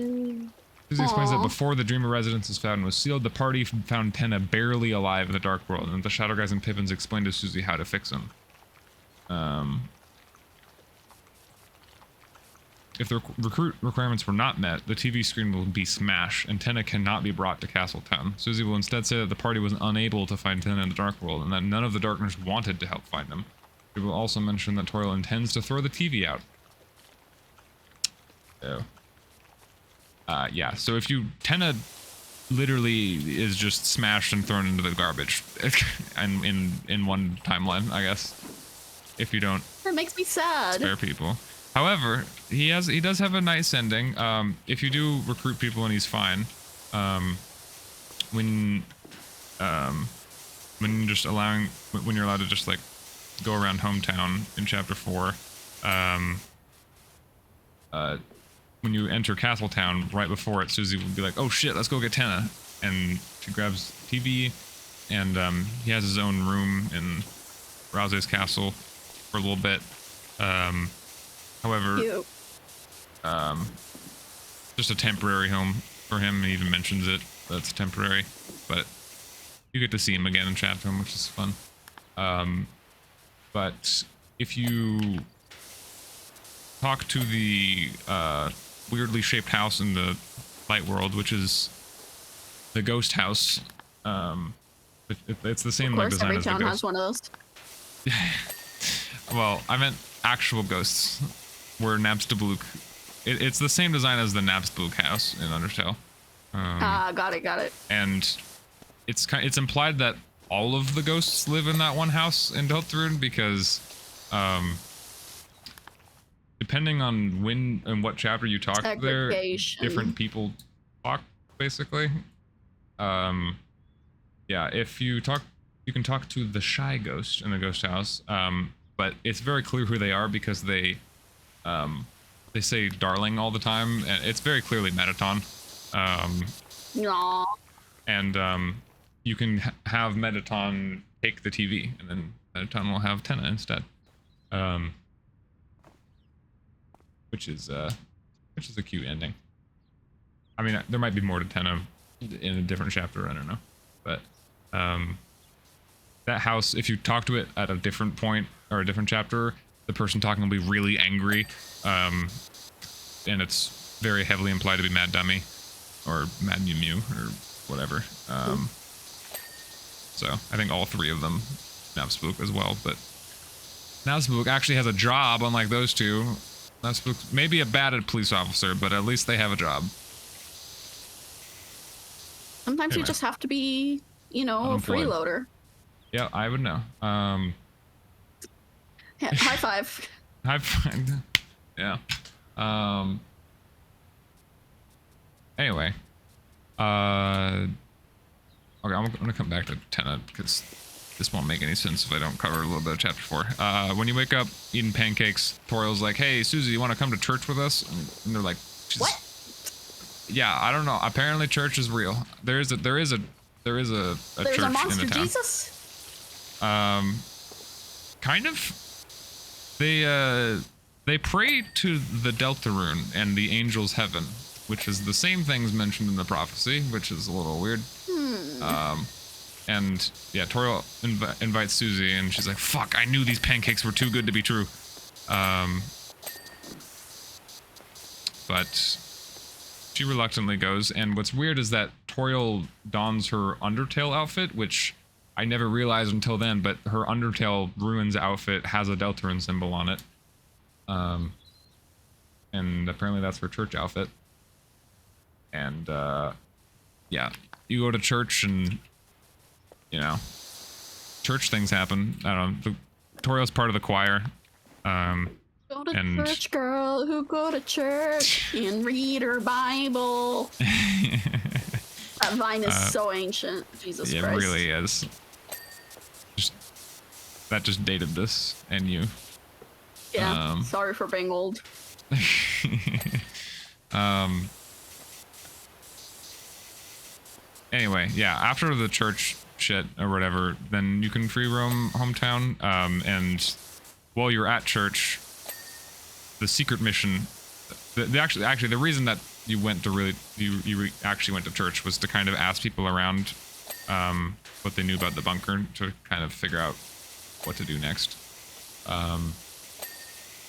Susie explains that before the Dreamer residence was found and was sealed, the party found Tenna barely alive in the Dark World, and the Shadow Guys and Pippins explained to Susie how to fix him. If the recruit requirements were not met, the TV screen will be smashed, and Tenna cannot be brought to Castletown. Susie will instead say that the party was unable to find Tenna in the Dark World, and that none of the Darkness wanted to help find him. She will also mention that Toriel intends to throw the TV out. So, yeah, so if you... Tenna literally is just smashed and thrown into the garbage and in one timeline, I guess. If you don't... That makes me sad. Spare people. However, he does have a nice ending. If you do recruit people and he's fine, when you're allowed to just like go around hometown in chapter 4, when you enter Castletown, right before it, Susie will be like, "Oh shit, let's go get Tenna," and she grabs TV, and he has his own room in Rouse's castle for a little bit. However, just a temporary home for him. He even mentions it, that's temporary, but you get to see him again in chat room, which is fun. But if you talk to the weirdly shaped house in the light world, which is the ghost house, it's the same like design as the ghost. Every town has one of those. Well, I meant actual ghosts. Where Nabstablook, it's the same design as the Nabstablook house in Undertale. Got it. And it's implied that all of the ghosts live in that one house in Deltarune, because depending on when and what chapter you talk there, different people talk basically. Yeah, if you talk, you can talk to the shy ghost in the ghost house, but it's very clear who they are because they say darling all the time, and it's very clearly Metaton. And you can have Metaton take the TV, and then Metaton will have Tenna instead. Which is a cute ending. I mean, there might be more to Tenna in a different chapter, I don't know. But that house, if you talk to it at a different point or a different chapter, the person talking will be really angry, and it's very heavily implied to be Mad Dummy or Mad Mew Mew or whatever. So I think all three of them, Nabstablook as well, but Nabstablook actually has a job, unlike those two. Nabstablook may be a bad police officer, but at least they have a job. Sometimes you just have to be, you know, a freeloader. Yeah, I would know. Yeah, high five. High five. Yeah. Anyway. Okay, I'm gonna come back to Tenna because this won't make any sense if I don't cover a little bit of chapter 4. When you wake up eating pancakes, Toriel's like, "Hey, Susie, you want to come to church with us?" And they're like, What? Yeah, I don't know. Apparently, church is real. There is a There's church a monster in the town. Jesus? Kind of. They pray to the Deltarune and the angel's heaven, which is the same things mentioned in the prophecy, which is a little weird. And yeah, Toriel invites Susie, and she's like, "Fuck! I knew these pancakes were too good to be true." But she reluctantly goes, and what's weird is that Toriel dons her Undertale outfit, which I never realized until then, but her Undertale Ruins outfit has a Deltarune symbol on it. And apparently that's her church outfit. And, yeah, you go to church and, you know, church things happen. I don't know. Toriel's part of the choir. Go to church, girl who go to church and read her Bible. That vine is so ancient. Jesus Christ. It really is. That just dated this and you. Yeah, sorry for being old. Anyway, yeah, after the church shit or whatever, then you can free roam hometown. And while you're at church, the secret mission, actually the reason that you went to actually went to church was to kind of ask people around what they knew about the bunker to kind of figure out what to do next.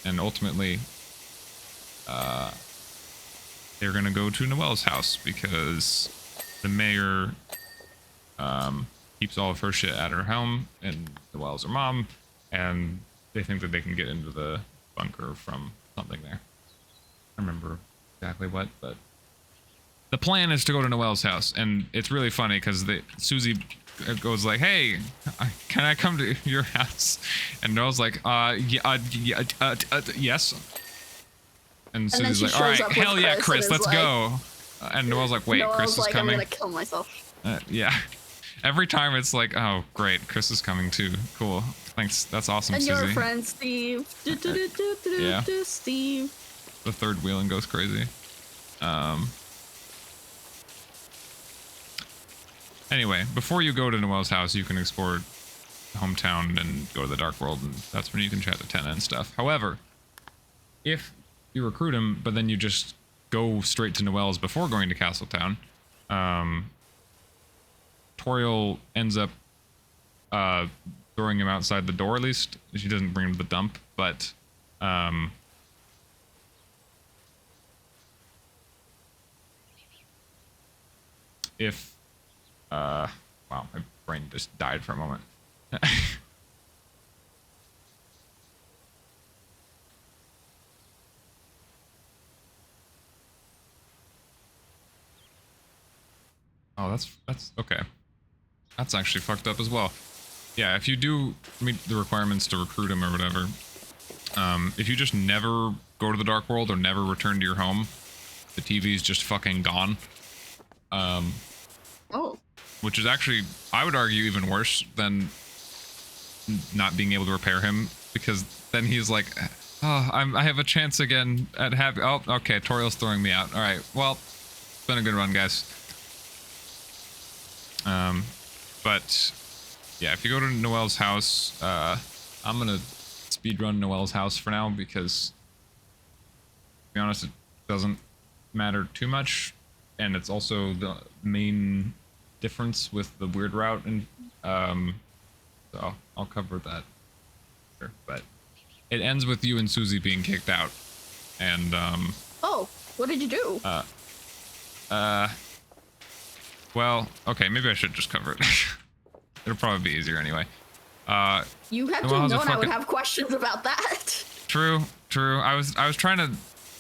And ultimately, they're gonna go to Noelle's house because the mayor keeps all of her shit at her home, and Noelle's her mom, and they think that they can get into the bunker from something there. I don't remember exactly what, but the plan is to go to Noelle's house, and it's really funny because Susie goes like, "Hey, can I come to your house?" And Noelle's like, yes." And Susie's like, "All right, hell yeah, Chris, let's go." And Noelle's like, "Wait, Chris is coming." I'm gonna kill myself. Yeah. Every time it's like, "Oh, great, Chris is coming too. Cool. Thanks. That's awesome, and Susie." And your friend, Steve. Yeah. Steve. The third wheeling goes crazy. Anyway, before you go to Noelle's house, you can explore hometown and go to the Dark World, and that's when you can chat to Tenna and stuff. However, if you recruit him, but then you just go straight to Noelle's before going to Castletown, Toriel ends up throwing him outside the door, at least. She doesn't bring him to the dump, but if wow, my brain just died for a moment. Oh, that's okay. That's actually fucked up as well. Yeah, if you do meet the requirements to recruit him or whatever, if you just never go to the Dark World or never return to your home, the TV's just fucking gone. Oh. Which is actually, I would argue, even worse than not being able to repair him, because then he's like, "Oh, I have a chance again at happy." Oh, okay, Toriel's throwing me out. All right, well, it's been a good run, guys. But yeah, if you go to Noelle's house, I'm gonna speedrun Noelle's house for now because, to be honest, it doesn't matter too much, and it's also the main difference with the weird route, and so I'll cover that later. But it ends with you and Susie being kicked out, and oh, what did you do? Well, okay, maybe I should just cover it. It'll probably be easier anyway. You have to have known I would have questions about that. True. I was trying to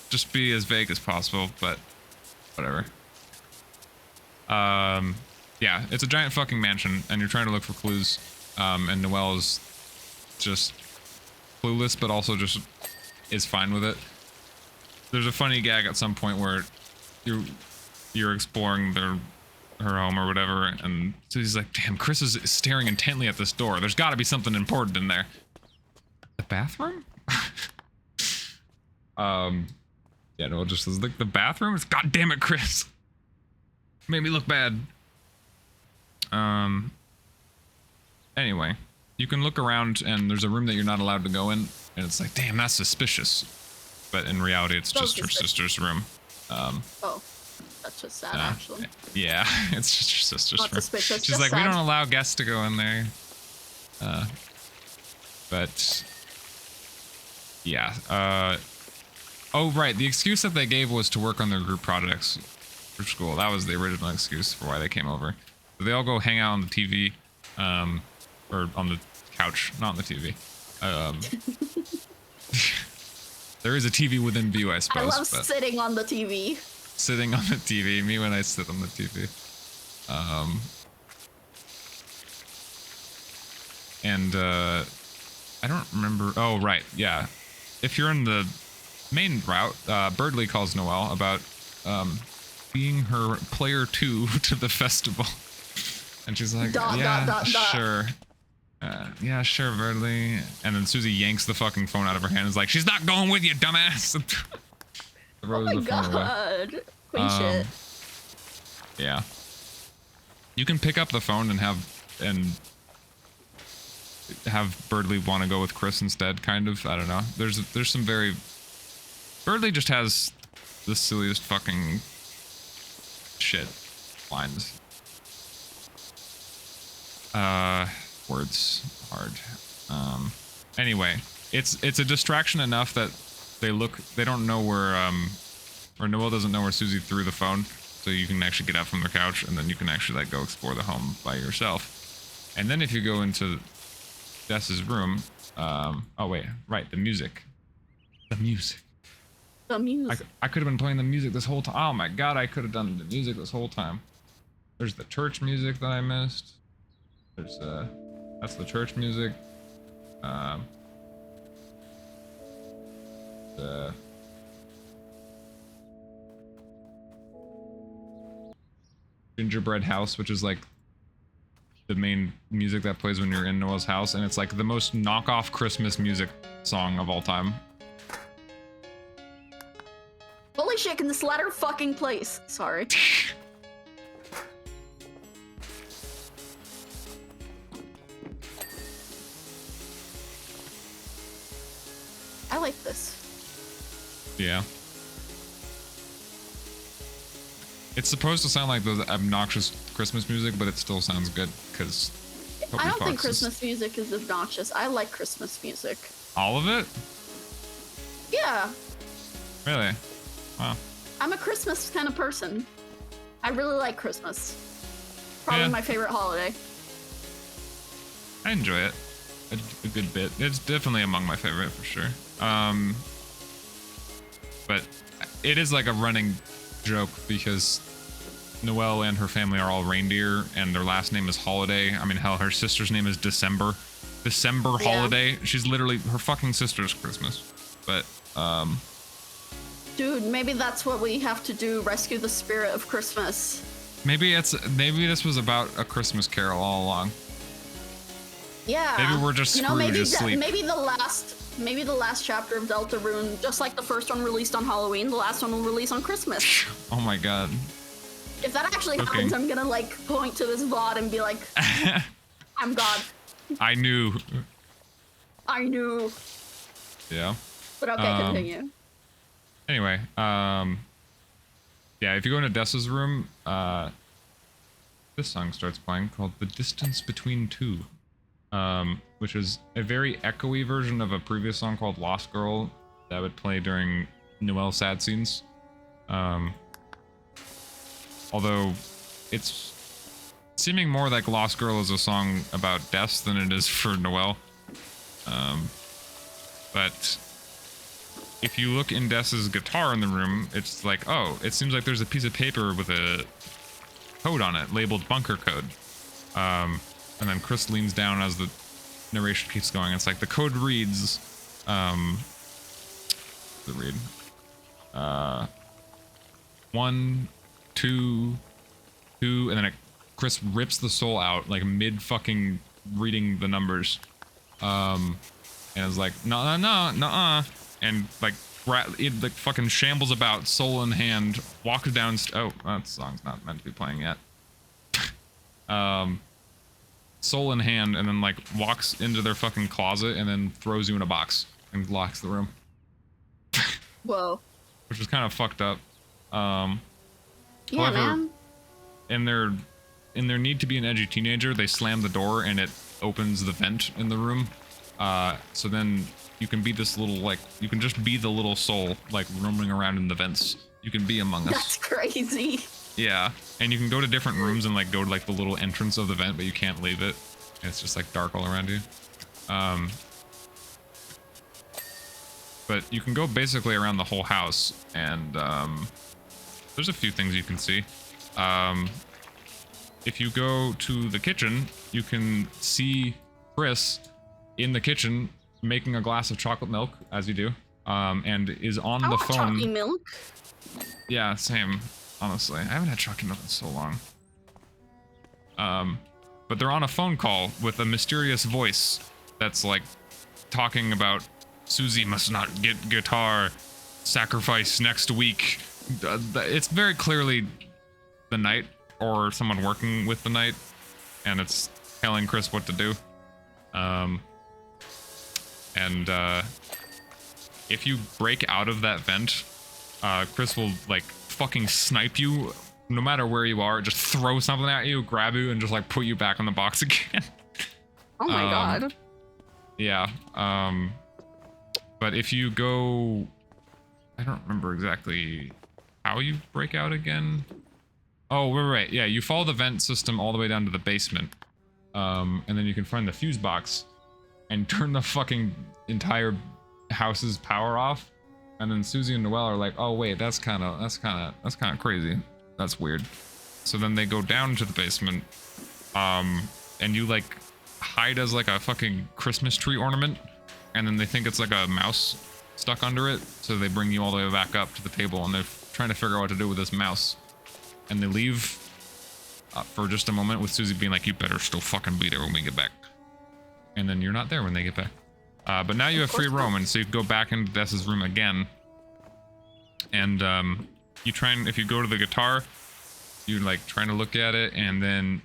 just be as vague as possible, but whatever. Yeah, it's a giant fucking mansion, and you're trying to look for clues, and Noelle's just clueless, but also just is fine with it. There's a funny gag at some point where you're exploring their her home or whatever, and Susie's like, damn, Chris is staring intently at this door. There's got to be something important in there. The bathroom? Yeah, no, just says like the bathroom. It's God damn it, Chris. Made me look bad. Anyway, you can look around and there's a room that you're not allowed to go in, and it's like, damn, that's suspicious. But in reality, it's So just her suspicious. sister's room. Oh, that's just sad, actually. Yeah, it's just your sister's Not room. suspicious, She's just like, we sad. don't allow guests to go in there. But yeah. Oh right, the excuse that they gave was to work on their group projects for school. That was the original excuse for why they came over. So they all go hang out on the TV, or on the couch, not on the TV. There is a TV within view, I I suppose. love but sitting on the TV. sitting on the TV. Me when I sit on the TV. And I don't remember. Oh right, yeah. If you're in the main route, Birdley calls Noelle about being her player 2 to the festival, and she's like, yeah, sure. Yeah, sure, Birdley. And then Susie yanks the fucking phone out of her hand and is like, she's not going with you, dumbass. Oh my god. Queen shit. Yeah. You can pick up the phone and have Birdley want to go with Chris instead, kind of. I don't know. There's some very... Birdley just has the silliest fucking shit lines. Words hard. Anyway, it's a distraction enough that they don't know where or Noelle doesn't know where Susie threw the phone, so you can actually get out from the couch and then you can actually like go explore the home by yourself. And then if you go into Dessa's room, oh wait, right, the music. The music. I could have been playing the music this whole time. Oh my god, I could have done the music this whole time. There's the church music that I missed. There's that's the church music. The gingerbread house, which is like the main music that plays when you're in Noelle's house, and it's like the most knockoff Christmas music song of all time. Holy shit, can this latter fucking place? Sorry. I like this. Yeah. It's supposed to sound like those obnoxious Christmas music, but it still sounds good, because... I don't think Christmas music is obnoxious. I like Christmas music. All of it? Yeah. Really? Wow. I'm a Christmas kind of person. I really like Christmas. Probably Yeah. my favorite holiday. I enjoy it a good bit. It's definitely among my favorite for sure. But it is like a running joke because Noelle and her family are all reindeer and their last name is Holiday. I mean, hell, her sister's name is December. December Holiday. She's literally, her fucking sister's Christmas. But, Dude, maybe that's what we have to do, rescue the spirit of Christmas. maybe this was about a Christmas Carol all along. Yeah. Maybe we're just Scrooge asleep. Maybe the last chapter of Deltarune, just like the first one released on Halloween, the last one will release on Christmas. Oh my god. If that actually happens, I'm gonna like point to this VOD and be like, I'm God. I knew. I knew. Yeah. But okay, continue. Anyway, yeah, if you go into Dessa's room, this song starts playing called The Distance Between Two, which is a very echoey version of a previous song called Lost Girl that would play during Noelle's sad scenes. Although it's seeming more like Lost Girl is a song about deaths than it is for Noelle. But if you look in Dessa's guitar in the room, it's like, oh, it seems like there's a piece of paper with a code on it, labeled bunker code. And then Chris leans down as the narration keeps going. It's like the code reads, the read, 1, 2, 2, and then Chris rips the soul out like mid fucking reading the numbers, and is like no, and like it like fucking shambles about, soul in hand, walks down. Oh, that song's not meant to be playing yet. Soul in hand, and then like walks into their fucking closet and then throws you in a box and locks the room. Whoa. Which is kind of fucked up. Yeah, However, man. in their need to be an edgy teenager, they slam the door and it opens the vent in the room. So then you can be this little, like, you can just be the little soul, like, roaming around in the vents. You can be among us. That's crazy. Yeah, and you can go to different rooms and, like, go to, like, the little entrance of the vent, but you can't leave it. And it's just, like, dark all around you. But you can go basically around the whole house, and, there's a few things you can see. If you go to the kitchen, you can see Chris in the kitchen making a glass of chocolate milk, as you do, and is on the phone. Chocolate milk. Yeah, same. Honestly, I haven't had chocolate milk in so long. But they're on a phone call with a mysterious voice that's like talking about Susie must not get guitar, sacrifice next week. It's very clearly the Knight or someone working with the Knight, and it's telling Chris what to do. If you break out of that vent, Chris will like fucking snipe you no matter where you are, just throw something at you, grab you, and just like put you back on the box again. Oh my god. Yeah. But if you go, I don't remember exactly how you break out again. Oh, right. Yeah, you follow the vent system all the way down to the basement. And then you can find the fuse box and turn the fucking entire house's power off. And then Susie and Noelle are like, "Oh wait, that's kind of crazy. That's weird." So then they go down to the basement, and you like hide as like a fucking Christmas tree ornament, and then they think it's like a mouse stuck under it. So they bring you all the way back up to the table, and they're trying to figure out what to do with this mouse. And they leave for just a moment with Susie being like, "You better still fucking be there when we get back." And then you're not there when they get back. But now you have free roam, and so you go back into Dessa's room again. And you try and, if you go to the guitar, you like trying to look at it, and then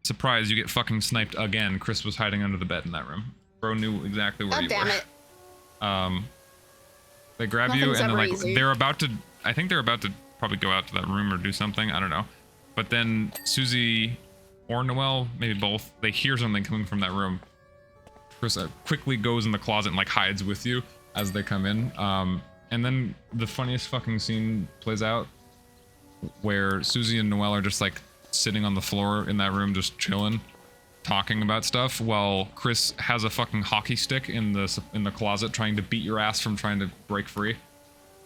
surprise, you get fucking sniped again. Chris was hiding under the bed in that room. Bro knew exactly where you God were. damn it. They grab you, Nothing's and then ever like easy. they're about to, I think they're about to probably go out to that room or do something. I don't know. But then Susie or Noelle, maybe both, they hear something coming from that room. Chris quickly goes in the closet and like hides with you as they come in. And then the funniest fucking scene plays out where Susie and Noelle are just like sitting on the floor in that room, just chilling, talking about stuff, while Chris has a fucking hockey stick in the closet trying to beat your ass from trying to break free,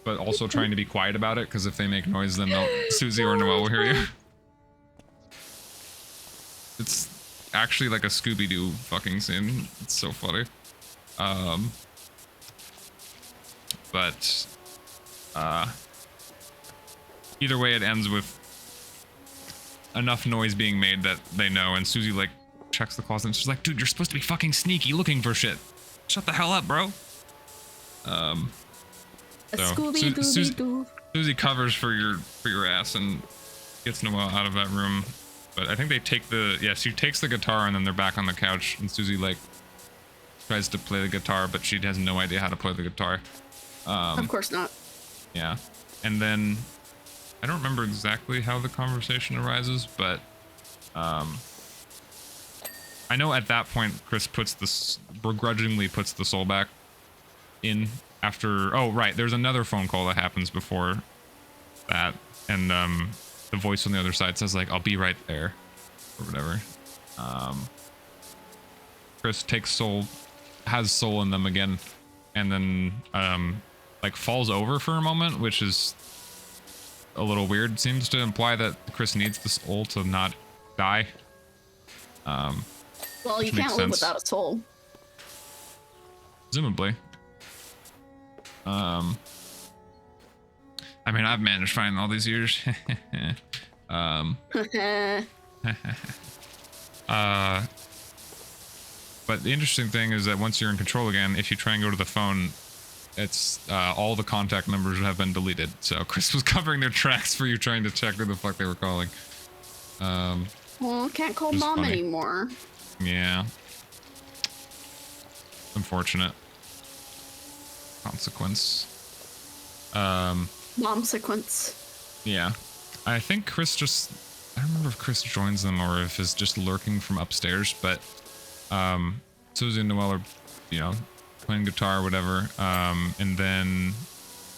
but also trying to be quiet about it, because if they make noise, then Susie or Noelle will hear you. It's actually like a Scooby-Doo fucking scene. It's so funny. But either way, it ends with enough noise being made that they know, and Susie like checks the closet and she's like, "Dude, you're supposed to be fucking sneaky looking for shit. Shut the hell up, bro." A So, Scooby-Dooby-Doo. Susie covers for your ass and gets Noelle out of that room. But I think they take she takes the guitar, and then they're back on the couch, and Susie like tries to play the guitar, but she has no idea how to play the guitar. Of course not. Yeah. And then I don't remember exactly how the conversation arises, but I know at that point Chris begrudgingly puts the soul back in after. Oh right, there's another phone call that happens before that, and the voice on the other side says like, "I'll be right there," or whatever. Chris has soul in them again, and then like falls over for a moment, which is a little weird. Seems to imply that Chris needs the soul to not die. Well, you which makes can't live sense. without a soul. Presumably. I mean, I've managed fine all these years. But the interesting thing is that once you're in control again, if you try and go to the phone, it's all the contact numbers have been deleted. So Chris was covering their tracks for you trying to check who the fuck they were calling. Well, can't call Which is mom funny. anymore. Yeah. Unfortunate. Consequence. Mom sequence. Yeah. I think Chris just... I don't remember if Chris joins them or if he's just lurking from upstairs, but Susie and Noelle are, you know, playing guitar or whatever. And then...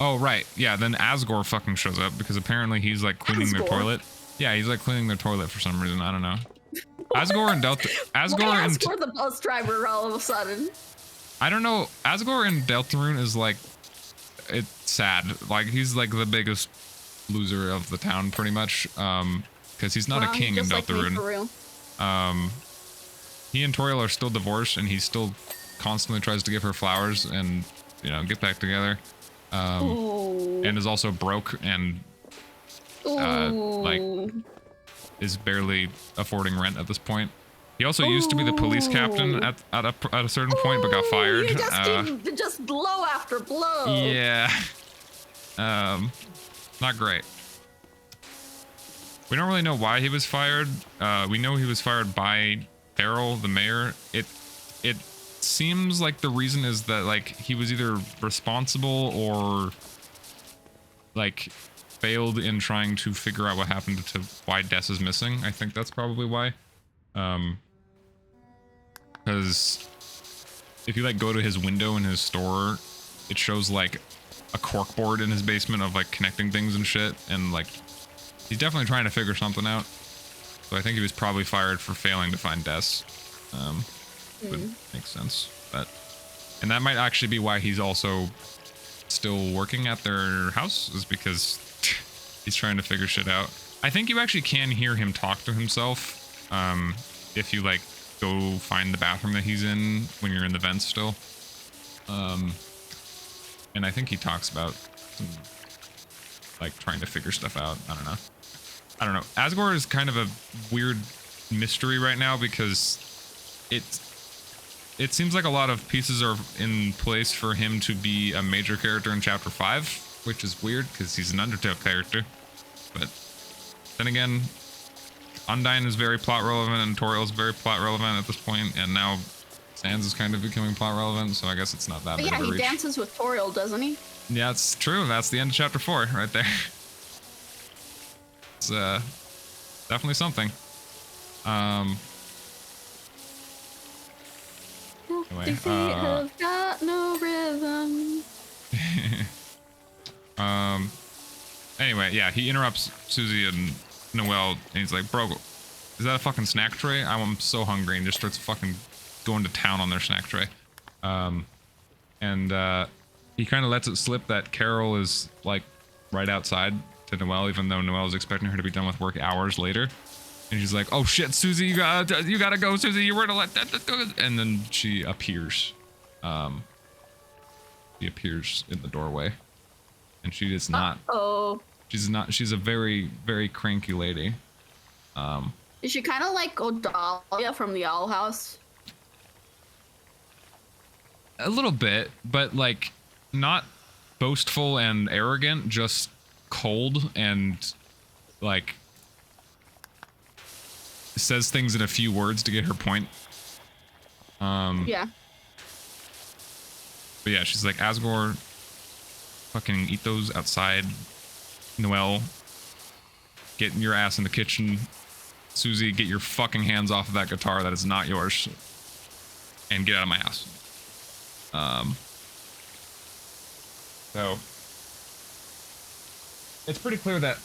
Oh, right. Yeah, then Asgore fucking shows up because apparently he's like cleaning their Asgore? toilet. Yeah, he's like cleaning their toilet for some reason. I don't know. Asgore and Why Asgore the bus driver all of a sudden? I don't know. Asgore in Deltarune is like, it's sad. Like he's like the biggest loser of the town, pretty much. Because he's not a king in just like me, Deltarune. for real. He and Toriel are still divorced, and he still constantly tries to give her flowers and, you know, get back together. And is also broke and like is barely affording rent at this point. He also used to be the police captain at a certain point, but got fired. You just blow after blow. Yeah. Not great. We don't really know why he was fired. We know he was fired by Daryl, the mayor. It seems like the reason is that like he was either responsible or like failed in trying to figure out what happened to why Des is missing. I think that's probably why. Because if you like go to his window in his store, it shows like a cork board in his basement of like connecting things and shit, and like he's definitely trying to figure something out. So I think he was probably fired for failing to find Des. Would make sense. And that might actually be why he's also still working at their house, is because he's trying to figure shit out. I think you actually can hear him talk to himself if you like go find the bathroom that he's in when you're in the vents still. And I think he talks about like trying to figure stuff out. I don't know. Asgore is kind of a weird mystery right now because it seems like a lot of pieces are in place for him to be a major character in chapter 5, which is weird because he's an Undertale character. But then again, Undyne is very plot relevant and Toriel is very plot relevant at this point, and now Sans is kind of becoming plot relevant, so I guess it's not that big of a reach. Yeah, he dances with Toriel, doesn't he? Yeah, it's true. That's the end of chapter 4 right there. It's definitely something. Anyway, Feet have got no rhythm. Anyway, yeah, he interrupts Susie and Noelle, and he's like, "Bro, is that a fucking snack tray? I'm so hungry," and just starts fucking going to town on their snack tray. He kind of lets it slip that Carol is like right outside to Noelle, even though Noelle is expecting her to be done with work hours later. And she's like, "Oh shit, Susie, you gotta go, Susie. You were to let that go." And then she appears. She appears in the doorway, and she is not. Oh. She's not. She's a very, very cranky lady. Is she kind of like Odalia from the Owl House? A little bit, but like not boastful and arrogant, just cold and like says things in a few words to get her point. Yeah. But yeah, she's like, "Asgore, fucking eat those outside. Noelle, get your ass in the kitchen. Susie, get your fucking hands off of that guitar. That is not yours. And get out of my house." So it's pretty clear that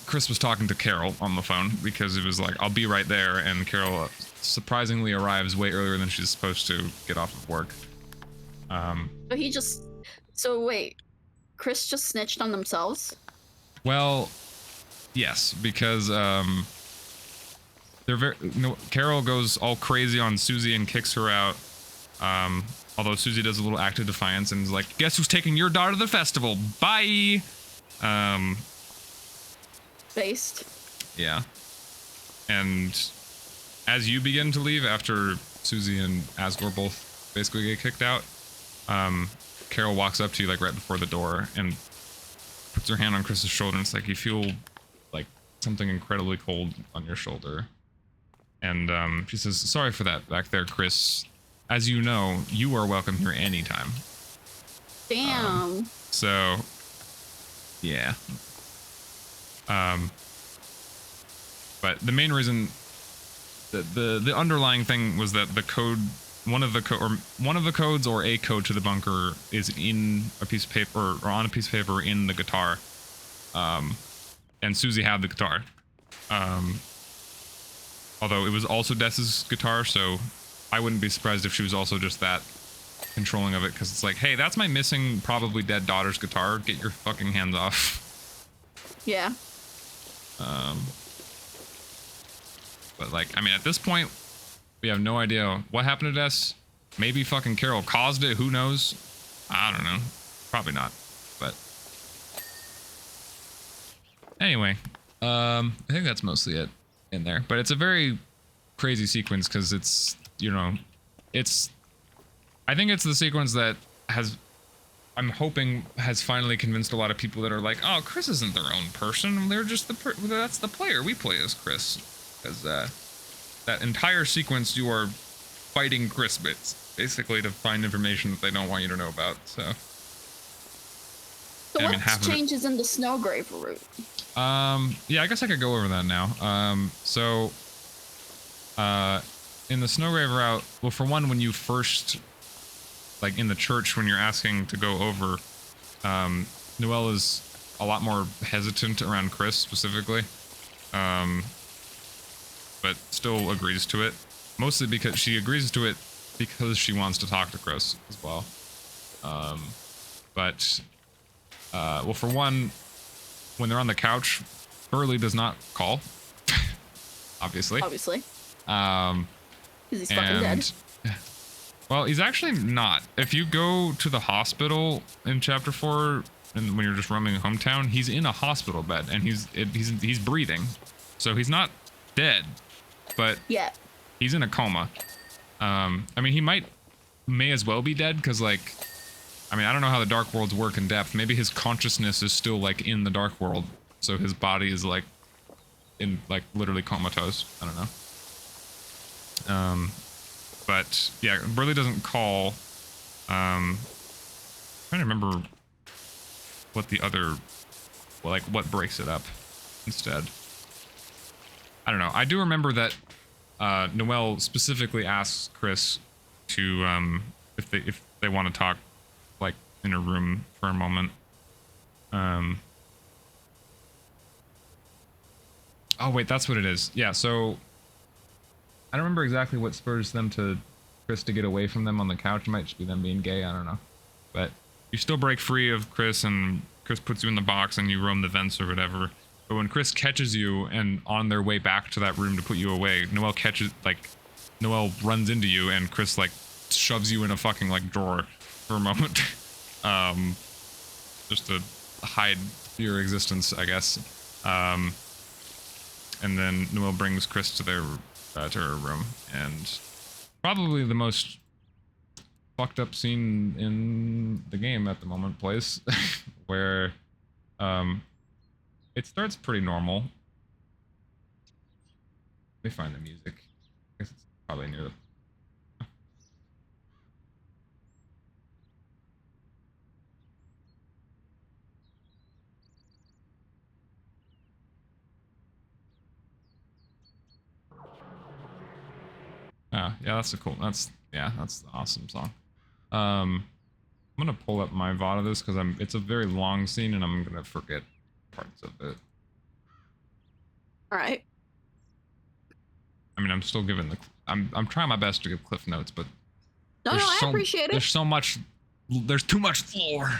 Chris was talking to Carol on the phone, because it was like, "I'll be right there," and Carol surprisingly arrives way earlier than she's supposed to get off of work. So wait, Chris just snitched on themselves? Well, yes, because Carol goes all crazy on Susie and kicks her out. Although Susie does a little act of defiance and is like, "Guess who's taking your daughter to the festival? Bye." based. Yeah. And as you begin to leave, after Susie and Asgore both basically get kicked out, Carol walks up to you like right before the door and puts her hand on Chris's shoulder, and it's like you feel like something incredibly cold on your shoulder. And she says, "Sorry for that back there, Chris. As you know, you are welcome here anytime." Damn. So, yeah. But the main reason, the underlying thing was that the code, one of the codes or a code to the bunker is in a piece of paper or on a piece of paper in the guitar. And Susie had the guitar. Although it was also Des's guitar, so I wouldn't be surprised if she was also just that controlling of it, because it's like, hey, that's my missing, probably dead daughter's guitar. Get your fucking hands off. Yeah. But like, I mean, at this point, we have no idea what happened to Des. Maybe fucking Carol caused it. Who knows? I don't know. Probably not. But anyway, I think that's mostly it in there. But it's a very crazy sequence because it's, you know, I think it's the sequence that I'm hoping has finally convinced a lot of people that are like, oh, Chris isn't their own person. They're just that's the player. We play as Chris. Because that entire sequence, you are fighting Chris bits, basically, to find information that they don't want you to know about. So what changes in the Snowgrave route? Yeah, I guess I could go over that now. In the Snowgrave route, well, for one, when you first, like in the church, when you're asking to go over, Noelle is a lot more hesitant around Chris specifically. But still agrees to it, mostly because she agrees to it because she wants to talk to Chris as well. Well, for one, when they're on the couch, Burley does not call. Obviously. Because he's fucking dead. Well, he's actually not. If you go to the hospital in chapter 4, and when you're just roaming hometown, he's in a hospital bed and he's breathing, so he's not dead. But yeah, he's in a coma. I mean, he may as well be dead, because like, I mean, I don't know how the Dark Worlds work in depth. Maybe his consciousness is still like in the Dark World, so his body is like in like literally comatose. I don't know. But yeah, Burley doesn't call. I'm trying to remember what the other, well, like what breaks it up instead. I don't know. I do remember that Noelle specifically asks Chris to if they want to talk, like in a room for a moment. Oh wait, that's what it is. Yeah, so I don't remember exactly what spurs them to Chris to get away from them on the couch. It might just be them being gay, I don't know. But you still break free of Chris, and Chris puts you in the box and you roam the vents or whatever. But when Chris catches you and on their way back to that room to put you away, Noelle runs into you and Chris like shoves you in a fucking like drawer for a moment. Just to hide your existence, I guess. And then Noelle brings Chris to her room, and probably the most fucked up scene in the game at the moment plays, where it starts pretty normal. Let me find the music. I guess it's probably near the... Oh, yeah, that's a cool... That's an awesome song. I'm gonna pull up my VOD of this, because it's a very long scene, and I'm gonna forget parts of it. Alright. I mean, I'm still giving I'm trying my best to give cliff notes, but I appreciate it. There's too much lore.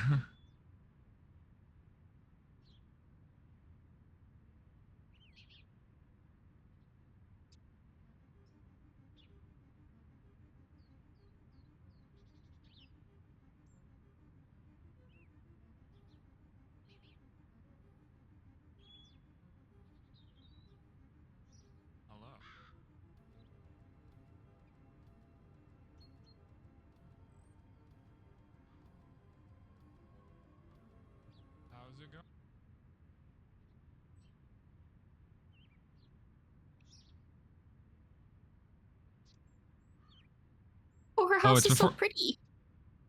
her Oh, house it's is so before- pretty.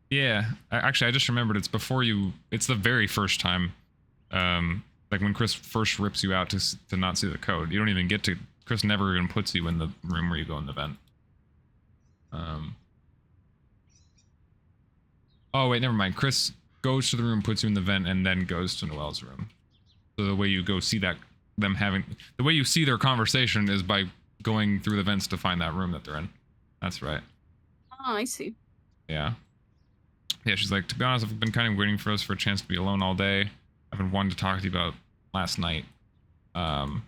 Yeah, actually, I just remembered it's before you. It's the very first time, like when Chris first rips you out to not see the code. You don't even get to. Chris never even puts you in the room where you go in the vent. Oh wait, never mind. Chris goes to the room, puts you in the vent, and then goes to Noelle's room. So the way you go see that the way you see their conversation is by going through the vents to find that room that they're in. That's right. Oh, I see. Yeah. Yeah, she's like, to be honest, I've been kind of waiting for us for a chance to be alone all day. I've been wanting to talk to you about last night. And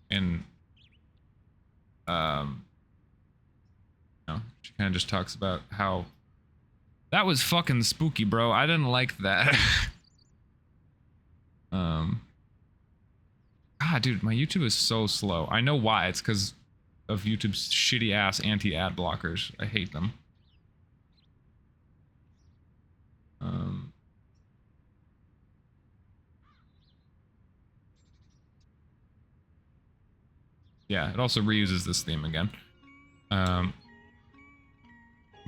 you know, she kind of just talks about how that was fucking spooky, bro. I didn't like that. God, dude, my YouTube is so slow. I know why. It's because of YouTube's shitty ass anti-ad blockers. I hate them. Yeah, it also reuses this theme again. When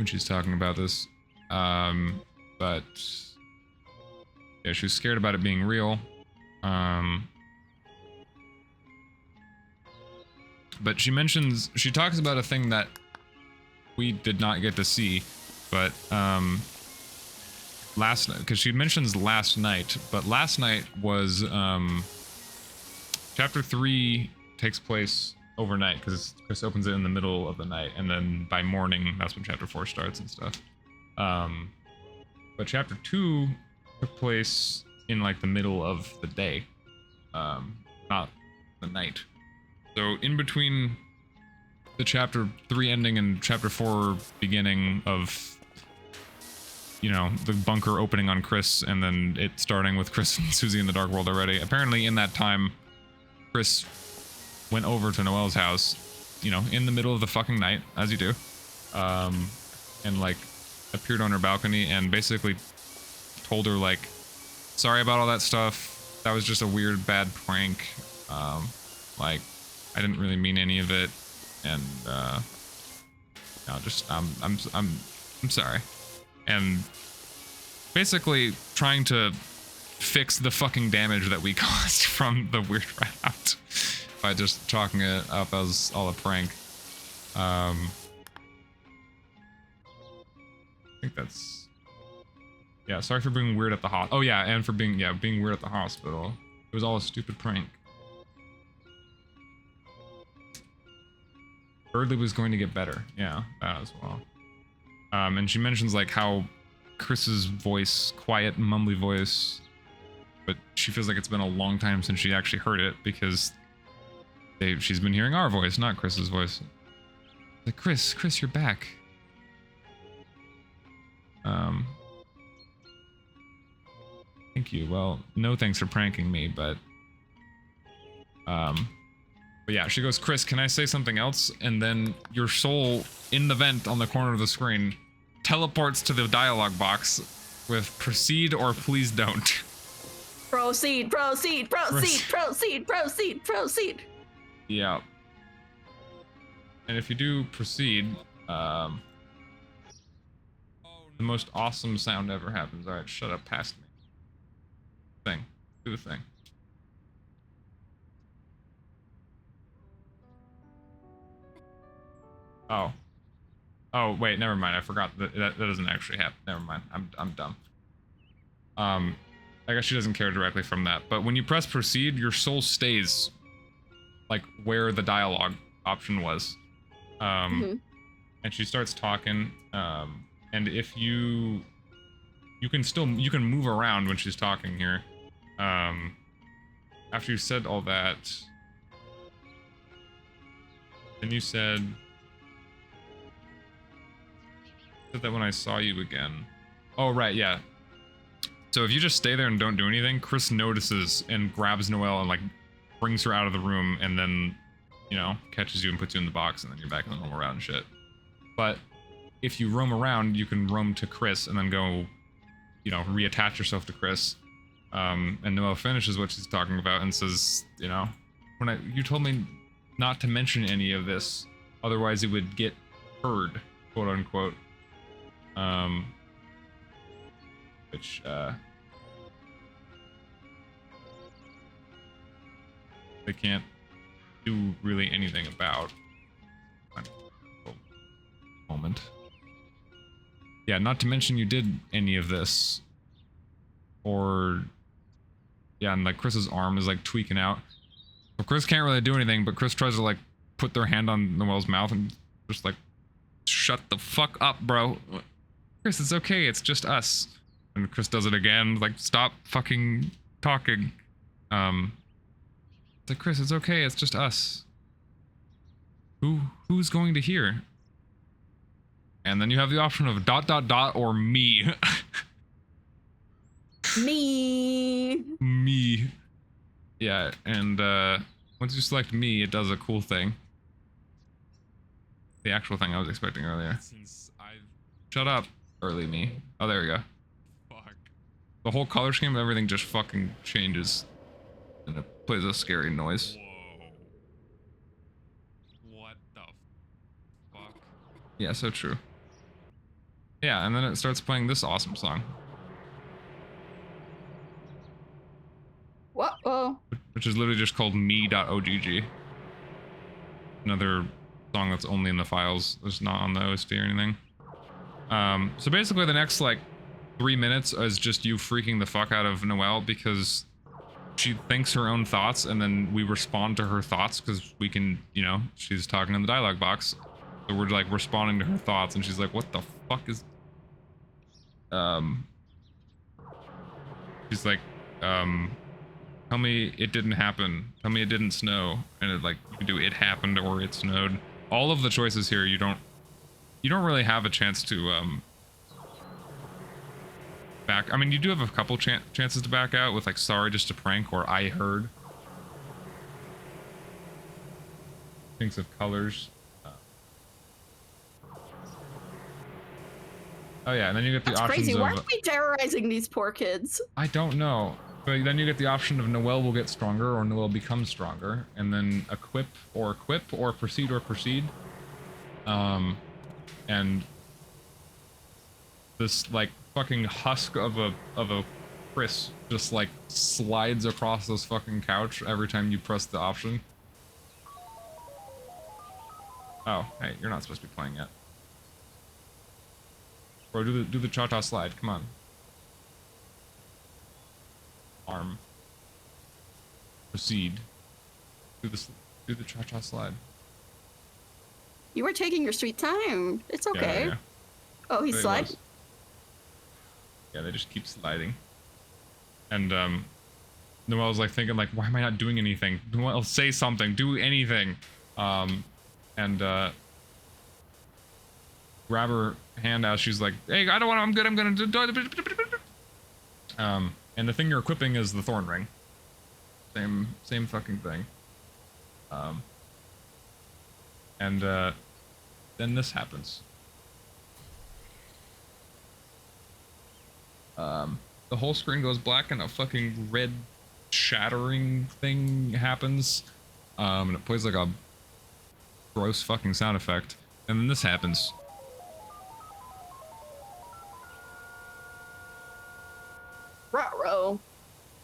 she's talking about this. But yeah, she was scared about it being real. But she talks about a thing that we did not get to see, but last night, because she mentions last night, but last night was chapter 3 takes place overnight because Chris opens it in the middle of the night, and then by morning that's when chapter 4 starts and stuff. But chapter 2 took place in like the middle of the day, not the night. So in between the chapter 3 ending and chapter 4 beginning of, you know, the bunker opening on Chris and then it starting with Chris and Susie in the dark world already. Apparently in that time, Chris went over to Noelle's house, you know, in the middle of the fucking night, as you do, and like appeared on her balcony and basically told her like, sorry about all that stuff. That was just a weird, bad prank. Like, I didn't really mean any of it, and no, just I'm sorry, and basically trying to fix the fucking damage that we caused from the weird rat by just chalking it up as all a prank. I think that's, yeah. Sorry for being weird at the hospital. Oh yeah, and for being weird at the hospital. It was all a stupid prank. Birdley was going to get better. Yeah, that as well. And she mentions like how Chris's voice, quiet, mumbly voice, but she feels like it's been a long time since she actually heard it because she's been hearing our voice, not Chris's voice. Like, Chris, you're back. Thank you. Well, no thanks for pranking me, but yeah, she goes, Chris, can I say something else? And then your soul in the vent on the corner of the screen teleports to the dialogue box with proceed or please don't. Proceed, proceed, proceed, proceed, proceed, proceed. Yeah. And if you do proceed, the most awesome sound ever happens. Alright, shut up past me. Thing. Do the thing. Oh. Oh, wait, never mind. I forgot that doesn't actually happen. Never mind. I'm dumb. I guess she doesn't care directly from that. But when you press proceed, your soul stays like where the dialogue option was. And she starts talking. And if you can move around when she's talking here. After you said all that, then you said that when I saw you again. Oh, right, yeah. So if you just stay there and don't do anything, Chris notices and grabs Noelle and like brings her out of the room and then, you know, catches you and puts you in the box and then you're back in the normal route and shit. But if you roam around, you can roam to Chris and then go, you know, reattach yourself to Chris. And Noelle finishes what she's talking about and says, you know, you told me not to mention any of this, otherwise it would get heard. quote unquote. Which they can't do really anything about. Moment. Yeah, not to mention you did any of this. Or yeah, and like Chris's arm is like tweaking out. So Chris can't really do anything, but Chris tries to like put their hand on Noelle's mouth and just like, shut the fuck up, bro. Chris, it's okay, it's just us. And Chris does it again, like, stop fucking talking. It's like, Chris, it's okay, it's just us. Who's going to hear? And then you have the option of ... or me. Me. Me. Yeah, and once you select me, it does a cool thing. The actual thing I was expecting earlier. Since I've... Shut up, early me. Oh, there we go. Fuck. The whole color scheme of everything just fucking changes. And it plays a scary noise. Whoa. What the fuck? Yeah, so true. Yeah, and then it starts playing this awesome song. What? Oh. Which is literally just called me.ogg. Another song that's only in the files. It's not on the OST or anything. So basically the next like 3 minutes is just you freaking the fuck out of Noelle because she thinks her own thoughts and then we respond to her thoughts because we can, you know, she's talking in the dialogue box. So we're like responding to her thoughts and she's like, what the fuck is... She's like, tell me it didn't happen. Tell me it didn't snow. And it like, you can do it happened or it snowed. All of the choices here, you don't really have a chance to, back. I mean, you do have a couple chances to back out with like, sorry, just a prank, or I heard. Thinks of colors. Oh yeah, and then you get the That's options crazy. of... Why are we terrorizing these poor kids? I don't know. But then you get the option of Noelle will get stronger or Noelle becomes stronger. And then equip or proceed or proceed. And this like fucking husk of a Chris just like slides across this fucking couch every time you press the option. Oh, hey, you're not supposed to be playing yet. Bro, do the cha-cha slide, come on. Arm. Proceed. Do the cha-cha slide. You were taking your sweet time. It's okay. Yeah. Oh, he's sliding? Yeah, they just keep sliding. And Noelle's like thinking like, why am I not doing anything? Noelle, say something, do anything. Grab her hand as she's like, hey, I don't want to, I'm good, I'm gonna do... And the thing you're equipping is the thorn ring. Same fucking thing. Then this happens. The whole screen goes black and a fucking red shattering thing happens. And it plays like a gross fucking sound effect. And then this happens. Ruh-roh.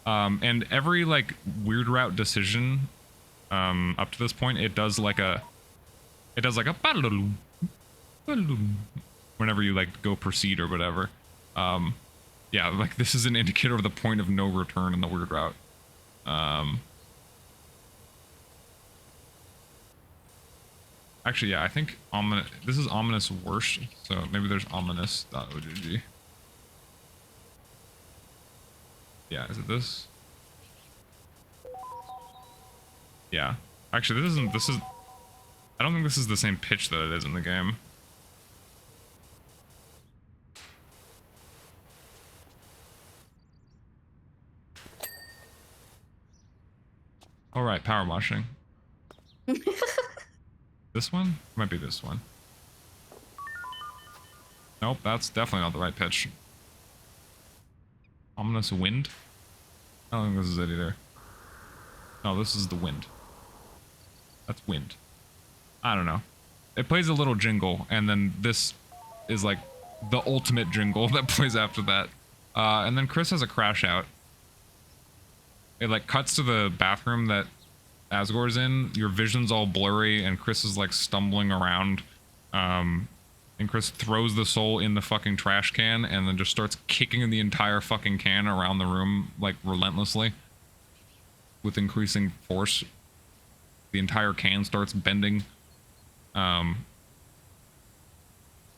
And every like weird route decision up to this point, it does like a ba-da-da-loom, ba-da-da-loom, whenever you like go proceed or whatever. Yeah, like this is an indicator of the point of no return in the weird route. Actually, yeah, I think this is ominous worse, so maybe there's ominous.ogg. Yeah, is it this? Yeah. Actually, this is... I don't think this is the same pitch that it is in the game. Alright, power washing. This one? Might be this one. Nope, that's definitely not the right pitch. Ominous wind? I don't think this is it either. No, this is the wind. That's wind. I don't know. it plays a little jingle, and then this is like the ultimate jingle that plays after that. And then Chris has a crash out. It like cuts to the bathroom that Asgore's in. Your vision's all blurry, and Chris is like stumbling around. And Chris throws the soul in the fucking trash can, and then just starts kicking the entire fucking can around the room, like relentlessly, with increasing force. The entire can starts bending.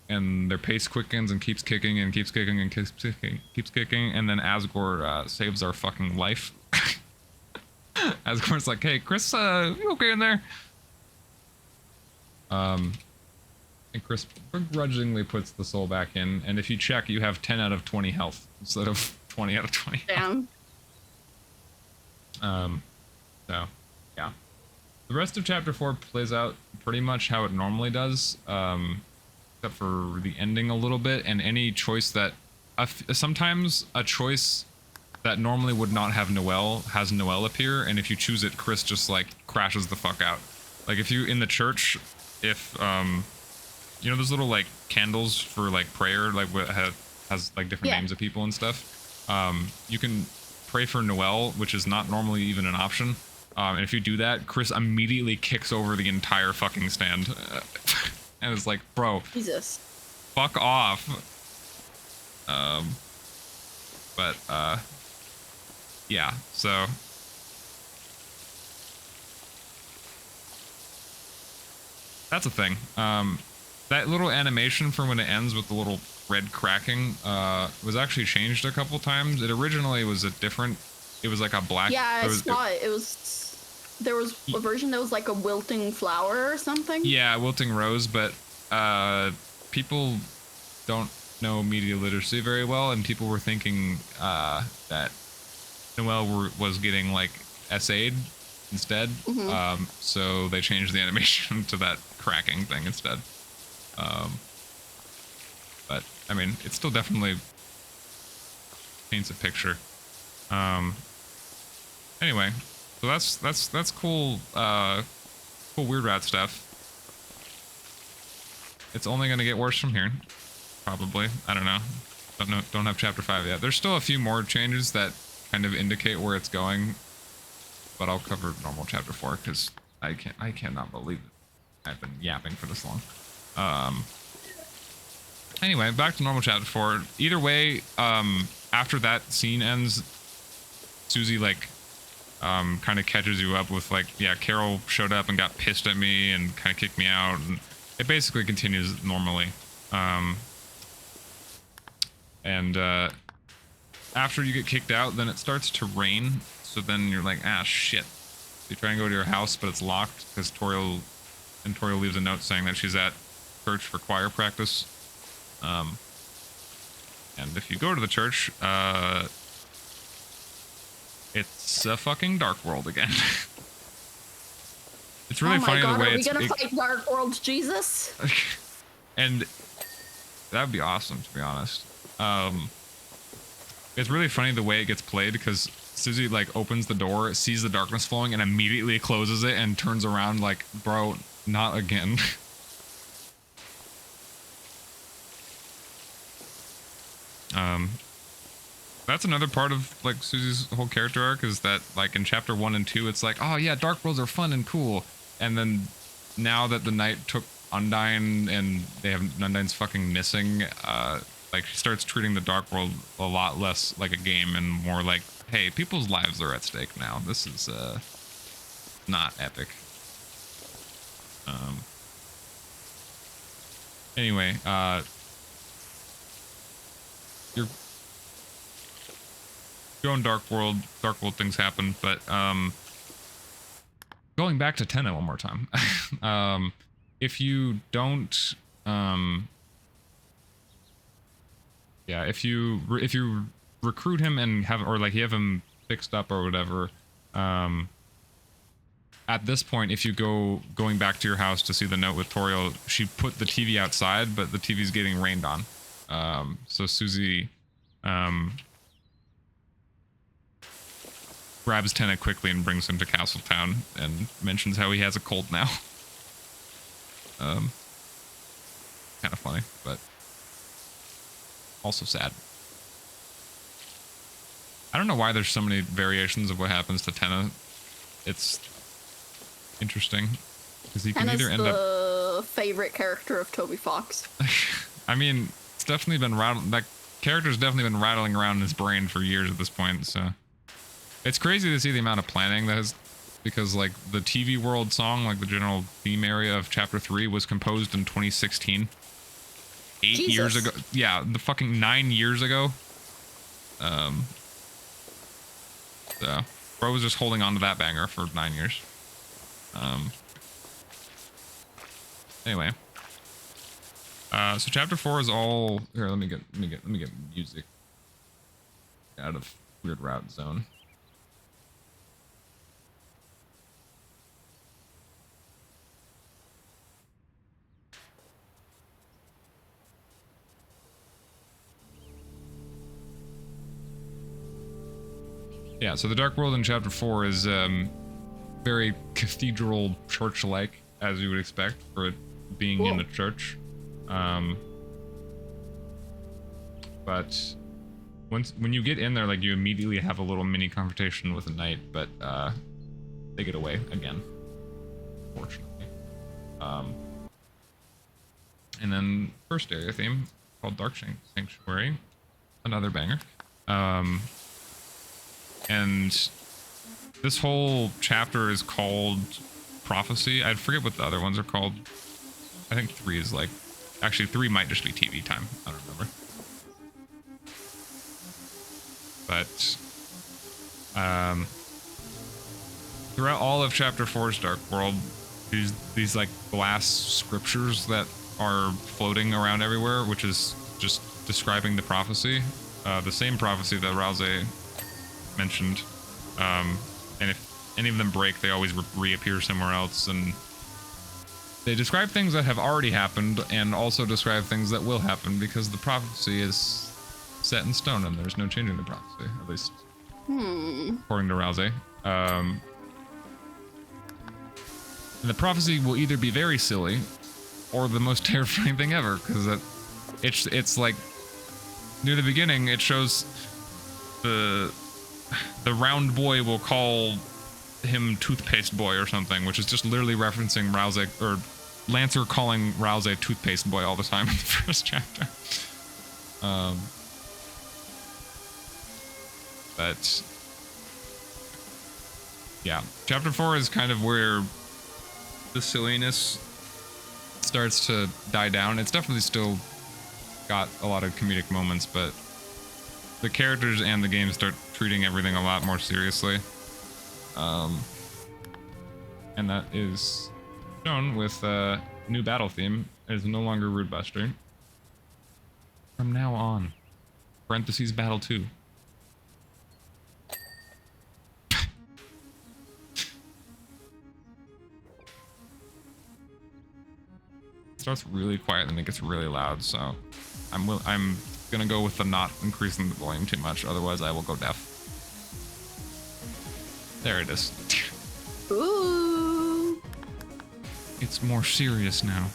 And their pace quickens and keeps kicking and keeps kicking and keeps kicking, and then Asgore saves our fucking life. Asgore's like, hey, Chris, you okay in there? And Chris begrudgingly puts the soul back in, and if you check, you have 10 out of 20 health instead of 20 out of 20. Damn. So, yeah. The rest of Chapter 4 plays out pretty much how it normally does, except for the ending a little bit, and any choice that... sometimes a choice that normally would not have Noelle has Noelle appear, and if you choose it, Chris just, like, crashes the fuck out. Like, if you, in the church, if, you know those little, like, candles for, like, prayer, like, what has like, different names of people and stuff? You can pray for Noelle, which is not normally even an option. And if you do that, Chris immediately kicks over the entire fucking stand. And it's like, bro, Jesus. Fuck off. Yeah, so... That's a thing. That little animation for when it ends with the little red cracking was actually changed a couple times. It originally was a different... It was like a black... Yeah, I saw it. It was... There was a version that was like a wilting flower or something. Yeah, wilting rose, but people don't know media literacy very well, and people were thinking that Noelle was getting like essayed instead. So they changed the animation to that cracking thing instead. But I mean, it still definitely paints a picture. Anyway, so that's cool. Cool Weird Rat stuff. It's only gonna get worse from here, probably. I don't know. Don't have chapter 5 yet. There's still a few more changes that kind of indicate where it's going, but I'll cover normal chapter 4 because I cannot believe it. I've been yapping for this long. Anyway, back to normal chapter 4. Either way, after that scene ends, Susie like kind of catches you up with like, yeah, Carol showed up and got pissed at me and kind of kicked me out, and it basically continues normally. After you get kicked out, then it starts to rain, so then you're like, ah, shit. You try and go to your house, but it's locked because Toriel leaves a note saying that she's at church for choir practice. And if you go to the church, it's a fucking Dark World again. It's really funny the way it's... Are we gonna fight Dark World Jesus? And that would be awesome, to be honest. It's really funny the way it gets played, because Susie like opens the door, sees the darkness flowing, and immediately closes it and turns around like, bro, not again. That's another part of like Susie's whole character arc, is that like in chapter 1 and 2 it's like, oh yeah, Dark Worlds are fun and cool, and then now that the Knight took Undyne and they have Undyne's fucking missing, like she starts treating the Dark World a lot less like a game and more like, hey, people's lives are at stake now. This is not epic. Anyway, you're going Dark World things happen, but going back to Tenna one more time. If you don't if you recruit him and have, or like you have him fixed up or whatever, at this point, if you going back to your house to see the note with Toriel, she put the TV outside, but the TV's getting rained on. So Susie grabs Tenna quickly and brings him to Castletown and mentions how he has a cold now. kind of funny, but also sad. I don't know why there's so many variations of what happens to Tenna. It's interesting because he can Tenna's either end up. the favorite character of Toby Fox. I mean, it's definitely been that character's definitely been rattling around in his brain for years at this point. So it's crazy to see the amount of planning that has, because like the TV World song, like the general theme area of Chapter 3, was composed in 2016. 8 years ago. Yeah, the fucking 9 years ago. So bro was just holding on to that banger for 9 years. Anyway. So chapter 4 is all here. Let me get music out of weird route zone. Yeah, so the Dark World in Chapter 4 is very cathedral church-like, as you would expect for it being in a church. But when you get in there, like, you immediately have a little mini confrontation with a knight, but they get away again, fortunately. And then first area theme called Dark Sanctuary, another banger. And this whole chapter is called Prophecy. I forget what the other ones are called. I think 3 is like... Actually, 3 might just be TV time. I don't remember. But... throughout all of Chapter 4's Dark World, these like glass scriptures that are floating around everywhere, which is just describing the prophecy. The same prophecy that Rouse mentioned, and if any of them break, they always reappear somewhere else, and they describe things that have already happened and also describe things that will happen, because the prophecy is set in stone and there's no changing the prophecy, at least according to Rouse. And the prophecy will either be very silly or the most terrifying thing ever, because it's like near the beginning it shows the round boy will call him Toothpaste Boy or something, which is just literally referencing Rouse, or Lancer calling Rouse Toothpaste Boy all the time in the first chapter. But yeah, chapter 4 is kind of where the silliness starts to die down. It's definitely still got a lot of comedic moments, but the characters and the game start treating everything a lot more seriously. And that is shown with a new battle theme. It is no longer Rude Buster. From now on. Parentheses Battle 2. It starts really quiet and it gets really loud, so I'm gonna go with the not increasing the volume too much, otherwise I will go deaf. There it is. Ooh. It's more serious now.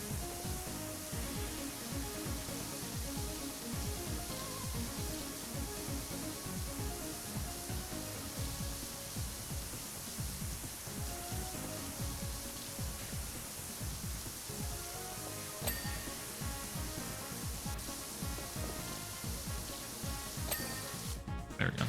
There we go.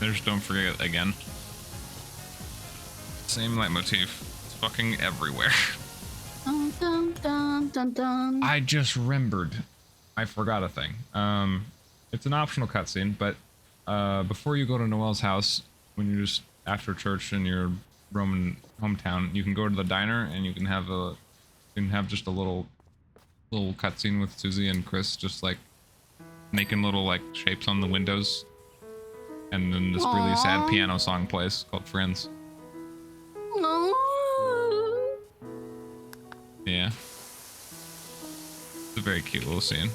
There's Don't Forget It again. Same leitmotif. It's fucking everywhere. Dun, dun, dun, dun, dun. I just remembered. I forgot a thing. It's an optional cutscene, but before you go to Noelle's house, when you're just after church in your Roman hometown, you can go to the diner and you can have just a little cutscene with Susie and Chris, just like making little like shapes on the windows, and then this really sad Aww. piano song plays called Friends. No. Yeah, it's a very cute little scene.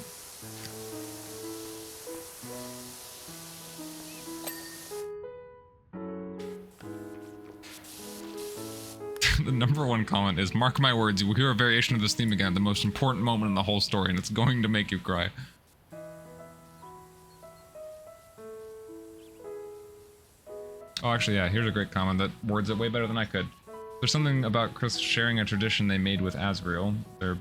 The #1 comment is, "Mark my words, you will hear a variation of this theme again at the most important moment in the whole story, and it's going to make you cry." Oh, actually, yeah, here's a great comment that words it way better than I could. There's something about Chris sharing a tradition they made with Azrael. Their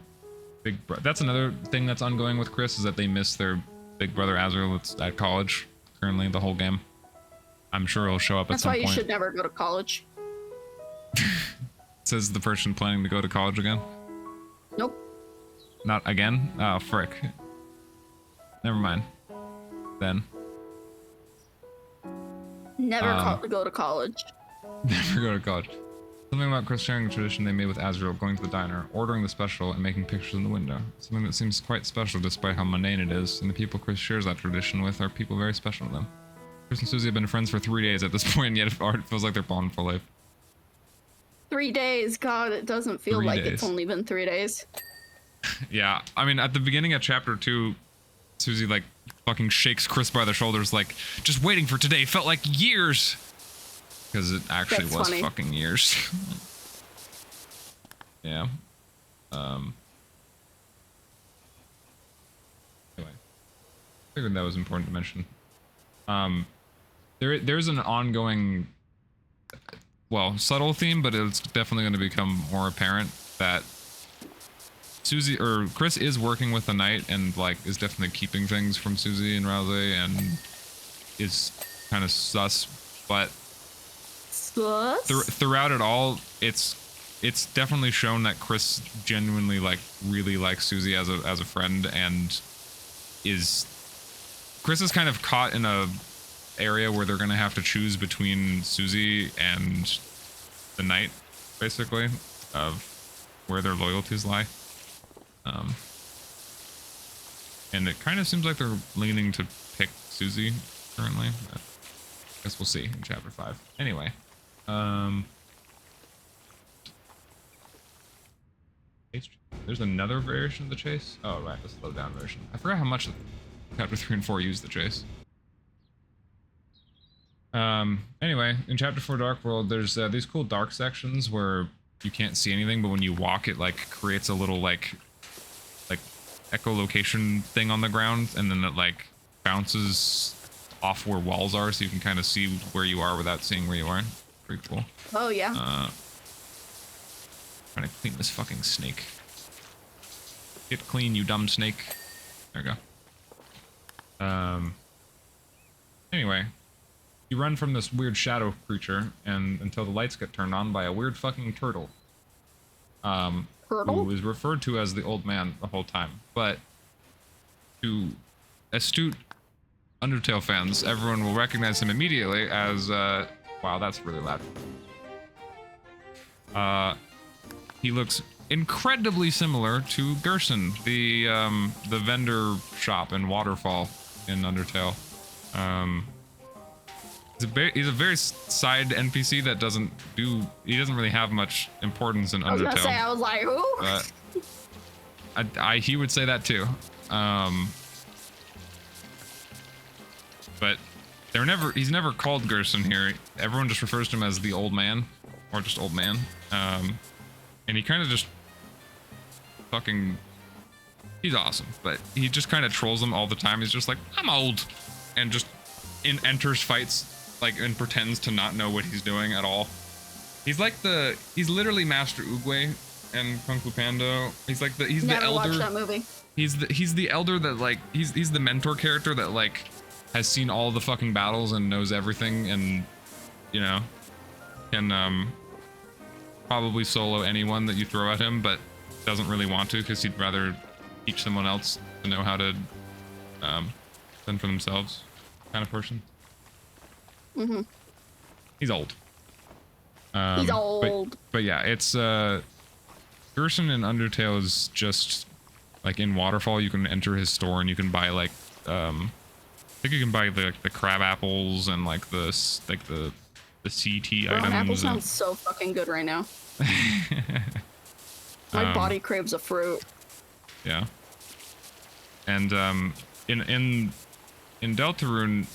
big brother. That's another thing that's ongoing with Chris, is that they miss their big brother Azrael at college currently the whole game. I'm sure he'll show up at That's some why point. you should never go to college. Says the person planning to go to college again. Nope. Not again? Oh, frick. Never mind. Then. Never go to college. Never go to college. Something about Chris sharing a tradition they made with Azrael, going to the diner, ordering the special, and making pictures in the window. Something that seems quite special despite how mundane it is, and the people Chris shares that tradition with are people very special to them. Chris and Susie have been friends for 3 days at this point, yet it feels like they're bonded for life. 3 days. God, it doesn't feel 3 like days. it's only been 3 days. Yeah, I mean, at the beginning of chapter 2, Susie, like, fucking shakes Chris by the shoulders, like, just waiting for today felt like years. Because it actually That's was funny. fucking years. Yeah. Anyway. Figured that was important to mention. There's an ongoing, well, subtle theme, but it's definitely going to become more apparent that Susie or Chris is working with the knight and like is definitely keeping things from Susie and Rouse and is kind of sus, but throughout it all, it's definitely shown that Chris genuinely like really likes Susie as a friend, and Chris is kind of caught in a area where they're gonna have to choose between Susie and the knight, basically, of where their loyalties lie. And it kind of seems like they're leaning to pick Susie currently. But I guess we'll see in chapter 5. Anyway, there's another variation of the chase. Oh right, the slow down version. I forgot how much chapter 3 and 4 use the chase. Anyway, in chapter 4 Dark World, there's these cool dark sections where you can't see anything, but when you walk, it like creates a little like echolocation thing on the ground, and then it like bounces off where walls are, so you can kind of see where you are without seeing where you are. Pretty cool. Oh yeah. Trying to clean this fucking snake. Get clean, you dumb snake. There we go. Anyway, you run from this weird shadow creature, and until the lights get turned on by a weird fucking turtle. Turtle? Who is referred to as the old man the whole time. But to astute Undertale fans, everyone will recognize him immediately as, wow, that's really loud. He looks incredibly similar to Gerson, the vendor shop and waterfall in Undertale. He's a very side NPC that doesn't really have much importance in Undertale. I was gonna say, I was like, who? He would say that too. But he's never called Gerson here. Everyone just refers to him as the old man, or just old man. And he kind of just fucking, he's awesome, but he just kind of trolls them all the time. He's just like, I'm old, and just enters fights like and pretends to not know what he's doing at all. He's literally Master Oogway and Kung Fu Panda. He's the Never elder. watched that movie. He's the elder that like he's the mentor character that like has seen all the fucking battles and knows everything, and you know, can probably solo anyone that you throw at him, but doesn't really want to because he'd rather teach someone else to know how to fend for themselves, kind of person. Mm-hmm. He's old. He's old. But yeah, it's Gerson in Undertale is just like in Waterfall. You can enter his store and you can buy like I think you can buy the crab apples and like the CT Bro, items. apple sounds so fucking good right now. My body craves a fruit. Yeah. And in Deltarune,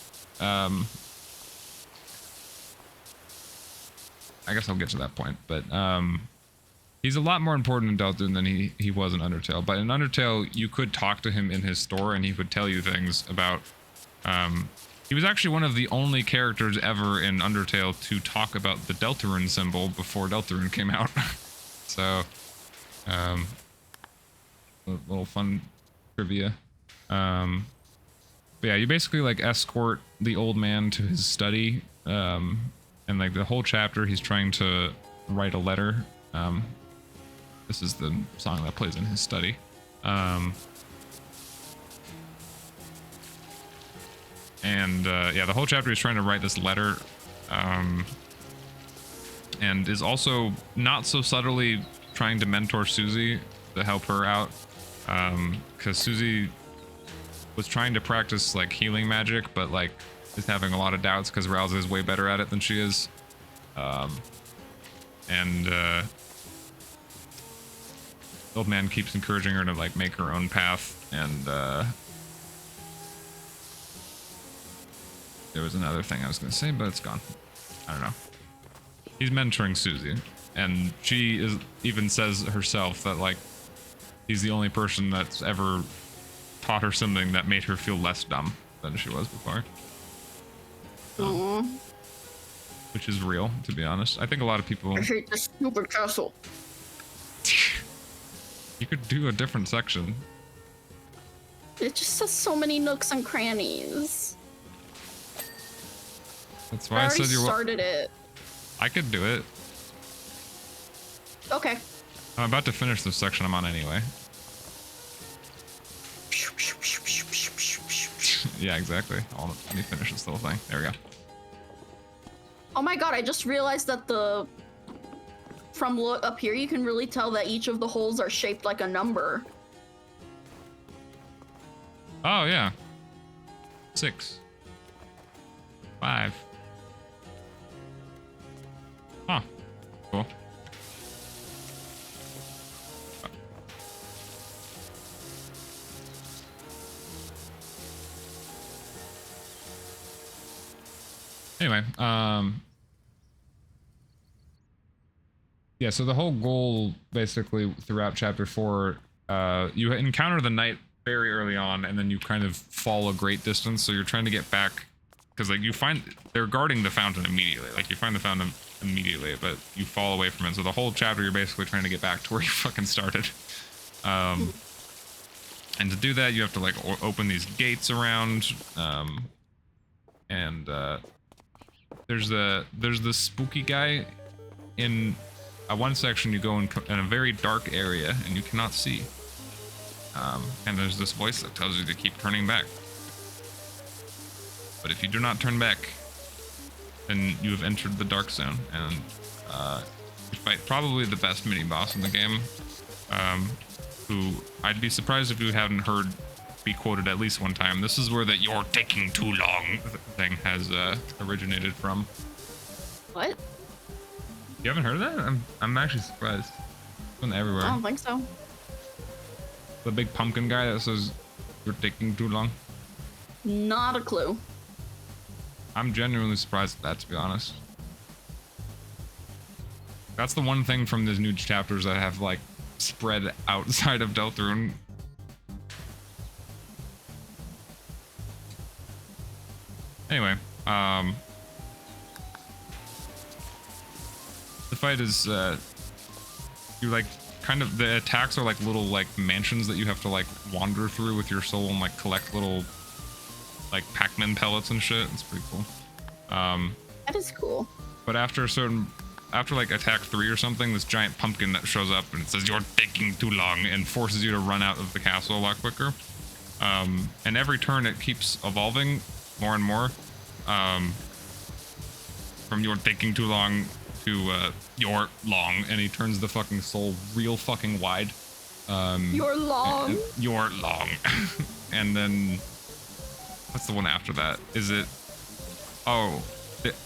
I guess I'll get to that point, but he's a lot more important in Deltarune than he was in Undertale. But in Undertale, you could talk to him in his store and he would tell you things about he was actually one of the only characters ever in Undertale to talk about the Deltarune symbol before Deltarune came out. So a little fun trivia. But yeah, you basically like escort the old man to his study, and like the whole chapter he's trying to write a letter. This is the song that plays in his study. Yeah, the whole chapter he's trying to write this letter, and is also not so subtly trying to mentor Susie to help her out, because Susie was trying to practice like healing magic, but like is having a lot of doubts because Rouse is way better at it than she is. The old man keeps encouraging her to like make her own path, and there was another thing I was gonna say, but it's gone. I don't know. He's mentoring Susie, and she even says herself that like he's the only person that's ever taught her something that made her feel less dumb than she was before. Which is real, to be honest. I think a lot of people. I hate this stupid castle. You could do a different section. It just has so many nooks and crannies. That's why I I already said you started it. I could do it. Okay. I'm about to finish this section I'm on anyway. Yeah, exactly. Let me finish this little thing. There we go. Oh my god, I just realized that from look up here, you can really tell that each of the holes are shaped like a number. Oh, yeah. 6. 5. Huh. Cool. Anyway, yeah, so the whole goal basically throughout chapter 4, you encounter the knight very early on, and then you kind of fall a great distance, so you're trying to get back, because like they're guarding the fountain immediately, like you find the fountain immediately, but you fall away from it, so the whole chapter you're basically trying to get back to where you fucking started. And to do that, you have to like open these gates around, there's the spooky guy in one section. You go in a very dark area and you cannot see, and there's this voice that tells you to keep turning back, but if you do not turn back, then you have entered the dark zone, and you fight probably the best mini boss in the game, who I'd be surprised if you haven't heard be quoted at least one time. This is where the "you're taking too long" thing has originated from. What? You haven't heard of that? I'm actually surprised. It's been everywhere. I don't think so. The big pumpkin guy that says "you're taking too long." Not a clue. I'm genuinely surprised at that, to be honest. That's the one thing from these new chapters that have like spread outside of Deltarune. Anyway, the fight is, you like, kind of, the attacks are like little, like, mansions that you have to, like, wander through with your soul and, like, collect little like Pac-Man pellets and shit. It's pretty cool. That is cool. But after like attack 3 or something, this giant pumpkin that shows up and it says you're taking too long and forces you to run out of the castle a lot quicker. And every turn it keeps evolving more and more. From you're taking too long to you're long, and he turns the fucking soul real fucking wide. You're long. You're long. And then what's the one after that? Is it? Oh.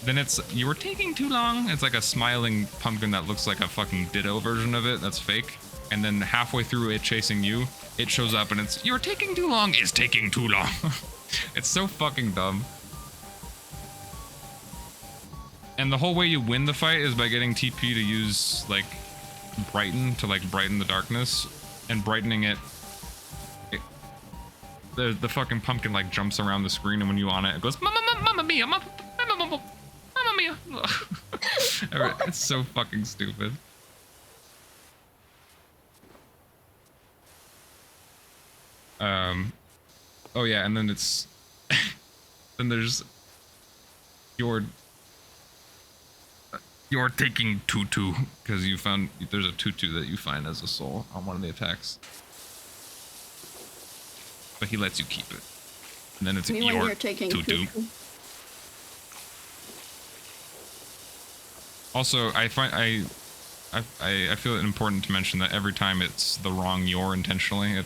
Then it's you were taking too long. It's like a smiling pumpkin that looks like a fucking Ditto version of it that's fake. And then halfway through it chasing you, it shows up and it's you're taking too long is taking too long. It's so fucking dumb. And the whole way you win the fight is by getting TP to use like brighten to like brighten the darkness, and brightening it. The fucking pumpkin like jumps around the screen, and when you on it, it goes Mamma mia, Mamma mia. It's so fucking stupid. Oh yeah, and then it's then there's you're taking tutu because you found there's a tutu that you find as a soul on one of the attacks, but he lets you keep it, and then it's you're taking tutu. Also, I feel it important to mention that every time it's the wrong "your" intentionally.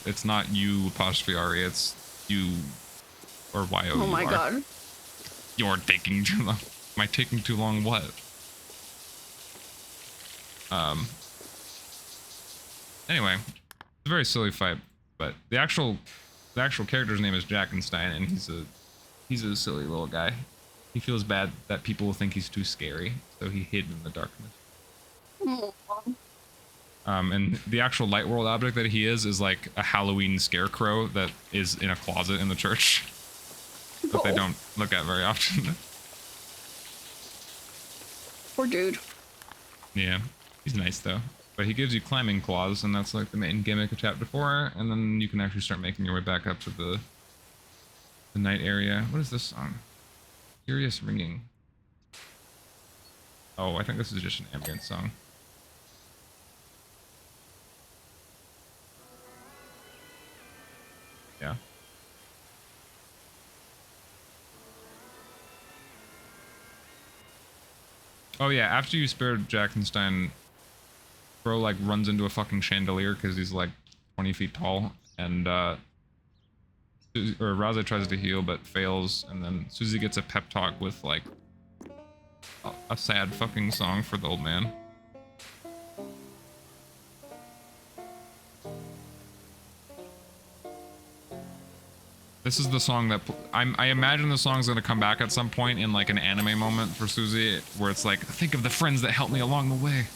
It's not you apostrophe re. It's you or yo. Oh my god. You're taking too long. Am I taking too long? What? Anyway, it's a very silly fight, but the actual character's name is Jackenstein, and he's a silly little guy. He feels bad that people will think he's too scary, so he hid in the darkness. And the actual light world object that he is like a Halloween scarecrow that is in a closet in the church that they don't look at very often. Poor dude. Yeah, he's nice though. But he gives you climbing claws, and that's like the main gimmick of chapter 4, and then you can actually start making your way back up to the night area. What is this song? Curious Ringing. Oh, I think this is just an ambient song. Yeah. Oh yeah, after you spared Jackenstein, bro like runs into a fucking chandelier because he's like 20 feet tall, and Raza tries to heal but fails, and then Susie gets a pep talk with like a sad fucking song for the old man. This is the song that I imagine the song's gonna come back at some point in like an anime moment for Susie, where it's like, think of the friends that helped me along the way.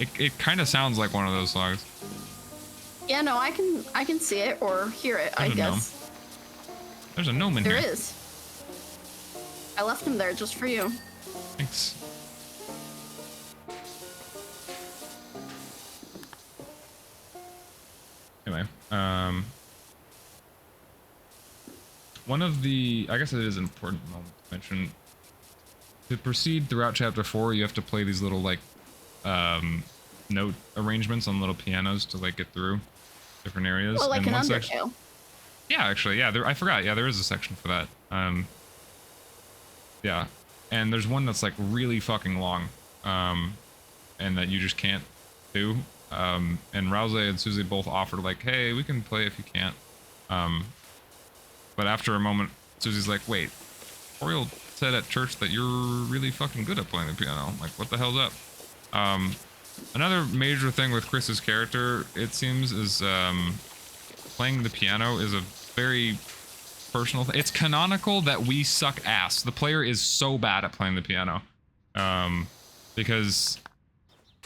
It kind of sounds like one of those songs. Yeah, no, I can see it or hear it, I guess. There's a gnome in here. There is. I left him there just for you. Thanks. Anyway, one of the, I guess it is an important moment to mention. To proceed throughout chapter 4, you have to play these little like note arrangements on little pianos to like get through different areas. Well, like and an one Undertale. section, yeah, actually, yeah, I forgot. Yeah, there is a section for that. Yeah, and there's one that's like really fucking long, and that you just can't do. And Rouse and Susie both offered like, hey, we can play if you can't. But after a moment, Susie's like, wait, Oriel said at church that you're really fucking good at playing the piano. Like, what the hell's up? Another major thing with Chris's character, it seems, is playing the piano is a very personal thing. It's canonical that we suck ass. The player is so bad at playing the piano. Because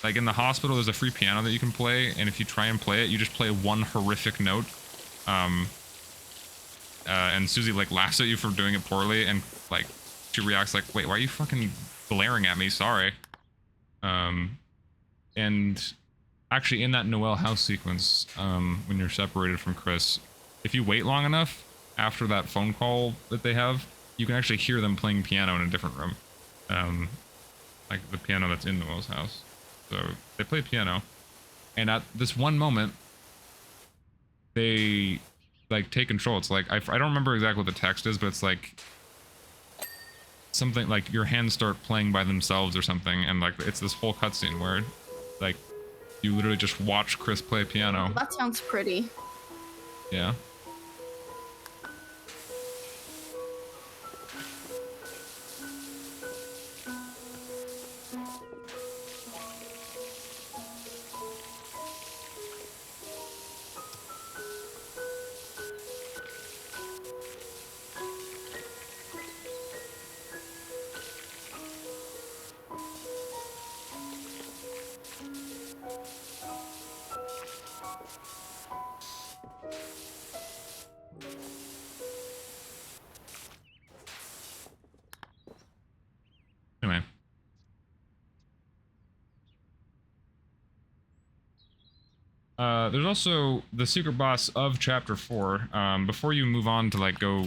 like in the hospital, there's a free piano that you can play, and if you try and play it, you just play one horrific note. And Susie like laughs at you for doing it poorly, and like she reacts like, wait, why are you fucking glaring at me? Sorry. And actually in that Noel house sequence, when you're separated from Chris, if you wait long enough after that phone call that they have, you can actually hear them playing piano in a different room. Like the piano that's in Noel's house. So they play piano. And at this one moment, they like take control. It's like, I don't remember exactly what the text is, but it's like something like your hands start playing by themselves or something. And like, it's this whole cutscene where like you literally just watch Chris play piano. That sounds pretty. Yeah. Anyway. There's also the secret boss of chapter 4. Before you move on to like go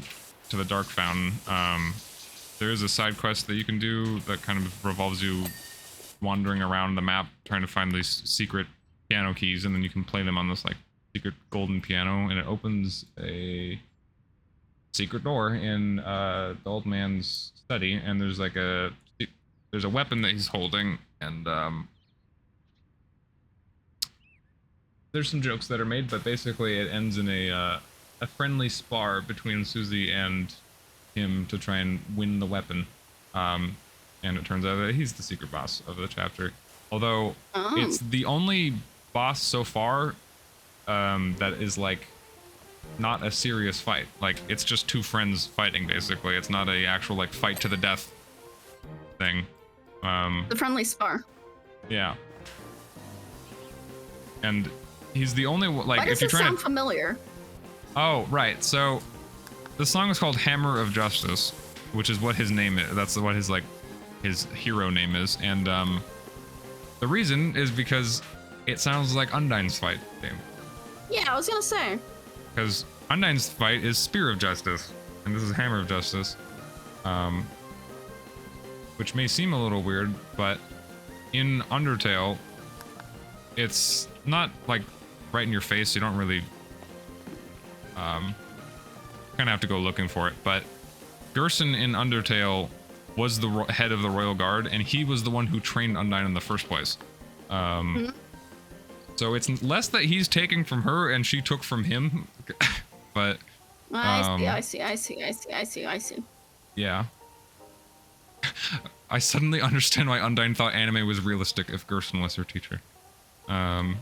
to the Dark Fountain, there is a side quest that you can do that kind of revolves you wandering around the map trying to find these secret piano keys, and then you can play them on this like secret golden piano, and it opens a secret door in the old man's study, and there's like a weapon that he's holding, and there's some jokes that are made, but basically it ends in a friendly spar between Susie and him to try and win the weapon. And it turns out that he's the secret boss of the chapter. Although it's the only boss so far that is like not a serious fight. Like it's just two friends fighting basically. It's not a actual like fight to the death thing. The friendly spar. Yeah. And he's the only like Why does if you're it trying sound to familiar? Oh, right. So the song is called Hammer of Justice, which is what his name is. That's what his like his hero name is. And the reason is because it sounds like Undyne's fight theme. Yeah, I was gonna say. Because Undyne's fight is Spear of Justice, and this is Hammer of Justice. Which may seem a little weird, but in Undertale, it's not like right in your face. You don't really kind of have to go looking for it. But Gerson in Undertale was the head of the Royal Guard, and he was the one who trained Undyne in the first place. So it's less that he's taking from her and she took from him, but I see. yeah. I suddenly understand why Undyne thought anime was realistic if Gerson was her teacher. But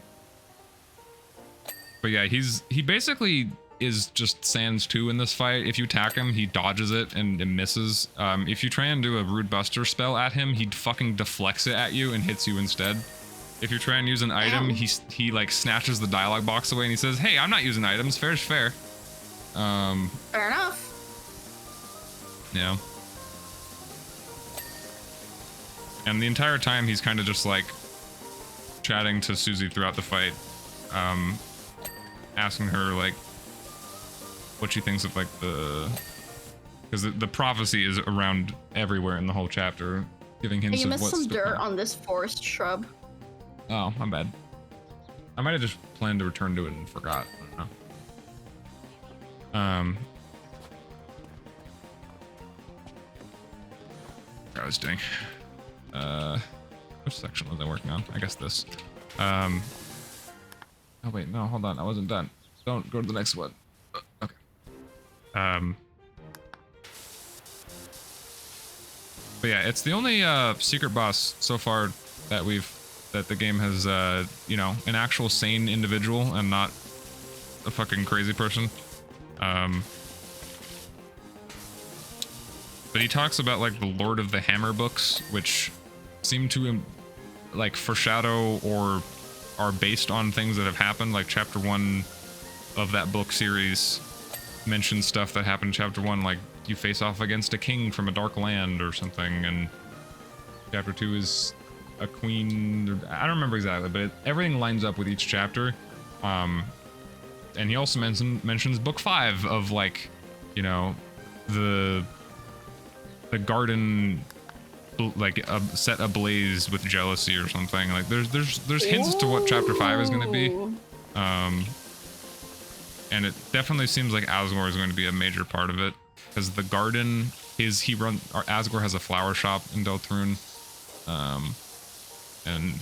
yeah, he basically is just Sans 2 in this fight. If you attack him, he dodges it and it misses. If you try and do a Rude Buster spell at him, he fucking deflects it at you and hits you instead. If you try and use an item, he like snatches the dialogue box away and he says, "Hey, I'm not using items. Fair's fair." Fair enough. Yeah. And the entire time he's kind of just like chatting to Susie throughout the fight, asking her like what she thinks of like because the prophecy is around everywhere in the whole chapter, giving hints You of missed what's some to dirt come. on this forest shrub. Oh, my bad. I might have just planned to return to it and forgot. I don't know. I was doing. Which section was I working on? I guess this. Oh wait, no, hold on. I wasn't done. Don't go to the next one. Okay. But yeah, it's the only secret boss so far that the game has you know, an actual sane individual and not a fucking crazy person. But he talks about like the Lord of the Hammer books, which seem to like foreshadow or are based on things that have happened. Like chapter 1 of that book series mentions stuff that happened in chapter 1, like you face off against a king from a dark land or something, and chapter 2 is a queen. I don't remember exactly, but everything lines up with each chapter. and he also mentions book 5 of like, you know, the garden like set ablaze with jealousy or something. Like there's hints to what chapter 5 is going to be. And it definitely seems like Asgore is going to be a major part of it, because the garden Asgore has a flower shop in Deltarune, and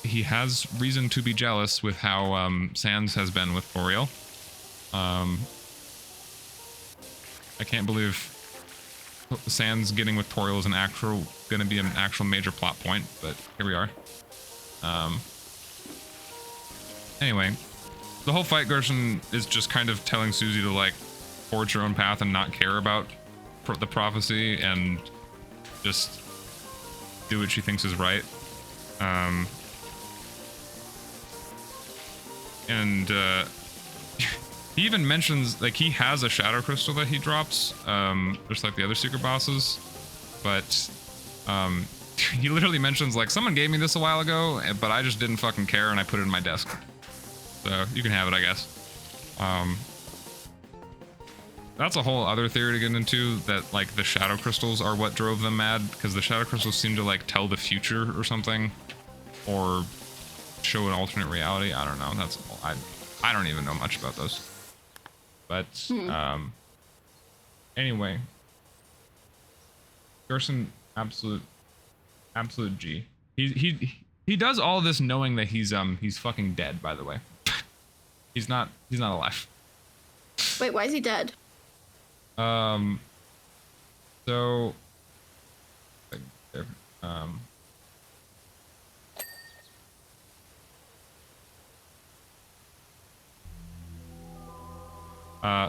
he has reason to be jealous with how Sans has been with Toriel. I can't believe Sans getting with Toriel is going to be an actual major plot point, but here we are. Anyway, the whole fight, Gerson is just kind of telling Susie to like forge her own path and not care about the prophecy and just do what she thinks is right. And he even mentions like he has a shadow crystal that he drops, just like the other secret bosses, but he literally mentions like, someone gave me this a while ago, but I just didn't fucking care and I put it in my desk. So you can have it, I guess. That's a whole other theory to get into, that like the shadow crystals are what drove them mad, because the shadow crystals seem to like tell the future or something, or show an alternate reality. I don't know. I don't even know much about those. But anyway, Gerson, absolute G. He does all this knowing that he's fucking dead, by the way. He's not alive. Wait, why is he dead? So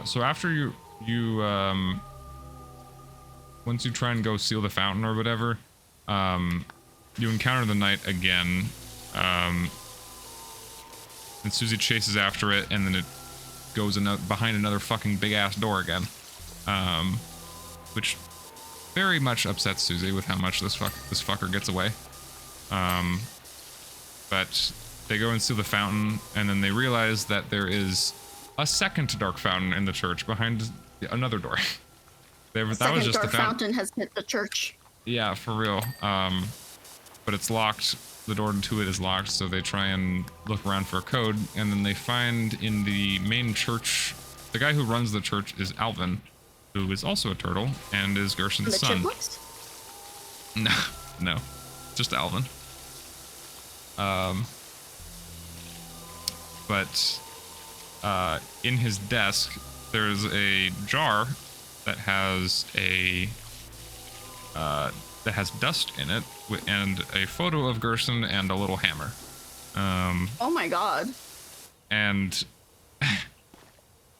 so after you once you try and go seal the fountain or whatever, you encounter the knight again, and Susie chases after it, and then it goes behind another fucking big ass door again, which very much upsets Susie with how much this fucker gets away. But they go and seal the fountain, and then they realize that there is a second dark fountain in the church behind another door. That was just dark the fountain has hit the church. Yeah, for real. But it's locked. The door to it is locked, so they try and look around for a code, and then they find in the main church, the guy who runs the church is Alvin, who is also a turtle and is Gerson's son. Chipmunks? No, just Alvin. But in his desk, there's a jar that has dust in it, and a photo of Gerson and a little hammer. Oh my god. And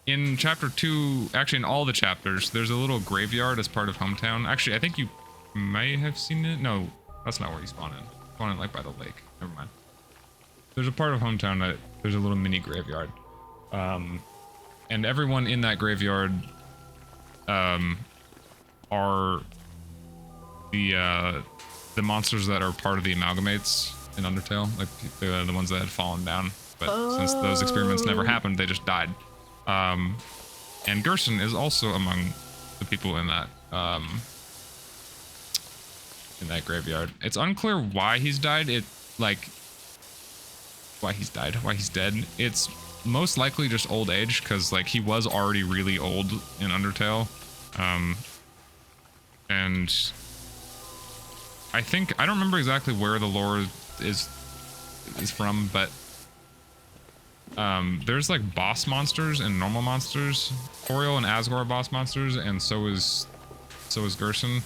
in chapter 2, actually in all the chapters, there's a little graveyard as part of Hometown. Actually, I think you may have seen it. No, that's not where you spawn in. Spawn in like by the lake. Never mind. There's a part of Hometown that there's a little mini graveyard. And everyone in that graveyard are the monsters that are part of the amalgamates in Undertale, like the ones that had fallen down. But since those experiments never happened, they just died. And Gerson is also among the people in that graveyard. It's unclear why he's died. Why he's dead. It's most likely just old age, because like he was already really old in Undertale. And I don't remember exactly where the lore is from, but there's like boss monsters and normal monsters. Toriel and Asgore are boss monsters, and so is Gerson.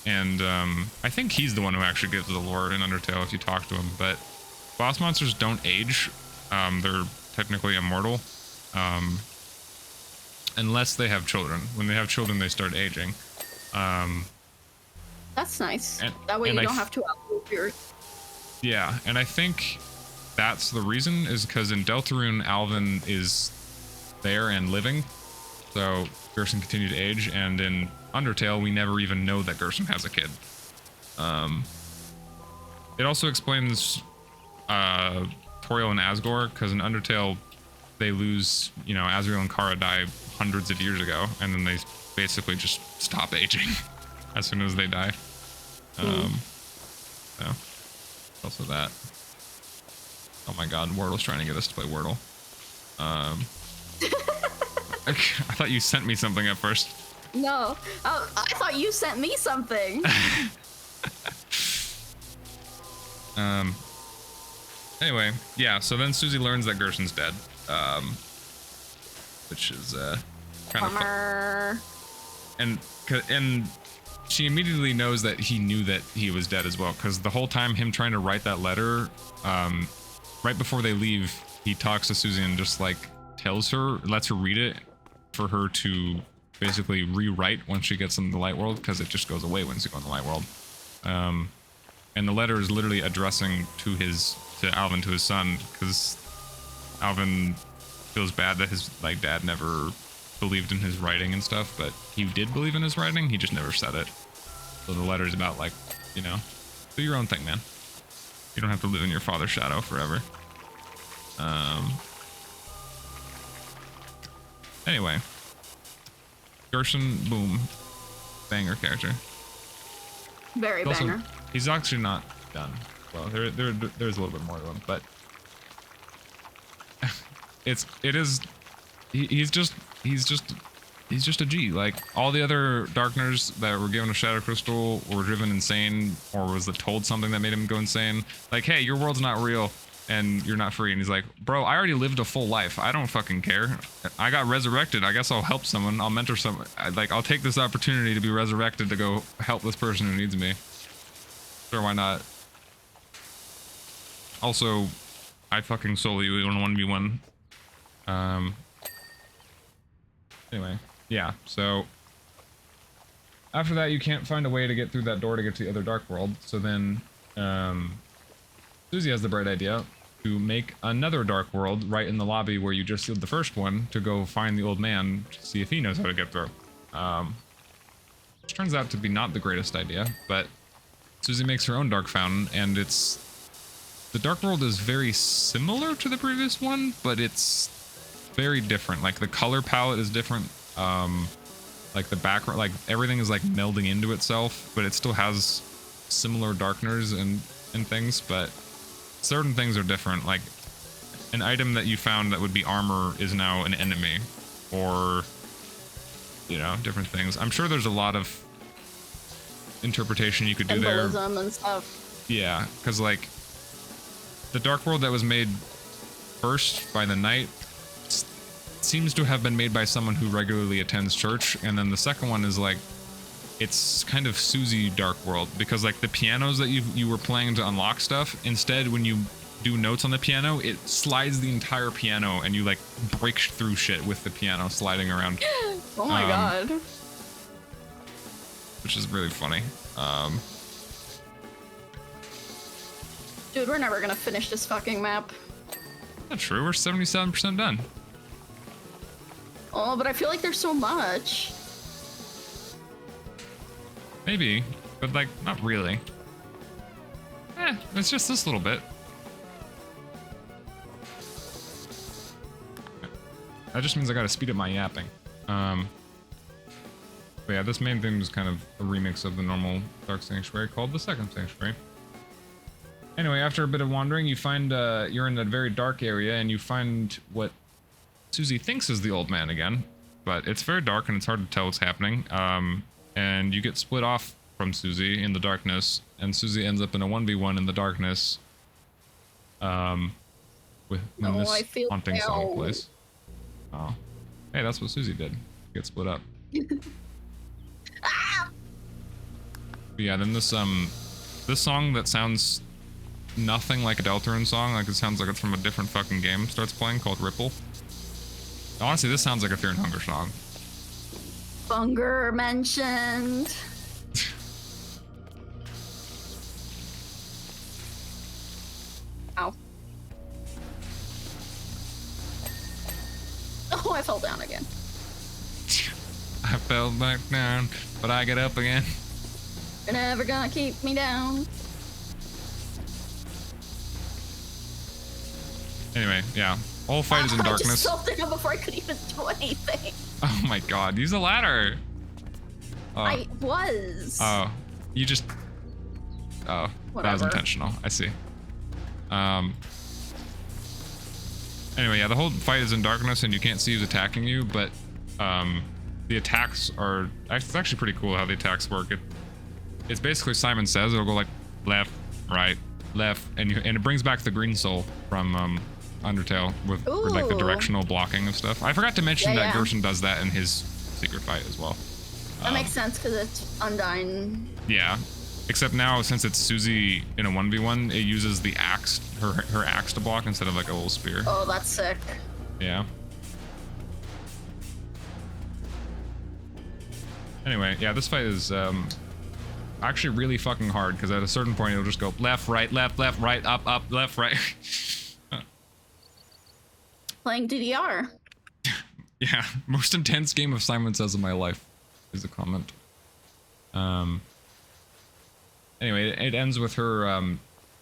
And I think he's the one who actually gives the lore in Undertale if you talk to him. But boss monsters don't age. They're technically immortal, unless they have children. When they have children, they start aging. That's nice. That way you don't have to outlive yours. Yeah, and I think that's the reason, is because in Deltarune, Alvin is there and living, so Gerson continued to age, and in Undertale, we never even know that Gerson has a kid. It also explains Toriel and Asgore, because in Undertale, they lose, you know, Azrael and Kara die hundreds of years ago, and then they basically just stop aging as soon as they die. So also that. Oh my god, Wordle's trying to get us to play Wordle. I thought you sent me something at first. No. Oh, I thought you sent me something. Anyway, yeah, so then Susie learns that Gerson's dead. Which is kind of fun. And she immediately knows that he knew that he was dead as well, because the whole time him trying to write that letter, right before they leave, he talks to Susie and just like tells her, lets her read it for her to basically rewrite once she gets in the light world, because it just goes away once you go in the light world. And the letter is literally addressing to Alvin, to his son, because Alvin feels bad that his dad never believed in his writing and stuff, but he did believe in his writing, he just never said it. So the letter's about, like, you know, do your own thing, man. You don't have to live in your father's shadow forever. Anyway, Gerson, boom, banger character. Very Also, banger. he's actually not done. Well, there's a little bit more to him, but he's just a G. Like all the other Darkners that were given a Shadow Crystal were driven insane, or was told something that made him go insane. Like, hey, your world's not real and you're not free. And he's like, bro, I already lived a full life. I don't fucking care. I got resurrected. I guess I'll help someone. I'll mentor someone. I'll take this opportunity to be resurrected to go help this person who needs me. Sure, why not? Also, I fucking solo you in 1v1. Anyway, yeah, so after that you can't find a way to get through that door to get to the other dark world, so then Susie has the bright idea to make another dark world right in the lobby where you just sealed the first one, to go find the old man to see if he knows how to get through. Which turns out to be not the greatest idea, but Susie makes her own dark fountain, and the dark world is very similar to the previous one, but it's very different. Like the color palette is different. Like the background, like everything is like melding into itself, but it still has similar darkness and things, but certain things are different. Like an item that you found that would be armor is now an enemy, or, you know, different things. I'm sure there's a lot of interpretation you could do there. Symbolism and stuff. Yeah, because like the dark world that was made first by the knight seems to have been made by someone who regularly attends church, and then the second one is like, it's kind of Susie dark world, because like the pianos that you were playing to unlock stuff, instead when you do notes on the piano, it slides the entire piano and you like break through shit with the piano sliding around. Oh my god. Which is really funny. Dude, we're never gonna finish this fucking map. Not true, we're 77% done. Oh, but I feel like there's so much. Maybe, but like, not really. It's just this little bit. That just means I gotta speed up my yapping. But yeah, this main theme is kind of a remix of the normal Dark Sanctuary called the Second Sanctuary. Anyway, after a bit of wandering, you find, you're in that very dark area, and you find what Susie thinks is the old man again, but it's very dark and it's hard to tell what's happening. And you get split off from Susie in the darkness, and Susie ends up in a 1v1 in the darkness. When this haunting song plays. Oh, hey, that's what Susie did. Get split up. Ah! But yeah, then this song that sounds nothing like a Deltarune song, like it sounds like it's from a different fucking game, starts playing, called Ripple. Honestly, this sounds like a Fear and Hunger song. Bunger mentioned. Ow. Oh, I fell down again. I fell back down, but I get up again. You're never gonna keep me down. Anyway, yeah. The whole fight is in I darkness. just fell down before I could even do anything. Oh my god, use the ladder. Oh. I was. Oh, you just. Oh, that was Whatever. intentional. I see. Anyway, yeah, the whole fight is in darkness and you can't see who's attacking you, but the attacks are. It's actually pretty cool how the attacks work. It's basically Simon Says. It'll go like left, right, left, and it brings back the green soul from Undertale with like the Ooh. directional blocking of stuff. I forgot to mention that Yeah. Gershon does that in his secret fight as well. That makes sense because it's Undyne. Yeah, except now since it's Susie in a 1v1, it uses the axe, her axe to block instead of like a little spear. Oh, that's sick. Yeah. Anyway, yeah, this fight is actually really fucking hard because at a certain point it'll just go left, right, up, left, right. Playing DDR. Yeah, most intense game of Simon Says in my life is a comment. Anyway, it ends with her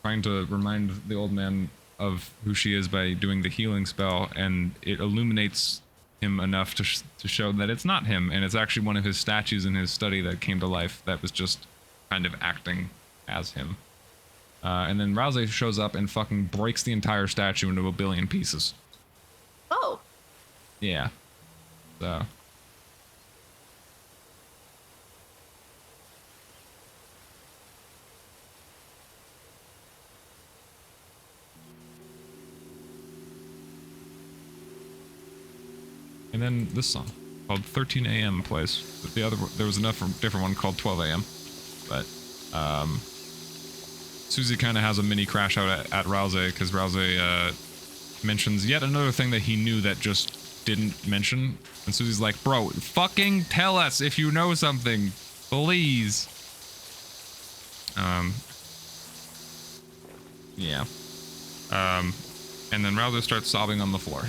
trying to remind the old man of who she is by doing the healing spell, and it illuminates him enough to show that it's not him, and it's actually one of his statues in his study that came to life that was just kind of acting as him. And then Rouse shows up and fucking breaks the entire statue into a billion pieces. Oh. Yeah. So. And then this song called 13 a.m. plays. But there was another different one called 12 a.m. But Susie kind of has a mini crash out at Rouse because Rouse mentions yet another thing that he knew that just didn't mention. And Susie's like, bro, fucking tell us if you know something, please. Yeah. And then Rouse starts sobbing on the floor.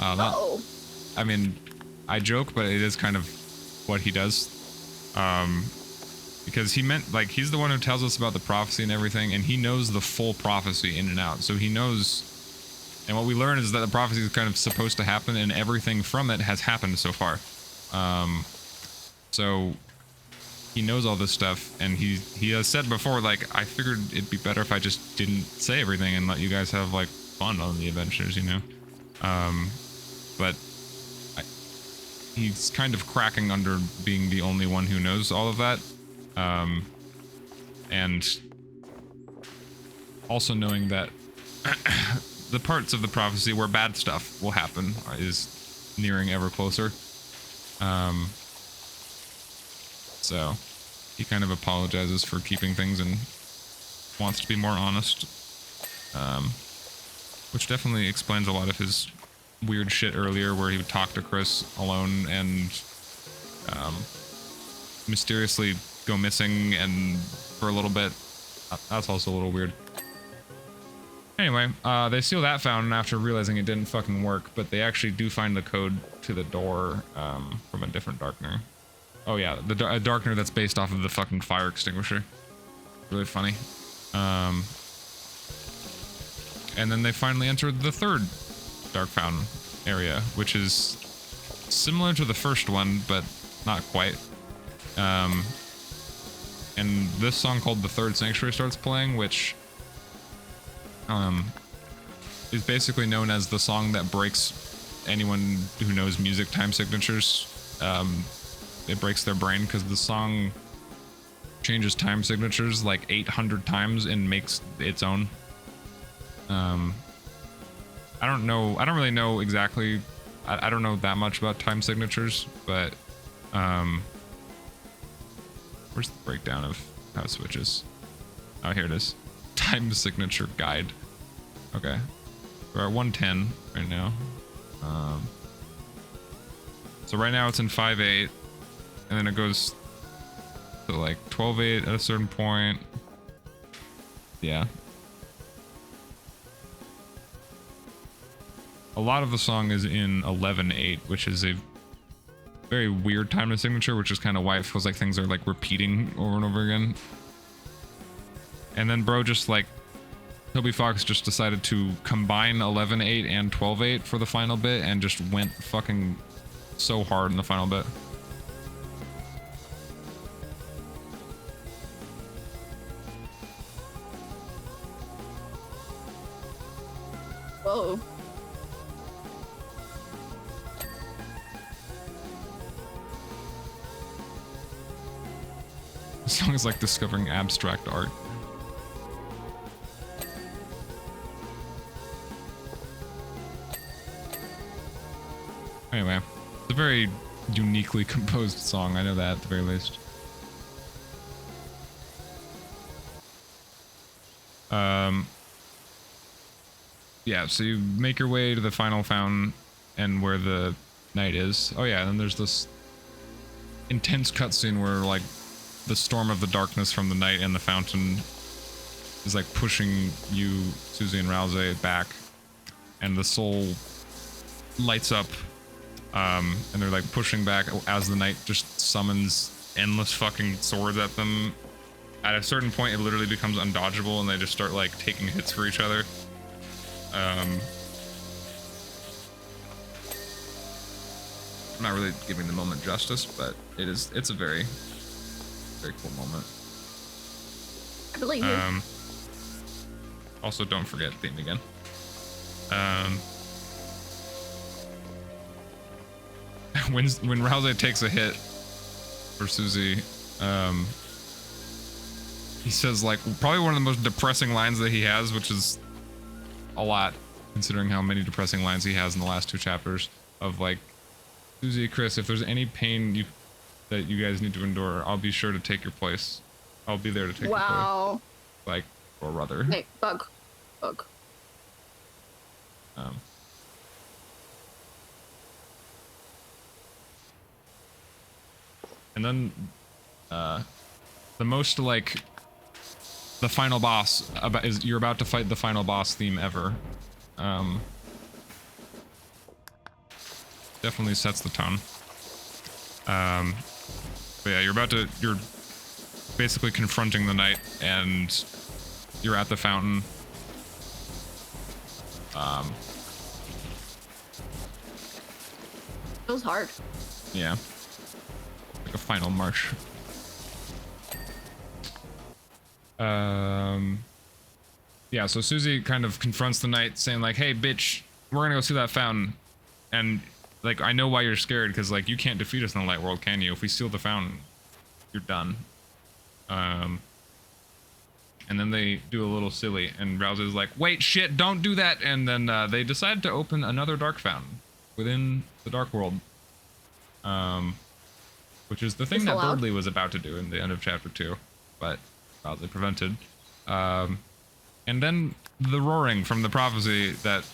Uh-oh. I mean, I joke, but it is kind of what he does. Because he meant, like, he's the one who tells us about the prophecy and everything, and he knows the full prophecy in and out. So he knows, and what we learn is that the prophecy is kind of supposed to happen, and everything from it has happened so far. So he knows all this stuff, and he has said before, like, I figured it'd be better if I just didn't say everything and let you guys have, like, fun on the adventures, you know? But he's kind of cracking under being the only one who knows all of that. And also knowing that the parts of the prophecy where bad stuff will happen is nearing ever closer. So he kind of apologizes for keeping things and wants to be more honest. Which definitely explains a lot of his weird shit earlier where he would talk to Chris alone and mysteriously go missing and for a little bit. That's also a little weird. Anyway, they seal that fountain after realizing it didn't fucking work, but they actually do find the code to the door from a different darkener. Oh yeah, a darkener that's based off of the fucking fire extinguisher. Really funny. And then they finally entered the third dark fountain area, which is similar to the first one, but not quite. And this song called The Third Sanctuary starts playing, which is basically known as the song that breaks anyone who knows music time signatures. It breaks their brain because the song changes time signatures like 800 times and makes its own. I don't really know exactly. I don't know that much about time signatures, but where's the breakdown of how it switches? Oh, here it is. Time signature guide. Okay, we're at 110 right now. So right now it's in 5/8, and then it goes to like 12/8 at a certain point. Yeah. A lot of the song is in 11/8, which is a very weird time to signature, which is kind of why it feels like things are like repeating over and over again. And then bro just like Toby Fox just decided to combine 11.8 and 12.8 for the final bit and just went fucking so hard in the final bit. Whoa. The song is like discovering abstract art. Anyway, it's a very uniquely composed song, I know that at the very least. Yeah, so you make your way to the final fountain and where the knight is. Oh yeah, and then there's this intense cutscene where like the storm of the darkness from the knight and the fountain is like pushing you, Susie and Rousey, back, and the soul lights up, and they're like pushing back as the knight just summons endless fucking swords at them. At a certain point, it literally becomes undodgeable, and they just start like taking hits for each other. I'm not really giving the moment justice, but it's a very cool moment. I believe you. Also, don't forget theme again. When Rousey takes a hit for Susie, he says like probably one of the most depressing lines that he has, which is a lot considering how many depressing lines he has in the last 2 chapters, of like, Susie, Chris, if there's any pain that you guys need to endure, I'll be sure to take your place. I'll be there to take your place. Wow. Like, or rather. Hey, bug. And then, the most like, the final boss you're about to fight the final boss theme ever. Definitely sets the tone. But yeah, you're basically confronting the knight, and you're at the fountain. Feels hard. Yeah. Like a final march. Yeah, so Susie kind of confronts the knight, saying like, hey, bitch, we're gonna go see that fountain. And, like, I know why you're scared, because, like, you can't defeat us in the light world, can you? If we steal the fountain, you're done. And then they do a little silly, and Rousey's like, wait, shit, don't do that! And then, they decide to open another dark fountain within the dark world. Which is the thing that Birdley was about to do in the end of chapter 2, but Rousey prevented. And then the roaring from the prophecy that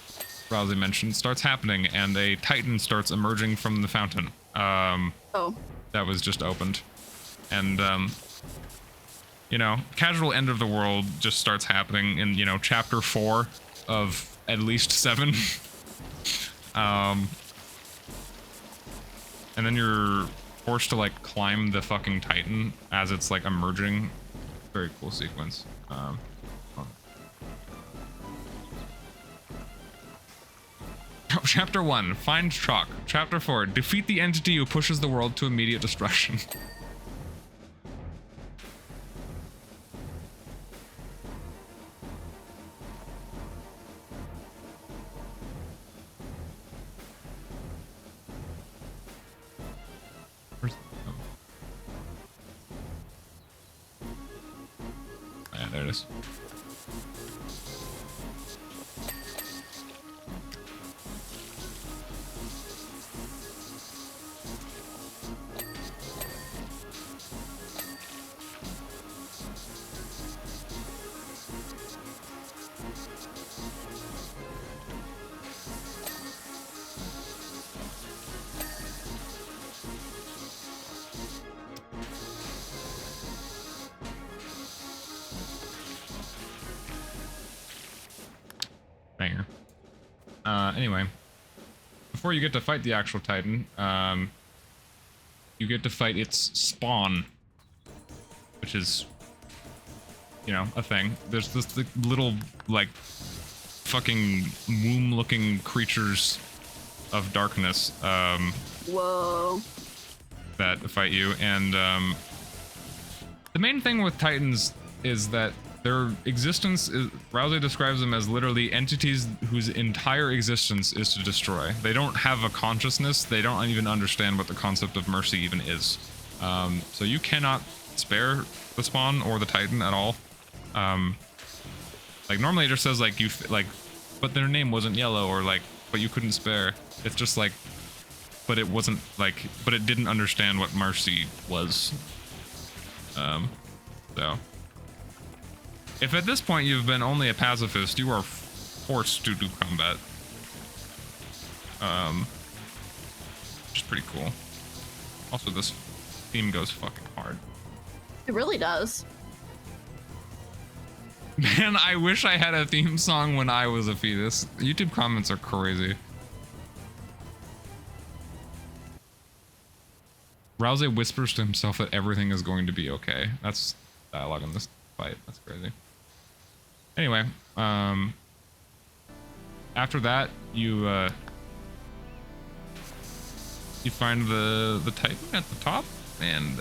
Rousey mentioned starts happening, and a titan starts emerging from the fountain. That was just opened. And, you know, casual end of the world just starts happening in, you know, chapter 4 of at least 7. And then you're forced to, like, climb the fucking titan as it's, like, emerging. Very cool sequence. Chapter 1, find Chalk. Chapter 4, defeat the entity who pushes the world to immediate destruction. Yeah, there it is. Banger. Anyway, before you get to fight the actual Titan, you get to fight its spawn, which is you know, a thing. There's this little, like, fucking womb-looking creatures of darkness, Whoa. that fight you, and, the main thing with Titans is that their existence is, Rousey describes them as literally entities whose entire existence is to destroy. They don't have a consciousness, they don't even understand what the concept of mercy even is. So you cannot spare the spawn or the Titan at all. Like normally it just says like but their name wasn't yellow, or like, but you couldn't spare. It's just like, but it wasn't like, but it didn't understand what mercy was. So if at this point you've been only a pacifist, you are forced to do combat. Which is pretty cool. Also, this theme goes fucking hard. It really does. Man, I wish I had a theme song when I was a fetus. YouTube comments are crazy. Rousey whispers to himself that everything is going to be okay. That's dialogue in this fight. That's crazy. Anyway, after that, you find the Titan at the top, and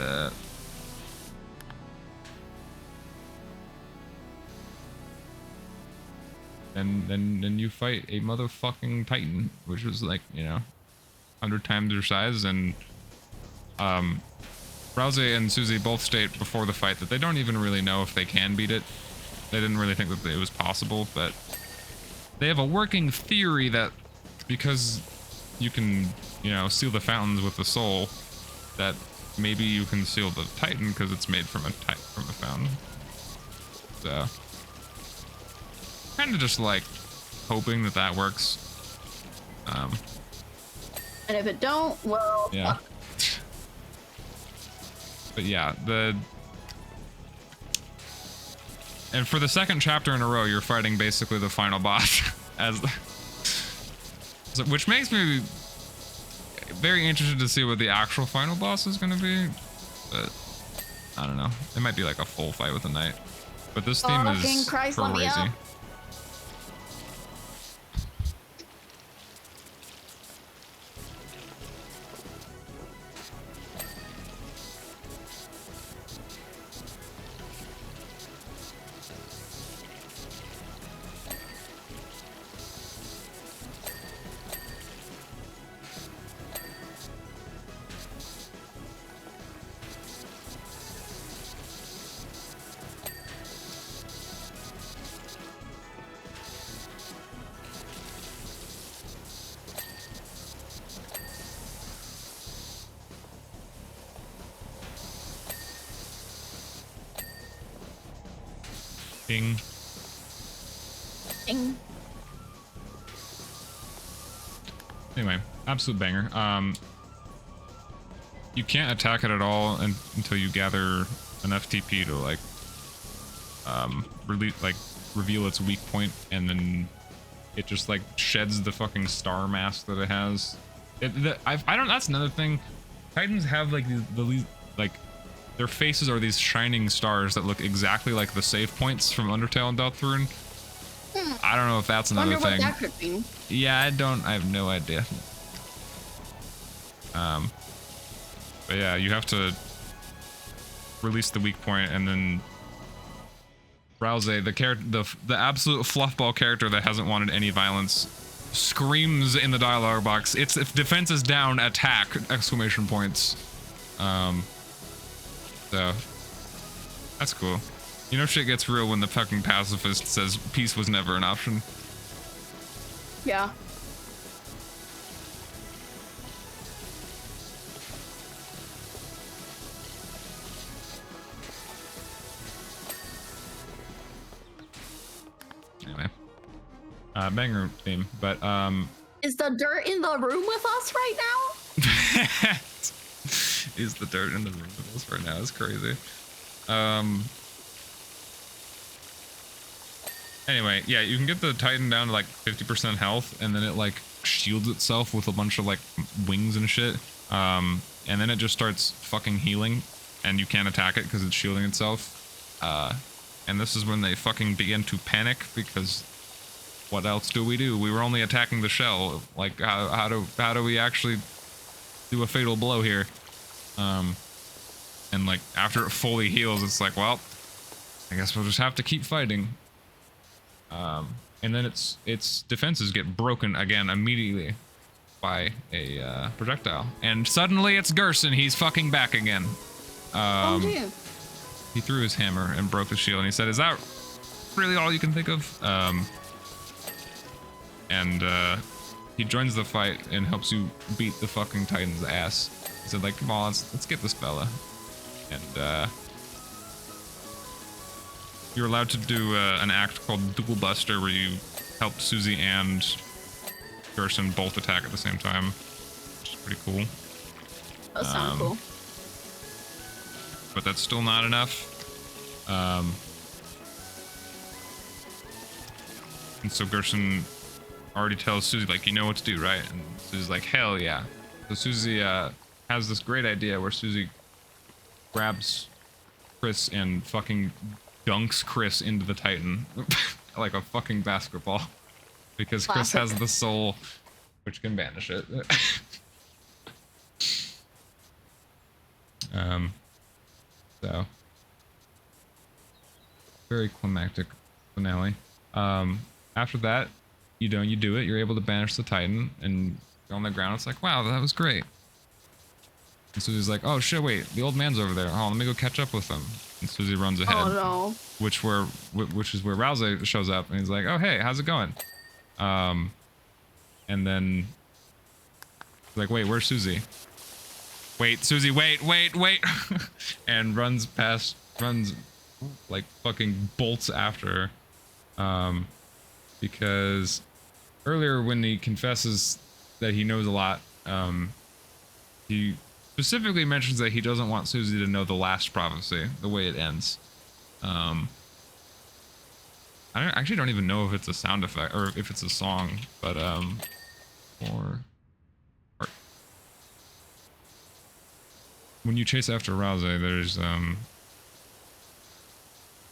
then you fight a motherfucking Titan, which is like, you know, 100 times your size, and Rousey and Susie both state before the fight that they don't even really know if they can beat it. They didn't really think that it was possible, but they have a working theory that because you can, you know, seal the fountains with the soul, that maybe you can seal the Titan because it's made from a fountain. So kind of just like hoping that that works. And if it don't, well, yeah. But yeah, and for the second chapter in a row, you're fighting basically the final boss, which makes me very interested to see what the actual final boss is going to be. But I don't know. It might be like a full fight with a knight. But this theme is Christ, let me crazy. up. Ding. Anyway, absolute banger. You can't attack it at all until you gather enough TP to like reveal its weak point, and then it just like sheds the fucking star mask that it has. I don't. That's another thing. Titans have like these like their faces are these shining stars that look exactly like the save points from Undertale and Deltarune. I don't know if that's another Wonder thing. what that could be. Yeah, I have no idea. But yeah, you have to release the weak point, and then Rousey, the absolute fluffball character that hasn't wanted any violence, screams in the dialogue box, "It's if defense is down, attack!" Exclamation points. So that's cool. You know, shit gets real when the fucking pacifist says peace was never an option. Yeah. Anyway, banger theme, but Is the dirt in the room with us right now? is the dirt in the room with us right now? It's crazy. Anyway, yeah, you can get the Titan down to like 50% health, and then it like shields itself with a bunch of like wings and shit. And then it just starts fucking healing, and you can't attack it because it's shielding itself. and this is when they fucking begin to panic because what else do? We were only attacking the shell. Like how do we actually do a fatal blow here? And like after it fully heals, it's like, well, I guess we'll just have to keep fighting. And then its defenses get broken again immediately by a projectile, and suddenly it's Gerson. He's fucking back again. Oh dear. He threw his hammer and broke the shield, and he said, "Is that really all you can think of?" And he joins the fight and helps you beat the fucking Titan's ass. He said, like, "Come on, let's get this fella." And you're allowed to do an act called Dual Buster, where you help Susie and Gerson both attack at the same time, which is pretty cool. That sounds cool. But that's still not enough. And so Gerson already tells Susie, like, you know what to do, right? And Susie's like, hell yeah. So Susie has this great idea where Susie grabs Chris and fucking dunks Chris into the Titan like a fucking basketball, because Chris has the soul which can banish it. So very climactic finale. After that, you do it. You're able to banish the Titan and go on the ground. It's like, wow, that was great. And Susie's like, oh shit, wait, the old man's over there. Oh, let me go catch up with him. And Susie runs ahead. Oh no. Which is where Rousey shows up, and he's like, oh hey, how's it going? And then he's like, wait, where's Susie? Wait, Susie, wait. And runs like fucking bolts after her. Because earlier when he confesses that he knows a lot, he specifically mentions that he doesn't want Susie to know the last prophecy, the way it ends. I actually don't even know if it's a sound effect or if it's a song, but when you chase after Rousey, there's is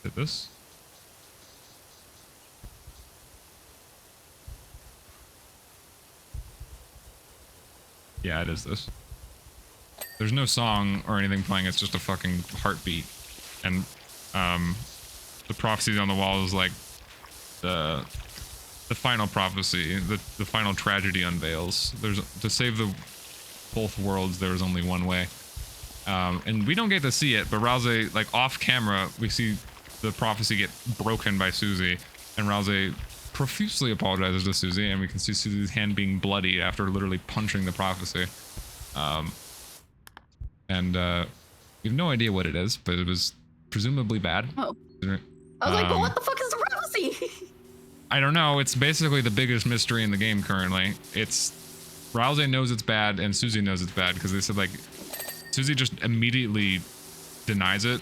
it this? Yeah, it is this. There's no song or anything playing, it's just a fucking heartbeat. And the prophecy on the wall is like the final prophecy, the final tragedy unveils. There's to save both worlds, there is only one way. And we don't get to see it, but Rousey, like off camera, we see the prophecy get broken by Susie, and Rousey profusely apologizes to Susie, and we can see Susie's hand being bloody after literally punching the prophecy. And we have no idea what it is, but it was presumably bad. Oh. I was like, well, what the fuck is the prophecy? I don't know. It's basically the biggest mystery in the game currently. It's Rousey knows it's bad, and Susie knows it's bad, because they said, like, Susie just immediately denies it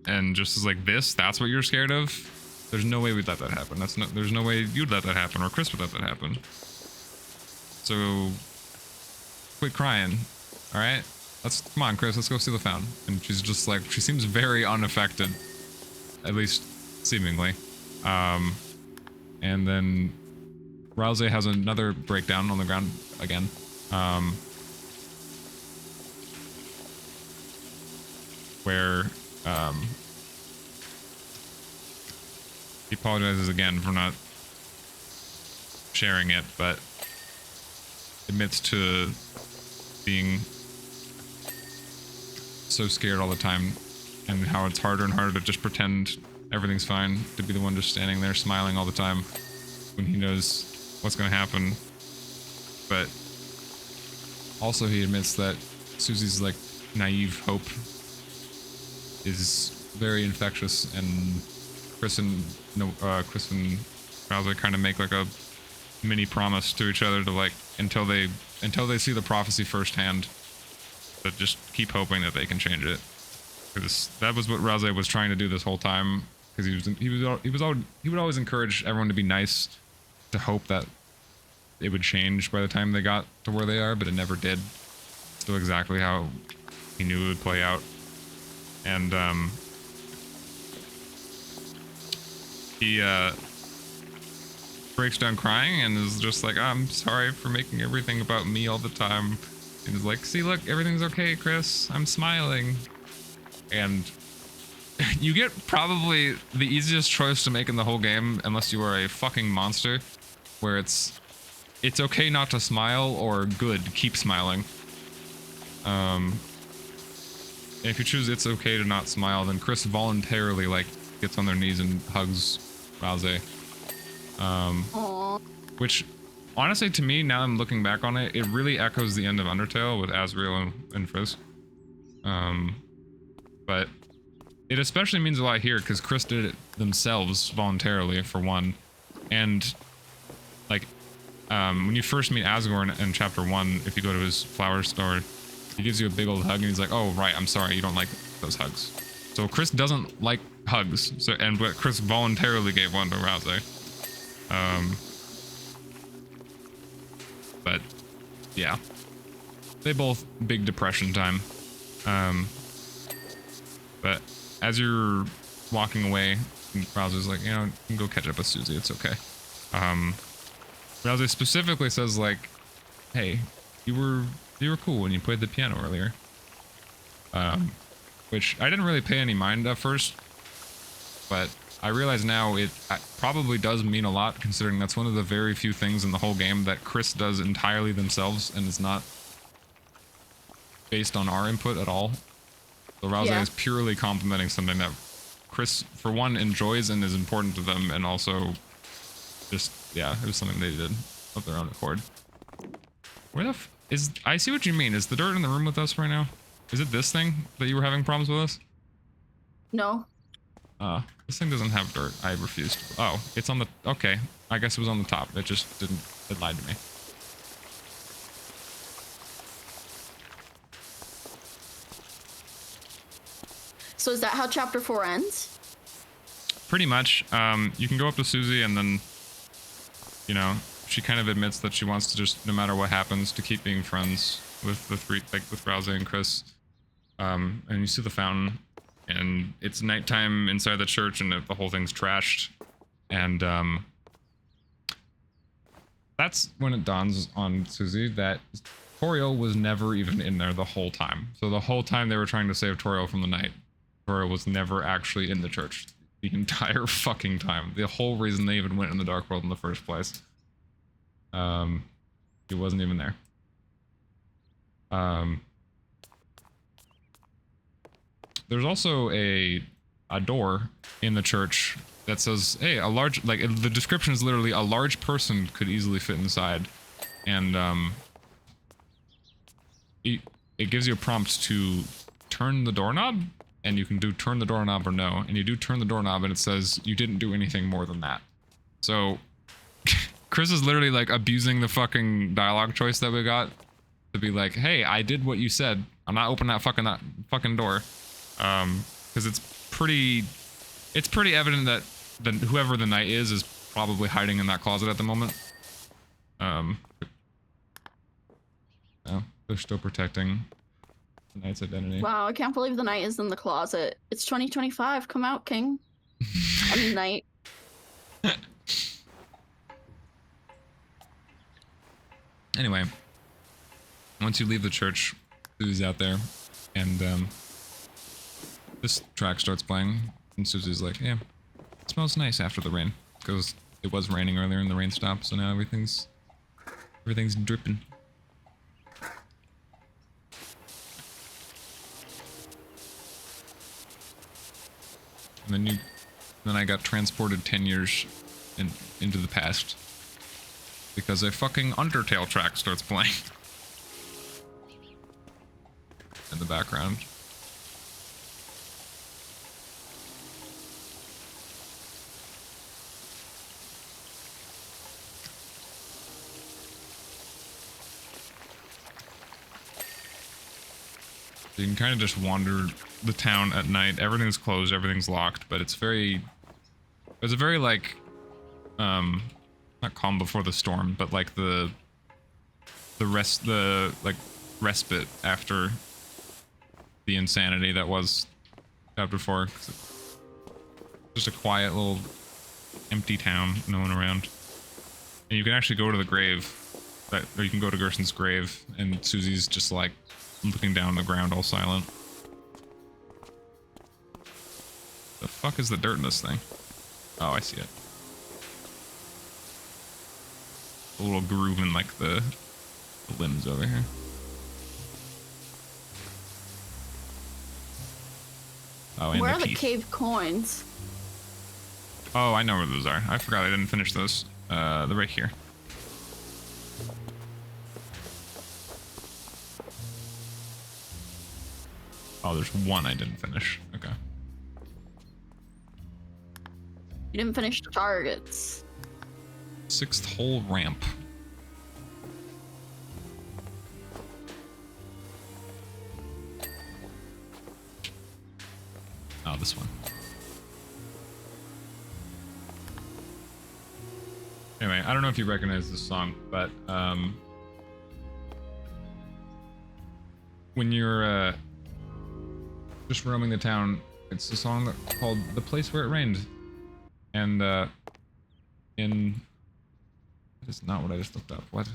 and just is like, that's what you're scared of? There's no way we'd let that happen. There's no way you'd let that happen, or Chris would let that happen. So quit crying. All right, come on, Chris, let's go see the fountain. And she's just like, she seems very unaffected, at least seemingly. And then Rousey has another breakdown on the ground again. Where he apologizes again for not sharing it, but admits to being so scared all the time, and how it's harder and harder to just pretend everything's fine, to be the one just standing there smiling all the time when he knows what's going to happen. But also he admits that Susie's like naive hope is very infectious, and Chris and Rousey kind of make like a mini promise to each other to, like, until they see the prophecy firsthand, but just keep hoping that they can change it. Because that was what Rousey was trying to do this whole time. Because he would always encourage everyone to be nice, to hope that it would change by the time they got to where they are, but it never did. Still exactly how he knew it would play out. And he breaks down crying and is just like, I'm sorry for making everything about me all the time. And he's like, see, look, everything's okay, Chris. I'm smiling. And you get probably the easiest choice to make in the whole game, unless you are a fucking monster, where it's okay not to smile, or good, keep smiling. If you choose it's okay to not smile, then Chris voluntarily, like, gets on their knees and hugs Rouse. Aww. Which, honestly, to me, now I'm looking back on it, it really echoes the end of Undertale with Asriel and Frisk. But it especially means a lot here, because Chris did it themselves voluntarily, for one. And, like, when you first meet Asgore in Chapter 1, if you go to his flower store, he gives you a big old hug, and he's like, oh, right, I'm sorry, you don't like those hugs. So Chris doesn't like hugs, but Chris voluntarily gave one to Rouse. But, yeah. They both big depression time. But as you're walking away, Rouse like, you know, you can go catch up with Susie, it's okay. Rouse specifically says, like, hey, you were cool when you played the piano earlier. Which I didn't really pay any mind at first, but I realize now it probably does mean a lot, considering that's one of the very few things in the whole game that Chris does entirely themselves and is not based on our input at all. So Rouse is purely complimenting something that Chris, for one, enjoys and is important to them, and also just, yeah, it was something they did of their own accord. Where the I see what you mean. Is the dirt in the room with us right now? Is it this thing that you were having problems with us? No. This thing doesn't have dirt. I refused. Oh, it's on the... Okay. I guess it was on the top. It just didn't... It lied to me. So is that how chapter 4 ends? Pretty much. You can go up to Susie and then, you know, she kind of admits that she wants to just, no matter what happens, to keep being friends with the three, like with Rouse and Chris. And you see the fountain, and it's nighttime inside the church, and the whole thing's trashed. And that's when it dawns on Susie that Toriel was never even in there the whole time. So the whole time they were trying to save Toriel from the night, Toriel was never actually in the church. The entire fucking time. The whole reason they even went in the Dark World in the first place. He wasn't even there. There's also a door in the church that says, hey, a large, like, the description is literally a large person could easily fit inside. And, it gives you a prompt to turn the doorknob, and you can do turn the doorknob or no. And you do turn the doorknob, and it says you didn't do anything more than that. So, Chris is literally, like, abusing the fucking dialogue choice that we got to be like, hey, I did what you said. I'm not opening that fucking door. Because it's pretty evident that whoever the knight is probably hiding in that closet at the moment. Oh, they're still protecting the knight's identity. Wow, I can't believe the knight is in the closet. It's 2025. Come out, King. I mean, knight. Anyway, once you leave the church, Susie's out there, and this track starts playing, and Susie's like, yeah, it smells nice after the rain, because it was raining earlier and the rain stopped, so now everything's dripping. And then I got transported 10 years into the past. Because a fucking Undertale track starts playing. In the background. So you can kind of just wander the town at night. Everything's closed, everything's locked, but it's a very like, not calm before the storm, but like the respite after the insanity that was chapter 4. Just a quiet little empty town, no one around. And you can actually go to the grave, or you can go to Gerson's grave, and Susie's just like looking down the ground all silent. The fuck is the dirt in this thing? Oh, I see it. A little groove in like the limbs over here. Oh, and Where the are the teeth. cave coins? Oh, I know where those are. I forgot I didn't finish those. They're right here. Oh, there's one I didn't finish. Okay. You didn't finish the targets. 6th hole ramp. Oh, this one. Anyway, I don't know if you recognize this song, but when you're just roaming the town, it's a song called "The Place Where It Rained," and that is not what I just looked up. What?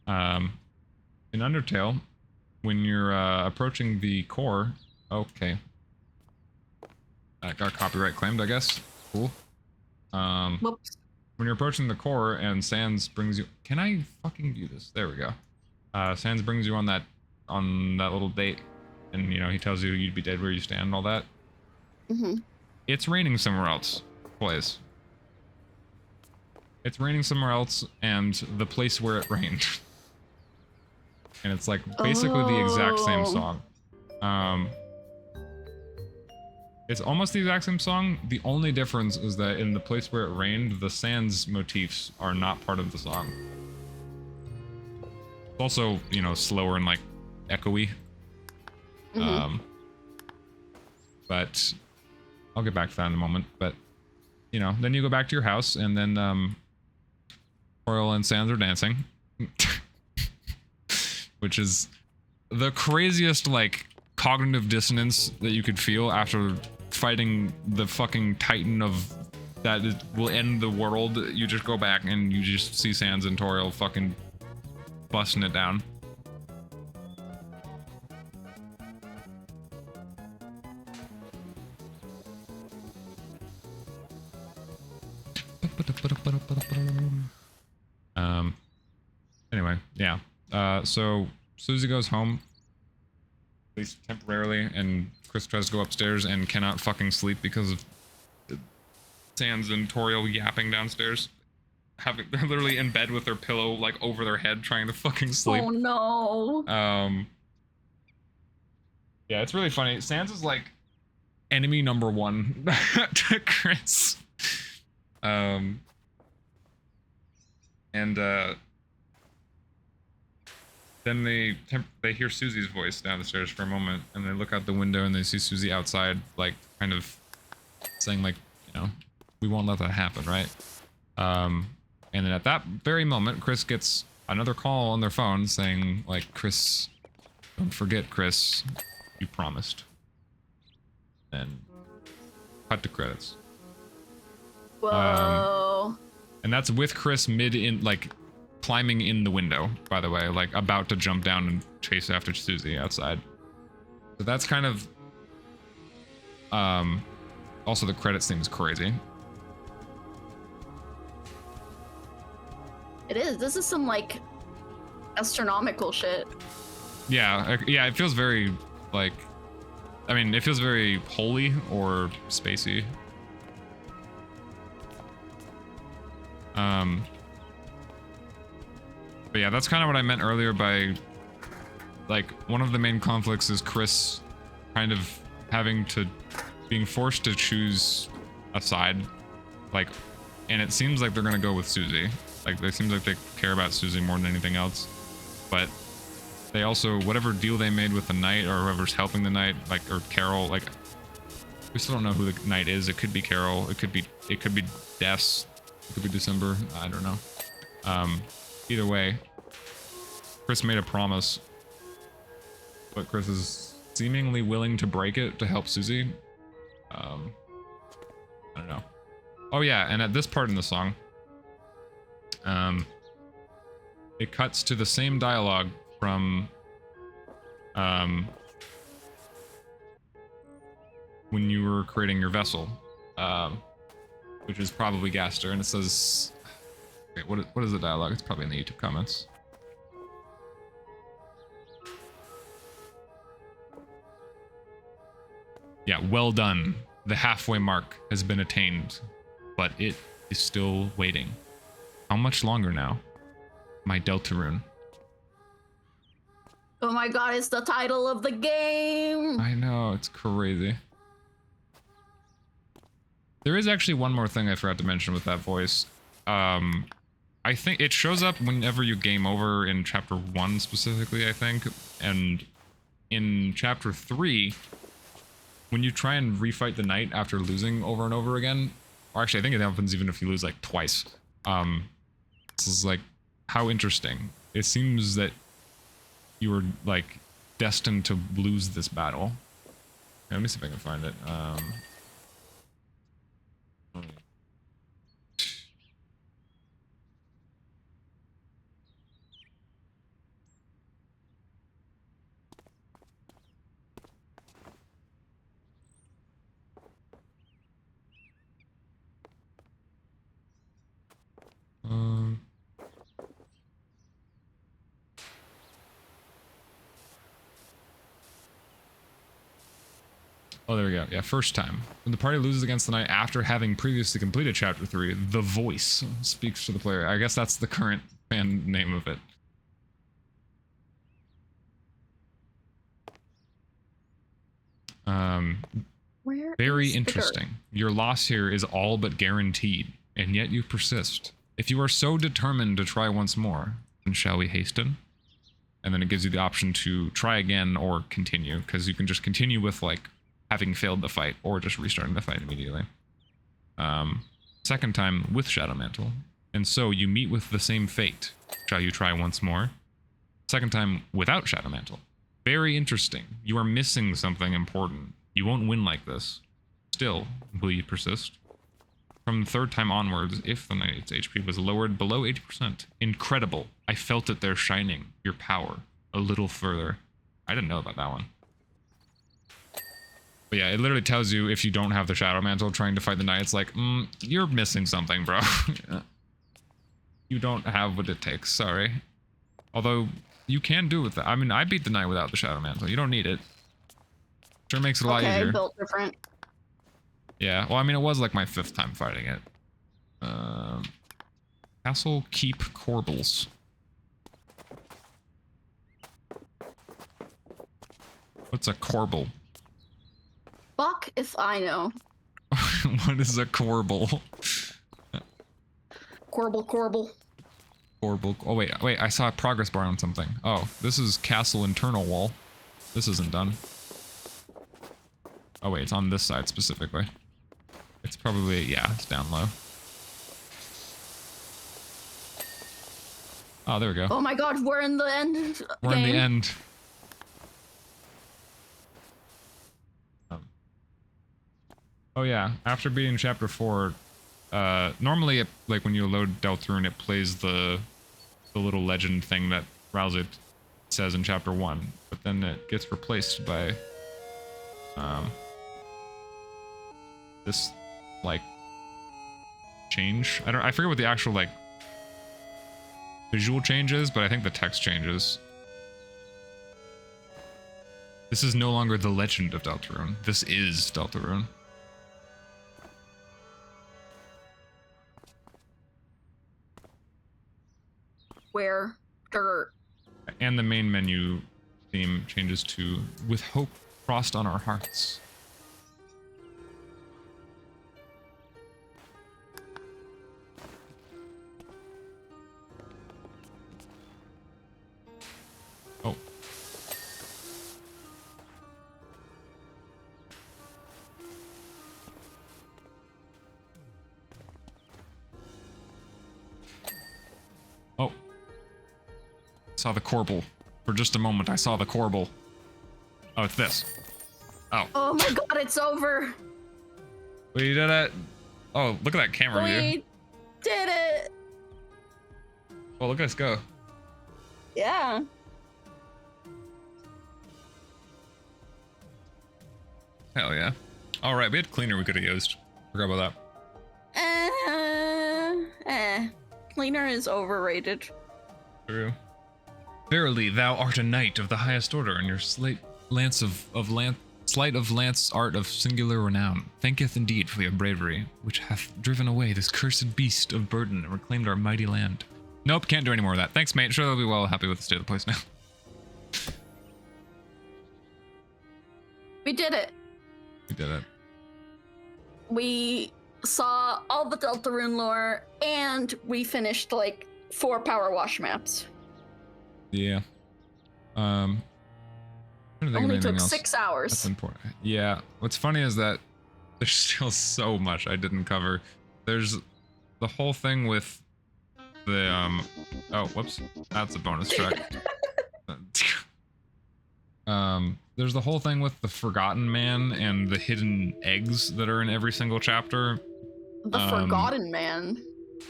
In Undertale, when you're approaching the core, okay, that got copyright claimed, I guess. Cool. Whoops. When you're approaching the core and Sans brings you, can I fucking do this? There we go. Sans brings you on that little date, and you know he tells you you'd be dead where you stand and all that. It's raining somewhere else. Plays. It's raining somewhere else, and the place where it rained. And it's like basically the exact same song. It's almost the exact same song. The only difference is that in the place where it rained, the Sans motifs are not part of the song. It's also, you know, slower and like echoey. But I'll get back to that in a moment. But you know, then you go back to your house, and then Oriole and Sans are dancing. Which is the craziest, like, cognitive dissonance that you could feel after fighting the fucking titan of that will end the world. You just go back and you just see Sans and Toriel fucking busting it down. Anyway, yeah. So Susie goes home, at least temporarily, and Chris tries to go upstairs and cannot fucking sleep because of Sans and Toriel yapping downstairs. They're literally in bed with their pillow like over their head trying to fucking sleep. Oh no. Yeah, it's really funny. Sans is like enemy number one to Chris. Then they hear Susie's voice down the stairs for a moment, and they look out the window and they see Susie outside, like kind of saying like, you know, we won't let that happen, right? And then at that very moment, Chris gets another call on their phone saying like, Chris, don't forget, Chris, you promised. And cut to credits. Whoa. And that's with Chris like climbing in the window, by the way, like about to jump down and chase after Susie outside. So that's kind of also the credits thing is crazy. It is. This is some like astronomical shit. Yeah, it feels very like, I mean, it feels very holy or spacey. But yeah, that's kind of what I meant earlier by, like, one of the main conflicts is Chris kind of being forced to choose a side, like, and it seems like they're gonna go with Susie. Like, it seems like they care about Susie more than anything else. But they also, whatever deal they made with the knight or whoever's helping the knight, like, or Carol, like, we still don't know who the knight is. It could be Carol. It could be Des. It could be December. I don't know. Either way, Chris made a promise, but Chris is seemingly willing to break it to help Susie. I don't know. Oh yeah, and at this part in the song, it cuts to the same dialogue from when you were creating your vessel, which is probably Gaster, and it says, okay, what is the dialogue? It's probably in the YouTube comments. Yeah, well done. The halfway mark has been attained, but it is still waiting. How much longer now? My Deltarune. Oh my god, it's the title of the game! I know, it's crazy. There is actually one more thing I forgot to mention with that voice. I think it shows up whenever you game over in chapter 1 specifically, I think. And in chapter 3, when you try and refight the knight after losing over and over again, or actually I think it happens even if you lose like twice. This is like, how interesting. It seems that you were like destined to lose this battle. Yeah, let me see if I can find it. Oh, there we go. Yeah, first time. When the party loses against the knight after having previously completed chapter 3, the voice speaks to the player. I guess that's the current fan name of it. Very interesting. Your loss here is all but guaranteed, and yet you persist. If you are so determined to try once more, then shall we hasten? And then it gives you the option to try again or continue, because you can just continue with like having failed the fight or just restarting the fight immediately. Second time with Shadow Mantle, and so you meet with the same fate. Shall you try once more? Second time without Shadow Mantle. Very interesting. You are missing something important. You won't win like this. Still, will you persist? From the third time onwards, if the knight's HP was lowered below 80%. Incredible. I felt it there shining. Your power. A little further. I didn't know about that one. But yeah, it literally tells you if you don't have the Shadow Mantle trying to fight the knight, it's like, you're missing something, bro. You don't have what it takes, sorry. Although, you can do it with that. I mean, I beat the knight without the Shadow Mantle. You don't need it. Sure makes it a lot easier. Okay, built different. Yeah, well, I mean, it was like my 5th time fighting it. Castle Keep Corbels. What's a Corbel? Fuck if I know. What is a Corbel? Corbel. Corbel. Oh, wait, I saw a progress bar on something. Oh, this is Castle Internal Wall. This isn't done. Oh, wait, it's on this side specifically. It's probably, yeah, it's down low. Oh, there we go. Oh my god, we're in the end. We're in the end. Oh yeah, after beating chapter 4, normally it, like when you load Deltarune, it plays the little legend thing that Rousey says in chapter 1, but then it gets replaced by this like change. I forget what the actual like visual change is, but I think the text changes. This is no longer the legend of Deltarune. This is Deltarune. Where dirt. And the main menu theme changes to "With hope frost on our hearts." Oh. Oh. Saw the Corbel. For just a moment, I saw the Corbel. Oh, it's this. Oh. Oh my god, it's over. We did it. Oh, look at that camera view. We did it. Oh, look at us go. Yeah. Hell yeah. All right, we had cleaner we could have used. Forgot about that. Cleaner is overrated. True. Verily, thou art a knight of the highest order, and your slight of lance art of singular renown. Thanketh indeed for your bravery, which hath driven away this cursed beast of burden and reclaimed our mighty land. Nope, can't do any more of that. Thanks, mate. Sure, they'll be well happy with the state of the place now. We did it. We did it. We saw all the Deltarune lore, and we finished like 4 PowerWash maps. Yeah. I'm trying to think of Only anything took else 6 hours. That's important. Yeah. What's funny is that there's still so much I didn't cover. There's the whole thing with the oh, whoops. That's a bonus track. There's the whole thing with the Forgotten Man and the hidden eggs that are in every single chapter. The Forgotten Man.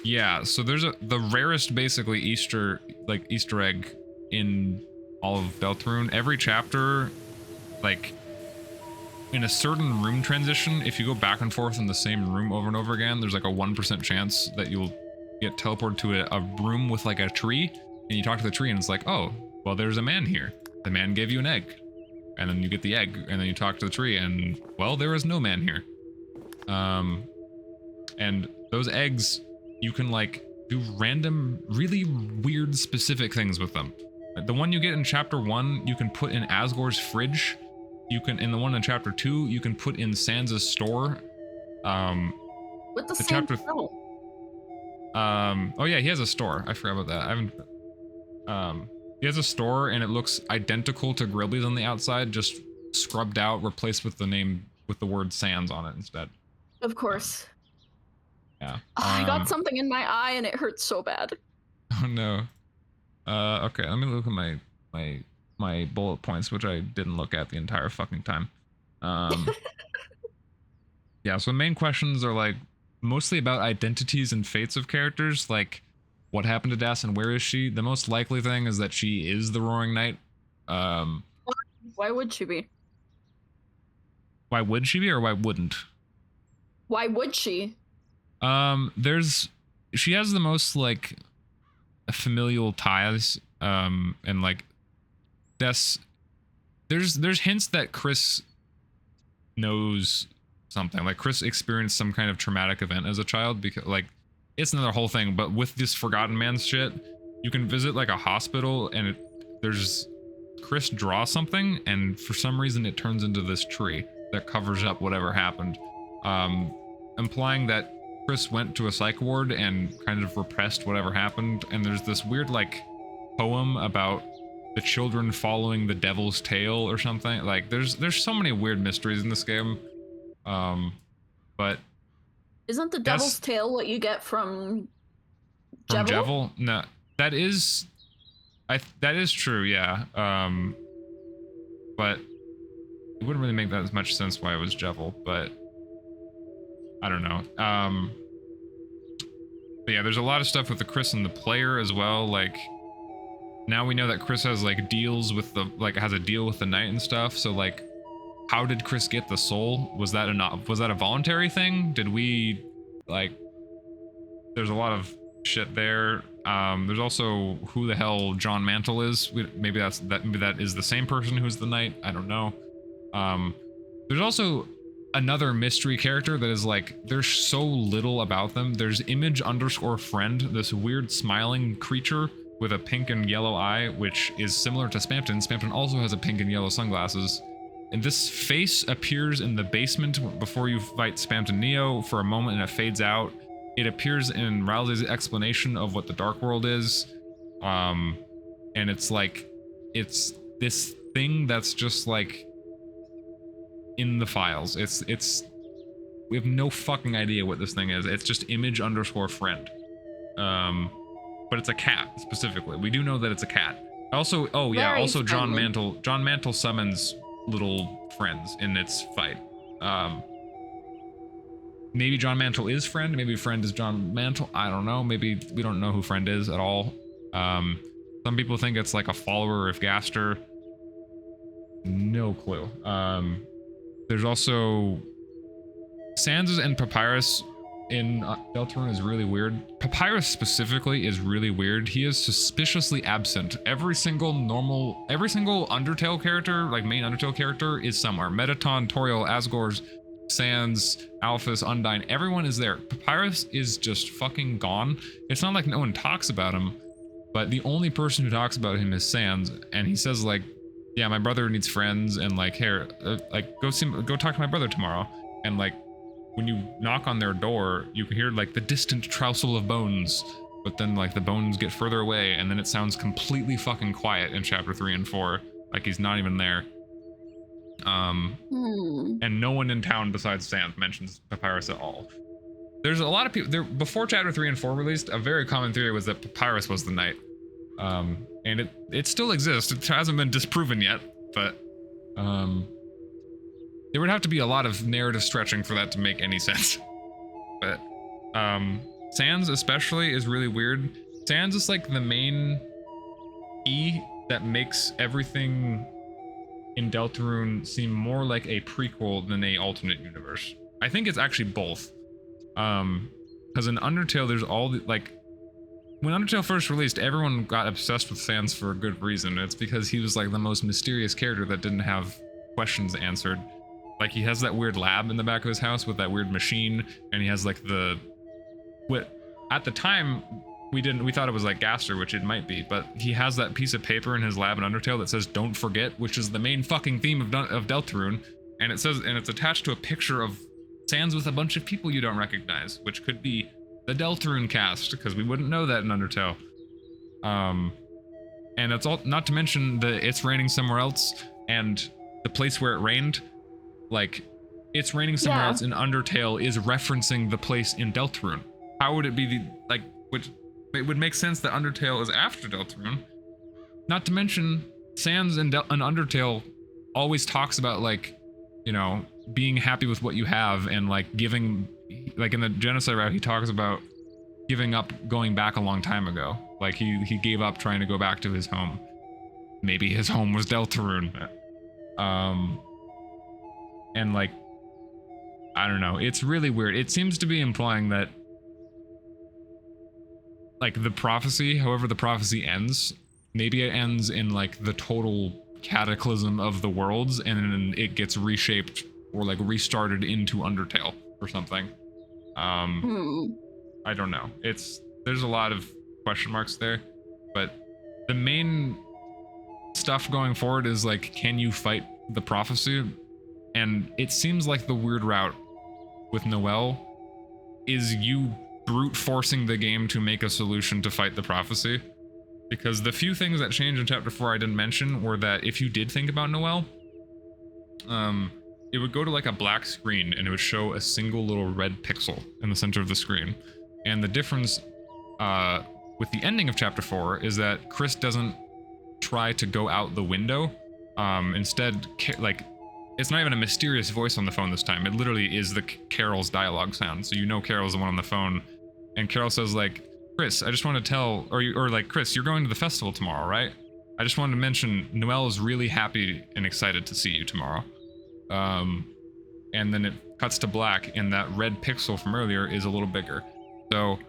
Yeah, so there's the rarest basically Easter egg in all of Deltarune. Every chapter, like in a certain room transition, if you go back and forth in the same room over and over again, there's like a 1% chance that you'll get teleported to a room with like a tree, and you talk to the tree and it's like, oh, well, there's a man here. The man gave you an egg. And then you get the egg, and then you talk to the tree, and, well, there is no man here. And those eggs, you can, like, do random, really weird, specific things with them. The one you get in Chapter 1, you can put in Asgore's fridge. You can, in the one in Chapter 2, you can put in Sansa's store. With the same chapter. film. Oh yeah, he has a store. I forgot about that. I haven't. He has a store, and it looks identical to Gribbly's on the outside, just scrubbed out, replaced with the word Sans on it instead. Of course. Yeah. I got something in my eye, and it hurts so bad. Oh no. Okay, let me look at my bullet points, which I didn't look at the entire fucking time. Yeah, so the main questions are like mostly about identities and fates of characters, like what happened to Das and where is she? The most likely thing is that she is the Roaring Knight. Why would she be? Why would she be, or why wouldn't? Why would she? She has the most like familial ties, and like there's hints that Chris knows something. Like Chris experienced some kind of traumatic event as a child, because like it's another whole thing. But with this Forgotten Man shit, you can visit like a hospital, and there's Chris draws something, and for some reason it turns into this tree that covers up whatever happened, implying that Chris went to a psych ward and kind of repressed whatever happened. And there's this weird like poem about the children following the devil's tail or something. Like there's so many weird mysteries in this game. But isn't the devil's tail what you get from Jevil? No, that is true, yeah. But it wouldn't really make that as much sense why it was Jevil, but I don't know. But yeah, there's a lot of stuff with the Chris and the player as well. Like now we know that Chris has like deals with has a deal with the knight and stuff. So like, how did Chris get the soul? Was that a voluntary thing? Did we like? There's a lot of shit there. There's also who the hell John Mantle is. Maybe that is the same person who's the knight. I don't know. There's also another mystery character that is like, there's so little about them. There's Image_friend, this weird smiling creature with a pink and yellow eye, which is similar to Spamton. Spamton also has a pink and yellow sunglasses. And this face appears in the basement before you fight Spamton Neo for a moment, and it fades out. It appears in Rousey's explanation of what the Dark World is. And it's like, it's this thing that's just like in the files. We have no fucking idea what this thing is. It's just Image_friend. But it's a cat specifically. We do know that it's a cat. Also, oh yeah, Very also John friendly. Mantle summons little friends in its fight. maybe John Mantle is Friend. Maybe Friend is John Mantle. I don't know. Maybe we don't know who Friend is at all. Some people think it's like a follower of Gaster. No clue. There's also Sans and Papyrus in Deltarune is really weird. Papyrus specifically is really weird. He is suspiciously absent. Every single Undertale character, like main Undertale character, is somewhere. Metaton, Toriel, Asgore, Sans, Alphys, Undyne, everyone is there. Papyrus is just fucking gone. It's not like no one talks about him, but the only person who talks about him is Sans, and he says like, yeah, my brother needs friends, and like, here, like go talk to my brother tomorrow. And like, when you knock on their door, you can hear like the distant trousel of bones, but then like the bones get further away, and then it sounds completely fucking quiet in chapter 3 and 4, like he's not even there. And no one in town besides Sans mentions Papyrus at all. There's a lot of people there before chapter 3 and 4 released. A very common theory was that Papyrus was the knight, and it still exists. It hasn't been disproven yet, but there would have to be a lot of narrative stretching for that to make any sense. But Sans especially is really weird. Sans is like the main key that makes everything in Deltarune seem more like a prequel than a alternate universe. I think it's actually both. Because in Undertale, there's all the, like, when Undertale first released, everyone got obsessed with Sans for a good reason. It's because he was like the most mysterious character that didn't have questions answered. Like, he has that weird lab in the back of his house with that weird machine, and he has like at the time we thought it was like Gaster, which it might be, but he has that piece of paper in his lab in Undertale that says "Don't forget," which is the main fucking theme of Deltarune, and it's attached to a picture of Sans with a bunch of people you don't recognize, which could be the Deltarune cast, because we wouldn't know that in Undertale. And it's all, not to mention the It's Raining Somewhere Else and the place where it rained. Like, It's Raining Somewhere Else in Undertale is referencing the place in Deltarune. How would it be which it would make sense that Undertale is after Deltarune. Not to mention, Sans in Undertale always talks about, like, you know, being happy with what you have and like giving, like in the Genocide route, he talks about giving up going back a long time ago. Like he gave up trying to go back to his home. Maybe his home was Deltarune. And like, I don't know, it's really weird. It seems to be implying that like the prophecy, however the prophecy ends, maybe it ends in like the total cataclysm of the worlds, and then it gets reshaped or like restarted into Undertale or something. I don't know. There's a lot of question marks there, but the main stuff going forward is like, can you fight the prophecy? And it seems like the weird route with Noelle is you brute forcing the game to make a solution to fight the prophecy. Because the few things that changed in chapter 4 I didn't mention were that if you did think about Noelle, it would go to like a black screen and it would show a single little red pixel in the center of the screen. And the difference with the ending of chapter 4 is that Chris doesn't try to go out the window. Instead, like, it's not even a mysterious voice on the phone this time. It literally is the Carol's dialogue sound. So you know Carol's the one on the phone. And Carol says like, Chris, I just want to tell, or like, Chris, you're going to the festival tomorrow, right? I just wanted to mention Noelle is really happy and excited to see you tomorrow. And then it cuts to black, and that red pixel from earlier is a little bigger. So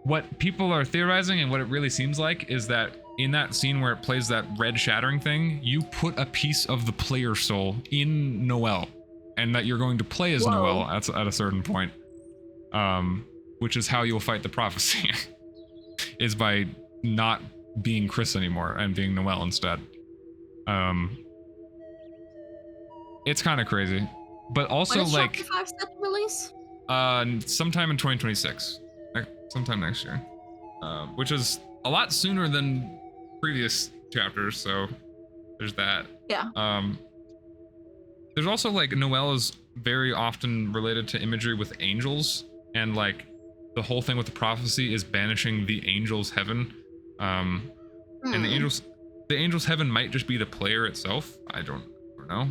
what people are theorizing and what it really seems like is that in that scene where it plays that red shattering thing, you put a piece of the player soul in Noelle, and that you're going to play as Noelle at a certain point. Which is how you'll fight the prophecy, is by not being Chris anymore and being Noelle instead. It's kind of crazy, but also when is like chapter 5 set to release? Sometime in 2026, sometime next year, which is a lot sooner than previous chapters. So there's that. Yeah. There's also like Noelle is very often related to imagery with angels, and like the whole thing with the prophecy is banishing the angels' heaven. And the angels' heaven might just be the player itself. I don't know.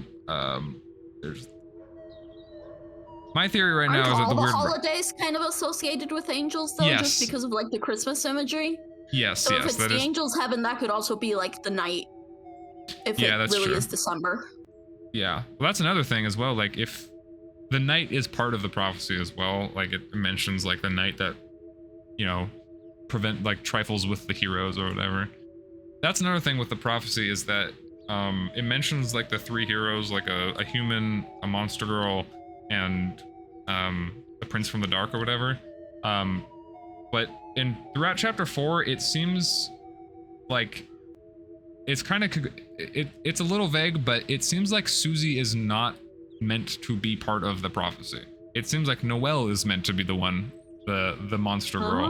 My theory right Aren't now is that all the the weird. holidays kind of associated with angels, though, Yes. just because of like the Christmas imagery? Yes, So if yes, it's that the is. angels' heaven, that could also be like the night. If Yeah, it that's really true. is December. Yeah, well, that's another thing as well. Like, if the night is part of the prophecy as well, like it mentions like the night that, you know, prevent like trifles with the heroes or whatever. That's another thing with the prophecy is that it mentions like the three heroes, like a human, a monster girl, and the prince from the dark or whatever. But throughout chapter 4, it seems like it's kind of it's a little vague, but it seems like Susie is not meant to be part of the prophecy. It seems like Noelle is meant to be the one, the monster girl.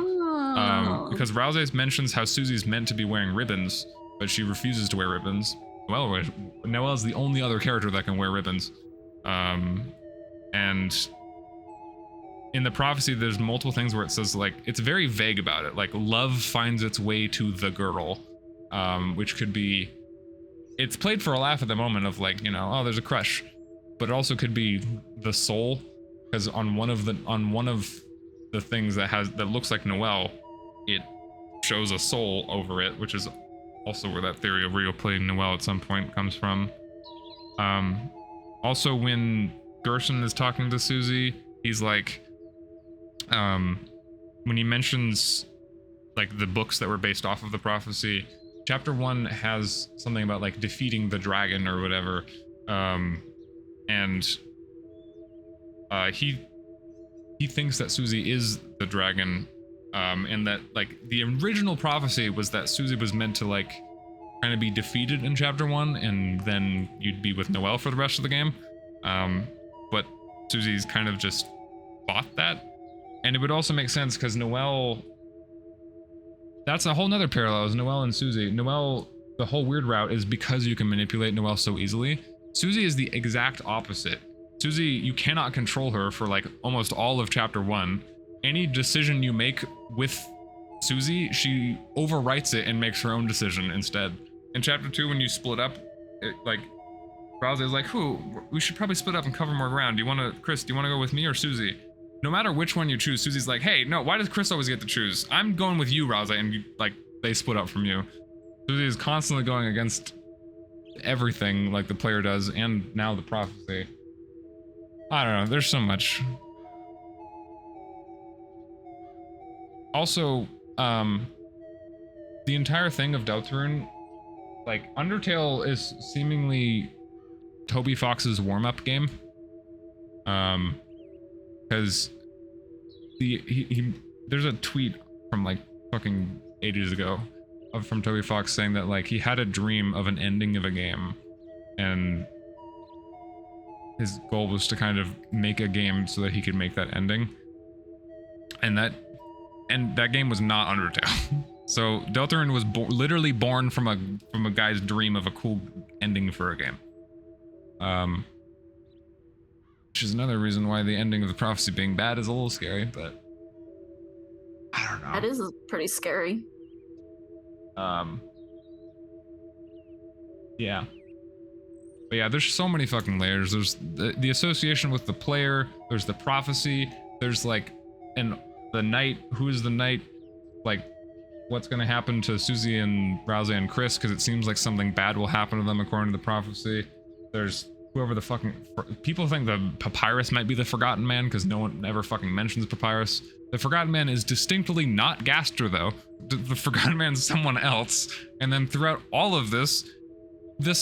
Because Rousey mentions how Susie's meant to be wearing ribbons, but she refuses to wear ribbons. Noelle is the only other character that can wear ribbons. And in the prophecy, there's multiple things where it says, like, it's very vague about it. Like, love finds its way to the girl, which could be, it's played for a laugh at the moment of like, you know, oh, there's a crush, but it also could be the soul, because on one of the things that looks like Noelle, it shows a soul over it, which is also where that theory of Rio playing Noelle at some point comes from. Also, when Gerson is talking to Susie, he's like, when he mentions like the books that were based off of the prophecy, chapter 1 has something about like defeating the dragon or whatever, and he thinks that Susie is the dragon, and that like the original prophecy was that Susie was meant to like kind of be defeated in chapter 1, and then you'd be with Noelle for the rest of the game. But Susie's kind of just bought that, and it would also make sense because Noelle. That's a whole nother parallel, is Noelle and Susie. Noelle, the whole weird route is because you can manipulate Noelle so easily. Susie is the exact opposite. Susie, you cannot control her for like almost all of chapter 1. Any decision you make with Susie, she overwrites it and makes her own decision instead. In chapter 2, when you split up, like, Rousey is like, we should probably split up and cover more ground. Chris, do you want to go with me or Susie? No matter which one you choose, Susie's like, hey, no, why does Chris always get to choose? I'm going with you, Rousey, and they split up from you. Susie is constantly going against everything like the player does, and now the prophecy. I don't know, there's so much. Also, the entire thing of Deltarune, like, Undertale is seemingly Toby Fox's warm-up game. Because there's a tweet from like fucking ages ago from Toby Fox saying that like he had a dream of an ending of a game, and his goal was to kind of make a game so that he could make that ending, and that game was not Undertale. So Deltarune was literally born from a guy's dream of a cool ending for a game. Which is another reason why the ending of the prophecy being bad is a little scary, but I don't know. That is pretty scary. Yeah. But yeah, there's so many fucking layers. There's the association with the player, there's the prophecy, there's like, and the knight, who is the knight, like, what's gonna happen to Susie and Rousey and Chris, because it seems like something bad will happen to them according to the prophecy. There's whoever the fucking, people think the Papyrus might be the Forgotten Man because no one ever fucking mentions Papyrus. The Forgotten Man is distinctly not Gaster, though. The Forgotten Man's someone else. And then throughout all of this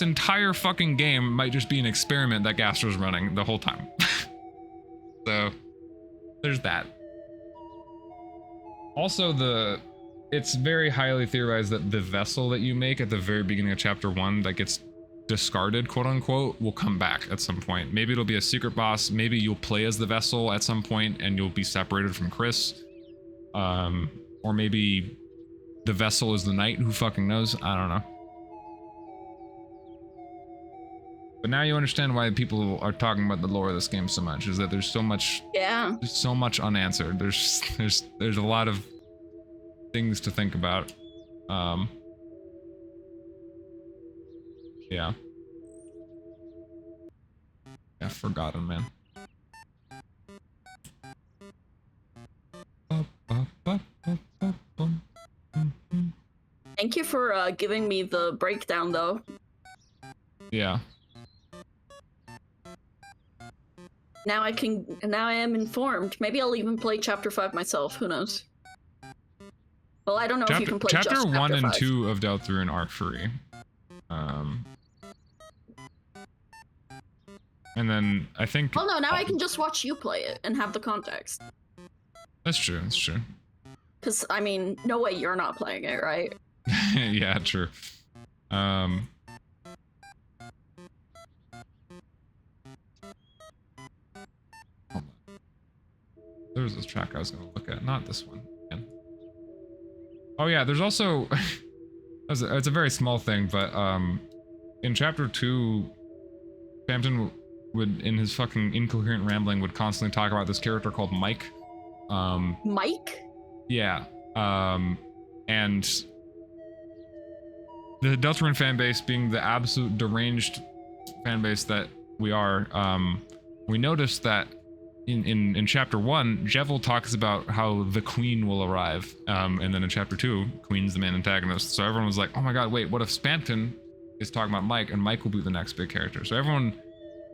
entire fucking game might just be an experiment that Gaster's running the whole time. So there's that. Also, it's very highly theorized that the vessel that you make at the very beginning of chapter 1 that gets discarded, quote unquote, will come back at some point. Maybe it'll be a secret boss, maybe you'll play as the vessel at some point and you'll be separated from Chris, or maybe the vessel is the knight, who fucking knows. I don't know. But now you understand why people are talking about the lore of this game so much, is that there's so much unanswered. There's a lot of things to think about. Yeah. Yeah, Forgotten Man. Thank you for giving me the breakdown, though. Yeah. Now I am informed. Maybe I'll even play Chapter 5 myself. Who knows? Well, I don't know if you can play Chapter just 1 and 5. 2 of Deltarune are free. And then I think... Oh no, now I can just watch you play it and have the context. That's true, that's true. Because, I mean, no way you're not playing it, right? Yeah, true. Hold on. There was this track I was going to look at, not this one. Again. Oh yeah, there's also... it's a very small thing, but in Chapter 2, Phantom would, in his fucking incoherent rambling, would constantly talk about this character called Mike. Mike? Yeah. And the Deltarune fanbase, being the absolute deranged fanbase that we are, we noticed that in Chapter 1, Jevil talks about how the Queen will arrive, and then in Chapter 2, Queen's the main antagonist. So everyone was like, oh my god, wait, what if Spanton is talking about Mike, and Mike will be the next big character? So everyone,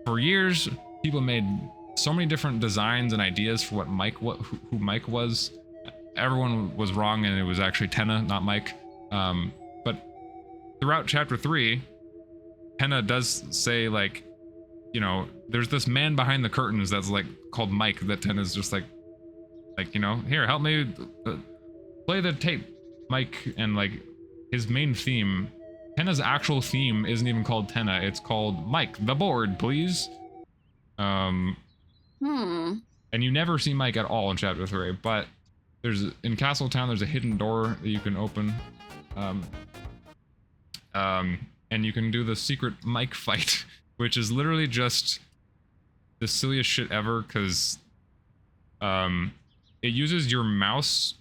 for years, people made so many different designs and ideas for what who Mike was. Everyone was wrong, and it was actually Tenna, not Mike. But throughout Chapter 3, Tenna does say, like, you know, there's this man behind the curtains that's like called Mike, that Tenna's just like, you know, here, help me play the tape, Mike. And like his main theme, Tenna's actual theme isn't even called Tenna, it's called Mike, the board, please. And you never see Mike at all in Chapter 3, but in Castletown, there's a hidden door that you can open. And you can do the secret Mike fight, which is literally just the silliest shit ever, because it uses your mouse,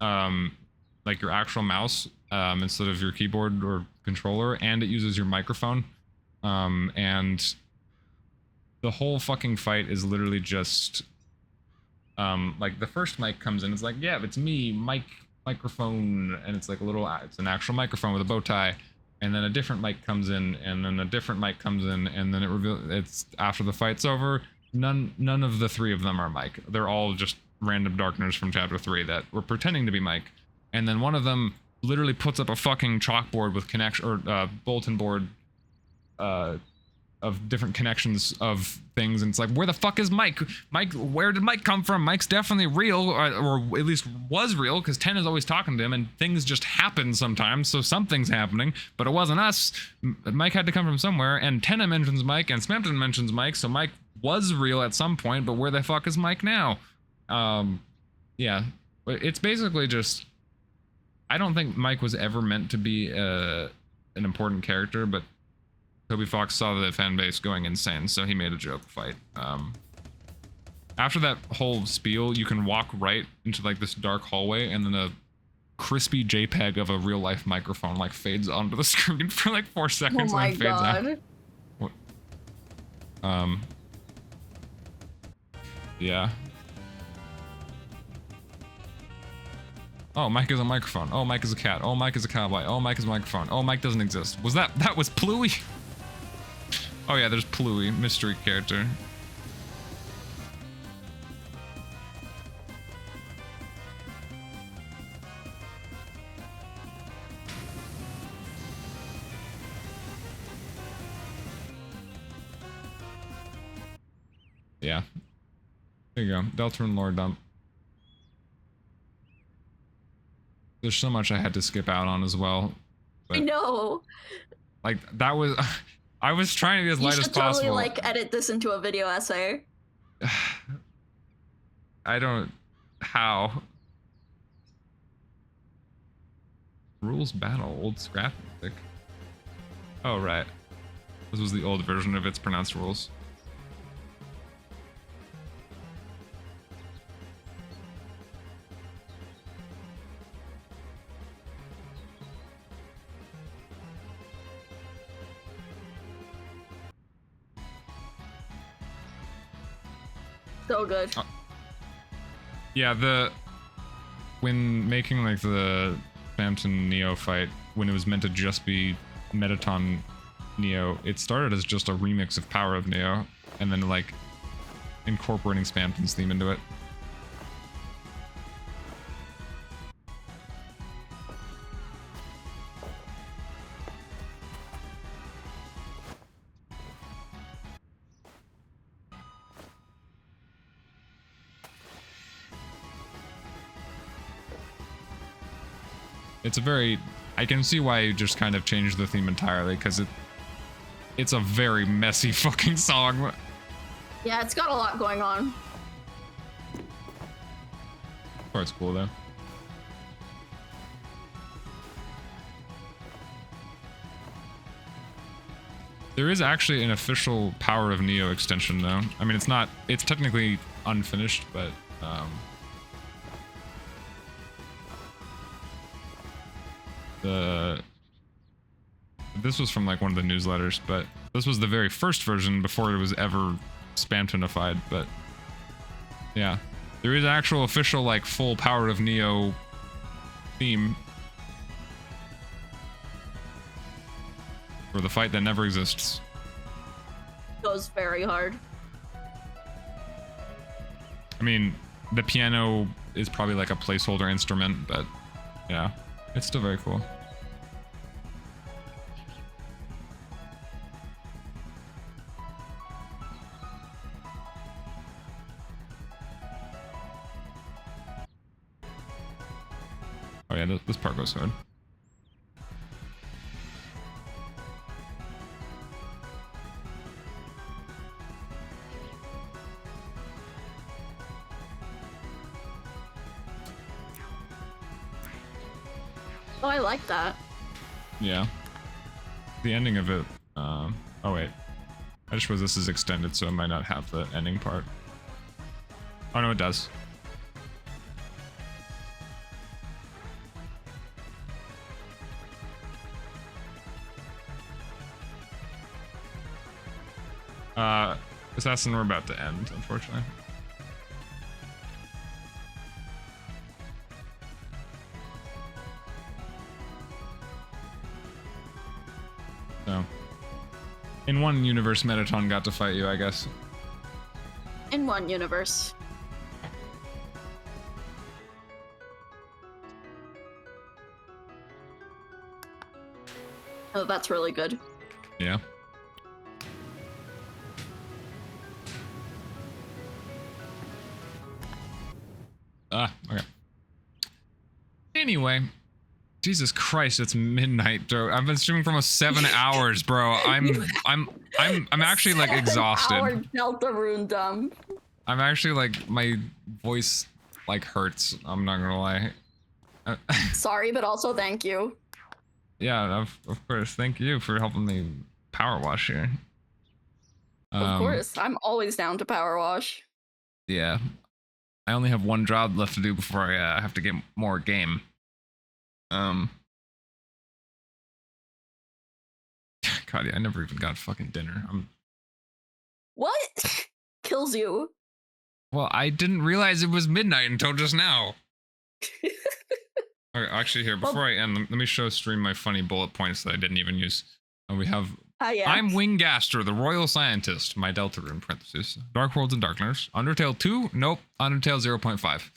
like your actual mouse, instead of your keyboard or controller, and it uses your microphone. And the whole fucking fight is literally just like the first mic comes in, it's like, yeah, it's me, microphone, and it's like it's an actual microphone with a bow tie. And then a different mic comes in, and then a different mic comes in, and then it's after the fight's over, none of the three of them are Mike. They're all just random darkners from Chapter 3 that were pretending to be Mike. And then one of them literally puts up a fucking chalkboard with bulletin board of different connections of things, and it's like, where the fuck is Mike? Where did Mike come from? Mike's definitely real, or at least was real, because Ten is always talking to him, and things just happen sometimes, so something's happening, but it wasn't us. Mike had to come from somewhere, and Tenna mentions Mike, and Smampton mentions Mike, so Mike was real at some point, but where the fuck is Mike now? Yeah, it's basically just, I don't think Mike was ever meant to be an important character, but Toby Fox saw the fan base going insane, so he made a joke fight. After that whole spiel, you can walk right into like this dark hallway, and then a crispy JPEG of a real life microphone like fades onto the screen for like 4 seconds and then fades out. Yeah. Oh, Mike is a microphone. Oh, Mike is a cat. Oh, Mike is a cowboy. Oh, Mike is a microphone. Oh, Mike doesn't exist. That was Pluie? Oh yeah, there's Pluie, mystery character. Yeah. There you go, Deltarune lore dump. There's so much I had to skip out on as well. I know. Like, that was... I was trying to be as light as possible. You should totally, like, edit this into a video essay. I don't... How? Rules battle, old scrap music. Oh, right. This was the old version of It's Pronounced Rules. So good. Yeah, when making like the Phantom Neo fight, when it was meant to just be Metaton Neo, it started as just a remix of Power of Neo, and then like incorporating Spamton's theme into it. It's a very, I can see why you just kind of changed the theme entirely, because it's a very messy fucking song. Yeah, it's got a lot going on. Part's cool though. There is actually an official Power of Neo extension though. I mean, it's technically unfinished, but this was from like one of the newsletters, but this was the very first version before it was ever Spamtonified. But yeah, there is an actual official like full Power of Neo theme for the fight that never exists. Goes very hard. I mean, the piano is probably like a placeholder instrument, but yeah, it's still very cool. Oh yeah, this part goes hard. Oh, I like that. Yeah. The ending of it, oh wait. I just suppose this is extended, so it might not have the ending part. Oh no, it does. Assassin, we're about to end, unfortunately. So, in one universe, Metaton got to fight you, I guess. In one universe. Oh, that's really good. Yeah. Okay. Anyway, Jesus Christ, it's midnight, bro. I've been streaming for almost 7 hours, bro. I'm actually like exhausted. 7 hour Deltarune dump. I'm actually like, my voice like hurts. I'm not gonna lie. Sorry, but also thank you. Yeah, of course. Thank you for helping me power wash here. Of course, I'm always down to power wash. Yeah. I only have one job left to do before I have to get more game. God, yeah, I never even got fucking dinner. What? Kills you. Well, I didn't realize it was midnight until just now. Okay, actually, here, before I end, let me show stream my funny bullet points that I didn't even use. We have... Yeah. I'm Winggaster, the Royal Scientist. My Deltarune, parentheses. Dark Worlds and Darkness. Undertale 2? Nope. Undertale 0.5.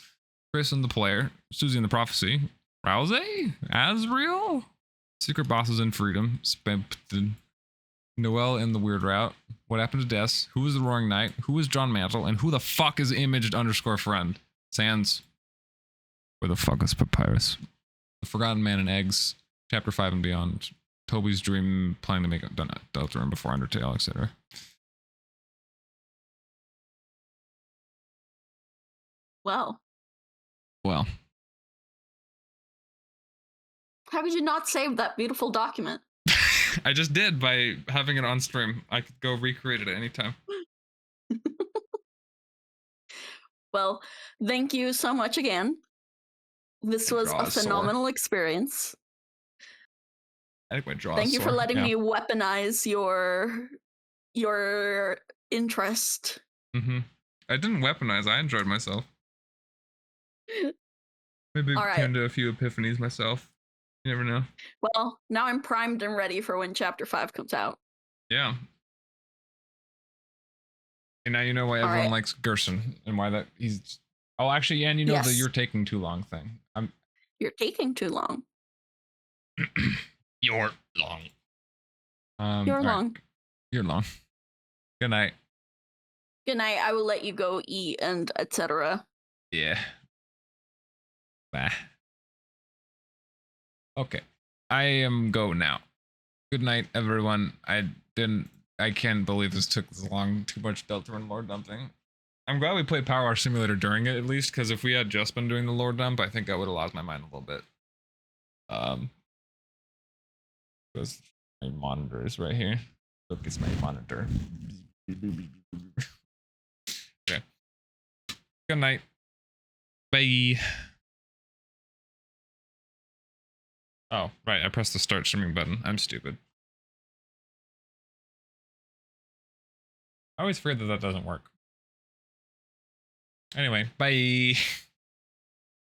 Chris and the Player. Susie and the Prophecy. Rousey? Asriel? Secret Bosses in Freedom. Spempton. Noel and the Weird Route. What Happened to Des? Who is the Roaring Knight? Who is John Mantle? And who the fuck is Imaged _ friend? Sans. Where the fuck is Papyrus? The Forgotten Man and Eggs. Chapter 5 and beyond. Toby's Dream, planning to make a Deltarune before Undertale, etc. Well. Well. How could you not save that beautiful document? I just did by having it on stream. I could go recreate it at any time. Well, thank you so much again. This was a phenomenal experience. I think my jaw Thank is you for sore. letting me weaponize your interest. Mm-hmm. I didn't weaponize. I enjoyed myself. Maybe All right. came to a few epiphanies myself. You never know. Well, now I'm primed and ready for when Chapter 5 comes out. Yeah. And now you know why All everyone right. likes Gerson and why that he's. Oh, actually, and you know the Yes. "you're taking too long" thing. You're taking too long. You're long. You're all right. long. You're long. Good night. Good night. I will let you go eat and etc. Yeah. Bye. Okay. I am go now. Good night, everyone. I can't believe this took this long. Too much Deltarune lore dumping. I'm glad we played PowerWash Simulator during it, at least, because if we had just been doing the lore dump, I think I would have lost my mind a little bit. Because my monitor is right here. Look, it's my monitor. Okay. Good night. Bye. Oh, right. I pressed the start streaming button. I'm stupid. I always forget that that doesn't work. Anyway, bye.